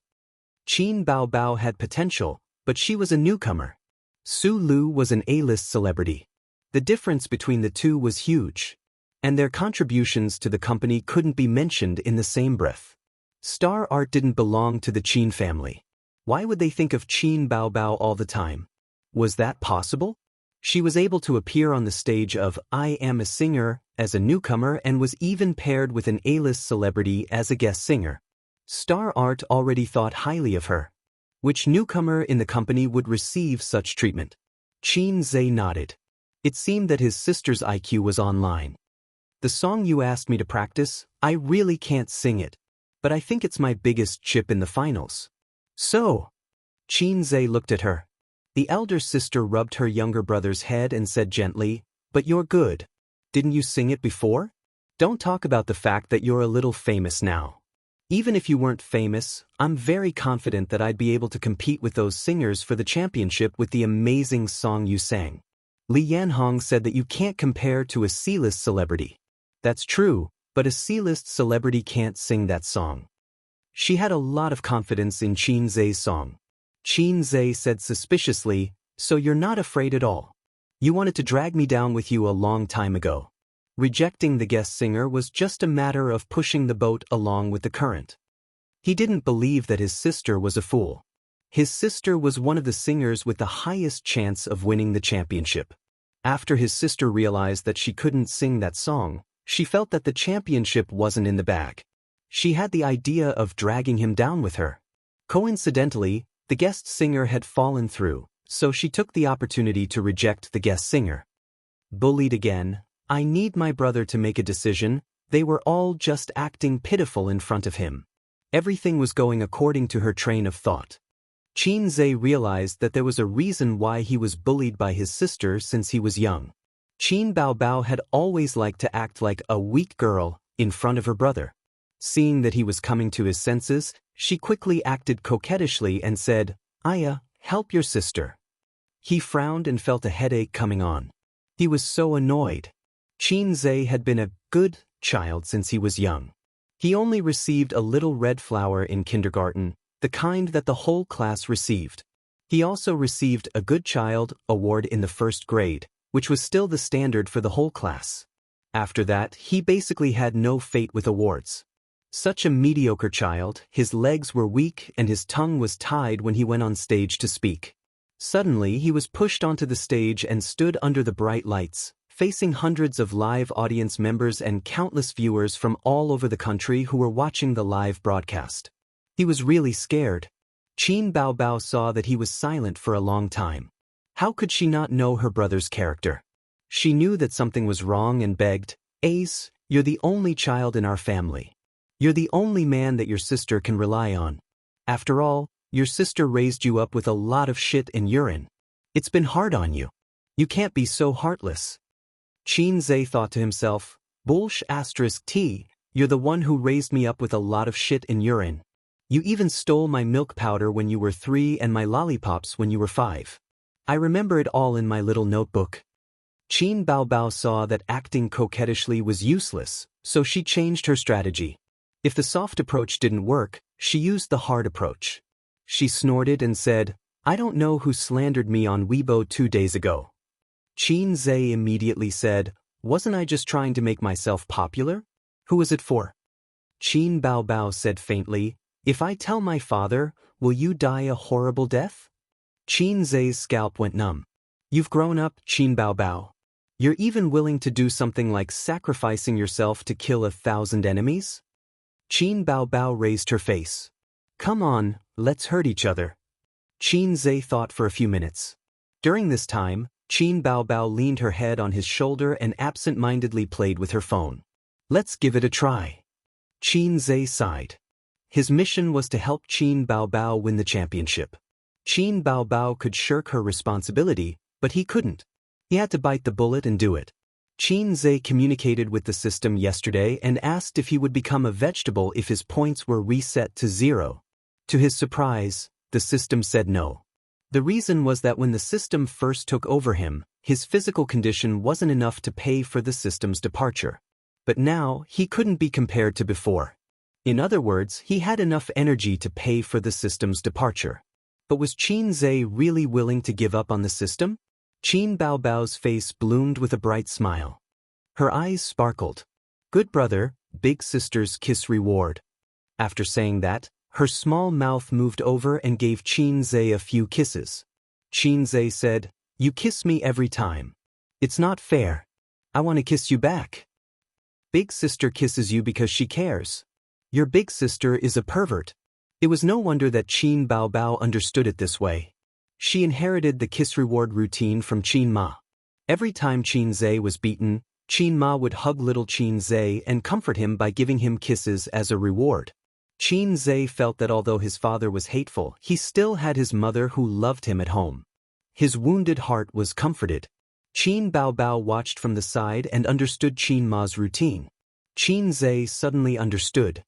Qin Baobao had potential, but she was a newcomer. Su Lu was an A-list celebrity. The difference between the two was huge, and their contributions to the company couldn't be mentioned in the same breath. Star art didn't belong to the Qin family. Why would they think of Qin Baobao all the time? Was that possible? She was able to appear on the stage of I Am a Singer as a newcomer and was even paired with an A-list celebrity as a guest singer. Star art already thought highly of her. Which newcomer in the company would receive such treatment? Qin Zhe nodded. It seemed that his sister's IQ was online. The song you asked me to practice, I really can't sing it. But I think it's my biggest chip in the finals. So? Qin Zhe looked at her. The elder sister rubbed her younger brother's head and said gently, but you're good. Didn't you sing it before? Don't talk about the fact that you're a little famous now. Even if you weren't famous, I'm very confident that I'd be able to compete with those singers for the championship with the amazing song you sang. Li Yanhong said that you can't compare to a C-list celebrity. That's true, but a C-list celebrity can't sing that song. She had a lot of confidence in Qin Zhe's song. Qin Zhe said suspiciously, "So you're not afraid at all? You wanted to drag me down with you a long time ago." Rejecting the guest singer was just a matter of pushing the boat along with the current. He didn't believe that his sister was a fool. His sister was one of the singers with the highest chance of winning the championship. After his sister realized that she couldn't sing that song, she felt that the championship wasn't in the bag. She had the idea of dragging him down with her. Coincidentally, the guest singer had fallen through, so she took the opportunity to reject the guest singer. Bullied again, I need my brother to make a decision. They were all just acting pitiful in front of him. Everything was going according to her train of thought. Qin Zhe realized that there was a reason why he was bullied by his sister since he was young. Qin Baobao had always liked to act like a weak girl in front of her brother. Seeing that he was coming to his senses, she quickly acted coquettishly and said, "Aya, help your sister." He frowned and felt a headache coming on. He was so annoyed. Qin Zhe had been a good child since he was young. He only received a little red flower in kindergarten, the kind that the whole class received. He also received a Good Child award in the first grade, which was still the standard for the whole class. After that, he basically had no fate with awards. Such a mediocre child, his legs were weak and his tongue was tied when he went on stage to speak. Suddenly, he was pushed onto the stage and stood under the bright lights, facing hundreds of live audience members and countless viewers from all over the country who were watching the live broadcast. He was really scared. Qin Baobao saw that he was silent for a long time. How could she not know her brother's character? She knew that something was wrong and begged, "Ace, you're the only child in our family. You're the only man that your sister can rely on. After all, your sister raised you up with a lot of shit and urine. It's been hard on you. You can't be so heartless." Qin Zhe thought to himself, "T, you're the one who raised me up with a lot of shit and urine. You even stole my milk powder when you were 3 and my lollipops when you were 5. I remember it all in my little notebook." Qin Baobao saw that acting coquettishly was useless, so she changed her strategy. If the soft approach didn't work, she used the hard approach. She snorted and said, "I don't know who slandered me on Weibo 2 days ago." Qin Zhe immediately said, "Wasn't I just trying to make myself popular? Who was it for?" Qin Baobao said faintly, "If I tell my father, will you die a horrible death?" Qin Zhe's scalp went numb. "You've grown up, Qin Baobao. You're even willing to do something like sacrificing yourself to kill 1,000 enemies?" Qin Baobao raised her face. "Come on, let's hurt each other." Qin Zhe thought for a few minutes. During this time, Qin Baobao leaned her head on his shoulder and absent-mindedly played with her phone. "Let's give it a try." Qin Zhe sighed. His mission was to help Qin Baobao win the championship. Qin Baobao could shirk her responsibility, but he couldn't. He had to bite the bullet and do it. Qin Zhe communicated with the system yesterday and asked if he would become a vegetable if his points were reset to 0. To his surprise, the system said no. The reason was that when the system first took over him, his physical condition wasn't enough to pay for the system's departure. But now, he couldn't be compared to before. In other words, he had enough energy to pay for the system's departure. But was Qin Zhe really willing to give up on the system? Qin Baobao's face bloomed with a bright smile. Her eyes sparkled. "Good brother, big sister's kiss reward." After saying that, her small mouth moved over and gave Qin Zhe a few kisses. Qin Zhe said, "You kiss me every time. It's not fair. I want to kiss you back." "Big sister kisses you because she cares. Your big sister is a pervert." It was no wonder that Qin Baobao understood it this way. She inherited the kiss reward routine from Qin Ma. Every time Qin Zhe was beaten, Qin Ma would hug little Qin Zhe and comfort him by giving him kisses as a reward. Qin Zhe felt that although his father was hateful, he still had his mother who loved him at home. His wounded heart was comforted. Qin Baobao watched from the side and understood Qin Ma's routine. Qin Zhe suddenly understood.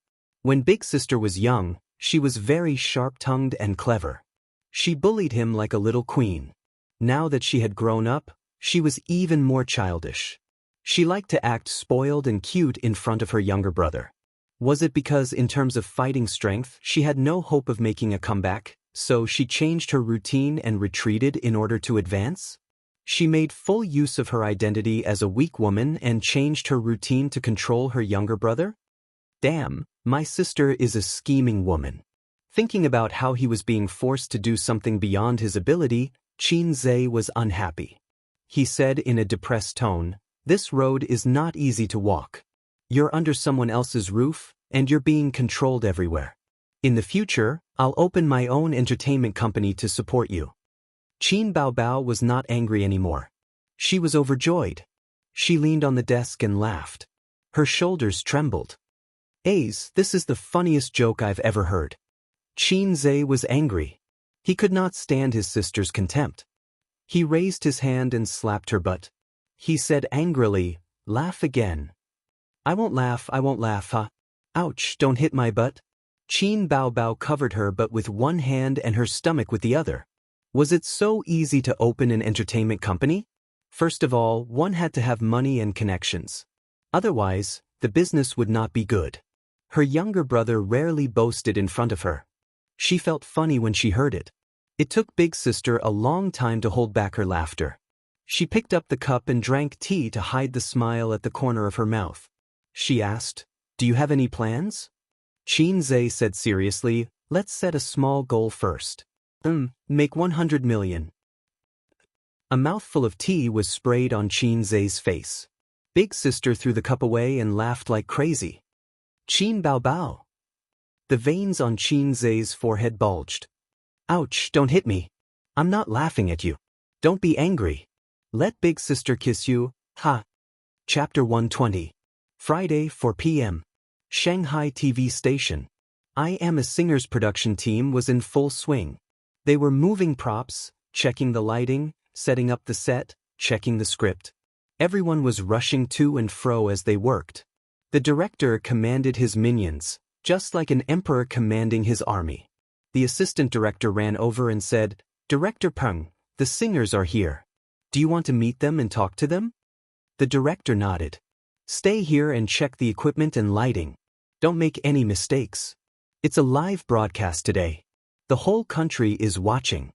When Big Sister was young, she was very sharp-tongued and clever. She bullied him like a little queen. Now that she had grown up, she was even more childish. She liked to act spoiled and cute in front of her younger brother. Was it because in terms of fighting strength she had no hope of making a comeback, so she changed her routine and retreated in order to advance? She made full use of her identity as a weak woman and changed her routine to control her younger brother? Damn, my sister is a scheming woman. Thinking about how he was being forced to do something beyond his ability, Xianxia was unhappy. He said in a depressed tone, "This road is not easy to walk. You're under someone else's roof, and you're being controlled everywhere. In the future, I'll open my own entertainment company to support you." Qin Baobao was not angry anymore. She was overjoyed. She leaned on the desk and laughed. Her shoulders trembled. "Ace, this is the funniest joke I've ever heard." Xianxia was angry. He could not stand his sister's contempt. He raised his hand and slapped her butt. He said angrily, "Laugh again." I won't laugh, huh? Ouch, don't hit my butt." Qin Baobao covered her butt with one hand and her stomach with the other. Was it so easy to open an entertainment company? First of all, one had to have money and connections. Otherwise, the business would not be good. Her younger brother rarely boasted in front of her. She felt funny when she heard it. It took Big Sister a long time to hold back her laughter. She picked up the cup and drank tea to hide the smile at the corner of her mouth. She asked, "Do you have any plans?" Xianxia said seriously, "Let's set a small goal first. Make 100 million. A mouthful of tea was sprayed on Xianxia's face. Big Sister threw the cup away and laughed like crazy. "Qin Baobao." The veins on Xianxia's forehead bulged. "Ouch, don't hit me. I'm not laughing at you. Don't be angry. Let Big Sister kiss you, ha." Chapter 120. Friday, 4 p.m. Shanghai TV station. I Am a Singer's production team was in full swing. They were moving props, checking the lighting, setting up the set, checking the script. Everyone was rushing to and fro as they worked. The director commanded his minions, just like an emperor commanding his army. The assistant director ran over and said, "Director Peng, the singers are here. Do you want to meet them and talk to them?" The director nodded. "Stay here and check the equipment and lighting. Don't make any mistakes. It's a live broadcast today. The whole country is watching."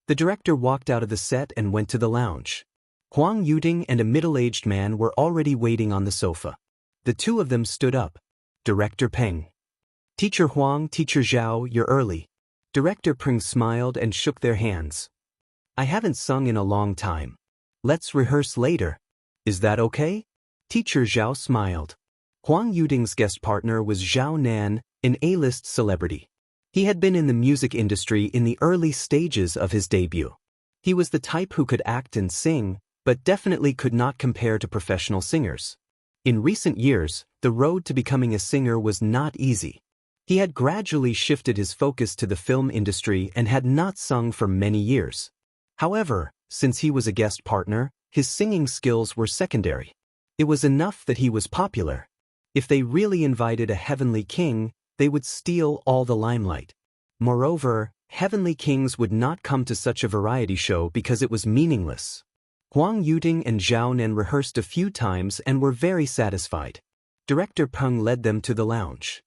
The director walked out of the set and went to the lounge. Huang Yuding and a middle-aged man were already waiting on the sofa. The two of them stood up. "Director Peng." "Teacher Huang, Teacher Zhao, you're early." Director Peng smiled and shook their hands. "I haven't sung in a long time. Let's rehearse later. Is that okay?" Teacher Zhao smiled. Huang Yuding's guest partner was Zhao Nan, an A-list celebrity. He had been in the music industry in the early stages of his debut. He was the type who could act and sing, but definitely could not compare to professional singers. In recent years, the road to becoming a singer was not easy. He had gradually shifted his focus to the film industry and had not sung for many years. However, since he was a guest partner, his singing skills were secondary. It was enough that he was popular. If they really invited a heavenly king, they would steal all the limelight. Moreover, heavenly kings would not come to such a variety show because it was meaningless. Huang Yuding and Zhao Nan rehearsed a few times and were very satisfied. Director Peng led them to the lounge.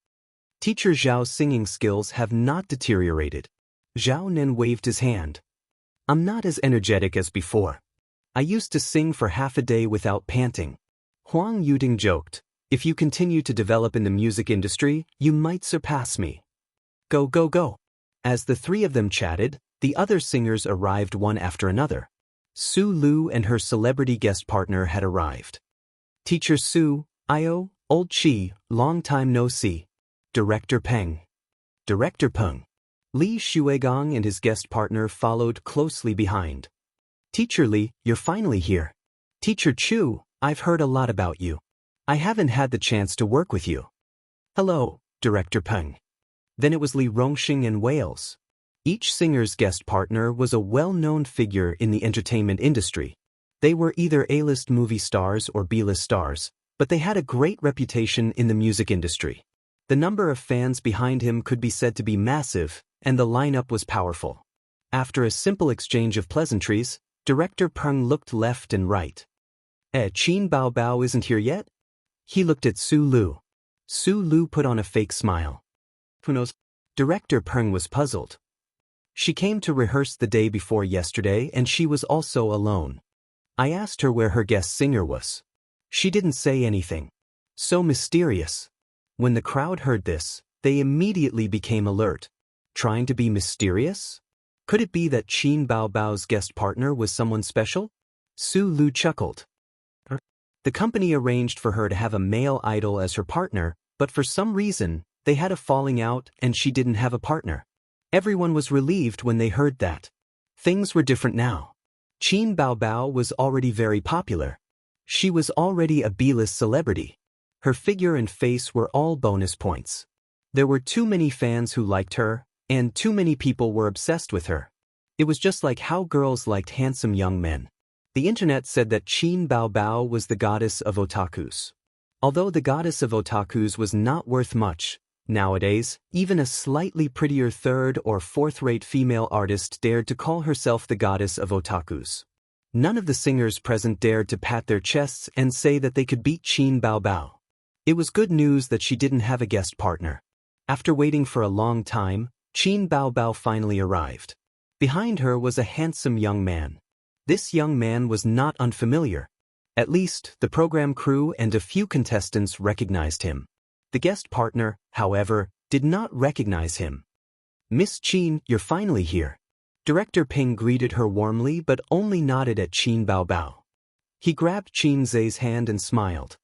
Teacher Zhao's singing skills have not deteriorated. Zhao Nan waved his hand. "I'm not as energetic as before. I used to sing for half a day without panting." Huang Yuding joked, "If you continue to develop in the music industry, you might surpass me. Go, go, go." As the three of them chatted, the other singers arrived one after another. Su Lu and her celebrity guest partner had arrived. "Teacher Su, Io, Old Chi, long time no see." Director Peng. Director Peng. Li Shuigong and his guest partner followed closely behind. "Teacher Li, you're finally here. Teacher Chu, I've heard a lot about you. I haven't had the chance to work with you." "Hello, Director Peng." Then it was Li Rongxing and Wales. Each singer's guest partner was a well-known figure in the entertainment industry. They were either A-list movie stars or B-list stars, but they had a great reputation in the music industry. The number of fans behind him could be said to be massive, and the lineup was powerful. After a simple exchange of pleasantries, Director Peng looked left and right. Qin Bao Bao isn't here yet? He looked at Su Lu. Su Lu put on a fake smile. Who knows? Director Peng was puzzled. She came to rehearse the day before yesterday and she was also alone. I asked her where her guest singer was. She didn't say anything. So mysterious. When the crowd heard this, they immediately became alert. Trying to be mysterious? Could it be that Qin Bao Bao's guest partner was someone special? Su Lu chuckled. The company arranged for her to have a male idol as her partner, but for some reason, they had a falling out and she didn't have a partner. Everyone was relieved when they heard that. Things were different now. Qin Bao Bao was already very popular. She was already a B-list celebrity. Her figure and face were all bonus points. There were too many fans who liked her, and too many people were obsessed with her. It was just like how girls liked handsome young men. The internet said that Qin Bao Bao was the goddess of otakus. Although the goddess of otakus was not worth much, nowadays, even a slightly prettier third or fourth-rate female artist dared to call herself the goddess of otakus. None of the singers present dared to pat their chests and say that they could beat Qin Bao Bao. It was good news that she didn't have a guest partner. After waiting for a long time, Qin Bao Bao finally arrived. Behind her was a handsome young man. This young man was not unfamiliar. At least, the program crew and a few contestants recognized him. The guest partner, however, did not recognize him. "Miss Qin, you're finally here." Director Ping greeted her warmly but only nodded at Qin Bao Bao. He grabbed Qin Zhe's hand and smiled.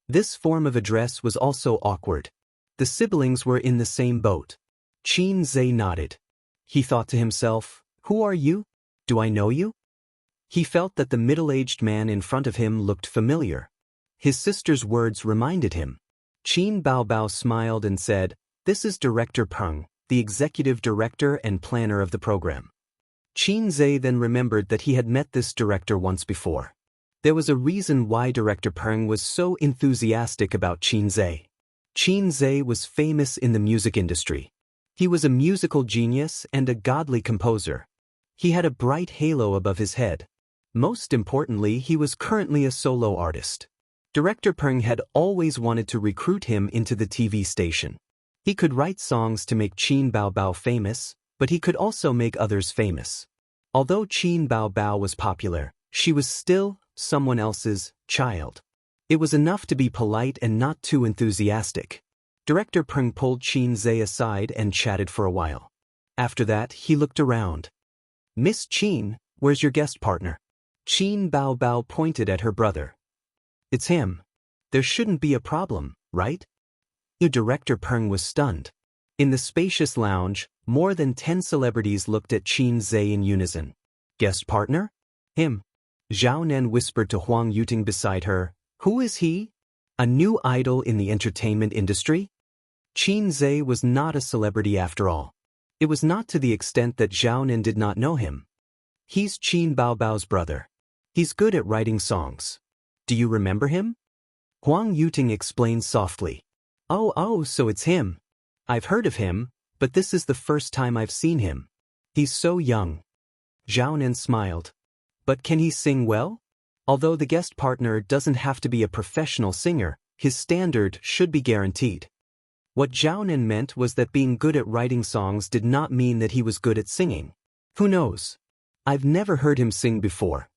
This form of address was also awkward. The siblings were in the same boat. Qin Zhe nodded. He thought to himself, "Who are you? Do I know you?" He felt that the middle-aged man in front of him looked familiar. His sister's words reminded him. Qin Bao Bao smiled and said, "This is Director Peng, the executive director and planner of the program." Qin Zhe then remembered that he had met this director once before. There was a reason why Director Peng was so enthusiastic about Qin Zhe. Qin Zhe was famous in the music industry. He was a musical genius and a godly composer. He had a bright halo above his head. Most importantly, he was currently a solo artist. Director Peng had always wanted to recruit him into the TV station. He could write songs to make Qin Bao Bao famous, but he could also make others famous. Although Qin Bao Bao was popular, she was still someone else's child. It was enough to be polite and not too enthusiastic. Director Peng pulled Qin Zhe aside and chatted for a while. After that, he looked around. "Miss Qin, where's your guest partner?" Qin Bao Bao pointed at her brother. "It's him. There shouldn't be a problem, right?" Director Peng was stunned. In the spacious lounge, more than 10 celebrities looked at Qin Zhe in unison. "Guest partner? Him." Zhao Nan whispered to Huang Yuting beside her. "Who is he? A new idol in the entertainment industry?" Qin Zhe was not a celebrity after all. It was not to the extent that Zhao Nan did not know him. "He's Qin Bao Bao's brother. He's good at writing songs. Do you remember him?" Huang Yuting explained softly. Oh, so it's him. I've heard of him, but this is the first time I've seen him. He's so young." Zhao Nan smiled. "But can he sing well?" Although the guest partner doesn't have to be a professional singer, his standard should be guaranteed. What Zhao Nan meant was that being good at writing songs did not mean that he was good at singing. Who knows? I've never heard him sing before.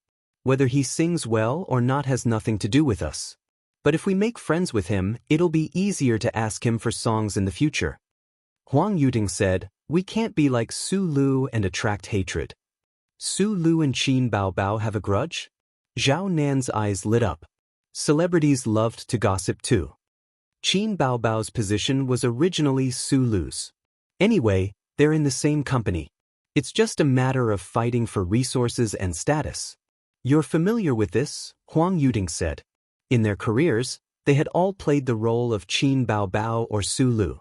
Whether he sings well or not has nothing to do with us. But if we make friends with him, it'll be easier to ask him for songs in the future." Huang Yuting said, "We can't be like Su Lu and attract hatred." Su Lu and Qin Bao Bao have a grudge? Zhao Nan's eyes lit up. Celebrities loved to gossip too. Qin Bao Bao's position was originally Su Lu's. Anyway, they're in the same company. It's just a matter of fighting for resources and status. "You're familiar with this," Huang Yuting said. In their careers, they had all played the role of Qin Bao Bao or Su Lu.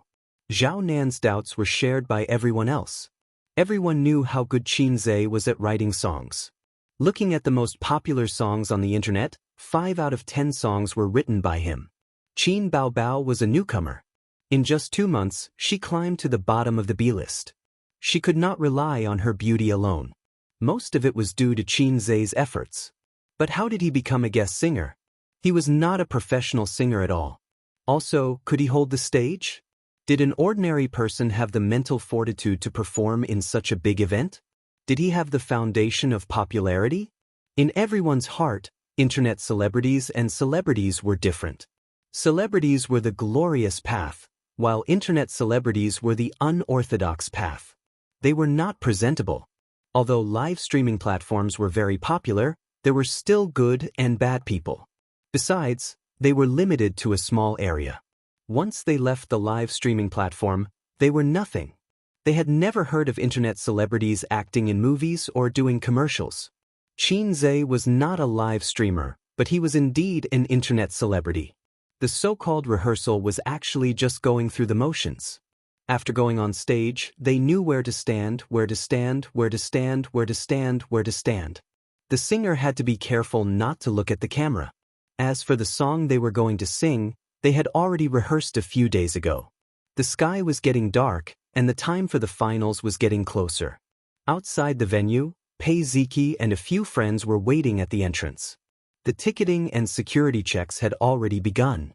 Zhao Nan's doubts were shared by everyone else. Everyone knew how good Qin Zhe was at writing songs. Looking at the most popular songs on the internet, 5 out of 10 songs were written by him. Qin Baobao was a newcomer. In just 2 months, she climbed to the bottom of the B-list. She could not rely on her beauty alone. Most of it was due to Qin Zhe's efforts. But how did he become a guest singer? He was not a professional singer at all. Also, could he hold the stage? Did an ordinary person have the mental fortitude to perform in such a big event? Did he have the foundation of popularity? In everyone's heart, internet celebrities and celebrities were different. Celebrities were the glorious path, while internet celebrities were the unorthodox path. They were not presentable. Although live streaming platforms were very popular, there were still good and bad people. Besides, they were limited to a small area. Once they left the live streaming platform, they were nothing. They had never heard of internet celebrities acting in movies or doing commercials. Qin Zhe was not a live streamer, but he was indeed an internet celebrity. The so-called rehearsal was actually just going through the motions. After going on stage, they knew where to stand, where to stand, where to stand, where to stand, where to stand. The singer had to be careful not to look at the camera. As for the song they were going to sing, they had already rehearsed a few days ago. The sky was getting dark, and the time for the finals was getting closer. Outside the venue, Pei Ziki and a few friends were waiting at the entrance. The ticketing and security checks had already begun.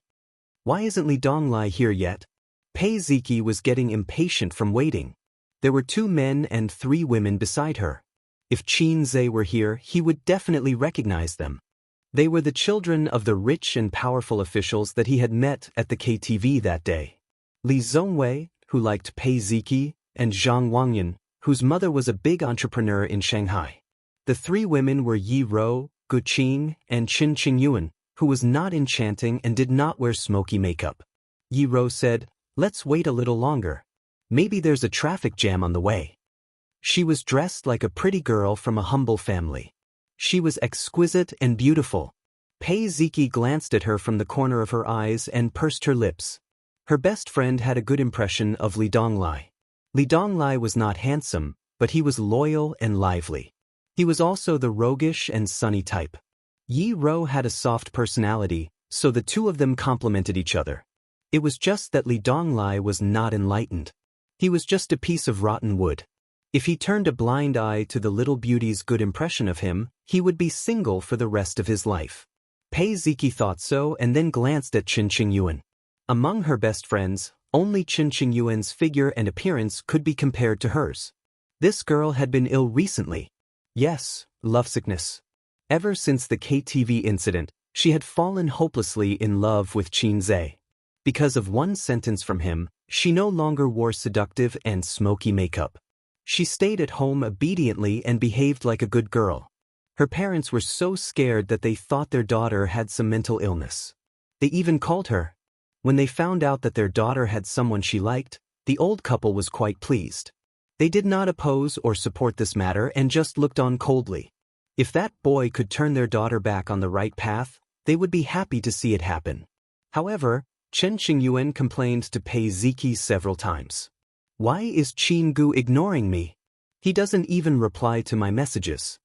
Why isn't Li Donglai here yet? Pei Ziki was getting impatient from waiting. There were 2 men and 3 women beside her. If Qin Zhe were here, he would definitely recognize them. They were the children of the rich and powerful officials that he had met at the KTV that day. Li Zhongwei, who liked Pei Ziki, and Zhang Wangyan, whose mother was a big entrepreneur in Shanghai. The 3 women were Yi Rou, Gu Qing, and Qin Qingyuan, who was not enchanting and did not wear smoky makeup. Yi Rou said, "Let's wait a little longer. Maybe there's a traffic jam on the way." She was dressed like a pretty girl from a humble family. She was exquisite and beautiful. Pei Ziki glanced at her from the corner of her eyes and pursed her lips. Her best friend had a good impression of Li Donglai. Li Donglai was not handsome, but he was loyal and lively. He was also the roguish and sunny type. Yi Rou had a soft personality, so the 2 of them complemented each other. It was just that Li Donglai was not enlightened. He was just a piece of rotten wood. If he turned a blind eye to the little beauty's good impression of him, he would be single for the rest of his life. Pei Ziki thought so and then glanced at Qin Qingyuan. Among her best friends, only Qin Qingyuan's figure and appearance could be compared to hers. This girl had been ill recently. Yes, lovesickness. Ever since the KTV incident, she had fallen hopelessly in love with Qin Zhe. Because of one sentence from him, she no longer wore seductive and smoky makeup. She stayed at home obediently and behaved like a good girl. Her parents were so scared that they thought their daughter had some mental illness. They even called her. When they found out that their daughter had someone she liked, the old couple was quite pleased. They did not oppose or support this matter and just looked on coldly. If that boy could turn their daughter back on the right path, they would be happy to see it happen. However, Chen Qingyuan complained to Pei Ziki several times. "Why is Qin Gu ignoring me? He doesn't even reply to my messages.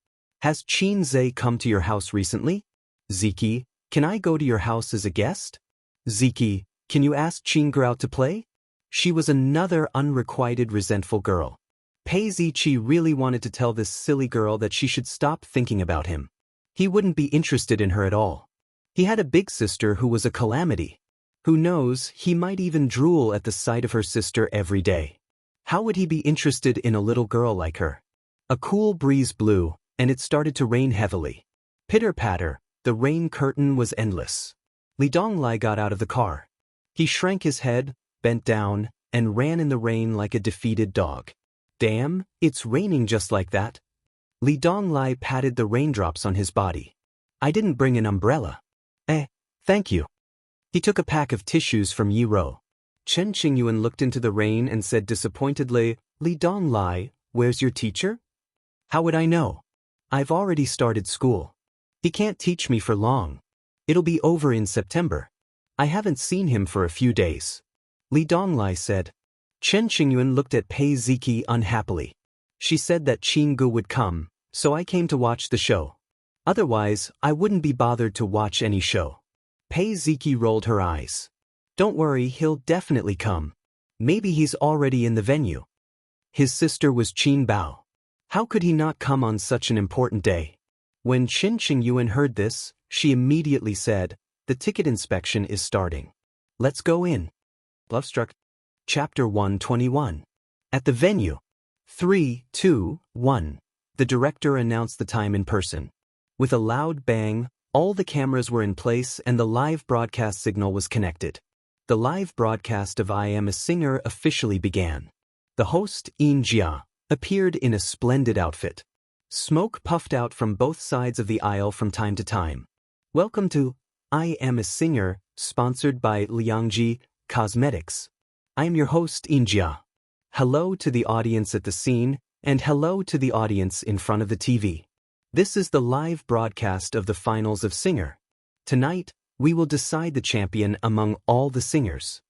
Has Qin Zhe come to your house recently? Ziki, can I go to your house as a guest? Ziki, can you ask Qin Gu out to play?" She was another unrequited resentful girl. Pei Ziqi really wanted to tell this silly girl that she should stop thinking about him. He wouldn't be interested in her at all. He had a big sister who was a calamity. Who knows, he might even drool at the sight of her sister every day. How would he be interested in a little girl like her? A cool breeze blew, and it started to rain heavily. Pitter-patter, the rain curtain was endless. Li Donglai got out of the car. He shrank his head, bent down, and ran in the rain like a defeated dog. "Damn, it's raining just like that." Li Donglai patted the raindrops on his body. "I didn't bring an umbrella." Thank you." He took a pack of tissues from Yi Rou. Chen Qingyuan looked into the rain and said disappointedly, "Li Donglai, where's your teacher?" "How would I know? I've already started school. He can't teach me for long. It'll be over in September. I haven't seen him for a few days." Li Donglai said. Chen Qingyuan looked at Pei Ziki unhappily. "She said that Qin Gu would come, so I came to watch the show. Otherwise, I wouldn't be bothered to watch any show." Pei Ziki rolled her eyes. Don't worry, he'll definitely come. Maybe he's already in the venue. His sister was Qin Bao. How could he not come on such an important day? When Qin Qingyuan heard this, she immediately said, the ticket inspection is starting. Let's go in. Love struck. Chapter 121. At the venue. 3, 2, 1. The director announced the time in person. With a loud bang, all the cameras were in place and the live broadcast signal was connected. The live broadcast of I Am a Singer officially began. The host, Xianxia, appeared in a splendid outfit. Smoke puffed out from both sides of the aisle from time to time. Welcome to I Am a Singer, sponsored by Liangji Cosmetics. I am your host, Xianxia. Hello to the audience at the scene, and hello to the audience in front of the TV. This is the live broadcast of the finals of Singer. Tonight, we will decide the champion among all the singers.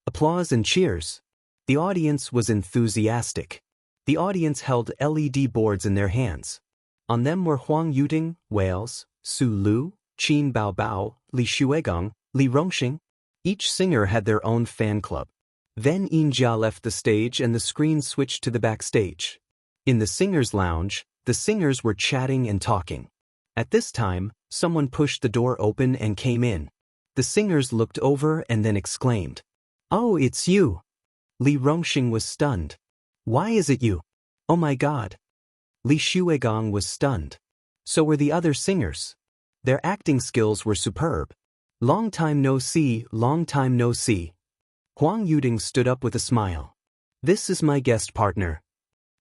Applause and cheers. The audience was enthusiastic. The audience held LED boards in their hands. On them were Huang Yuting, Wales, Su Lu, Qin Bao Bao, Li Xuegong, Li Rongxing. Each singer had their own fan club. Then Xianxia left the stage and the screen switched to the backstage. In the singers' lounge, the singers were chatting and talking. At this time, someone pushed the door open and came in. The singers looked over and then exclaimed, "Oh, it's you." Li Rongxing was stunned. "Why is it you? Oh my God." Li Xuegong was stunned. So were the other singers. Their acting skills were superb. Long time no see, long time no see. Huang Yuting stood up with a smile. This is my guest partner.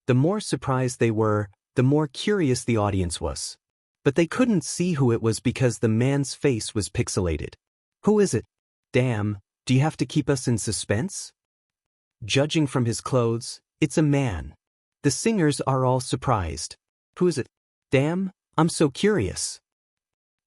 The more surprised they were, the more curious the audience was. But they couldn't see who it was because the man's face was pixelated. Who is it? Damn, do you have to keep us in suspense? Judging from his clothes, it's a man. The singers are all surprised. Who is it? Damn, I'm so curious.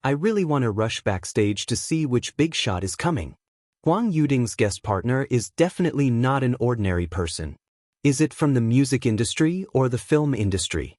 I really want to rush backstage to see which big shot is coming. Huang Yuting's guest partner is definitely not an ordinary person. Is it from the music industry or the film industry?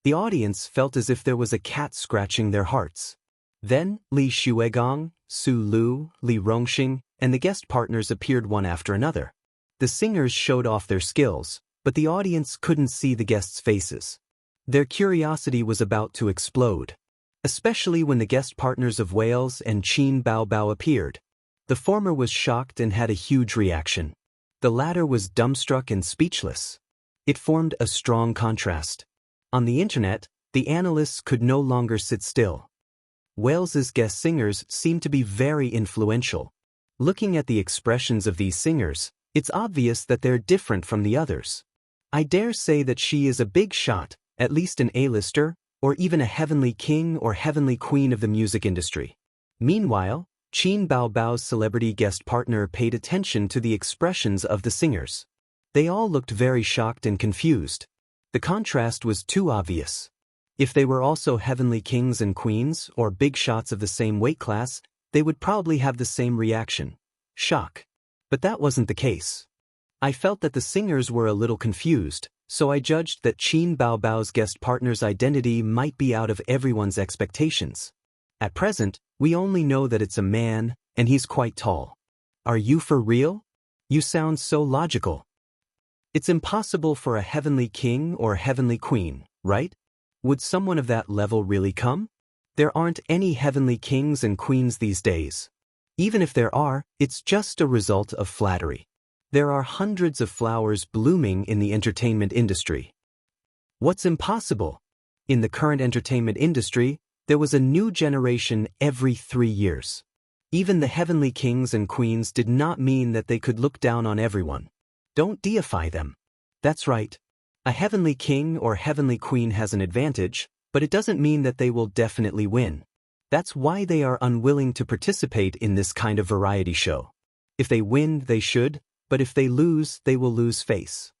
The audience felt as if there was a cat scratching their hearts. Then, Li Xuegong, Su Lu, Li Rongxing, and the guest partners appeared one after another. The singers showed off their skills, but the audience couldn't see the guests' faces. Their curiosity was about to explode, especially when the guest partners of Wales and Qin Bao Bao appeared. The former was shocked and had a huge reaction. The latter was dumbstruck and speechless. It formed a strong contrast. On the internet, the analysts could no longer sit still. Wales's guest singers seemed to be very influential. Looking at the expressions of these singers, it's obvious that they're different from the others. I dare say that she is a big shot, at least an A-lister, or even a heavenly king or heavenly queen of the music industry. Meanwhile, Qin Bao Bao's celebrity guest partner paid attention to the expressions of the singers. They all looked very shocked and confused. The contrast was too obvious. If they were also heavenly kings and queens or big shots of the same weight class, they would probably have the same reaction. Shock. But that wasn't the case. I felt that the singers were a little confused, so I judged that Qin Bao Bao's guest partner's identity might be out of everyone's expectations. At present, we only know that it's a man, and he's quite tall. Are you for real? You sound so logical. It's impossible for a heavenly king or heavenly queen, right? Would someone of that level really come? There aren't any heavenly kings and queens these days. Even if there are, it's just a result of flattery. There are hundreds of flowers blooming in the entertainment industry. What's impossible? In the current entertainment industry, there was a new generation every 3 years. Even the heavenly kings and queens did not mean that they could look down on everyone. Don't deify them. That's right. A heavenly king or heavenly queen has an advantage, but it doesn't mean that they will definitely win. That's why they are unwilling to participate in this kind of variety show. If they win, they should, but if they lose, they will lose face.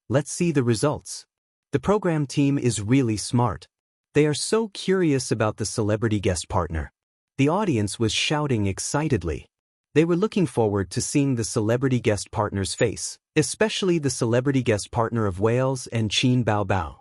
Let's see the results. The program team is really smart. They are so curious about the celebrity guest partner. The audience was shouting excitedly. They were looking forward to seeing the celebrity guest partner's face, especially the celebrity guest partner of Wales and Qin Bao Bao.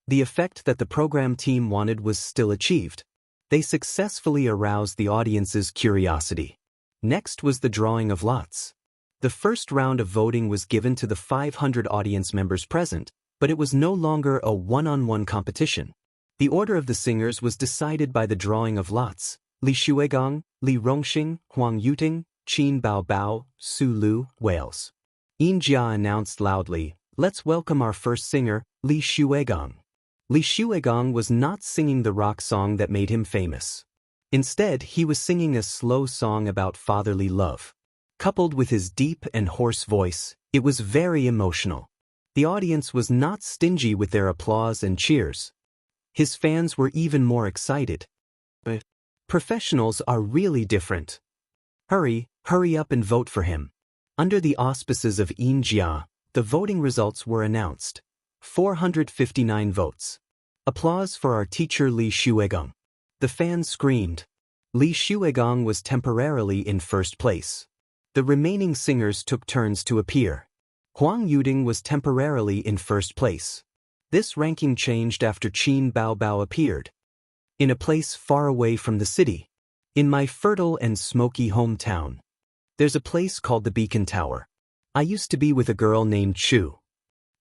The effect that the program team wanted was still achieved. They successfully aroused the audience's curiosity. Next was the drawing of lots. The first round of voting was given to the 500 audience members present, but it was no longer a one-on-one competition. The order of the singers was decided by the drawing of lots. Li Xuegong, Li Rongxing, Huang Yuting, Qin Baobao, Su Lu, Wales. Xianxia announced loudly, "Let's welcome our first singer, Li Xuegong." Li Xuegong was not singing the rock song that made him famous. Instead, he was singing a slow song about fatherly love. Coupled with his deep and hoarse voice, it was very emotional. The audience was not stingy with their applause and cheers. His fans were even more excited. But professionals are really different. Hurry up and vote for him. Under the auspices of Xianxia, the voting results were announced. 459 votes. Applause for our teacher Li Xuegong. The fans screamed. Li Xuegong was temporarily in first place. The remaining singers took turns to appear. Huang Yuting was temporarily in first place. This ranking changed after Qin Baobao appeared. In a place far away from the city. In my fertile and smoky hometown. There's a place called the Beacon Tower. I used to be with a girl named Chu.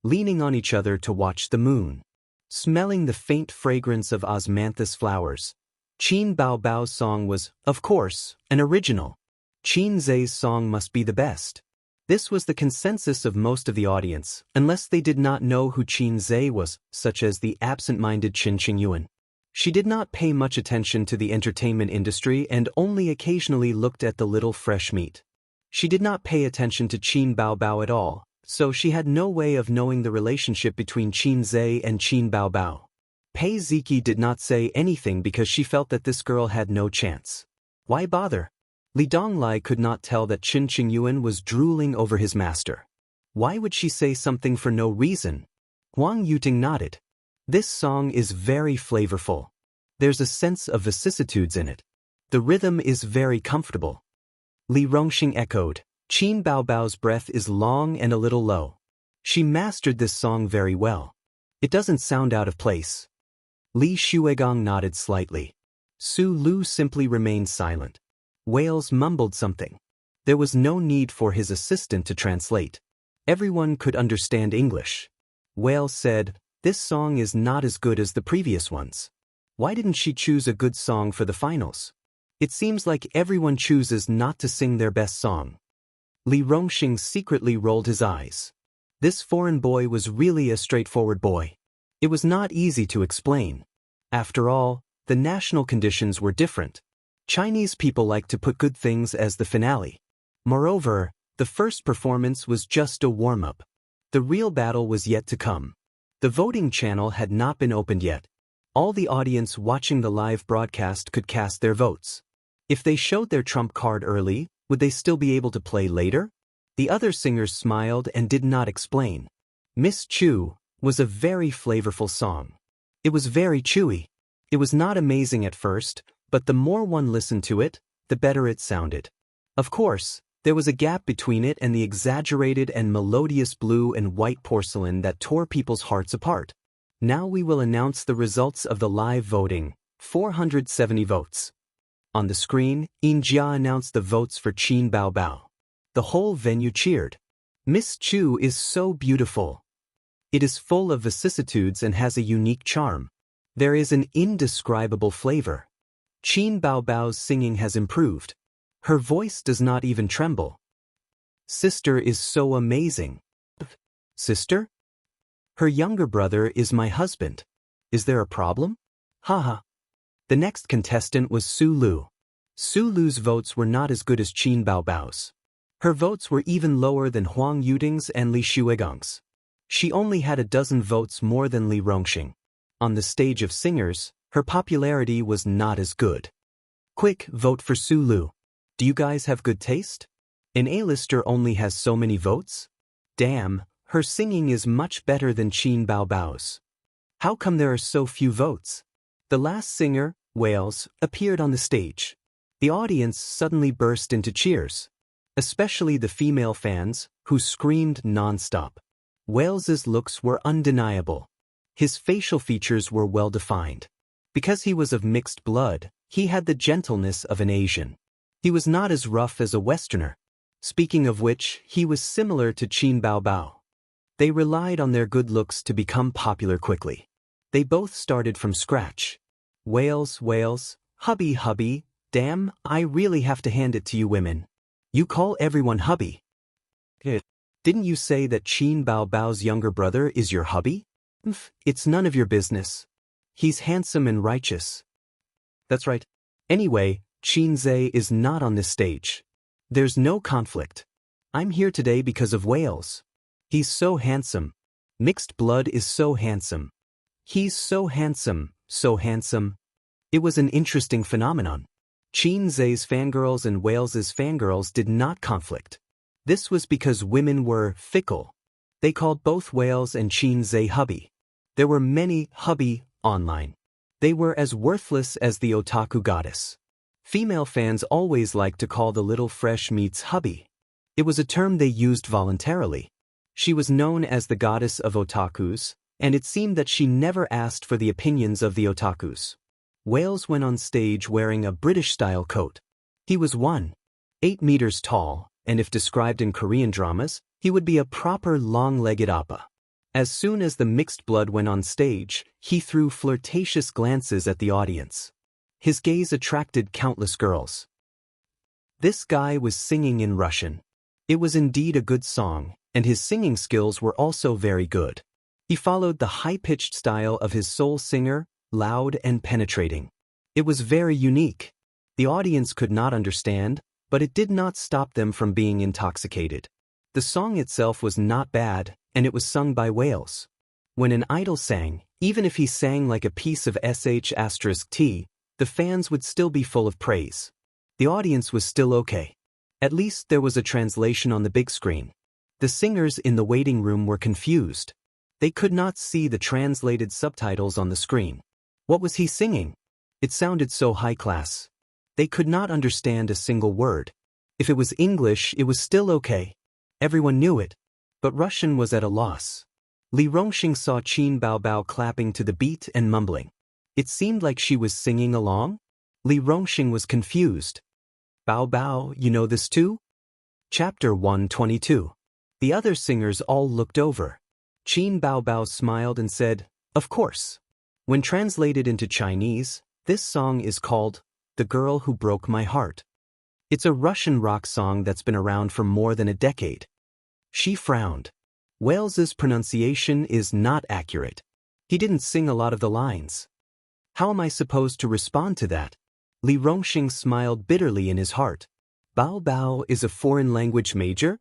Leaning on each other to watch the moon. Smelling the faint fragrance of osmanthus flowers. Qin Baobao's song was, of course, an original. Qin Zhe's song must be the best. This was the consensus of most of the audience, unless they did not know who Qin Zhe was, such as the absent-minded Qin Qingyuan. She did not pay much attention to the entertainment industry and only occasionally looked at the little fresh meat. She did not pay attention to Qin Baobao at all, so she had no way of knowing the relationship between Qin Zhe and Qin Baobao. Pei Ziki did not say anything because she felt that this girl had no chance. Why bother? Li Donglai could not tell that Qin Qingyuan was drooling over his master. Why would she say something for no reason? Huang Yuting nodded. This song is very flavorful. There's a sense of vicissitudes in it. The rhythm is very comfortable. Li Rongxing echoed. Qin Baobao's breath is long and a little low. She mastered this song very well. It doesn't sound out of place. Li Xuegong nodded slightly. Su Lu simply remained silent. Wales mumbled something. There was no need for his assistant to translate. Everyone could understand English. Wales said, "This song is not as good as the previous ones. Why didn't she choose a good song for the finals? It seems like everyone chooses not to sing their best song." Li Rongxing secretly rolled his eyes. This foreign boy was really a straightforward boy. It was not easy to explain. After all, the national conditions were different. Chinese people like to put good things as the finale. Moreover, the first performance was just a warm-up. The real battle was yet to come. The voting channel had not been opened yet. All the audience watching the live broadcast could cast their votes. If they showed their trump card early, would they still be able to play later? The other singers smiled and did not explain. Miss Chu was a very flavorful song. It was very chewy. It was not amazing at first, but the more one listened to it, the better it sounded. Of course, there was a gap between it and the exaggerated and melodious blue and white porcelain that tore people's hearts apart. Now we will announce the results of the live voting. 470 votes. On the screen, Xianxia announced the votes for Qin Baobao. The whole venue cheered. Miss Chu is so beautiful. It is full of vicissitudes and has a unique charm. There is an indescribable flavor. Qin Baobao's singing has improved. Her voice does not even tremble. Sister is so amazing. Sister? Her younger brother is my husband. Is there a problem? Haha. The next contestant was Su Lu. Su Lu's votes were not as good as Qin Baobao's. Her votes were even lower than Huang Yuting's and Li Xuegong's. She only had a dozen votes more than Li Rongxing. On the stage of singers, her popularity was not as good. Quick, vote for Su Lu. Do you guys have good taste? An A-lister only has so many votes? Damn, her singing is much better than Qin Baobao's. How come there are so few votes? The last singer, Wales, appeared on the stage. The audience suddenly burst into cheers. Especially the female fans, who screamed non-stop. Wales's looks were undeniable. His facial features were well defined. Because he was of mixed blood, he had the gentleness of an Asian. He was not as rough as a Westerner. Speaking of which, he was similar to Qin Baobao. They relied on their good looks to become popular quickly. They both started from scratch. Whales, hubby, damn, I really have to hand it to you women. You call everyone hubby. Didn't you say that Qin Baobao's younger brother is your hubby? It's none of your business. He's handsome and righteous. That's right. Anyway, Xianxia is not on this stage. There's no conflict. I'm here today because of Wales. He's so handsome. Mixed blood is so handsome. He's so handsome, so handsome. It was an interesting phenomenon. Xianxia's fangirls and Wales's fangirls did not conflict. This was because women were fickle. They called both Wales and Xianxia hubby. There were many hubby online. They were as worthless as the otaku goddess. Female fans always liked to call the little fresh meats hubby. It was a term they used voluntarily. She was known as the goddess of otakus, and it seemed that she never asked for the opinions of the otakus. Wales went on stage wearing a British-style coat. He was 1.8 meters tall, and if described in Korean dramas, he would be a proper long-legged appa. As soon as the mixed blood went on stage, he threw flirtatious glances at the audience. His gaze attracted countless girls. This guy was singing in Russian. It was indeed a good song, and his singing skills were also very good. He followed the high-pitched style of his soul singer, loud and penetrating. It was very unique. The audience could not understand, but it did not stop them from being intoxicated. The song itself was not bad, and it was sung by Wales. When an idol sang, even if he sang like a piece of sh*t, the fans would still be full of praise. The audience was still okay. At least there was a translation on the big screen. The singers in the waiting room were confused. They could not see the translated subtitles on the screen. What was he singing? It sounded so high class. They could not understand a single word. If it was English, it was still okay. Everyone knew it. But Russian was at a loss. Li Rongxing saw Qin Baobao clapping to the beat and mumbling. It seemed like she was singing along. Li Rongxing was confused. Baobao, you know this too? Chapter 122. The other singers all looked over. Qin Baobao smiled and said, "Of course." When translated into Chinese, this song is called The Girl Who Broke My Heart. It's a Russian rock song that's been around for more than a decade. She frowned. Wales's pronunciation is not accurate. He didn't sing a lot of the lines. How am I supposed to respond to that? Li Rongxing smiled bitterly in his heart. Baobao is a foreign language major?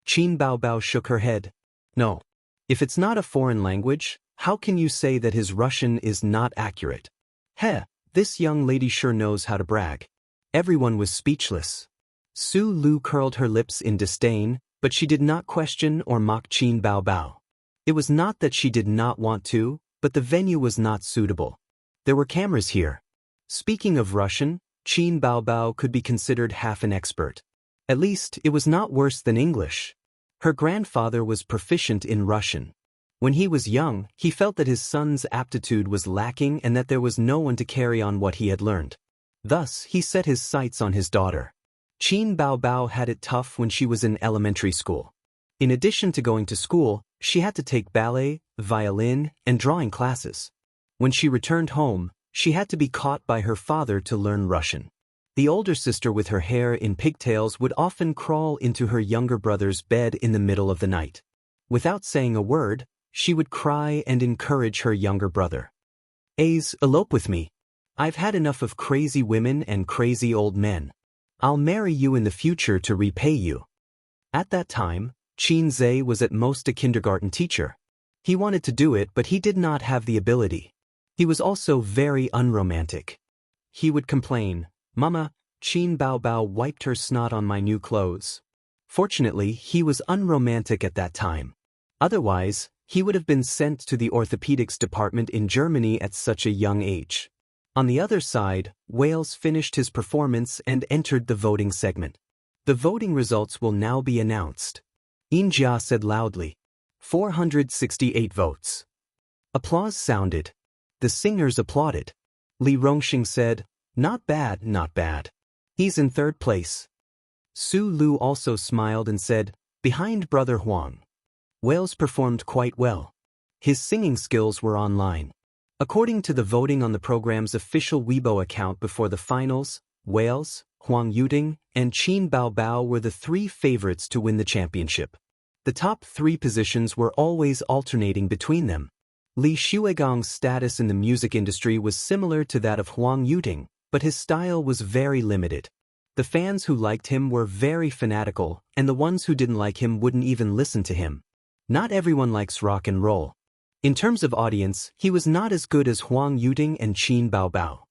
Qin Baobao shook her head. No. If it's not a foreign language, how can you say that his Russian is not accurate? Heh, this young lady sure knows how to brag. Everyone was speechless. Su Lu curled her lips in disdain, but she did not question or mock Qin Baobao. It was not that she did not want to, but the venue was not suitable. There were cameras here. Speaking of Russian, Qin Baobao could be considered half an expert. At least, it was not worse than English. Her grandfather was proficient in Russian. When he was young, he felt that his son's aptitude was lacking and that there was no one to carry on what he had learned. Thus, he set his sights on his daughter. Qin Baobao had it tough when she was in elementary school. In addition to going to school, she had to take ballet, violin, and drawing classes. When she returned home, she had to be caught by her father to learn Russian. The older sister with her hair in pigtails would often crawl into her younger brother's bed in the middle of the night. Without saying a word, she would cry and encourage her younger brother. "Ace, elope with me. I've had enough of crazy women and crazy old men. I'll marry you in the future to repay you." At that time, Xianxia was at most a kindergarten teacher. He wanted to do it, but he did not have the ability. He was also very unromantic. He would complain, "Mama, Qin Baobao wiped her snot on my new clothes." Fortunately, he was unromantic at that time. Otherwise, he would have been sent to the orthopedics department in Germany at such a young age. On the other side, Wales finished his performance and entered the voting segment. The voting results will now be announced. Xianxia said loudly, 468 votes. Applause sounded. The singers applauded. Li Rongxing said, "Not bad, not bad. He's in third place." Su Lu also smiled and said, "Behind brother Huang." Wales performed quite well. His singing skills were online. According to the voting on the program's official Weibo account before the finals, Wales, Huang Yuting, and Qin Baobao were the three favorites to win the championship. The top three positions were always alternating between them. Li Shuigong's status in the music industry was similar to that of Huang Yuting, but his style was very limited. The fans who liked him were very fanatical, and the ones who didn't like him wouldn't even listen to him. Not everyone likes rock and roll. In terms of audience, he was not as good as Huang Yuting and Qin Baobao.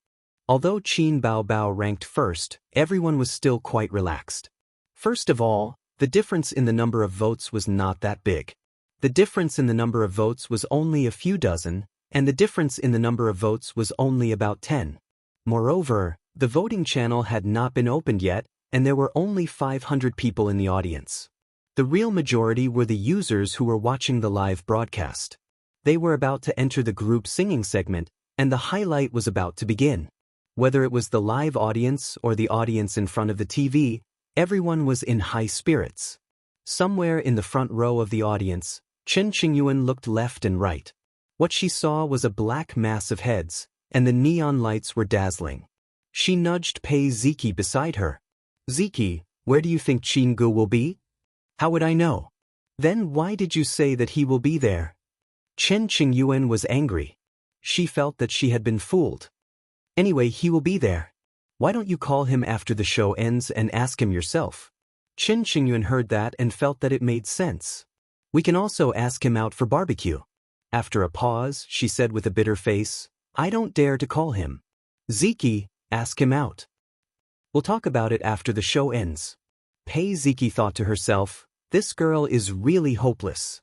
Although Qin Baobao ranked first, everyone was still quite relaxed. First of all, the difference in the number of votes was not that big. The difference in the number of votes was only a few dozen, and the difference in the number of votes was only about 10. Moreover, the voting channel had not been opened yet, and there were only 500 people in the audience. The real majority were the users who were watching the live broadcast. They were about to enter the group singing segment, and the highlight was about to begin. Whether it was the live audience or the audience in front of the TV, everyone was in high spirits. Somewhere in the front row of the audience, Chen Qingyuan looked left and right. What she saw was a black mass of heads, and the neon lights were dazzling. She nudged Pei Ziki beside her. "Ziki, where do you think Qin Gu will be?" "How would I know?" "Then why did you say that he will be there?" Chen Qingyuan was angry. She felt that she had been fooled. "Anyway, he will be there. Why don't you call him after the show ends and ask him yourself?" Chen Qingyuan heard that and felt that it made sense. "We can also ask him out for barbecue." After a pause, she said with a bitter face, "I don't dare to call him." "Ziki, ask him out. We'll talk about it after the show ends." Pei Ziki thought to herself, "This girl is really hopeless."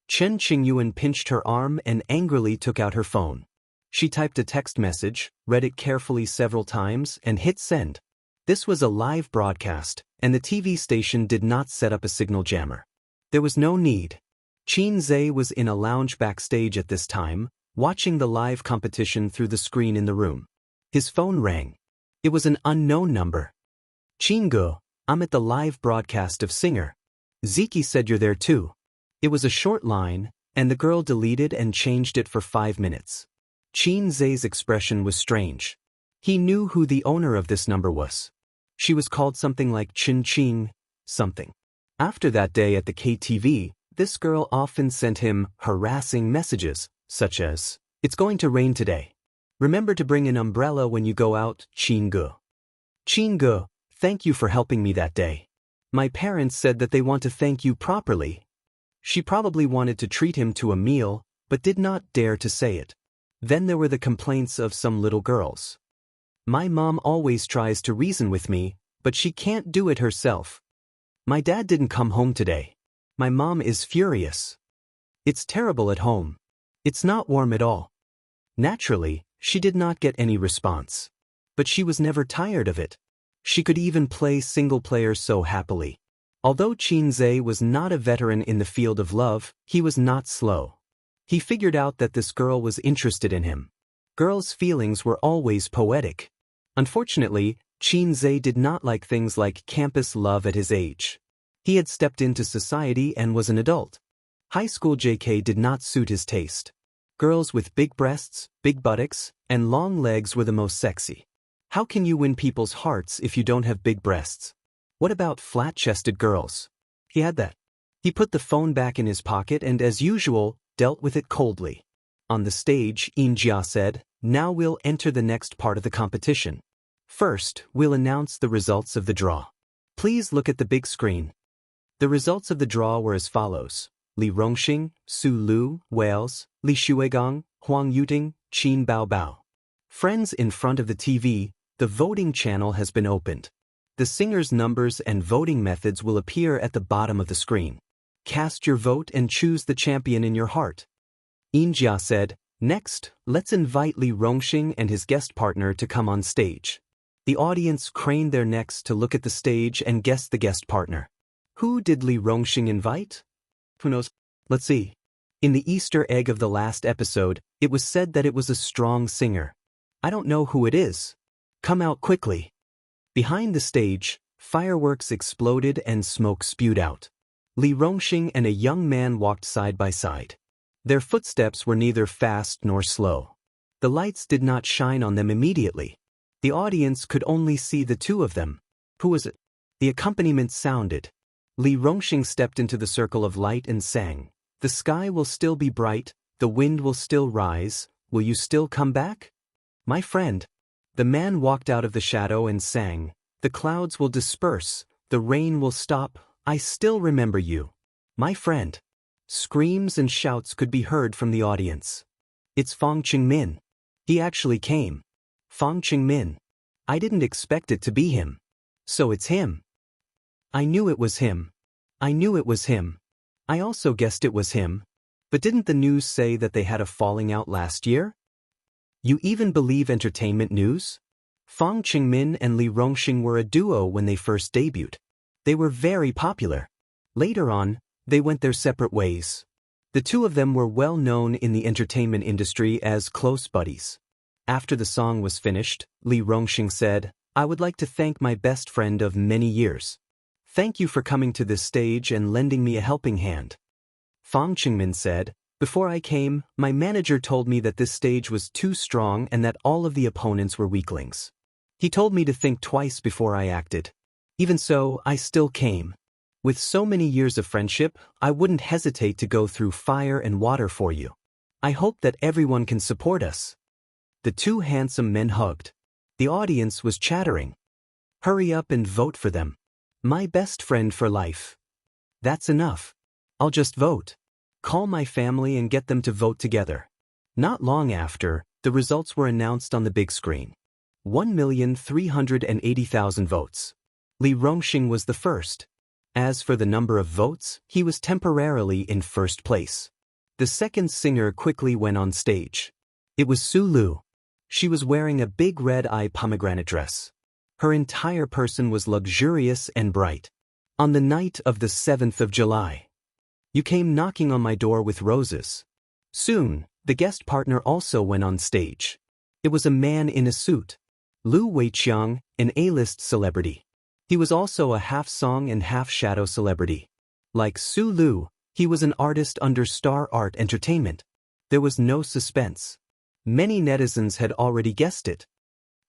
Chen Qingyuan pinched her arm and angrily took out her phone. She typed a text message, read it carefully several times, and hit send. This was a live broadcast, and the TV station did not set up a signal jammer. There was no need. Qin Zhe was in a lounge backstage at this time, watching the live competition through the screen in the room. His phone rang. It was an unknown number. "Qingu, I'm at the live broadcast of Singer. Ziki said you're there too." It was a short line, and the girl deleted and changed it for 5 minutes. Qin Zhe's expression was strange. He knew who the owner of this number was. She was called something like Chin Qing, something. After that day at the KTV, this girl often sent him harassing messages, such as, "It's going to rain today. Remember to bring an umbrella when you go out, Qingu. Qingu, thank you for helping me that day. My parents said that they want to thank you properly." She probably wanted to treat him to a meal, but did not dare to say it. Then there were the complaints of some little girls. "My mom always tries to reason with me, but she can't do it herself. My dad didn't come home today. My mom is furious. It's terrible at home. It's not warm at all." Naturally, she did not get any response. But she was never tired of it. She could even play single player so happily. Although Qin Zhe was not a veteran in the field of love, he was not slow. He figured out that this girl was interested in him. Girls' feelings were always poetic. Unfortunately, Qin Zhe did not like things like campus love at his age. He had stepped into society and was an adult. High school JK did not suit his taste. Girls with big breasts, big buttocks, and long legs were the most sexy. How can you win people's hearts if you don't have big breasts? What about flat-chested girls? He had that. He put the phone back in his pocket and, as usual, dealt with it coldly. On the stage, Xianxia said, "Now we'll enter the next part of the competition. First, we'll announce the results of the draw. Please look at the big screen." The results of the draw were as follows: Li Rongxing, Su Lu, Wales, Li Shuigong, Huang Yuting, Qin Baobao. Friends in front of the TV, the voting channel has been opened. The singers' numbers and voting methods will appear at the bottom of the screen. Cast your vote and choose the champion in your heart. Xianxia said, "Next, let's invite Li Rongxing and his guest partner to come on stage." The audience craned their necks to look at the stage and guess the guest partner. Who did Li Rongxing invite? Who knows? Let's see. In the Easter egg of the last episode, it was said that it was a strong singer. I don't know who it is. Come out quickly. Behind the stage, fireworks exploded and smoke spewed out. Li Rongxing and a young man walked side by side. Their footsteps were neither fast nor slow. The lights did not shine on them immediately. The audience could only see the two of them. Who was it? The accompaniment sounded. Li Rongxing stepped into the circle of light and sang, "The sky will still be bright, the wind will still rise, will you still come back? My friend." The man walked out of the shadow and sang, "The clouds will disperse, the rain will stop, I still remember you. My friend." Screams and shouts could be heard from the audience. "It's Fang Qingmin. He actually came. Fang Qingmin. I didn't expect it to be him. So it's him. I knew it was him. I knew it was him. I also guessed it was him. But didn't the news say that they had a falling out last year? You even believe entertainment news? Fang Qingmin and Li Rongxing were a duo when they first debuted. They were very popular. Later on, they went their separate ways. The two of them were well known in the entertainment industry as close buddies. After the song was finished, Li Rongxing said, "I would like to thank my best friend of many years. Thank you for coming to this stage and lending me a helping hand." Fang Qingmin said, "Before I came, my manager told me that this stage was too strong and that all of the opponents were weaklings. He told me to think twice before I acted. Even so, I still came. With so many years of friendship, I wouldn't hesitate to go through fire and water for you. I hope that everyone can support us." The two handsome men hugged. The audience was chattering. "Hurry up and vote for them. My best friend for life. That's enough. I'll just vote. Call my family and get them to vote together." Not long after, the results were announced on the big screen. 1,380,000 votes. Li Rongxing was the first. As for the number of votes, he was temporarily in first place. The second singer quickly went on stage. It was Su Lu. She was wearing a big red-eye pomegranate dress. Her entire person was luxurious and bright. "On the night of the 7th of July, you came knocking on my door with roses." Soon, the guest partner also went on stage. It was a man in a suit. Lu Weiqiang, an A-list celebrity. He was also a half-song and half-shadow celebrity. Like Su Lu, he was an artist under Star Art Entertainment. There was no suspense. Many netizens had already guessed it.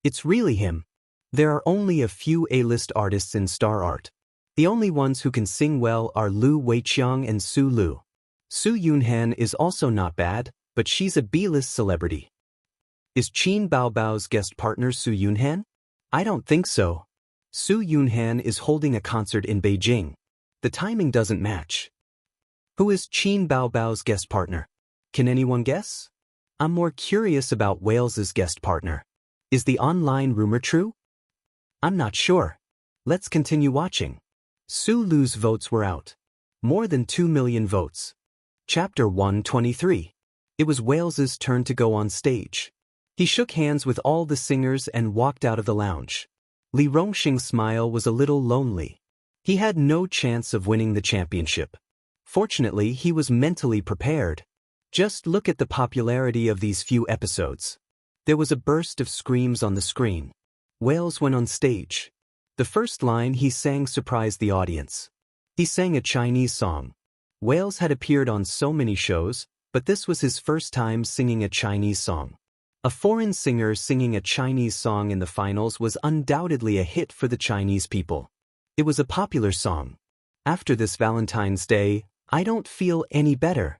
It's really him. There are only a few A-list artists in Star Art. The only ones who can sing well are Lu Weiqiang and Su Lu. Su Yunhan is also not bad, but she's a B-list celebrity. Is Qin Baobao's guest partner Su Yunhan? I don't think so. Su Yunhan is holding a concert in Beijing. The timing doesn't match. Who is Qin Baobao's guest partner? Can anyone guess? I'm more curious about Wales's guest partner. Is the online rumor true? I'm not sure. Let's continue watching. Su Lu's votes were out. More than 2 million votes. Chapter 123. It was Wales's turn to go on stage. He shook hands with all the singers and walked out of the lounge. Li Rongxing's smile was a little lonely. He had no chance of winning the championship. Fortunately, he was mentally prepared. Just look at the popularity of these few episodes. There was a burst of screams on the screen. Wales went on stage. The first line he sang surprised the audience. He sang a Chinese song. Wales had appeared on so many shows, but this was his first time singing a Chinese song. A foreign singer singing a Chinese song in the finals was undoubtedly a hit for the Chinese people. It was a popular song. After this Valentine's Day, I don't feel any better.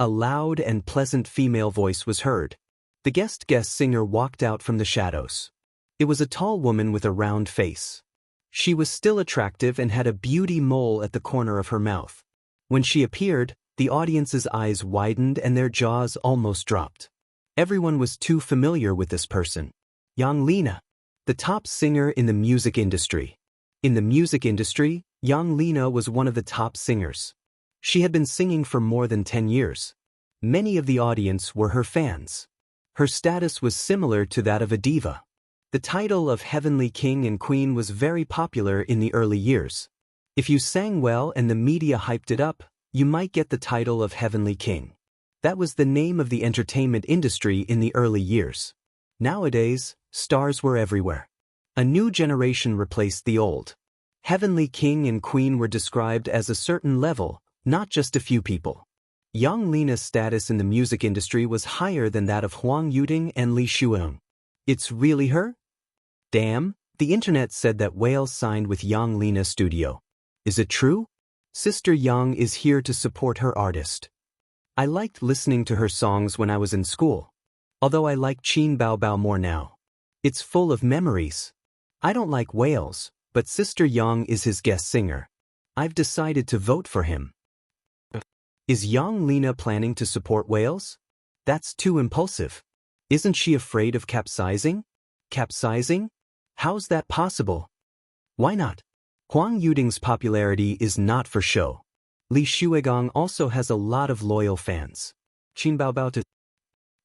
A loud and pleasant female voice was heard. The guest singer walked out from the shadows. It was a tall woman with a round face. She was still attractive and had a beauty mole at the corner of her mouth. When she appeared, the audience's eyes widened and their jaws almost dropped. Everyone was too familiar with this person. Yang Lina, the top singer in the music industry. In the music industry, Yang Lina was one of the top singers. She had been singing for more than 10 years. Many of the audience were her fans. Her status was similar to that of a diva. The title of Heavenly King and Queen was very popular in the early years. If you sang well and the media hyped it up, you might get the title of Heavenly King. That was the name of the entertainment industry in the early years. Nowadays, stars were everywhere. A new generation replaced the old. Heavenly King and Queen were described as a certain level, not just a few people. Yang Lina's status in the music industry was higher than that of Huang Yuting and Li Shueng. It's really her? Damn, the internet said that Wales signed with Yang Lina Studio. Is it true? Sister Yang is here to support her artist. I liked listening to her songs when I was in school. Although I like Qin Bao Bao more now. It's full of memories. I don't like Wales, but Sister Yang is his guest singer. I've decided to vote for him. Is Yang Lina planning to support Wales? That's too impulsive. Isn't she afraid of capsizing? Capsizing? How's that possible? Why not? Huang Yuting's popularity is not for show. Li Shuegang also has a lot of loyal fans. Qin Bao Bao to...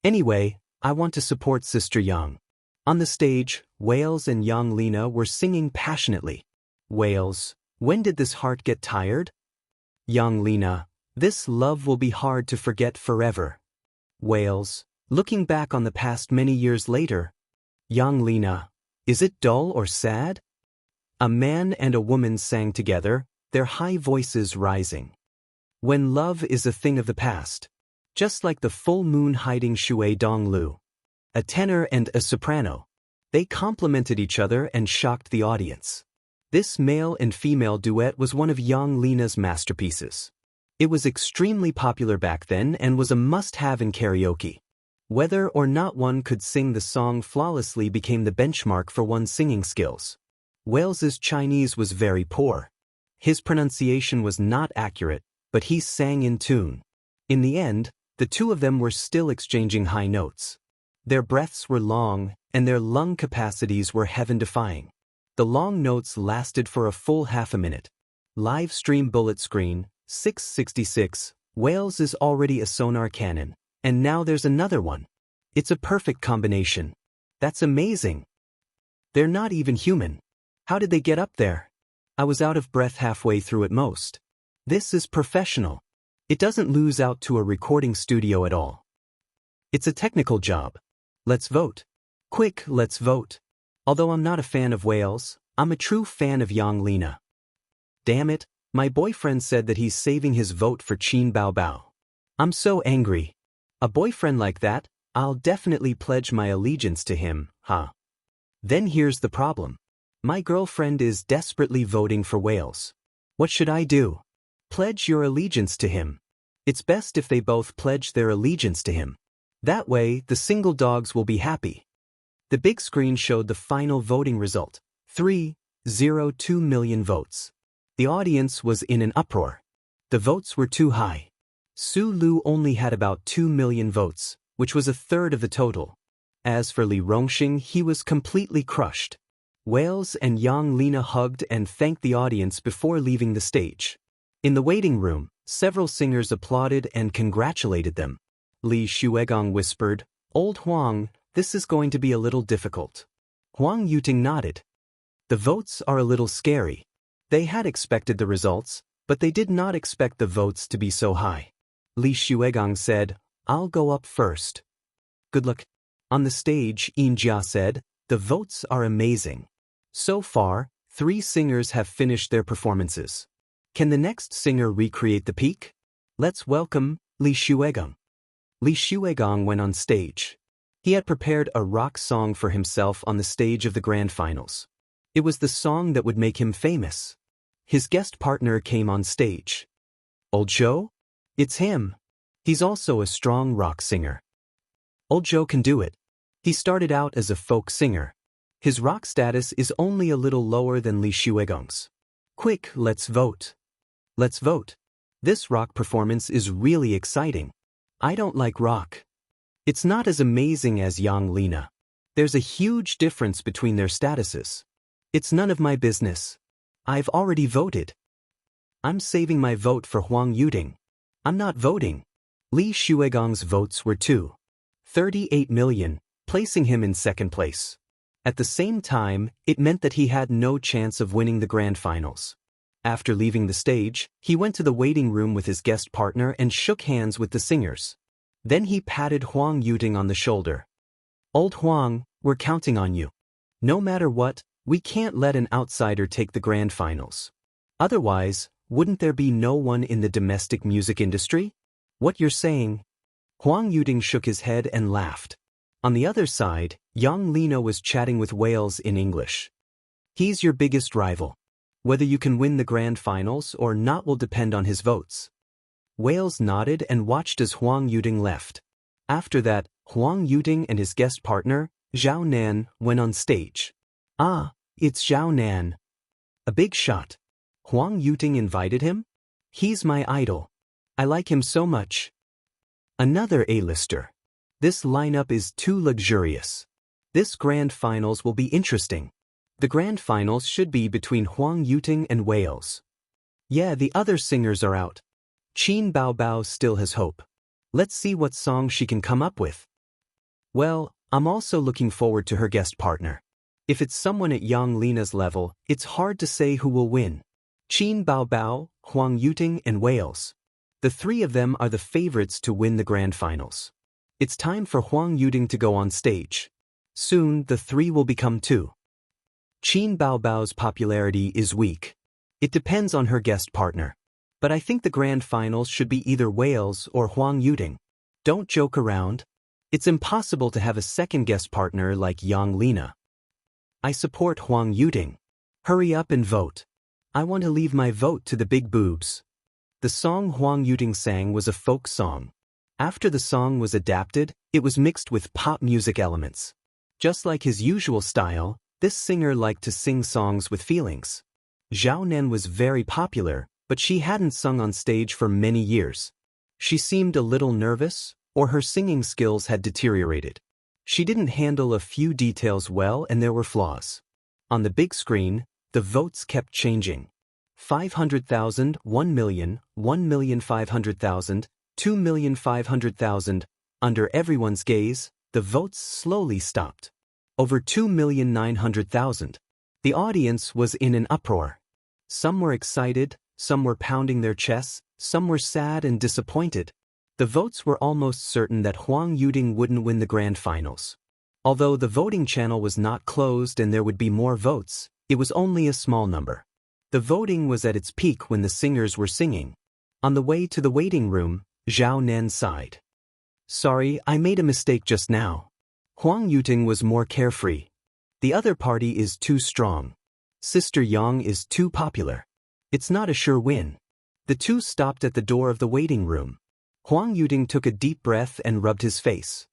Anyway, I want to support Sister Yang. On the stage, Wales and Yang Lina were singing passionately. Wales, when did this heart get tired? Yang Lina, this love will be hard to forget forever. Wales, looking back on the past many years later. Yang Lina, is it dull or sad? A man and a woman sang together, their high voices rising. When love is a thing of the past. Just like the full moon hiding Shui Dong Lu. A tenor and a soprano. They complemented each other and shocked the audience. This male and female duet was one of Yang Lina's masterpieces. It was extremely popular back then and was a must-have in karaoke. Whether or not one could sing the song flawlessly became the benchmark for one's singing skills. Wales's Chinese was very poor. His pronunciation was not accurate, but he sang in tune. In the end, the two of them were still exchanging high notes. Their breaths were long, and their lung capacities were heaven-defying. The long notes lasted for a full half a minute. Live stream bullet screen, 666, Wales is already a sonar cannon, and now there's another one. It's a perfect combination. That's amazing. They're not even human. How did they get up there? I was out of breath halfway through at most. This is professional. It doesn't lose out to a recording studio at all. It's a technical job. Let's vote. Quick, let's vote. Although I'm not a fan of Wales, I'm a true fan of Yang Lina. Damn it, my boyfriend said that he's saving his vote for Qin Bao Bao. I'm so angry. A boyfriend like that, I'll definitely pledge my allegiance to him, huh? Then here's the problem. My girlfriend is desperately voting for Wales. What should I do? Pledge your allegiance to him. It's best if they both pledge their allegiance to him. That way, the single dogs will be happy. The big screen showed the final voting result, 302 million votes. The audience was in an uproar. The votes were too high. Su Lu only had about 2 million votes, which was a third of the total. As for Li Rongxing, he was completely crushed. Wales and Yang Lina hugged and thanked the audience before leaving the stage. In the waiting room, several singers applauded and congratulated them. Li Shuegang whispered, "Old Huang, this is going to be a little difficult." Huang Yuting nodded. The votes are a little scary. They had expected the results, but they did not expect the votes to be so high. Li Shuegang said, "I'll go up first." Good luck. On the stage, Xianxia said, "The votes are amazing. So far, 3 singers have finished their performances. Can the next singer recreate the peak? Let's welcome Li Shuegang." Li Shuegang went on stage. He had prepared a rock song for himself on the stage of the grand finals. It was the song that would make him famous. His guest partner came on stage. Old Joe? It's him. He's also a strong rock singer. Old Joe can do it. He started out as a folk singer. His rock status is only a little lower than Li Shuegang's. Quick, let's vote. Let's vote. This rock performance is really exciting. I don't like rock. It's not as amazing as Yang Lina. There's a huge difference between their statuses. It's none of my business. I've already voted. I'm saving my vote for Huang Yuting. I'm not voting. Li Shuegang's votes were 238 million, placing him in second place. At the same time, it meant that he had no chance of winning the grand finals. After leaving the stage, he went to the waiting room with his guest partner and shook hands with the singers. Then he patted Huang Yuting on the shoulder. Old Huang, we're counting on you. No matter what, we can't let an outsider take the grand finals. Otherwise, wouldn't there be no one in the domestic music industry? What you're saying? Huang Yuding shook his head and laughed. On the other side, Yang Lina was chatting with Wales in English. He's your biggest rival. Whether you can win the grand finals or not will depend on his votes. Wales nodded and watched as Huang Yuding left. After that, Huang Yuding and his guest partner, Zhao Nan, went on stage. Ah, it's Zhao Nan. A big shot. Huang Yuding invited him? He's my idol. I like him so much. Another A-lister. This lineup is too luxurious. This grand finals will be interesting. The grand finals should be between Huang Yuding and Wales. Yeah, the other singers are out. Qin Baobao still has hope. Let's see what song she can come up with. Well, I'm also looking forward to her guest partner. If it's someone at Yang Lina's level, it's hard to say who will win. Qin Baobao, Huang Yuding, and Wales. The three of them are the favorites to win the grand finals. It's time for Huang Yuding to go on stage. Soon, the three will become two. Qin Baobao's popularity is weak. It depends on her guest partner. But I think the grand finals should be either Wales or Huang Yuding. Don't joke around. It's impossible to have a second guest partner like Yang Lina. I support Huang Yuding. Hurry up and vote. I want to leave my vote to the big boobs. The song Huang Yuding sang was a folk song. After the song was adapted, it was mixed with pop music elements. Just like his usual style, this singer liked to sing songs with feelings. Zhao Nan was very popular, but she hadn't sung on stage for many years. She seemed a little nervous, or her singing skills had deteriorated. She didn't handle a few details well and there were flaws. On the big screen, the votes kept changing. 500,000, 1 million, 1,500,000, 2,500,000. Under everyone's gaze, the votes slowly stopped. Over 2,900,000. The audience was in an uproar. Some were excited, some were pounding their chests, some were sad and disappointed. The votes were almost certain that Huang Yuding wouldn't win the grand finals. Although the voting channel was not closed and there would be more votes, it was only a small number. The voting was at its peak when the singers were singing. On the way to the waiting room, Zhao Nan sighed. Sorry, I made a mistake just now. Huang Yuding was more carefree. The other party is too strong. Sister Yang is too popular. It's not a sure win. The two stopped at the door of the waiting room. Huang Yuding took a deep breath and rubbed his face.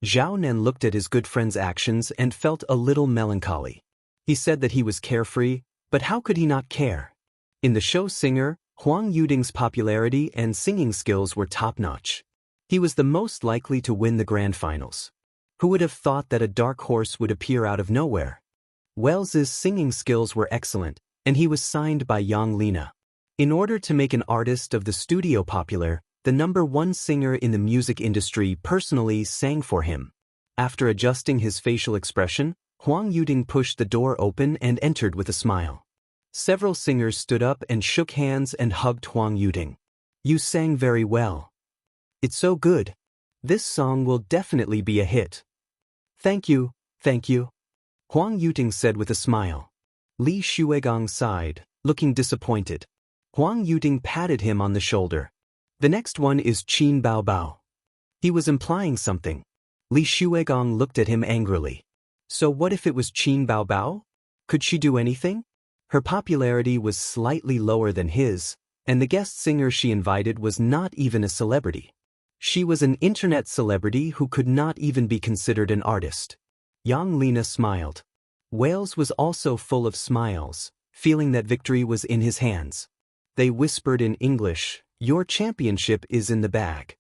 Zhao Nan looked at his good friend's actions and felt a little melancholy. He said that he was carefree, but how could he not care? In the show singer, Huang Yuding's popularity and singing skills were top-notch. He was the most likely to win the grand finals. Who would have thought that a dark horse would appear out of nowhere? Wells's singing skills were excellent, and he was signed by Yang Lina. In order to make an artist of the studio popular, the #1 singer in the music industry personally sang for him. After adjusting his facial expression, Huang Yuding pushed the door open and entered with a smile. Several singers stood up and shook hands and hugged Huang Yuding. You sang very well. It's so good. This song will definitely be a hit. Thank you, thank you. Huang Yuding said with a smile. Li Xuegong sighed, looking disappointed. Huang Yuding patted him on the shoulder. The next one is Qin Baobao. He was implying something. Li Xuegong looked at him angrily. So what if it was Qin Baobao? Could she do anything? Her popularity was slightly lower than his, and the guest singer she invited was not even a celebrity. She was an internet celebrity who could not even be considered an artist. Yang Lina smiled. Wales was also full of smiles, feeling that victory was in his hands. They whispered in English, "Your championship is in the bag."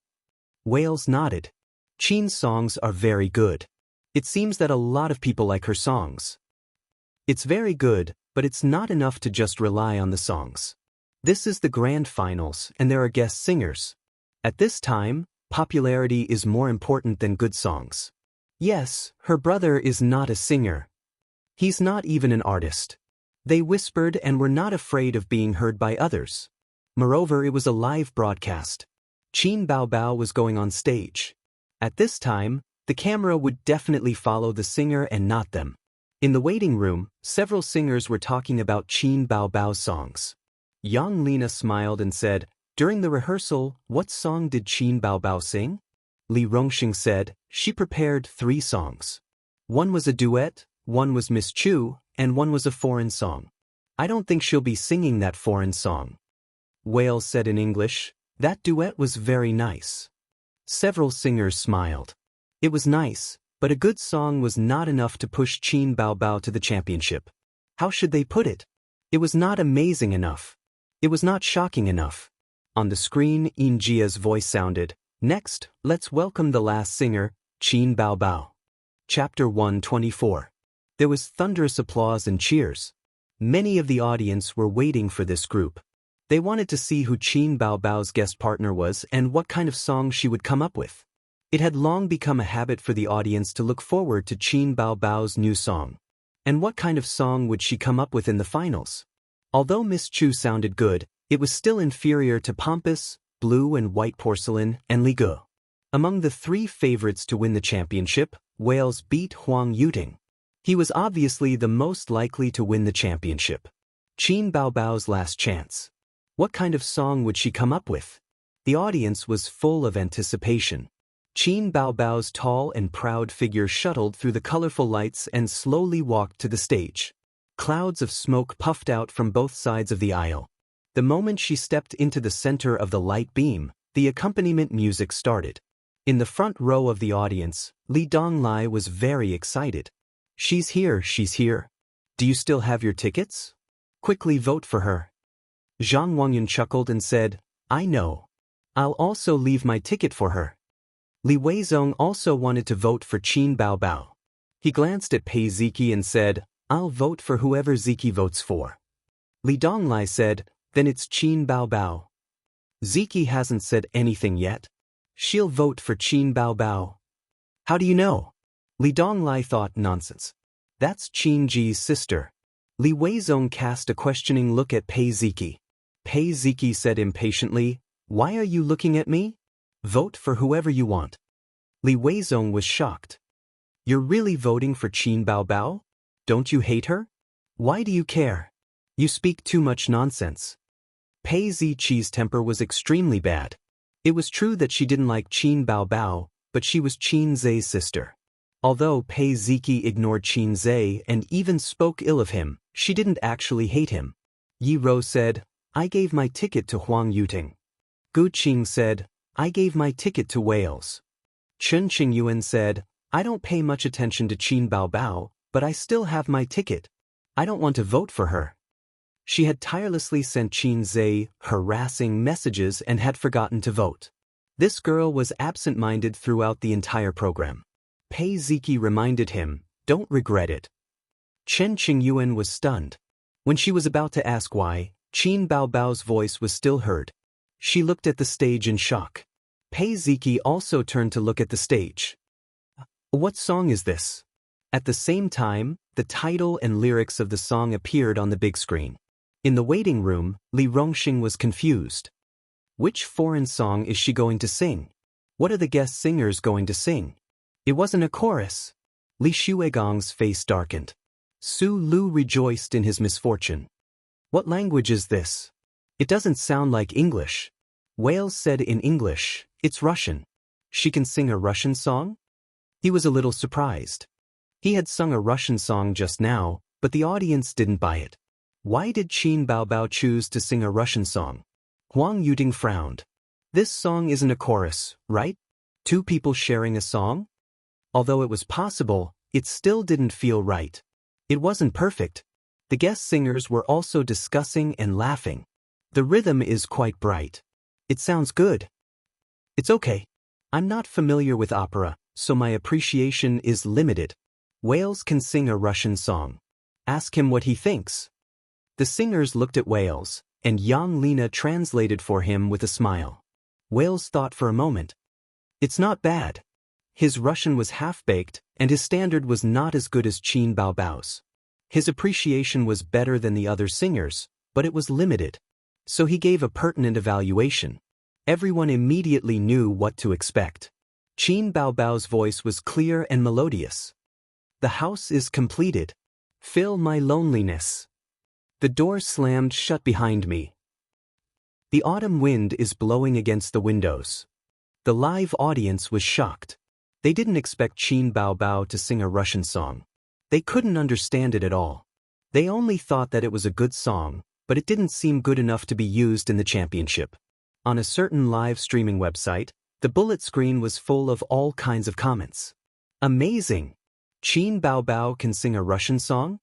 Wales nodded. Qin's songs are very good. It seems that a lot of people like her songs. It's very good, but it's not enough to just rely on the songs. This is the grand finals and there are guest singers. At this time, popularity is more important than good songs. Yes, her brother is not a singer. He's not even an artist. They whispered and were not afraid of being heard by others. Moreover, it was a live broadcast. Qin Baobao was going on stage. At this time, The camera would definitely follow the singer and not them. In the waiting room, several singers were talking about Qin Bao Bao's songs. Yang Lina smiled and said, "During the rehearsal, what song did Qin Bao Bao sing?" Li Rongxing said, "She prepared 3 songs. One was a duet, one was Miss Chu, and one was a foreign song. I don't think she'll be singing that foreign song." Wales said in English, "That duet was very nice." Several singers smiled. It was nice, but a good song was not enough to push Qin Bao Bao to the championship. How should they put it? It was not amazing enough. It was not shocking enough. On the screen, Xianxia's voice sounded, "Next, let's welcome the last singer, Qin Bao Bao." Chapter 124. There was thunderous applause and cheers. Many of the audience were waiting for this group. They wanted to see who Qin Bao Bao's guest partner was and what kind of song she would come up with. It had long become a habit for the audience to look forward to Qin Bao Bao's new song. And what kind of song would she come up with in the finals? Although Miss Chu sounded good, it was still inferior to Pompous, Blue and White Porcelain, and Li Ge. Among the 3 favorites to win the championship, Wales beat Huang Yuting. He was obviously the most likely to win the championship. Qin Bao Bao's last chance. What kind of song would she come up with? The audience was full of anticipation. Qin Bao Bao's tall and proud figure shuttled through the colorful lights and slowly walked to the stage. Clouds of smoke puffed out from both sides of the aisle. The moment she stepped into the center of the light beam, the accompaniment music started. In the front row of the audience, Li Donglai was very excited. "She's here, she's here. Do you still have your tickets? Quickly vote for her." Zhang Wangyun chuckled and said, "I know. I'll also leave my ticket for her." Li Weizong also wanted to vote for Qin Bao Bao. He glanced at Pei Ziki and said, "I'll vote for whoever Ziki votes for." Li Donglai said, "Then it's Qin Bao Bao." "Ziki hasn't said anything yet. She'll vote for Qin Bao Bao." "How do you know?" Li Donglai thought, "Nonsense. That's Qin Ji's sister." Li Weizong cast a questioning look at Pei Ziki. Pei Ziki said impatiently, "Why are you looking at me? Vote for whoever you want." Li Weizong was shocked. "You're really voting for Qin Bao Bao? Don't you hate her? Why do you care? You speak too much nonsense." Pei Ziqi's temper was extremely bad. It was true that she didn't like Qin Bao Bao, but she was Qin Zhe's sister. Although Pei Ziki ignored Qin Zhe and even spoke ill of him, she didn't actually hate him. Yi Rou said, "I gave my ticket to Huang Yuting." Gu Qing said, "I gave my ticket to Wales." Chen Qingyuan said, "I don't pay much attention to Qin Bao Bao, but I still have my ticket. I don't want to vote for her." She had tirelessly sent Qin Zhe harassing messages and had forgotten to vote. This girl was absent-minded throughout the entire program. Pei Ziki reminded him, "Don't regret it." Chen Qingyuan was stunned. When she was about to ask why, Qin Bao Bao's voice was still heard. She looked at the stage in shock. Pei Ziki also turned to look at the stage. "What song is this?" At the same time, the title and lyrics of the song appeared on the big screen. In the waiting room, Li Rongxing was confused. Which foreign song is she going to sing? What are the guest singers going to sing? It wasn't a chorus. Li Shuigong's face darkened. Su Lu rejoiced in his misfortune. "What language is this? It doesn't sound like English." Wales said in English, "It's Russian. She can sing a Russian song?" He was a little surprised. He had sung a Russian song just now, but the audience didn't buy it. Why did Qin Bao Bao choose to sing a Russian song? Huang Yuting frowned. "This song isn't a chorus, right? 2 people sharing a song?" Although it was possible, it still didn't feel right. It wasn't perfect. The guest singers were also discussing and laughing. "The rhythm is quite bright. It sounds good." "It's okay. I'm not familiar with opera, so my appreciation is limited." Wales can sing a Russian song. Ask him what he thinks. The singers looked at Wales, and Yang Lina translated for him with a smile. Wales thought for a moment. It's not bad. His Russian was half-baked, and his standard was not as good as Qin Bao Bao's. His appreciation was better than the other singers, but it was limited. So he gave a pertinent evaluation. Everyone immediately knew what to expect. Qin Baobao's voice was clear and melodious. The house is completed. Fill my loneliness. The door slammed shut behind me. The autumn wind is blowing against the windows. The live audience was shocked. They didn't expect Qin Baobao to sing a Russian song. They couldn't understand it at all. They only thought that it was a good song, but it didn't seem good enough to be used in the championship. On a certain live streaming website, the bullet screen was full of all kinds of comments. Amazing! Qin Baobao can sing a Russian song?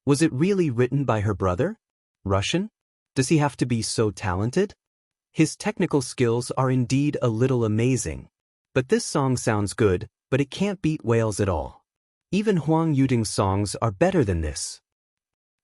Was it really written by her brother? Russian? Does he have to be so talented? His technical skills are indeed a little amazing. But this song sounds good, but it can't beat Wales at all. Even Huang Yuting's songs are better than this.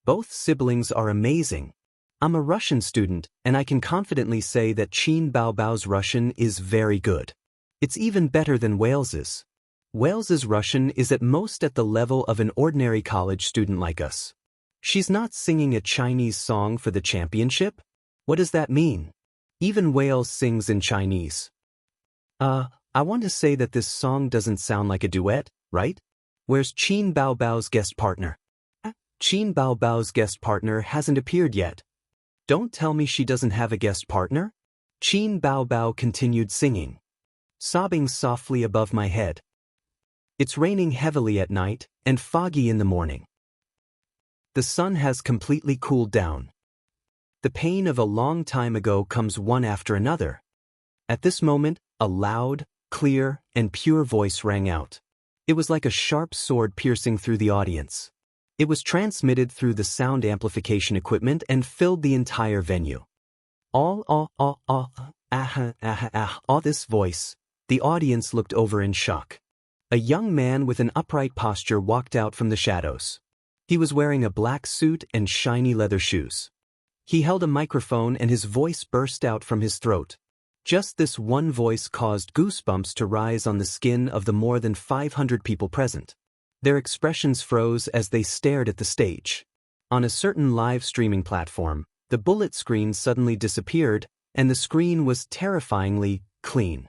Both siblings are amazing. I'm a Russian student, and I can confidently say that Qin Baobao's Russian is very good. It's even better than Wales's. Wales's Russian is at most at the level of an ordinary college student like us. She's not singing a Chinese song for the championship? What does that mean? Even Wales sings in Chinese. I want to say that this song doesn't sound like a duet, right? Where's Qin Baobao's guest partner? Qin Baobao's guest partner hasn't appeared yet. Don't tell me she doesn't have a guest partner? Qin Baobao continued singing, sobbing softly above my head. It's raining heavily at night and foggy in the morning. The sun has completely cooled down. The pain of a long time ago comes one after another. At this moment, a loud, clear, and pure voice rang out. It was like a sharp sword piercing through the audience. It was transmitted through the sound amplification equipment and filled the entire venue. This voice. The audience looked over in shock. A young man with an upright posture walked out from the shadows. He was wearing a black suit and shiny leather shoes. He held a microphone and his voice burst out from his throat. Just this one voice caused goosebumps to rise on the skin of the more than 500 people present. Their expressions froze as they stared at the stage. On a certain live streaming platform, the bullet screen suddenly disappeared, and the screen was terrifyingly clean.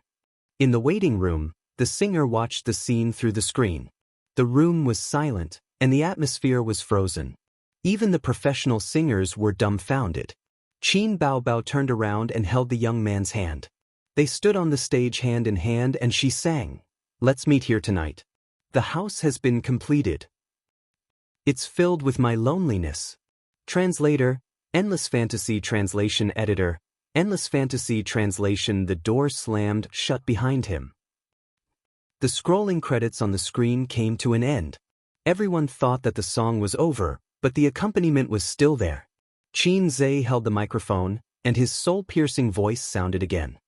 In the waiting room, the singer watched the scene through the screen. The room was silent, and the atmosphere was frozen. Even the professional singers were dumbfounded. Qin Baobao turned around and held the young man's hand. They stood on the stage hand in hand and she sang, "Let's meet here tonight. The house has been completed. It's filled with my loneliness." Translator, Endless Fantasy Translation Editor, Endless Fantasy Translation. The door slammed shut behind him. The scrolling credits on the screen came to an end. Everyone thought that the song was over, but the accompaniment was still there. Qin Zhe held the microphone, and his soul-piercing voice sounded again.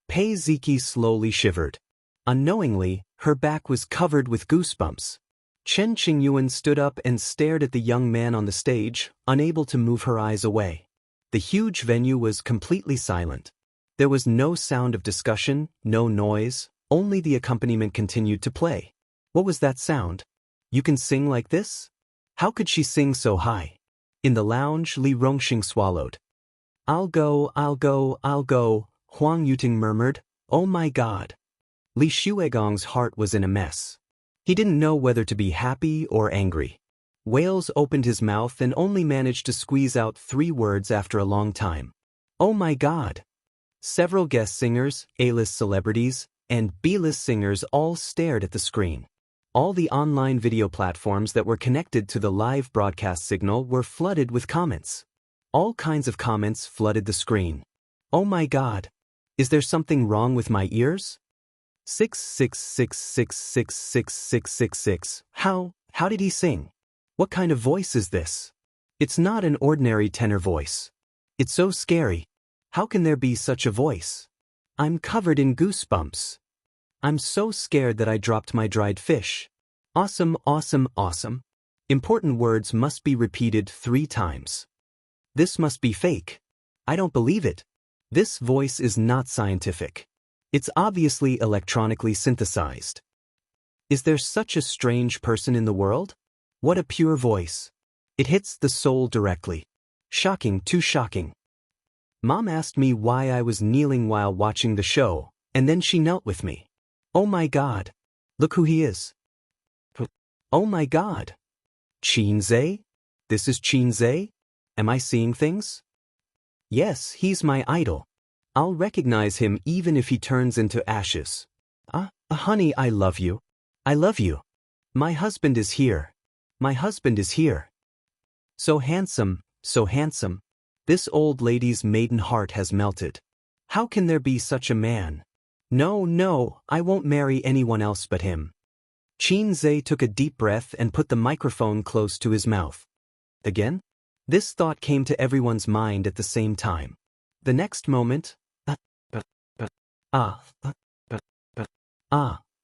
Pei Ziki slowly shivered. Unknowingly, her back was covered with goosebumps. Chen Qingyuan stood up and stared at the young man on the stage, unable to move her eyes away. The huge venue was completely silent. There was no sound of discussion, no noise, only the accompaniment continued to play. What was that sound? You can sing like this? How could she sing so high? In the lounge, Li Rongxing swallowed. I'll go, Huang Yuting murmured. Oh my God. Li Shuegong's heart was in a mess. He didn't know whether to be happy or angry. Wales opened his mouth and only managed to squeeze out 3 words after a long time. Oh my God. Several guest singers, A-list celebrities, and B-list singers all stared at the screen. All the online video platforms that were connected to the live broadcast signal were flooded with comments. All kinds of comments flooded the screen. Oh my God. Is there something wrong with my ears? 666666666. How did he sing? What kind of voice is this? It's not an ordinary tenor voice. It's so scary. How can there be such a voice? I'm covered in goosebumps. I'm so scared that I dropped my dried fish. Awesome, awesome, awesome. Important words must be repeated 3 times. This must be fake. I don't believe it. This voice is not scientific. It's obviously electronically synthesized. Is there such a strange person in the world? What a pure voice. It hits the soul directly. Shocking, too shocking. Mom asked me why I was kneeling while watching the show, and then she knelt with me. Oh my God. Look who he is. Oh my God. Xianxia? This is Xianxia? Am I seeing things? Yes, he's my idol. I'll recognize him even if he turns into ashes. Honey, I love you. I love you. My husband is here. My husband is here. So handsome, so handsome. This old lady's maiden heart has melted. How can there be such a man? No, no, I won't marry anyone else but him. Xianxia took a deep breath and put the microphone close to his mouth. Again? This thought came to everyone's mind at the same time. The next moment,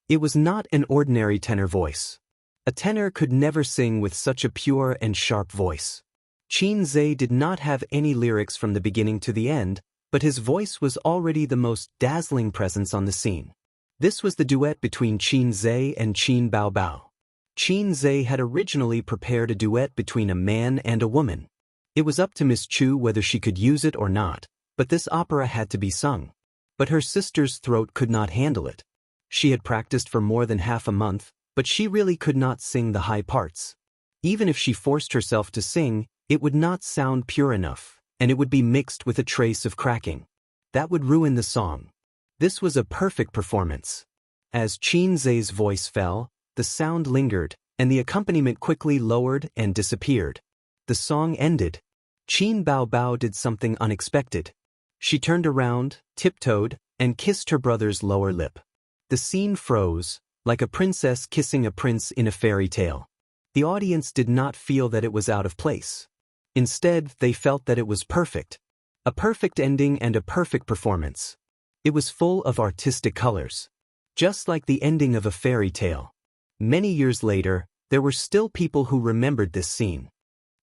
it was not an ordinary tenor voice. A tenor could never sing with such a pure and sharp voice. Xianxia did not have any lyrics from the beginning to the end, but his voice was already the most dazzling presence on the scene. This was the duet between Xianxia and Qin Baobao. Xianxia had originally prepared a duet between a man and a woman. It was up to Miss Chu whether she could use it or not, but this opera had to be sung. But her sister's throat could not handle it. She had practiced for more than half a month, but she really could not sing the high parts. Even if she forced herself to sing, it would not sound pure enough, and it would be mixed with a trace of cracking. That would ruin the song. This was a perfect performance. As Xianxia's voice fell, the sound lingered, and the accompaniment quickly lowered and disappeared. The song ended. Qin Baobao did something unexpected. She turned around, tiptoed, and kissed her brother's lower lip. The scene froze, like a princess kissing a prince in a fairy tale. The audience did not feel that it was out of place. Instead, they felt that it was perfect. A perfect ending and a perfect performance. It was full of artistic colors. Just like the ending of a fairy tale. Many years later, there were still people who remembered this scene.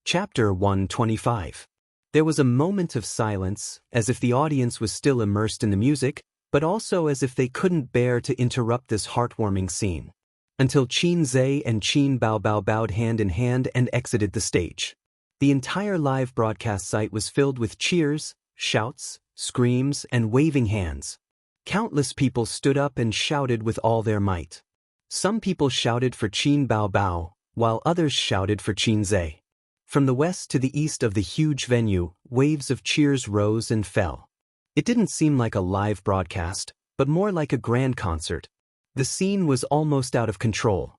Chapter 125. There was a moment of silence, as if the audience was still immersed in the music, but also as if they couldn't bear to interrupt this heartwarming scene. Until Xianxia and Qin Baobao bowed hand in hand and exited the stage. The entire live broadcast site was filled with cheers, shouts, screams, and waving hands. Countless people stood up and shouted with all their might. Some people shouted for Qin Baobao, while others shouted for Xianxia. From the west to the east of the huge venue, waves of cheers rose and fell. It didn't seem like a live broadcast, but more like a grand concert. The scene was almost out of control.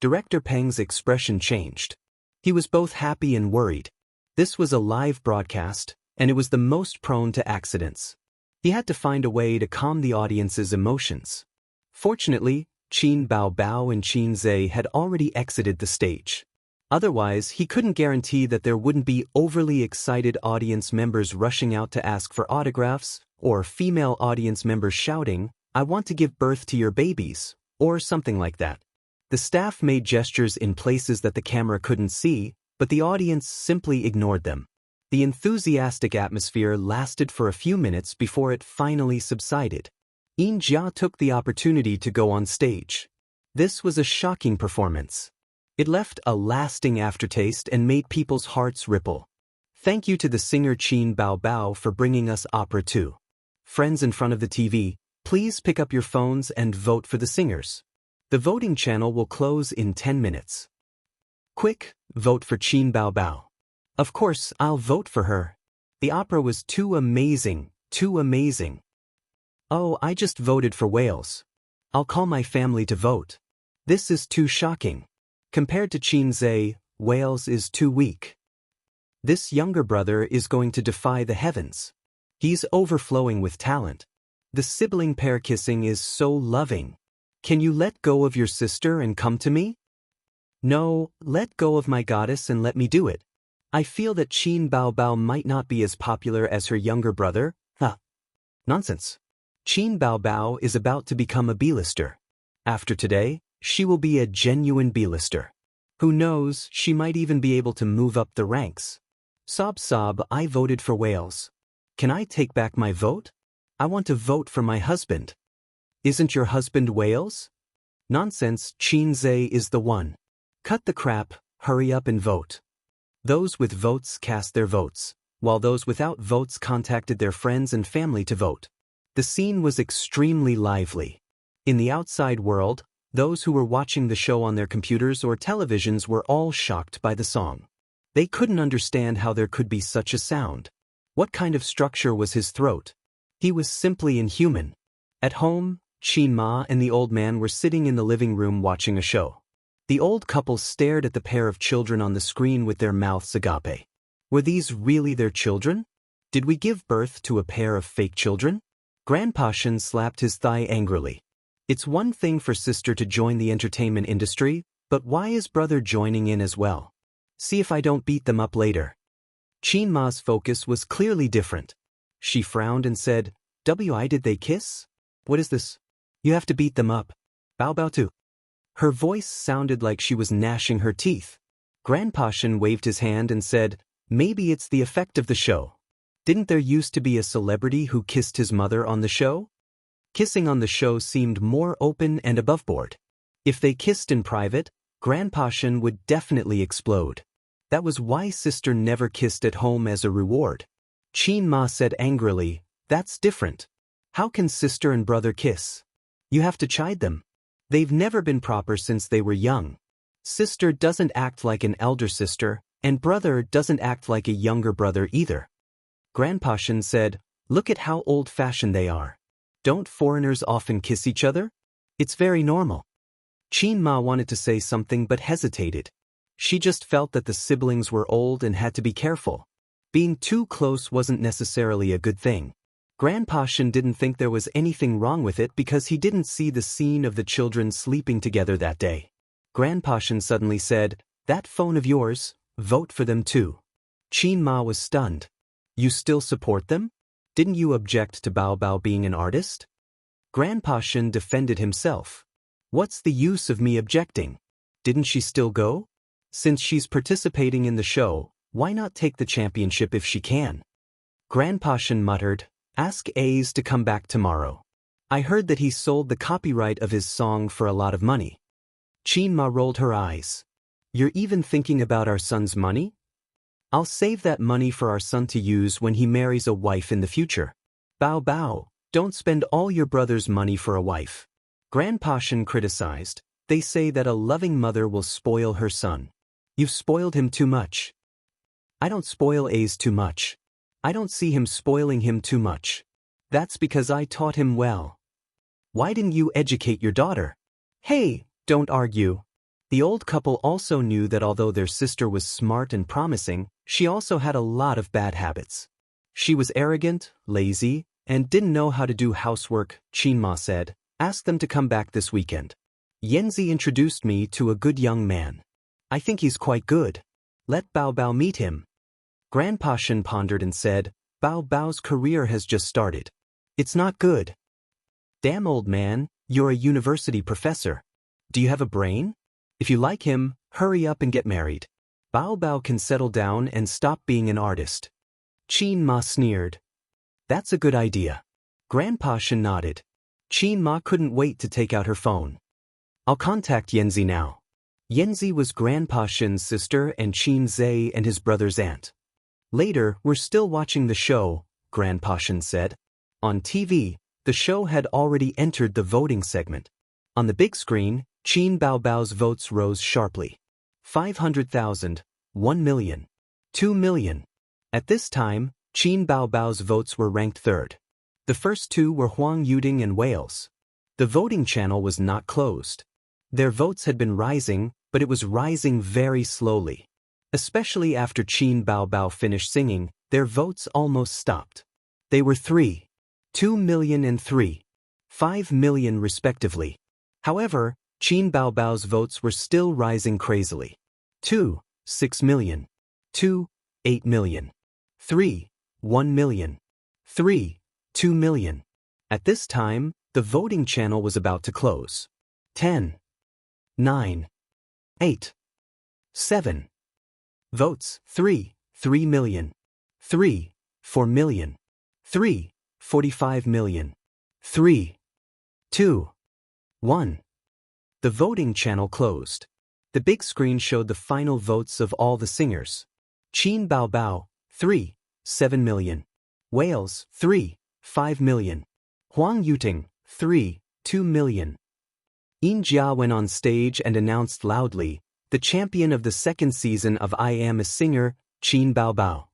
Director Peng's expression changed. He was both happy and worried. This was a live broadcast, and it was the most prone to accidents. He had to find a way to calm the audience's emotions. Fortunately, Qin Baobao and Xianxia had already exited the stage. Otherwise, he couldn't guarantee that there wouldn't be overly excited audience members rushing out to ask for autographs, or female audience members shouting, "I want to give birth to your babies," or something like that. The staff made gestures in places that the camera couldn't see, but the audience simply ignored them. The enthusiastic atmosphere lasted for a few minutes before it finally subsided. Jia took the opportunity to go on stage. This was a shocking performance. It left a lasting aftertaste and made people's hearts ripple. Thank you to the singer Qin Baobao for bringing us opera too. Friends in front of the TV, please pick up your phones and vote for the singers. The voting channel will close in 10 minutes. Quick, vote for Qin Baobao. Of course, I'll vote for her. The opera was too amazing, too amazing. Oh, I just voted for Wales. I'll call my family to vote. This is too shocking. Compared to Xianxia, Wales is too weak. This younger brother is going to defy the heavens. He's overflowing with talent. The sibling pair kissing is so loving. Can you let go of your sister and come to me? No, let go of my goddess and let me do it. I feel that Qin Baobao might not be as popular as her younger brother. Nonsense. Qin Baobao is about to become a B-lister. After today, she will be a genuine B-lister. Who knows, she might even be able to move up the ranks. Sob, I voted for Wales. Can I take back my vote? I want to vote for my husband. Isn't your husband Wales? Nonsense, Xianxia is the one. Cut the crap, hurry up and vote. Those with votes cast their votes. while those without votes contacted their friends and family to vote. The scene was extremely lively. In the outside world, those who were watching the show on their computers or televisions were all shocked by the song. They couldn't understand how there could be such a sound. What kind of structure was his throat? He was simply inhuman. At home, Xianxia and the old man were sitting in the living room watching a show. The old couple stared at the pair of children on the screen with their mouths agape. Were these really their children? Did we give birth to a pair of fake children? Grandpa Xian slapped his thigh angrily. It's one thing for sister to join the entertainment industry, but why is brother joining in as well? See if I don't beat them up later. Xianxia's focus was clearly different. She frowned and said, did they kiss? What is this? You have to beat them up. Bao too. Her voice sounded like she was gnashing her teeth. Grandpa Xian waved his hand and said, maybe it's the effect of the show. Didn't there used to be a celebrity who kissed his mother on the show? Kissing on the show seemed more open and aboveboard. If they kissed in private, Grandpa Xian would definitely explode. That was why sister never kissed at home as a reward. Xianxia said angrily, that's different. How can sister and brother kiss? You have to chide them. They've never been proper since they were young. Sister doesn't act like an elder sister, and brother doesn't act like a younger brother either. Grandpa Xian said, look at how old-fashioned they are. Don't foreigners often kiss each other? It's very normal. Xianxia wanted to say something but hesitated. She just felt that the siblings were old and had to be careful. Being too close wasn't necessarily a good thing. Grandpa Xian didn't think there was anything wrong with it because he didn't see the scene of the children sleeping together that day. Grandpa Xian suddenly said, that phone of yours, vote for them too. Xianxia was stunned. You still support them? Didn't you object to Bao being an artist? Grandpa Xian defended himself. What's the use of me objecting? Didn't she still go? Since she's participating in the show, why not take the championship if she can? Grandpa Xian muttered, ask Ace to come back tomorrow. I heard that he sold the copyright of his song for a lot of money. Xianxia rolled her eyes. You're even thinking about our son's money? I'll save that money for our son to use when he marries a wife in the future. Bao, don't spend all your brother's money for a wife. Grandpa Xian criticized. They say that a loving mother will spoil her son. You've spoiled him too much. I don't spoil Ace too much. I don't see him spoiling him too much. That's because I taught him well. Why didn't you educate your daughter? Hey, don't argue. The old couple also knew that although their sister was smart and promising, she also had a lot of bad habits. She was arrogant, lazy, and didn't know how to do housework. Xianxia said, ask them to come back this weekend. Xianxia introduced me to a good young man. I think he's quite good. Let Bao meet him. Grandpa Xian pondered and said, Bao's career has just started. It's not good. Damn old man, you're a university professor. Do you have a brain? If you like him, hurry up and get married. Bao can settle down and stop being an artist. Xianxia sneered. That's a good idea. Grandpa Xian nodded. Xianxia couldn't wait to take out her phone. I'll contact Xianxia now. Xianxia was Grandpa Xian's sister and Xianxia and his brother's aunt. Later, we're still watching the show, Grandpa Xian said. On TV, the show had already entered the voting segment. On the big screen, Bao's votes rose sharply. 500,000, 1 million, 2 million. At this time, Bao's votes were ranked third. The first two were Huang Yuding and Wales. The voting channel was not closed. Their votes had been rising, but it was rising very slowly. Especially after Bao finished singing, their votes almost stopped. They were 3, 2 million and 3, 5 million respectively. However, Bao's votes were still rising crazily. 2, 6 million. 2, 8 million. 3, 1 million. 3, 2 million. At this time, the voting channel was about to close. 10, 9, 8, 7. Votes 3, 3 million. 3, 4 million. 3, 45 million. 3, 2, 1. The voting channel closed. The big screen showed the final votes of all the singers. Bao, 3, 7 million. Wales, 3, 5 million. Huang Yuting, 3, 2 million. Yin Jia went on stage and announced loudly, the champion of the second season of I Am a Singer, Qin Bao Bao.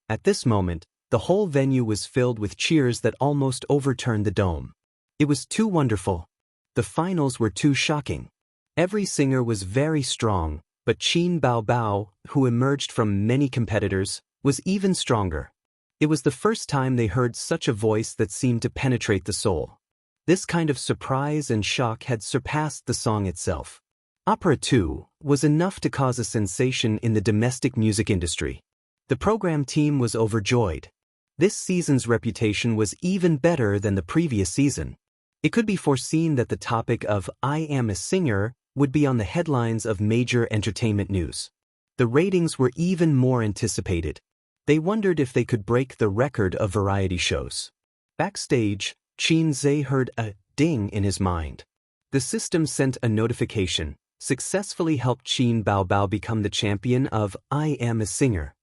At this moment, the whole venue was filled with cheers that almost overturned the dome. It was too wonderful. The finals were too shocking. Every singer was very strong, but Qin Bao Bao, who emerged from many competitors, was even stronger. It was the first time they heard such a voice that seemed to penetrate the soul. This kind of surprise and shock had surpassed the song itself. Opera, too, was enough to cause a sensation in the domestic music industry. The program team was overjoyed. This season's reputation was even better than the previous season. It could be foreseen that the topic of I Am a Singer would be on the headlines of major entertainment news. The ratings were even more anticipated. They wondered if they could break the record of variety shows. Backstage, Qin Zhe heard a ding in his mind. The system sent a notification, successfully helped Qin Bao Bao become the champion of I Am a Singer.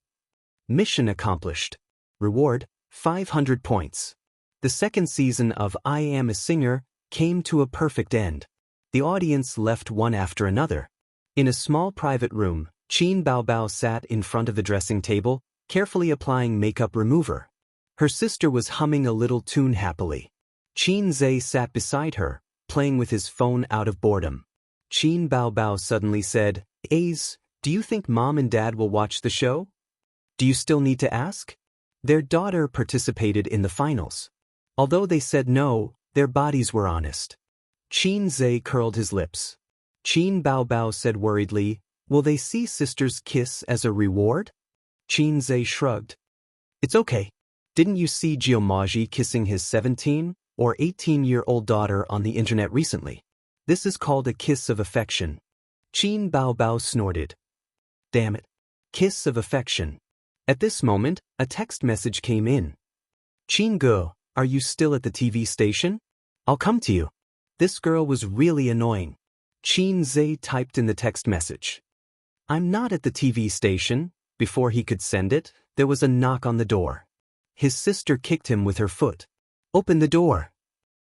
Mission accomplished. Reward, 500 points. The second season of I Am a Singer came to a perfect end. The audience left one after another. In a small private room, Qin Bao Bao sat in front of the dressing table, carefully applying makeup remover. Her sister was humming a little tune happily. Qin Zhe sat beside her, playing with his phone out of boredom. Qin Bao Bao suddenly said, "Aze, do you think Mom and Dad will watch the show? Do you still need to ask?" Their daughter participated in the finals. Although they said no, their bodies were honest. Qin Zhe curled his lips. Qin Bao Bao said worriedly, "Will they see sisters kiss as a reward?" Qin Zhe shrugged. "It's okay. Didn't you see Jiamaji kissing his 17 or 18-year-old daughter on the internet recently? This is called a kiss of affection." Qin Bao Bao snorted. "Damn it. Kiss of affection." At this moment, a text message came in. "Qin Ge, are you still at the TV station? I'll come to you." This girl was really annoying. Qin Zhe typed in the text message, "I'm not at the TV station." Before he could send it, there was a knock on the door. His sister kicked him with her foot. "Open the door."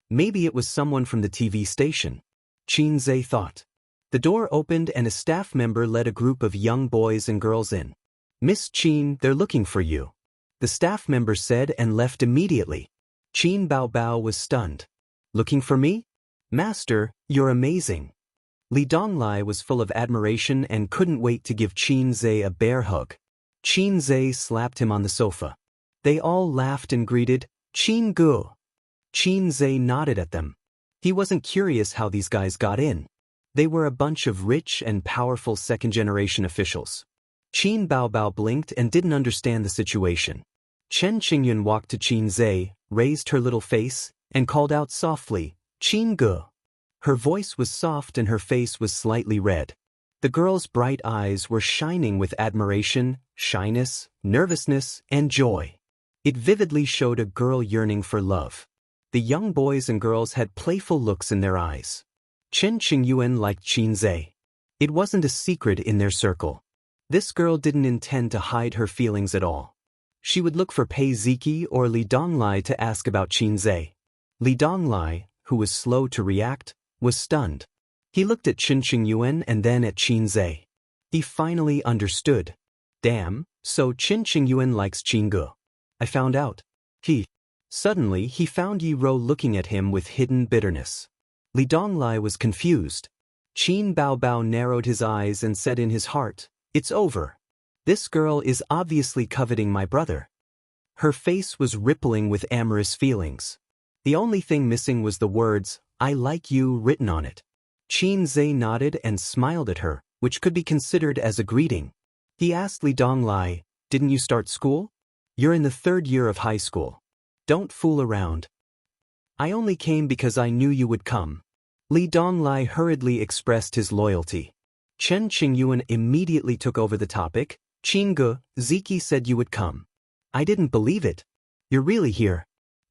Maybe it was someone from the TV station. Qin Zhe thought. The door opened and a staff member led a group of young boys and girls in. "Miss Qin, they're looking for you," the staff member said and left immediately. Qin Bao Bao was stunned. "Looking for me? Master, you're amazing." Li Donglai was full of admiration and couldn't wait to give Qin Zhe a bear hug. Qin Zhe slapped him on the sofa. They all laughed and greeted, "Qin Ge." Qin Zhe nodded at them. He wasn't curious how these guys got in. They were a bunch of rich and powerful second-generation officials. Qin Bao Bao blinked and didn't understand the situation. Chen Qingyun walked to Qin Zhe, raised her little face, and called out softly, "Qin Ge." Her voice was soft and her face was slightly red. The girl's bright eyes were shining with admiration, shyness, nervousness, and joy. It vividly showed a girl yearning for love. The young boys and girls had playful looks in their eyes. Chen Qingyuan liked Qin Zhe. It wasn't a secret in their circle. This girl didn't intend to hide her feelings at all. She would look for Pei Ziki or Li Donglai to ask about Qin Zhe. Li Donglai, who was slow to react, was stunned. He looked at Chen Qingyuan and then at Qin Zhe. He finally understood. Damn, so Chen Qingyuan likes Qin Ge. I found out. Suddenly he found Yi Ro looking at him with hidden bitterness. Li Donglai was confused. Qin Bao Bao narrowed his eyes and said in his heart, "It's over. This girl is obviously coveting my brother." Her face was rippling with amorous feelings. The only thing missing was the words, "I like you," written on it. Qin Zhe nodded and smiled at her, which could be considered as a greeting. He asked Li Donglai, "Didn't you start school? You're in the 3rd year of high school. Don't fool around." "I only came because I knew you would come." Li Donglai hurriedly expressed his loyalty. Chen Qingyuan immediately took over the topic. "Qin Ge, Ziki said you would come. I didn't believe it. You're really here.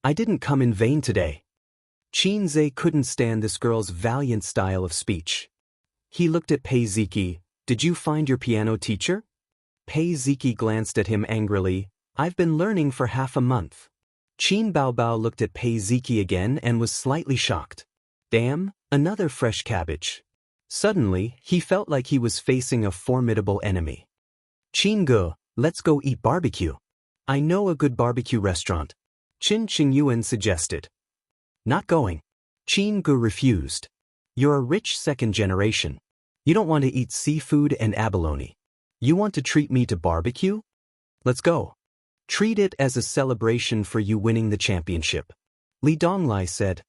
I didn't come in vain today." Qin Zhe couldn't stand this girl's valiant style of speech. He looked at Pei Ziki. "Did you find your piano teacher?" Pei Ziki glanced at him angrily. I've been learning for half a month. Qin Baobao looked at Pei Ziki again and was slightly shocked. Damn, another fresh cabbage. Suddenly, he felt like he was facing a formidable enemy. Qin Ge, let's go eat barbecue. I know a good barbecue restaurant. Qin Qingyuan suggested. Not going. Qin Ge refused. You're a rich second generation. You don't want to eat seafood and abalone. You want to treat me to barbecue? Let's go. Treat it as a celebration for you winning the championship. Li Donglai said.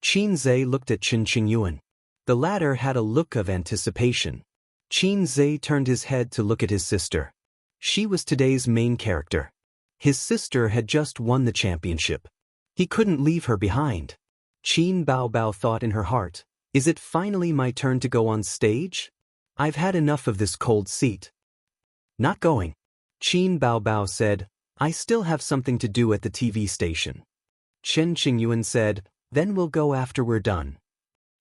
Qin Zhe looked at Qin Qingyuan. The latter had a look of anticipation. Qin Zhe turned his head to look at his sister. She was today's main character. His sister had just won the championship. He couldn't leave her behind. Qin Baobao thought in her heart, is it finally my turn to go on stage? I've had enough of this cold seat. Not going. Qin Baobao said, I still have something to do at the TV station. Chen Qingyuan said, then we'll go after we're done.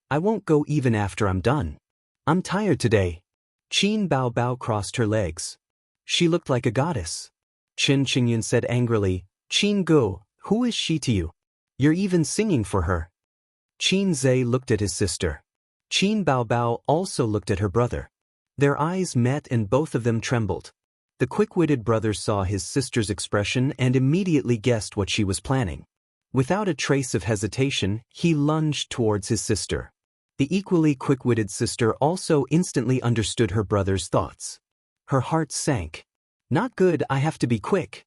I won't go even after I'm done. I'm tired today. Qin Baobao crossed her legs. She looked like a goddess. Chen Qingyuan said angrily, Qin Ge, who is she to you? You're even singing for her. Qin Zhe looked at his sister. Qin Baobao also looked at her brother. Their eyes met and both of them trembled. The quick-witted brother saw his sister's expression and immediately guessed what she was planning. Without a trace of hesitation, he lunged towards his sister. The equally quick-witted sister also instantly understood her brother's thoughts. Her heart sank. Not good, I have to be quick.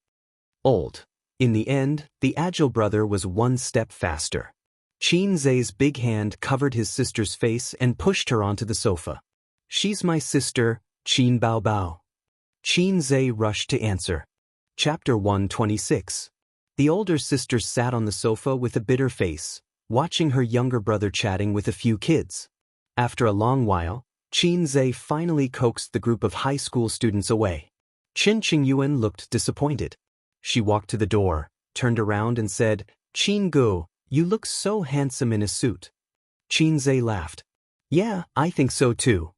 Old. In the end, the agile brother was one step faster. Qin Zhe's big hand covered his sister's face and pushed her onto the sofa. She's my sister, Qin Baobao. Qin Zhe rushed to answer. Chapter 126. The older sister sat on the sofa with a bitter face, watching her younger brother chatting with a few kids. After a long while, Qin Zhe finally coaxed the group of high school students away. Qin Qingyuan looked disappointed. She walked to the door, turned around and said, Qin Ge, you look so handsome in a suit. Qin Zhe laughed. Yeah, I think so too.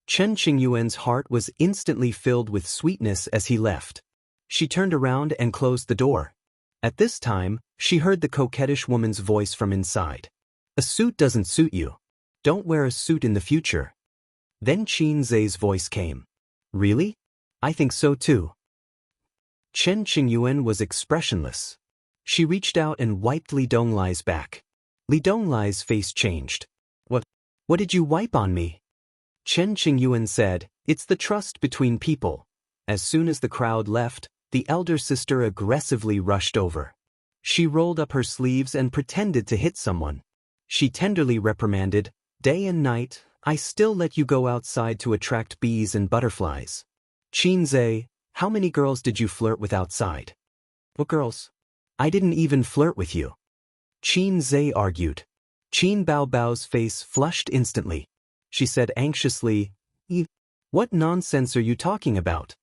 Chen Qingyuan's heart was instantly filled with sweetness as he left. She turned around and closed the door. At this time, she heard the coquettish woman's voice from inside. A suit doesn't suit you. Don't wear a suit in the future. Then Qin Zhe's voice came. Really? I think so too. Chen Qingyuan was expressionless. She reached out and wiped Li Donglai's back. Li Donglai's face changed. What did you wipe on me? Chen Qingyuan said, it's the trust between people. As soon as the crowd left, the elder sister aggressively rushed over. She rolled up her sleeves and pretended to hit someone. She tenderly reprimanded, day and night, I still let you go outside to attract bees and butterflies. Qin Zhe, how many girls did you flirt with outside? What girls? I didn't even flirt with you. Qin Zhe argued. Qin Baobao's face flushed instantly. She said anxiously, what nonsense are you talking about?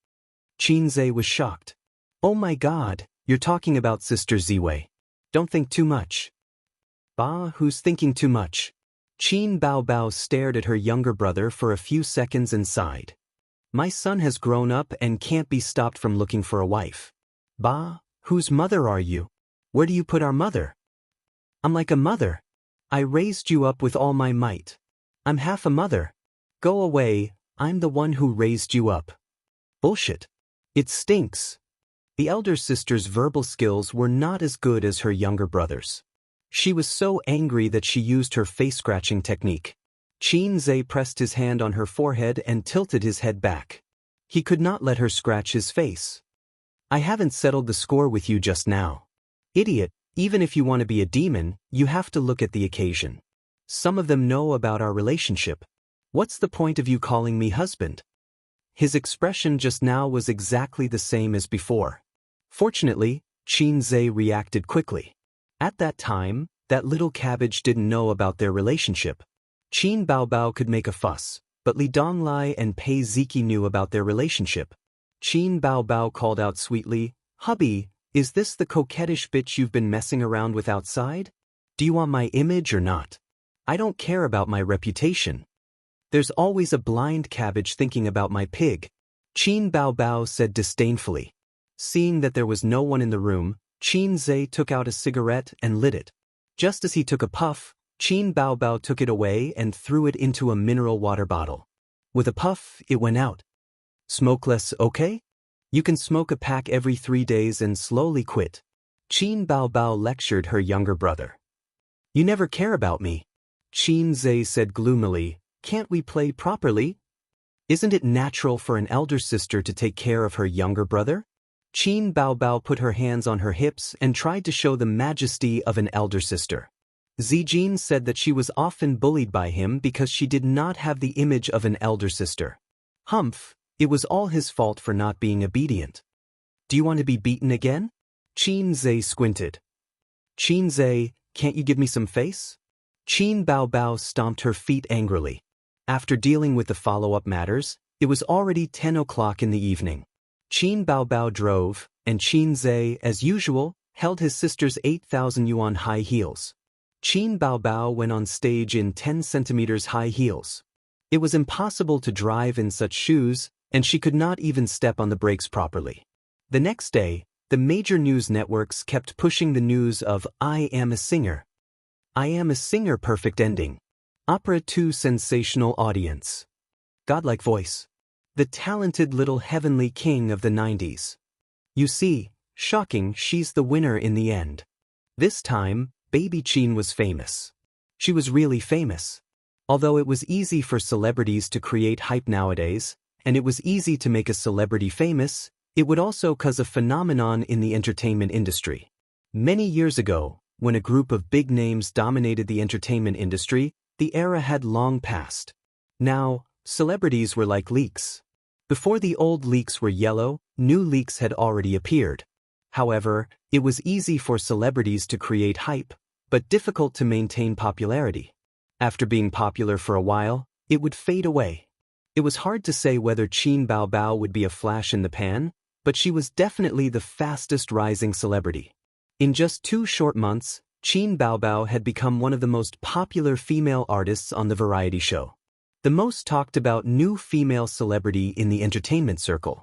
Qin Zhe was shocked. Oh my God, you're talking about Sister Ziwei. Don't think too much. Bah, who's thinking too much? Qin Baobao stared at her younger brother for a few seconds and sighed. My son has grown up and can't be stopped from looking for a wife. Bah, whose mother are you? Where do you put our mother? I'm like a mother. I raised you up with all my might. I'm half a mother. Go away, I'm the one who raised you up. Bullshit. It stinks. The elder sister's verbal skills were not as good as her younger brother's. She was so angry that she used her face-scratching technique. Qin Zhe pressed his hand on her forehead and tilted his head back. He could not let her scratch his face. I haven't settled the score with you just now. Idiot, even if you want to be a demon, you have to look at the occasion. Some of them know about our relationship. What's the point of you calling me husband? His expression just now was exactly the same as before. Fortunately, Qin Zhe reacted quickly. At that time, that little cabbage didn't know about their relationship. Qin Baobao could make a fuss, but Li Donglai and Pei Ziki knew about their relationship. Qin Baobao called out sweetly, Hubby, is this the coquettish bitch you've been messing around with outside? Do you want my image or not? I don't care about my reputation. There's always a blind cabbage thinking about my pig. Qin Baobao said disdainfully. Seeing that there was no one in the room, Qin Zhe took out a cigarette and lit it. Just as he took a puff, Qin Baobao took it away and threw it into a mineral water bottle. With a puff, it went out. Smokeless, okay? You can smoke a pack every 3 days and slowly quit. Qin Baobao lectured her younger brother. You never care about me. Qin Zhe said gloomily, can't we play properly? Isn't it natural for an elder sister to take care of her younger brother? Qin Baobao put her hands on her hips and tried to show the majesty of an elder sister. Zijin said that she was often bullied by him because she did not have the image of an elder sister. Humph, it was all his fault for not being obedient. Do you want to be beaten again? Qin Zhe squinted. Qin Zhe, can't you give me some face? Qin Baobao stomped her feet angrily. After dealing with the follow-up matters, it was already 10 o'clock in the evening. Qin Baobao drove, and Qin Zhe, as usual, held his sister's 8,000 yuan high heels. Qin Baobao went on stage in 10 centimeters high heels. It was impossible to drive in such shoes, and she could not even step on the brakes properly. The next day, the major news networks kept pushing the news of I Am a Singer. I Am a Singer perfect ending. Opera 2 sensational audience. Godlike voice. The talented little heavenly king of the 90s. You see, shocking, she's the winner in the end. This time, Baby Qin was famous. She was really famous. Although it was easy for celebrities to create hype nowadays, and it was easy to make a celebrity famous, it would also cause a phenomenon in the entertainment industry. Many years ago, when a group of big names dominated the entertainment industry, the era had long passed. Now, celebrities were like leeks. Before the old leeks were yellow, new leeks had already appeared. However, it was easy for celebrities to create hype, but difficult to maintain popularity. After being popular for a while, it would fade away. It was hard to say whether Qin Baobao would be a flash in the pan, but she was definitely the fastest rising celebrity. In just 2 short months, Qin Baobao had become one of the most popular female artists on the variety show. The most talked about new female celebrity in the entertainment circle.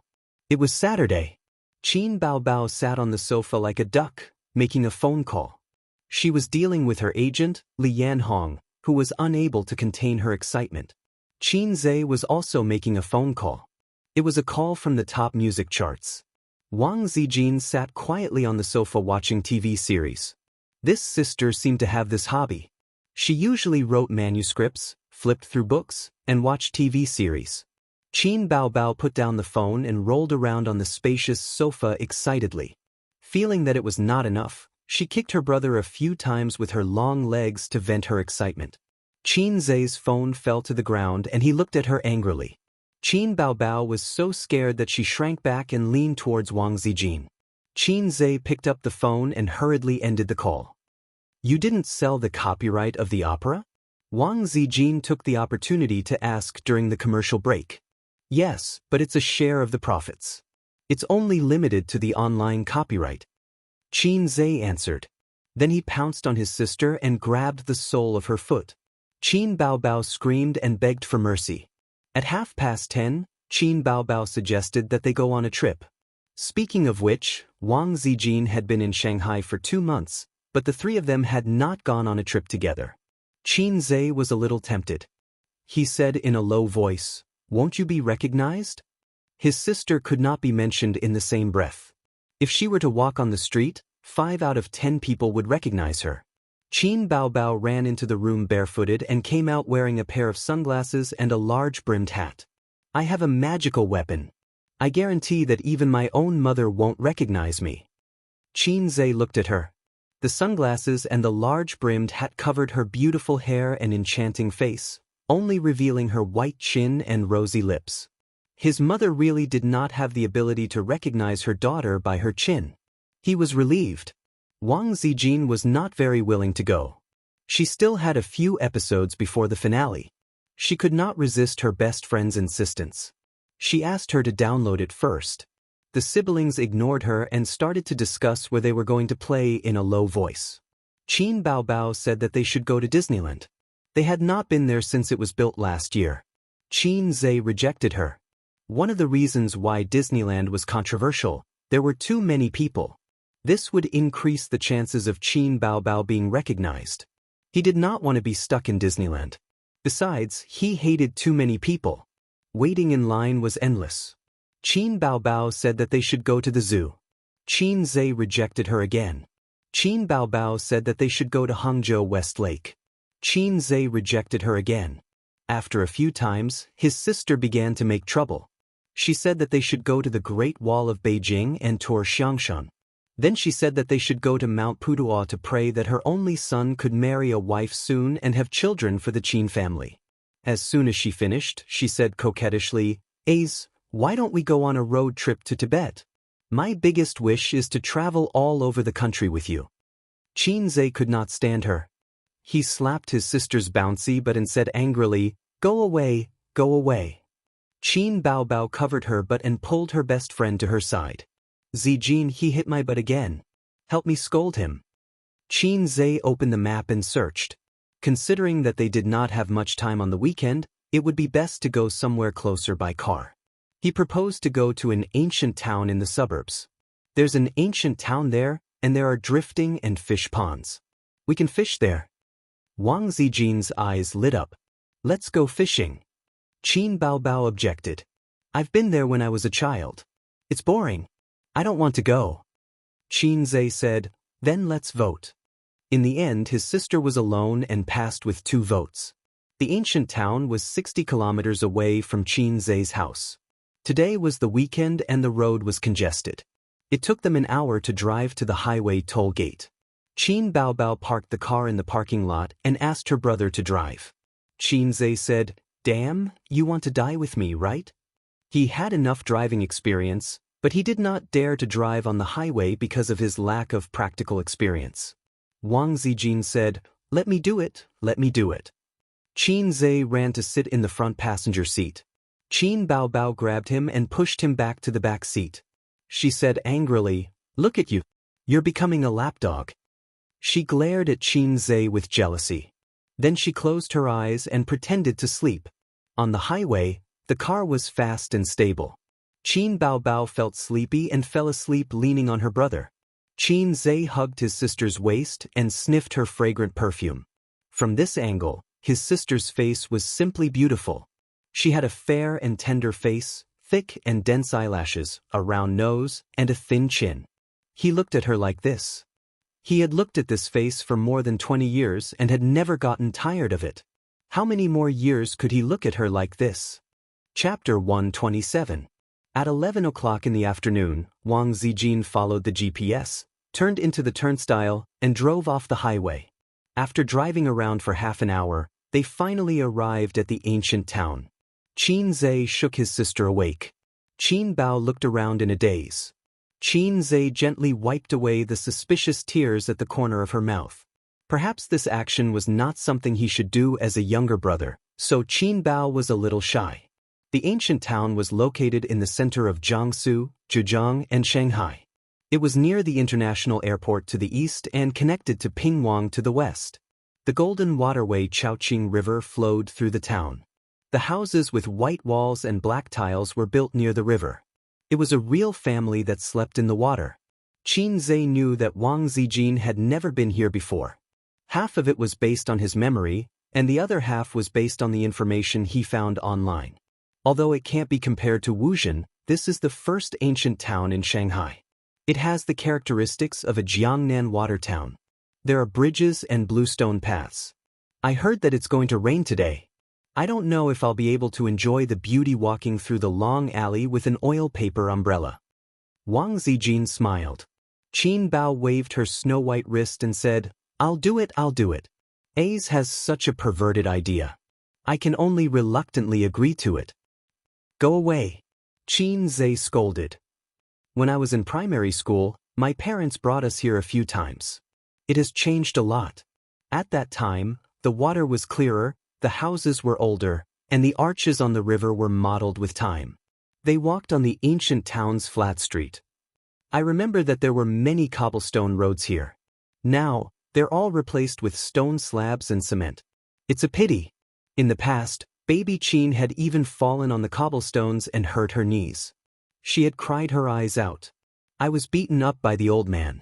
It was Saturday. Qin Baobao sat on the sofa like a duck, making a phone call. She was dealing with her agent, Li Yanhong, who was unable to contain her excitement. Qin Zhe was also making a phone call. It was a call from the top music charts. Wang Zijin sat quietly on the sofa watching TV series. This sister seemed to have this hobby. She usually wrote manuscripts, flipped through books, and watched TV series. Qin Baobao put down the phone and rolled around on the spacious sofa excitedly. Feeling that it was not enough, she kicked her brother a few times with her long legs to vent her excitement. Qin Zhe's phone fell to the ground and he looked at her angrily. Qin Baobao was so scared that she shrank back and leaned towards Wang Zijin. Qin Zhe picked up the phone and hurriedly ended the call. You didn't sell the copyright of the opera? Wang Zijin took the opportunity to ask during the commercial break. Yes, but it's a share of the profits. It's only limited to the online copyright. Qin Zhe answered. Then he pounced on his sister and grabbed the sole of her foot. Qin Baobao screamed and begged for mercy. At 10:30, Qin Baobao suggested that they go on a trip. Speaking of which, Wang Zijin had been in Shanghai for 2 months, but the 3 of them had not gone on a trip together. Qin Zhe was a little tempted. He said in a low voice, "Won't you be recognized?" His sister could not be mentioned in the same breath. If she were to walk on the street, 5 out of 10 people would recognize her. Qin Baobao ran into the room barefooted and came out wearing a pair of sunglasses and a large brimmed hat. I have a magical weapon. I guarantee that even my own mother won't recognize me. Qin Zhe looked at her. The sunglasses and the large brimmed hat covered her beautiful hair and enchanting face, only revealing her white chin and rosy lips. His mother really did not have the ability to recognize her daughter by her chin. He was relieved. Wang Zijin was not very willing to go. She still had a few episodes before the finale. She could not resist her best friend's insistence. She asked her to download it first. The siblings ignored her and started to discuss where they were going to play in a low voice. Qin Baobao said that they should go to Disneyland. They had not been there since it was built last year. Qin Zhe rejected her. One of the reasons why Disneyland was controversial, There were too many people. This would increase the chances of Qin Baobao being recognized. He did not want to be stuck in Disneyland. Besides, he hated too many people. Waiting in line was endless. Qin Baobao said that they should go to the zoo. Qin Zhe rejected her again. Qin Baobao said that they should go to Hangzhou West Lake. Qin Zhe rejected her again. After a few times, his sister began to make trouble. She said that they should go to the Great Wall of Beijing and tour Xianxia. Then she said that they should go to Mount Putuo to pray that her only son could marry a wife soon and have children for the Qin family. As soon as she finished, she said coquettishly, "Ace, why don't we go on a road trip to Tibet? My biggest wish is to travel all over the country with you." Qin Zhe could not stand her. He slapped his sister's bouncy butt and said angrily, "Go away, go away." Qin Baobao covered her butt and pulled her best friend to her side. "Zijin, he hit my butt again. Help me scold him." Qin Zhe opened the map and searched. Considering that they did not have much time on the weekend, it would be best to go somewhere closer by car. He proposed to go to an ancient town in the suburbs. There's an ancient town there, and there are drifting and fish ponds. We can fish there. Wang Zijin's eyes lit up. "Let's go fishing." Qin Baobao objected. "I've been there when I was a child. It's boring. I don't want to go." Qin Zhe said, "Then let's vote." In the end, his sister was alone and passed with 2 votes. The ancient town was 60 kilometers away from Qin Zhe's house. Today was the weekend and the road was congested. It took them an hour to drive to the highway toll gate. Qin Baobao parked the car in the parking lot and asked her brother to drive. Qin Zhe said, "Damn, you want to die with me, right?" He had enough driving experience, but he did not dare to drive on the highway because of his lack of practical experience. Wang Zijin said, "Let me do it, let me do it." Qin Zhe ran to sit in the front passenger seat. Qin Baobao grabbed him and pushed him back to the back seat. She said angrily, "Look at you. You're becoming a lapdog." She glared at Qin Zhe with jealousy. Then she closed her eyes and pretended to sleep. On the highway, the car was fast and stable. Qin Baobao felt sleepy and fell asleep leaning on her brother. Qin Zhe hugged his sister's waist and sniffed her fragrant perfume. From this angle, his sister's face was simply beautiful. She had a fair and tender face, thick and dense eyelashes, a round nose, and a thin chin. He looked at her like this. He had looked at this face for more than 20 years and had never gotten tired of it. How many more years could he look at her like this? Chapter 127. At 11 o'clock in the afternoon, Wang Zijin followed the GPS, turned into the turnstile, and drove off the highway. After driving around for half an hour, they finally arrived at the ancient town. Qin Zhe shook his sister awake. Qin Bao looked around in a daze. Qin Zhe gently wiped away the suspicious tears at the corner of her mouth. Perhaps this action was not something he should do as a younger brother, so Qin Bao was a little shy. The ancient town was located in the center of Jiangsu, Zhejiang, and Shanghai. It was near the international airport to the east and connected to Pingwang to the west. The golden waterway Chaoqing River flowed through the town. The houses with white walls and black tiles were built near the river. It was a real family that slept in the water. Qin Zhe knew that Wang Zijin had never been here before. Half of it was based on his memory, and the other half was based on the information he found online. Although it can't be compared to Wuxia, this is the first ancient town in Shanghai. It has the characteristics of a Jiangnan water town. There are bridges and bluestone paths. I heard that it's going to rain today. I don't know if I'll be able to enjoy the beauty walking through the long alley with an oil paper umbrella. Wang Zijin smiled. Qin Bao waved her snow-white wrist and said, "I'll do it, I'll do it. Ace has such a perverted idea. I can only reluctantly agree to it." "Go away," Qin Zhe scolded. "When I was in primary school, my parents brought us here a few times. It has changed a lot. At that time, the water was clearer, the houses were older, and the arches on the river were modeled with time. They walked on the ancient town's flat street. I remember that there were many cobblestone roads here. Now, they're all replaced with stone slabs and cement. It's a pity. In the past, baby Qin had even fallen on the cobblestones and hurt her knees. She had cried her eyes out. I was beaten up by the old man.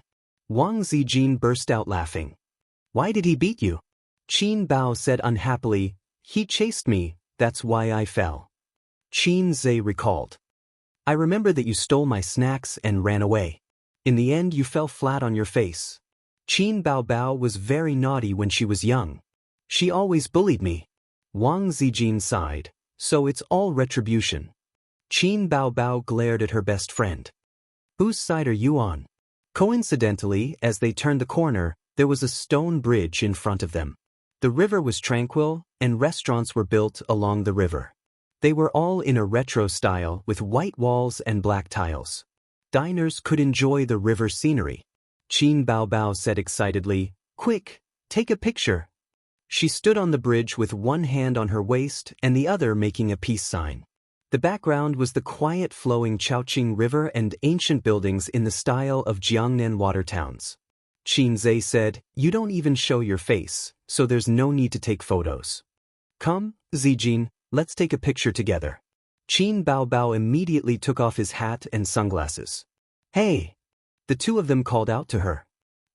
Wang Zijin burst out laughing. Why did he beat you? Qin Bao said unhappily, he chased me, that's why I fell. Qin Zhe recalled. I remember that you stole my snacks and ran away. In the end you fell flat on your face. Qin Bao Bao was very naughty when she was young. She always bullied me. Wang Zijin sighed, so it's all retribution. Qin Bao Bao glared at her best friend. Whose side are you on? Coincidentally, as they turned the corner, there was a stone bridge in front of them. The river was tranquil, and restaurants were built along the river. They were all in a retro style with white walls and black tiles. Diners could enjoy the river scenery. Qin Bao Bao said excitedly, Quick, take a picture. She stood on the bridge with one hand on her waist and the other making a peace sign. The background was the quiet flowing Chongqing River and ancient buildings in the style of Jiangnan water towns. Qin Zhe said, You don't even show your face, so there's no need to take photos. Come, Zijin, let's take a picture together. Qin Bao Bao immediately took off his hat and sunglasses. Hey! The two of them called out to her.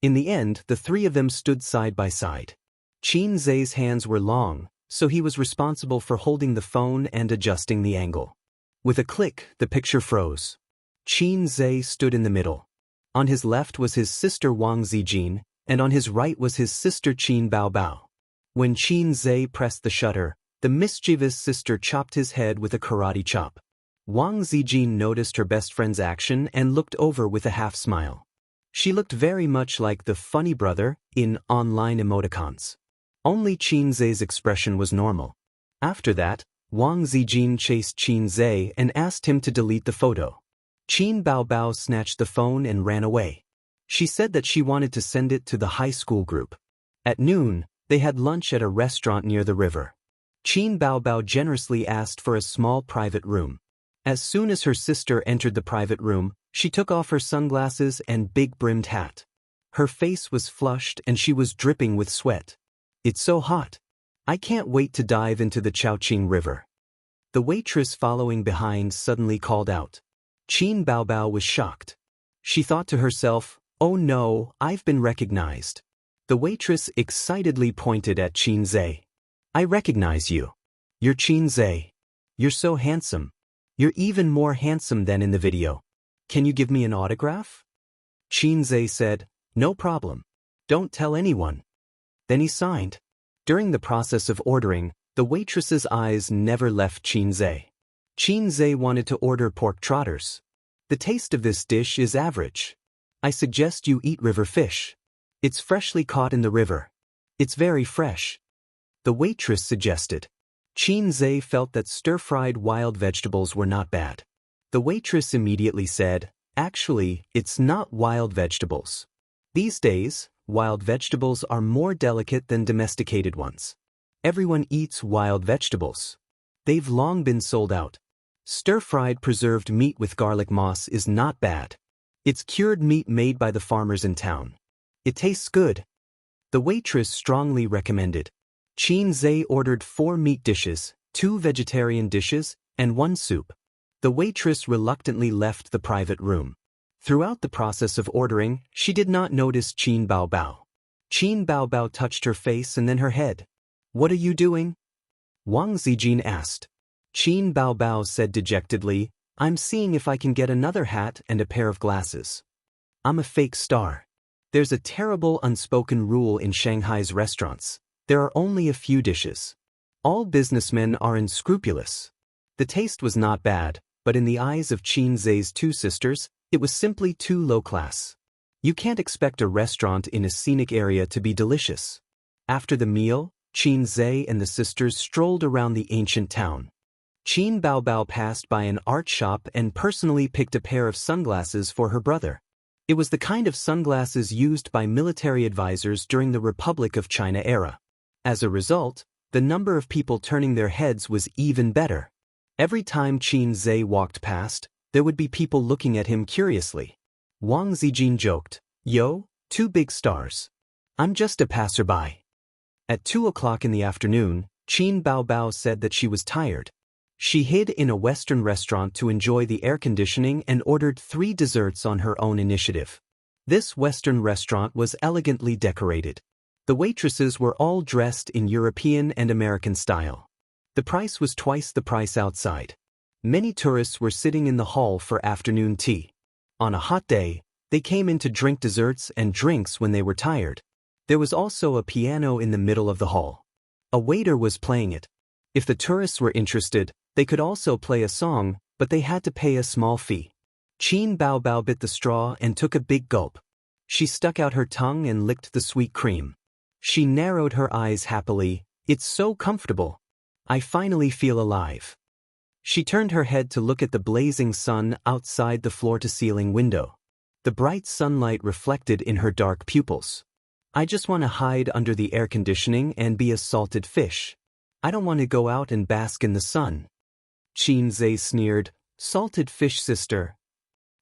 In the end, the three of them stood side by side. Qin Zhe's hands were long, so he was responsible for holding the phone and adjusting the angle. With a click, the picture froze. Qin Zhe stood in the middle. On his left was his sister Wang Zijin, and on his right was his sister Qin Bao Bao. When Qin Zhe pressed the shutter, the mischievous sister chopped his head with a karate chop. Wang Zijin noticed her best friend's action and looked over with a half-smile. She looked very much like the funny brother in online emoticons. Only Qin Zhe's expression was normal. After that, Wang Zijin chased Qin Zhe and asked him to delete the photo. Qin Bao Bao snatched the phone and ran away. She said that she wanted to send it to the high school group. At noon, they had lunch at a restaurant near the river. Qin Bao Bao generously asked for a small private room. As soon as her sister entered the private room, she took off her sunglasses and big-brimmed hat. Her face was flushed and she was dripping with sweat. It's so hot. I can't wait to dive into the Chongqing River. The waitress following behind suddenly called out. Qin Bao Bao was shocked. She thought to herself, oh no, I've been recognized. The waitress excitedly pointed at Qin Zhe. I recognize you. You're Qin Zhe. You're so handsome. You're even more handsome than in the video. Can you give me an autograph? Qin Zhe said, no problem. Don't tell anyone. Then he signed. During the process of ordering, the waitress's eyes never left Qin Zhe. Qin Zhe wanted to order pork trotters. The taste of this dish is average. I suggest you eat river fish. It's freshly caught in the river. It's very fresh. The waitress suggested. Qin Zhe felt that stir-fried wild vegetables were not bad. The waitress immediately said, actually, it's not wild vegetables. These days, wild vegetables are more delicate than domesticated ones. Everyone eats wild vegetables. They've long been sold out. Stir-fried preserved meat with garlic moss is not bad. It's cured meat made by the farmers in town. It tastes good. The waitress strongly recommended. Qin Zhe ordered 4 meat dishes, 2 vegetarian dishes, and 1 soup. The waitress reluctantly left the private room. Throughout the process of ordering, she did not notice Qin Bao Bao. Qin Bao Bao touched her face and then her head. What are you doing? Wang Zijin asked. Qin Bao Bao said dejectedly, I'm seeing if I can get another hat and a pair of glasses. I'm a fake star. There's a terrible unspoken rule in Shanghai's restaurants. There are only a few dishes. All businessmen are unscrupulous. The taste was not bad, but in the eyes of Qin Zhe's 2 sisters, it was simply too low class. You can't expect a restaurant in a scenic area to be delicious. After the meal, Qin Zhe and the sisters strolled around the ancient town. Qin Bao Bao passed by an art shop and personally picked a pair of sunglasses for her brother. It was the kind of sunglasses used by military advisors during the Republic of China era. As a result, the number of people turning their heads was even better. Every time Qin Zhe walked past, there would be people looking at him curiously. Wang Zijin joked, Yo, 2 big stars. I'm just a passerby. At 2 o'clock in the afternoon, Qin Bao Bao said that she was tired. She hid in a Western restaurant to enjoy the air conditioning and ordered 3 desserts on her own initiative. This Western restaurant was elegantly decorated. The waitresses were all dressed in European and American style. The price was twice the price outside. Many tourists were sitting in the hall for afternoon tea. On a hot day, they came in to drink desserts and drinks when they were tired. There was also a piano in the middle of the hall. A waiter was playing it. If the tourists were interested, they could also play a song, but they had to pay a small fee. Qin Baobao bit the straw and took a big gulp. She stuck out her tongue and licked the sweet cream. She narrowed her eyes happily. It's so comfortable. I finally feel alive. She turned her head to look at the blazing sun outside the floor-to-ceiling window. The bright sunlight reflected in her dark pupils. I just want to hide under the air conditioning and be a salted fish. I don't want to go out and bask in the sun. Qin Zhe sneered, "Salted fish, sister.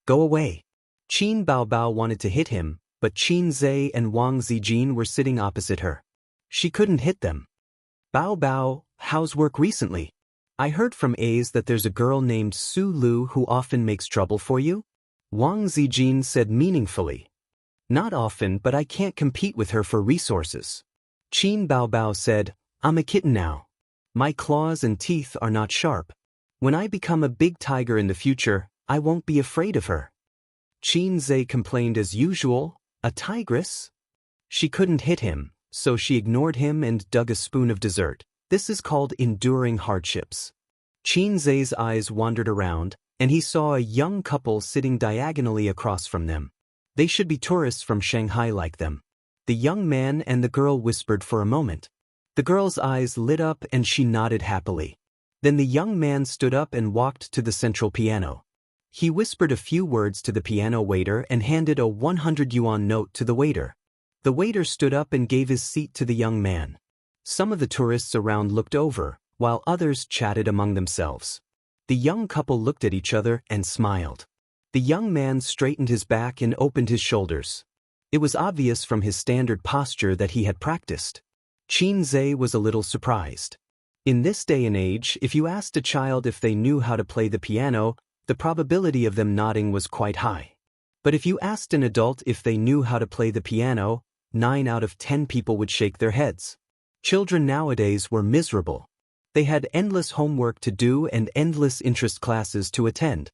Go away." Qin Baobao wanted to hit him, but Qin Zhe and Wang Zijin were sitting opposite her. She couldn't hit them. "Baobao, how's work recently? I heard from A's that there's a girl named Su Lu who often makes trouble for you?" Wang Zijin said meaningfully. "Not often, but I can't compete with her for resources." Qin Baobao said, "I'm a kitten now. My claws and teeth are not sharp. When I become a big tiger in the future, I won't be afraid of her." Qin Zhe complained as usual, "A tigress?" She couldn't hit him, so she ignored him and dug a spoon of dessert. This is called enduring hardships. Qin Zhe's eyes wandered around, and he saw a young couple sitting diagonally across from them. They should be tourists from Shanghai like them. The young man and the girl whispered for a moment. The girl's eyes lit up and she nodded happily. Then the young man stood up and walked to the central piano. He whispered a few words to the piano waiter and handed a 100 yuan note to the waiter. The waiter stood up and gave his seat to the young man. Some of the tourists around looked over, while others chatted among themselves. The young couple looked at each other and smiled. The young man straightened his back and opened his shoulders. It was obvious from his standard posture that he had practiced. Qin Zhe was a little surprised. In this day and age, if you asked a child if they knew how to play the piano, the probability of them nodding was quite high. But if you asked an adult if they knew how to play the piano, 9 out of 10 people would shake their heads. Children nowadays were miserable. They had endless homework to do and endless interest classes to attend.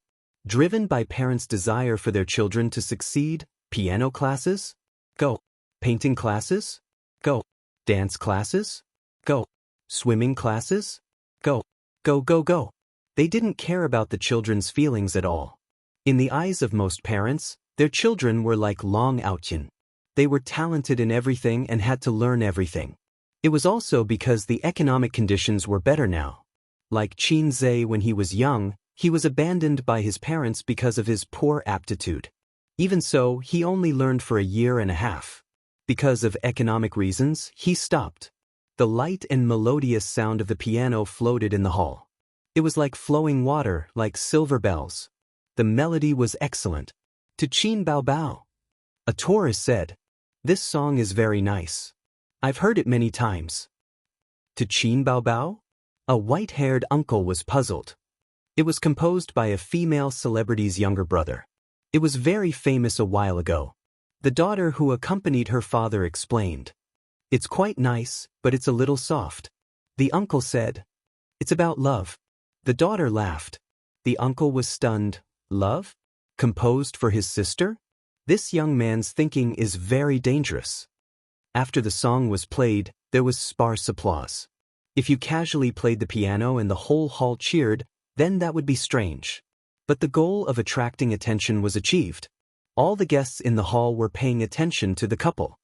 Driven by parents' desire for their children to succeed, piano classes? Go. Painting classes? Go. Dance classes? Go. Swimming classes? Go. Go, go, go. They didn't care about the children's feelings at all. In the eyes of most parents, their children were like Long Outyin. They were talented in everything and had to learn everything. It was also because the economic conditions were better now. Like Qin Zhe when he was young, he was abandoned by his parents because of his poor aptitude. Even so, he only learned for a year and a half. Because of economic reasons, he stopped. The light and melodious sound of the piano floated in the hall. It was like flowing water, like silver bells. The melody was excellent. To Qin Baobao. A tourist said, "This song is very nice. I've heard it many times." To Qin Baobao? A white-haired uncle was puzzled. It was composed by a female celebrity's younger brother. It was very famous a while ago. The daughter who accompanied her father explained. "It's quite nice, but it's a little soft." The uncle said, "It's about love." The daughter laughed. The uncle was stunned. Love? Composed for his sister? This young man's thinking is very dangerous. After the song was played, there was sparse applause. If you casually played the piano and the whole hall cheered, then that would be strange. But the goal of attracting attention was achieved. All the guests in the hall were paying attention to the couple.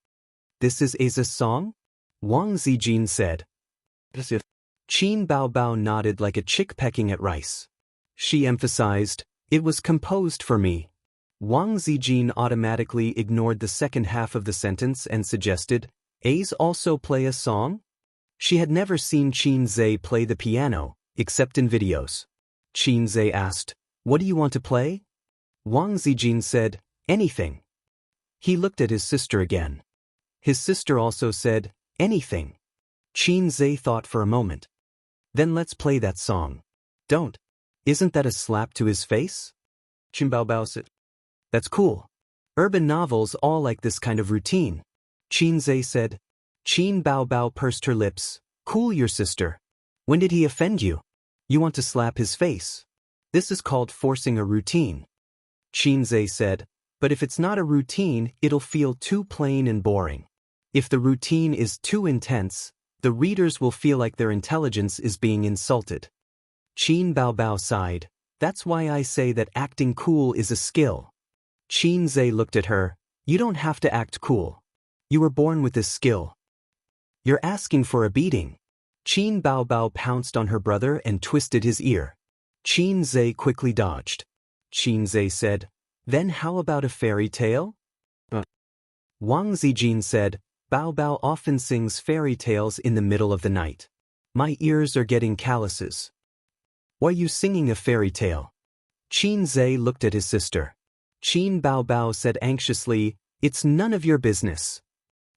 "This is Aza's song?" Wang Zijin said. Qin Baobao nodded like a chick pecking at rice. She emphasized, "It was composed for me." Wang Zijin automatically ignored the second half of the sentence and suggested, "A's also play a song?" She had never seen Qin Zhe play the piano, except in videos. Qin Zhe asked, "What do you want to play?" Wang Zijin said, "Anything." He looked at his sister again. His sister also said, "Anything." Qin Zhe thought for a moment. "Then let's play that song." Don't. Isn't that a slap to his face? Qin Baobao said. That's cool. Urban novels all like this kind of routine. Qin Zhe said. Qin Baobao pursed her lips. Cool your sister. When did he offend you? You want to slap his face. This is called forcing a routine. Qin Zhe said. But if it's not a routine, it'll feel too plain and boring. If the routine is too intense, the readers will feel like their intelligence is being insulted. Qin Baobao sighed. That's why I say that acting cool is a skill. Qin Zhe looked at her. You don't have to act cool. You were born with this skill. You're asking for a beating. Qin Baobao pounced on her brother and twisted his ear. Qin Zhe quickly dodged. Qin Zhe said, Then how about a fairy tale? Wang Zijin said, Baobao often sings fairy tales in the middle of the night. My ears are getting calluses. Why are you singing a fairy tale? Qin Zhe looked at his sister. Qin Baobao said anxiously, It's none of your business.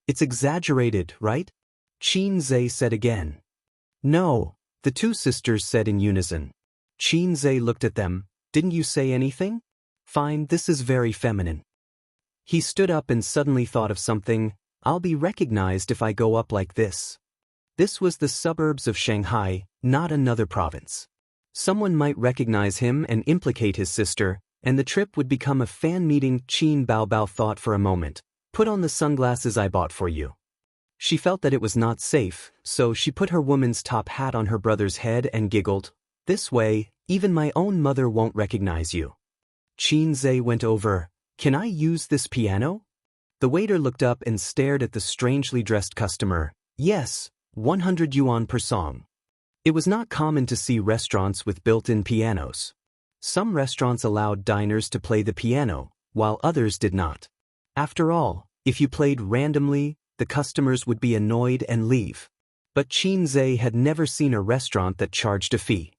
It's exaggerated, right? Qin Zhe said again. No, the two sisters said in unison. Qin Zhe looked at them. Didn't you say anything? Fine, this is very feminine. He stood up and suddenly thought of something. I'll be recognized if I go up like this. This was the suburbs of Shanghai, not another province. Someone might recognize him and implicate his sister, and the trip would become a fan meeting. Qin Baobao thought for a moment. Put on the sunglasses I bought for you. She felt that it was not safe, so she put her woman's top hat on her brother's head and giggled. This way, even my own mother won't recognize you. Qin Zhe went over. Can I use this piano? The waiter looked up and stared at the strangely dressed customer. Yes, 100 yuan per song. It was not common to see restaurants with built-in pianos. Some restaurants allowed diners to play the piano, while others did not. After all, if you played randomly, the customers would be annoyed and leave. But Qin Zhe had never seen a restaurant that charged a fee.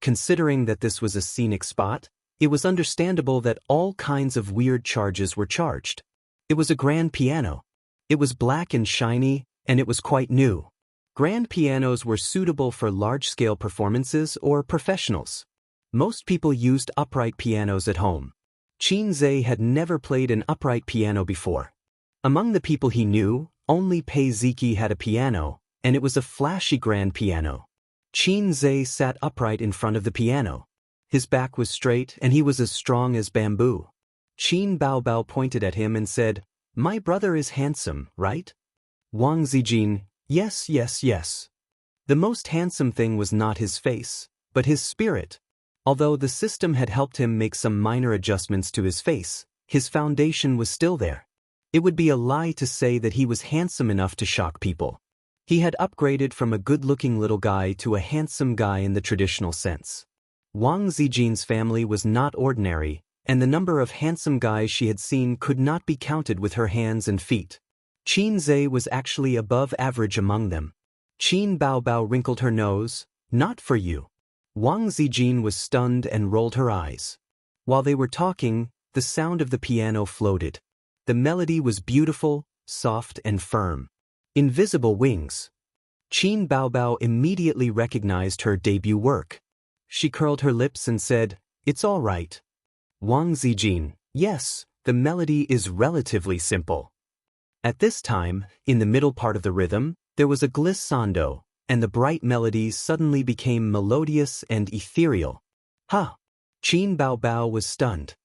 Considering that this was a scenic spot, it was understandable that all kinds of weird charges were charged. It was a grand piano. It was black and shiny, and it was quite new. Grand pianos were suitable for large-scale performances or professionals. Most people used upright pianos at home. Qin Zhe had never played an upright piano before. Among the people he knew, only Pei Ziki had a piano, and it was a flashy grand piano. Qin Zhe sat upright in front of the piano. His back was straight and he was as strong as bamboo. Qin Baobao pointed at him and said, My brother is handsome, right? Wang Zijin, yes, yes, yes. The most handsome thing was not his face, but his spirit. Although the system had helped him make some minor adjustments to his face, his foundation was still there. It would be a lie to say that he was handsome enough to shock people. He had upgraded from a good-looking little guy to a handsome guy in the traditional sense. Wang Zijin's family was not ordinary, and the number of handsome guys she had seen could not be counted with her hands and feet. Qin Zhe was actually above average among them. Qin Baobao wrinkled her nose. Not for you. Wang Zijin was stunned and rolled her eyes. While they were talking, the sound of the piano floated. The melody was beautiful, soft and firm. Invisible wings. Qin Baobao immediately recognized her debut work. She curled her lips and said, It's all right. Wang Zijin, yes, the melody is relatively simple. At this time, in the middle part of the rhythm, there was a glissando, and the bright melodies suddenly became melodious and ethereal. Ha! Qin Baobao was stunned.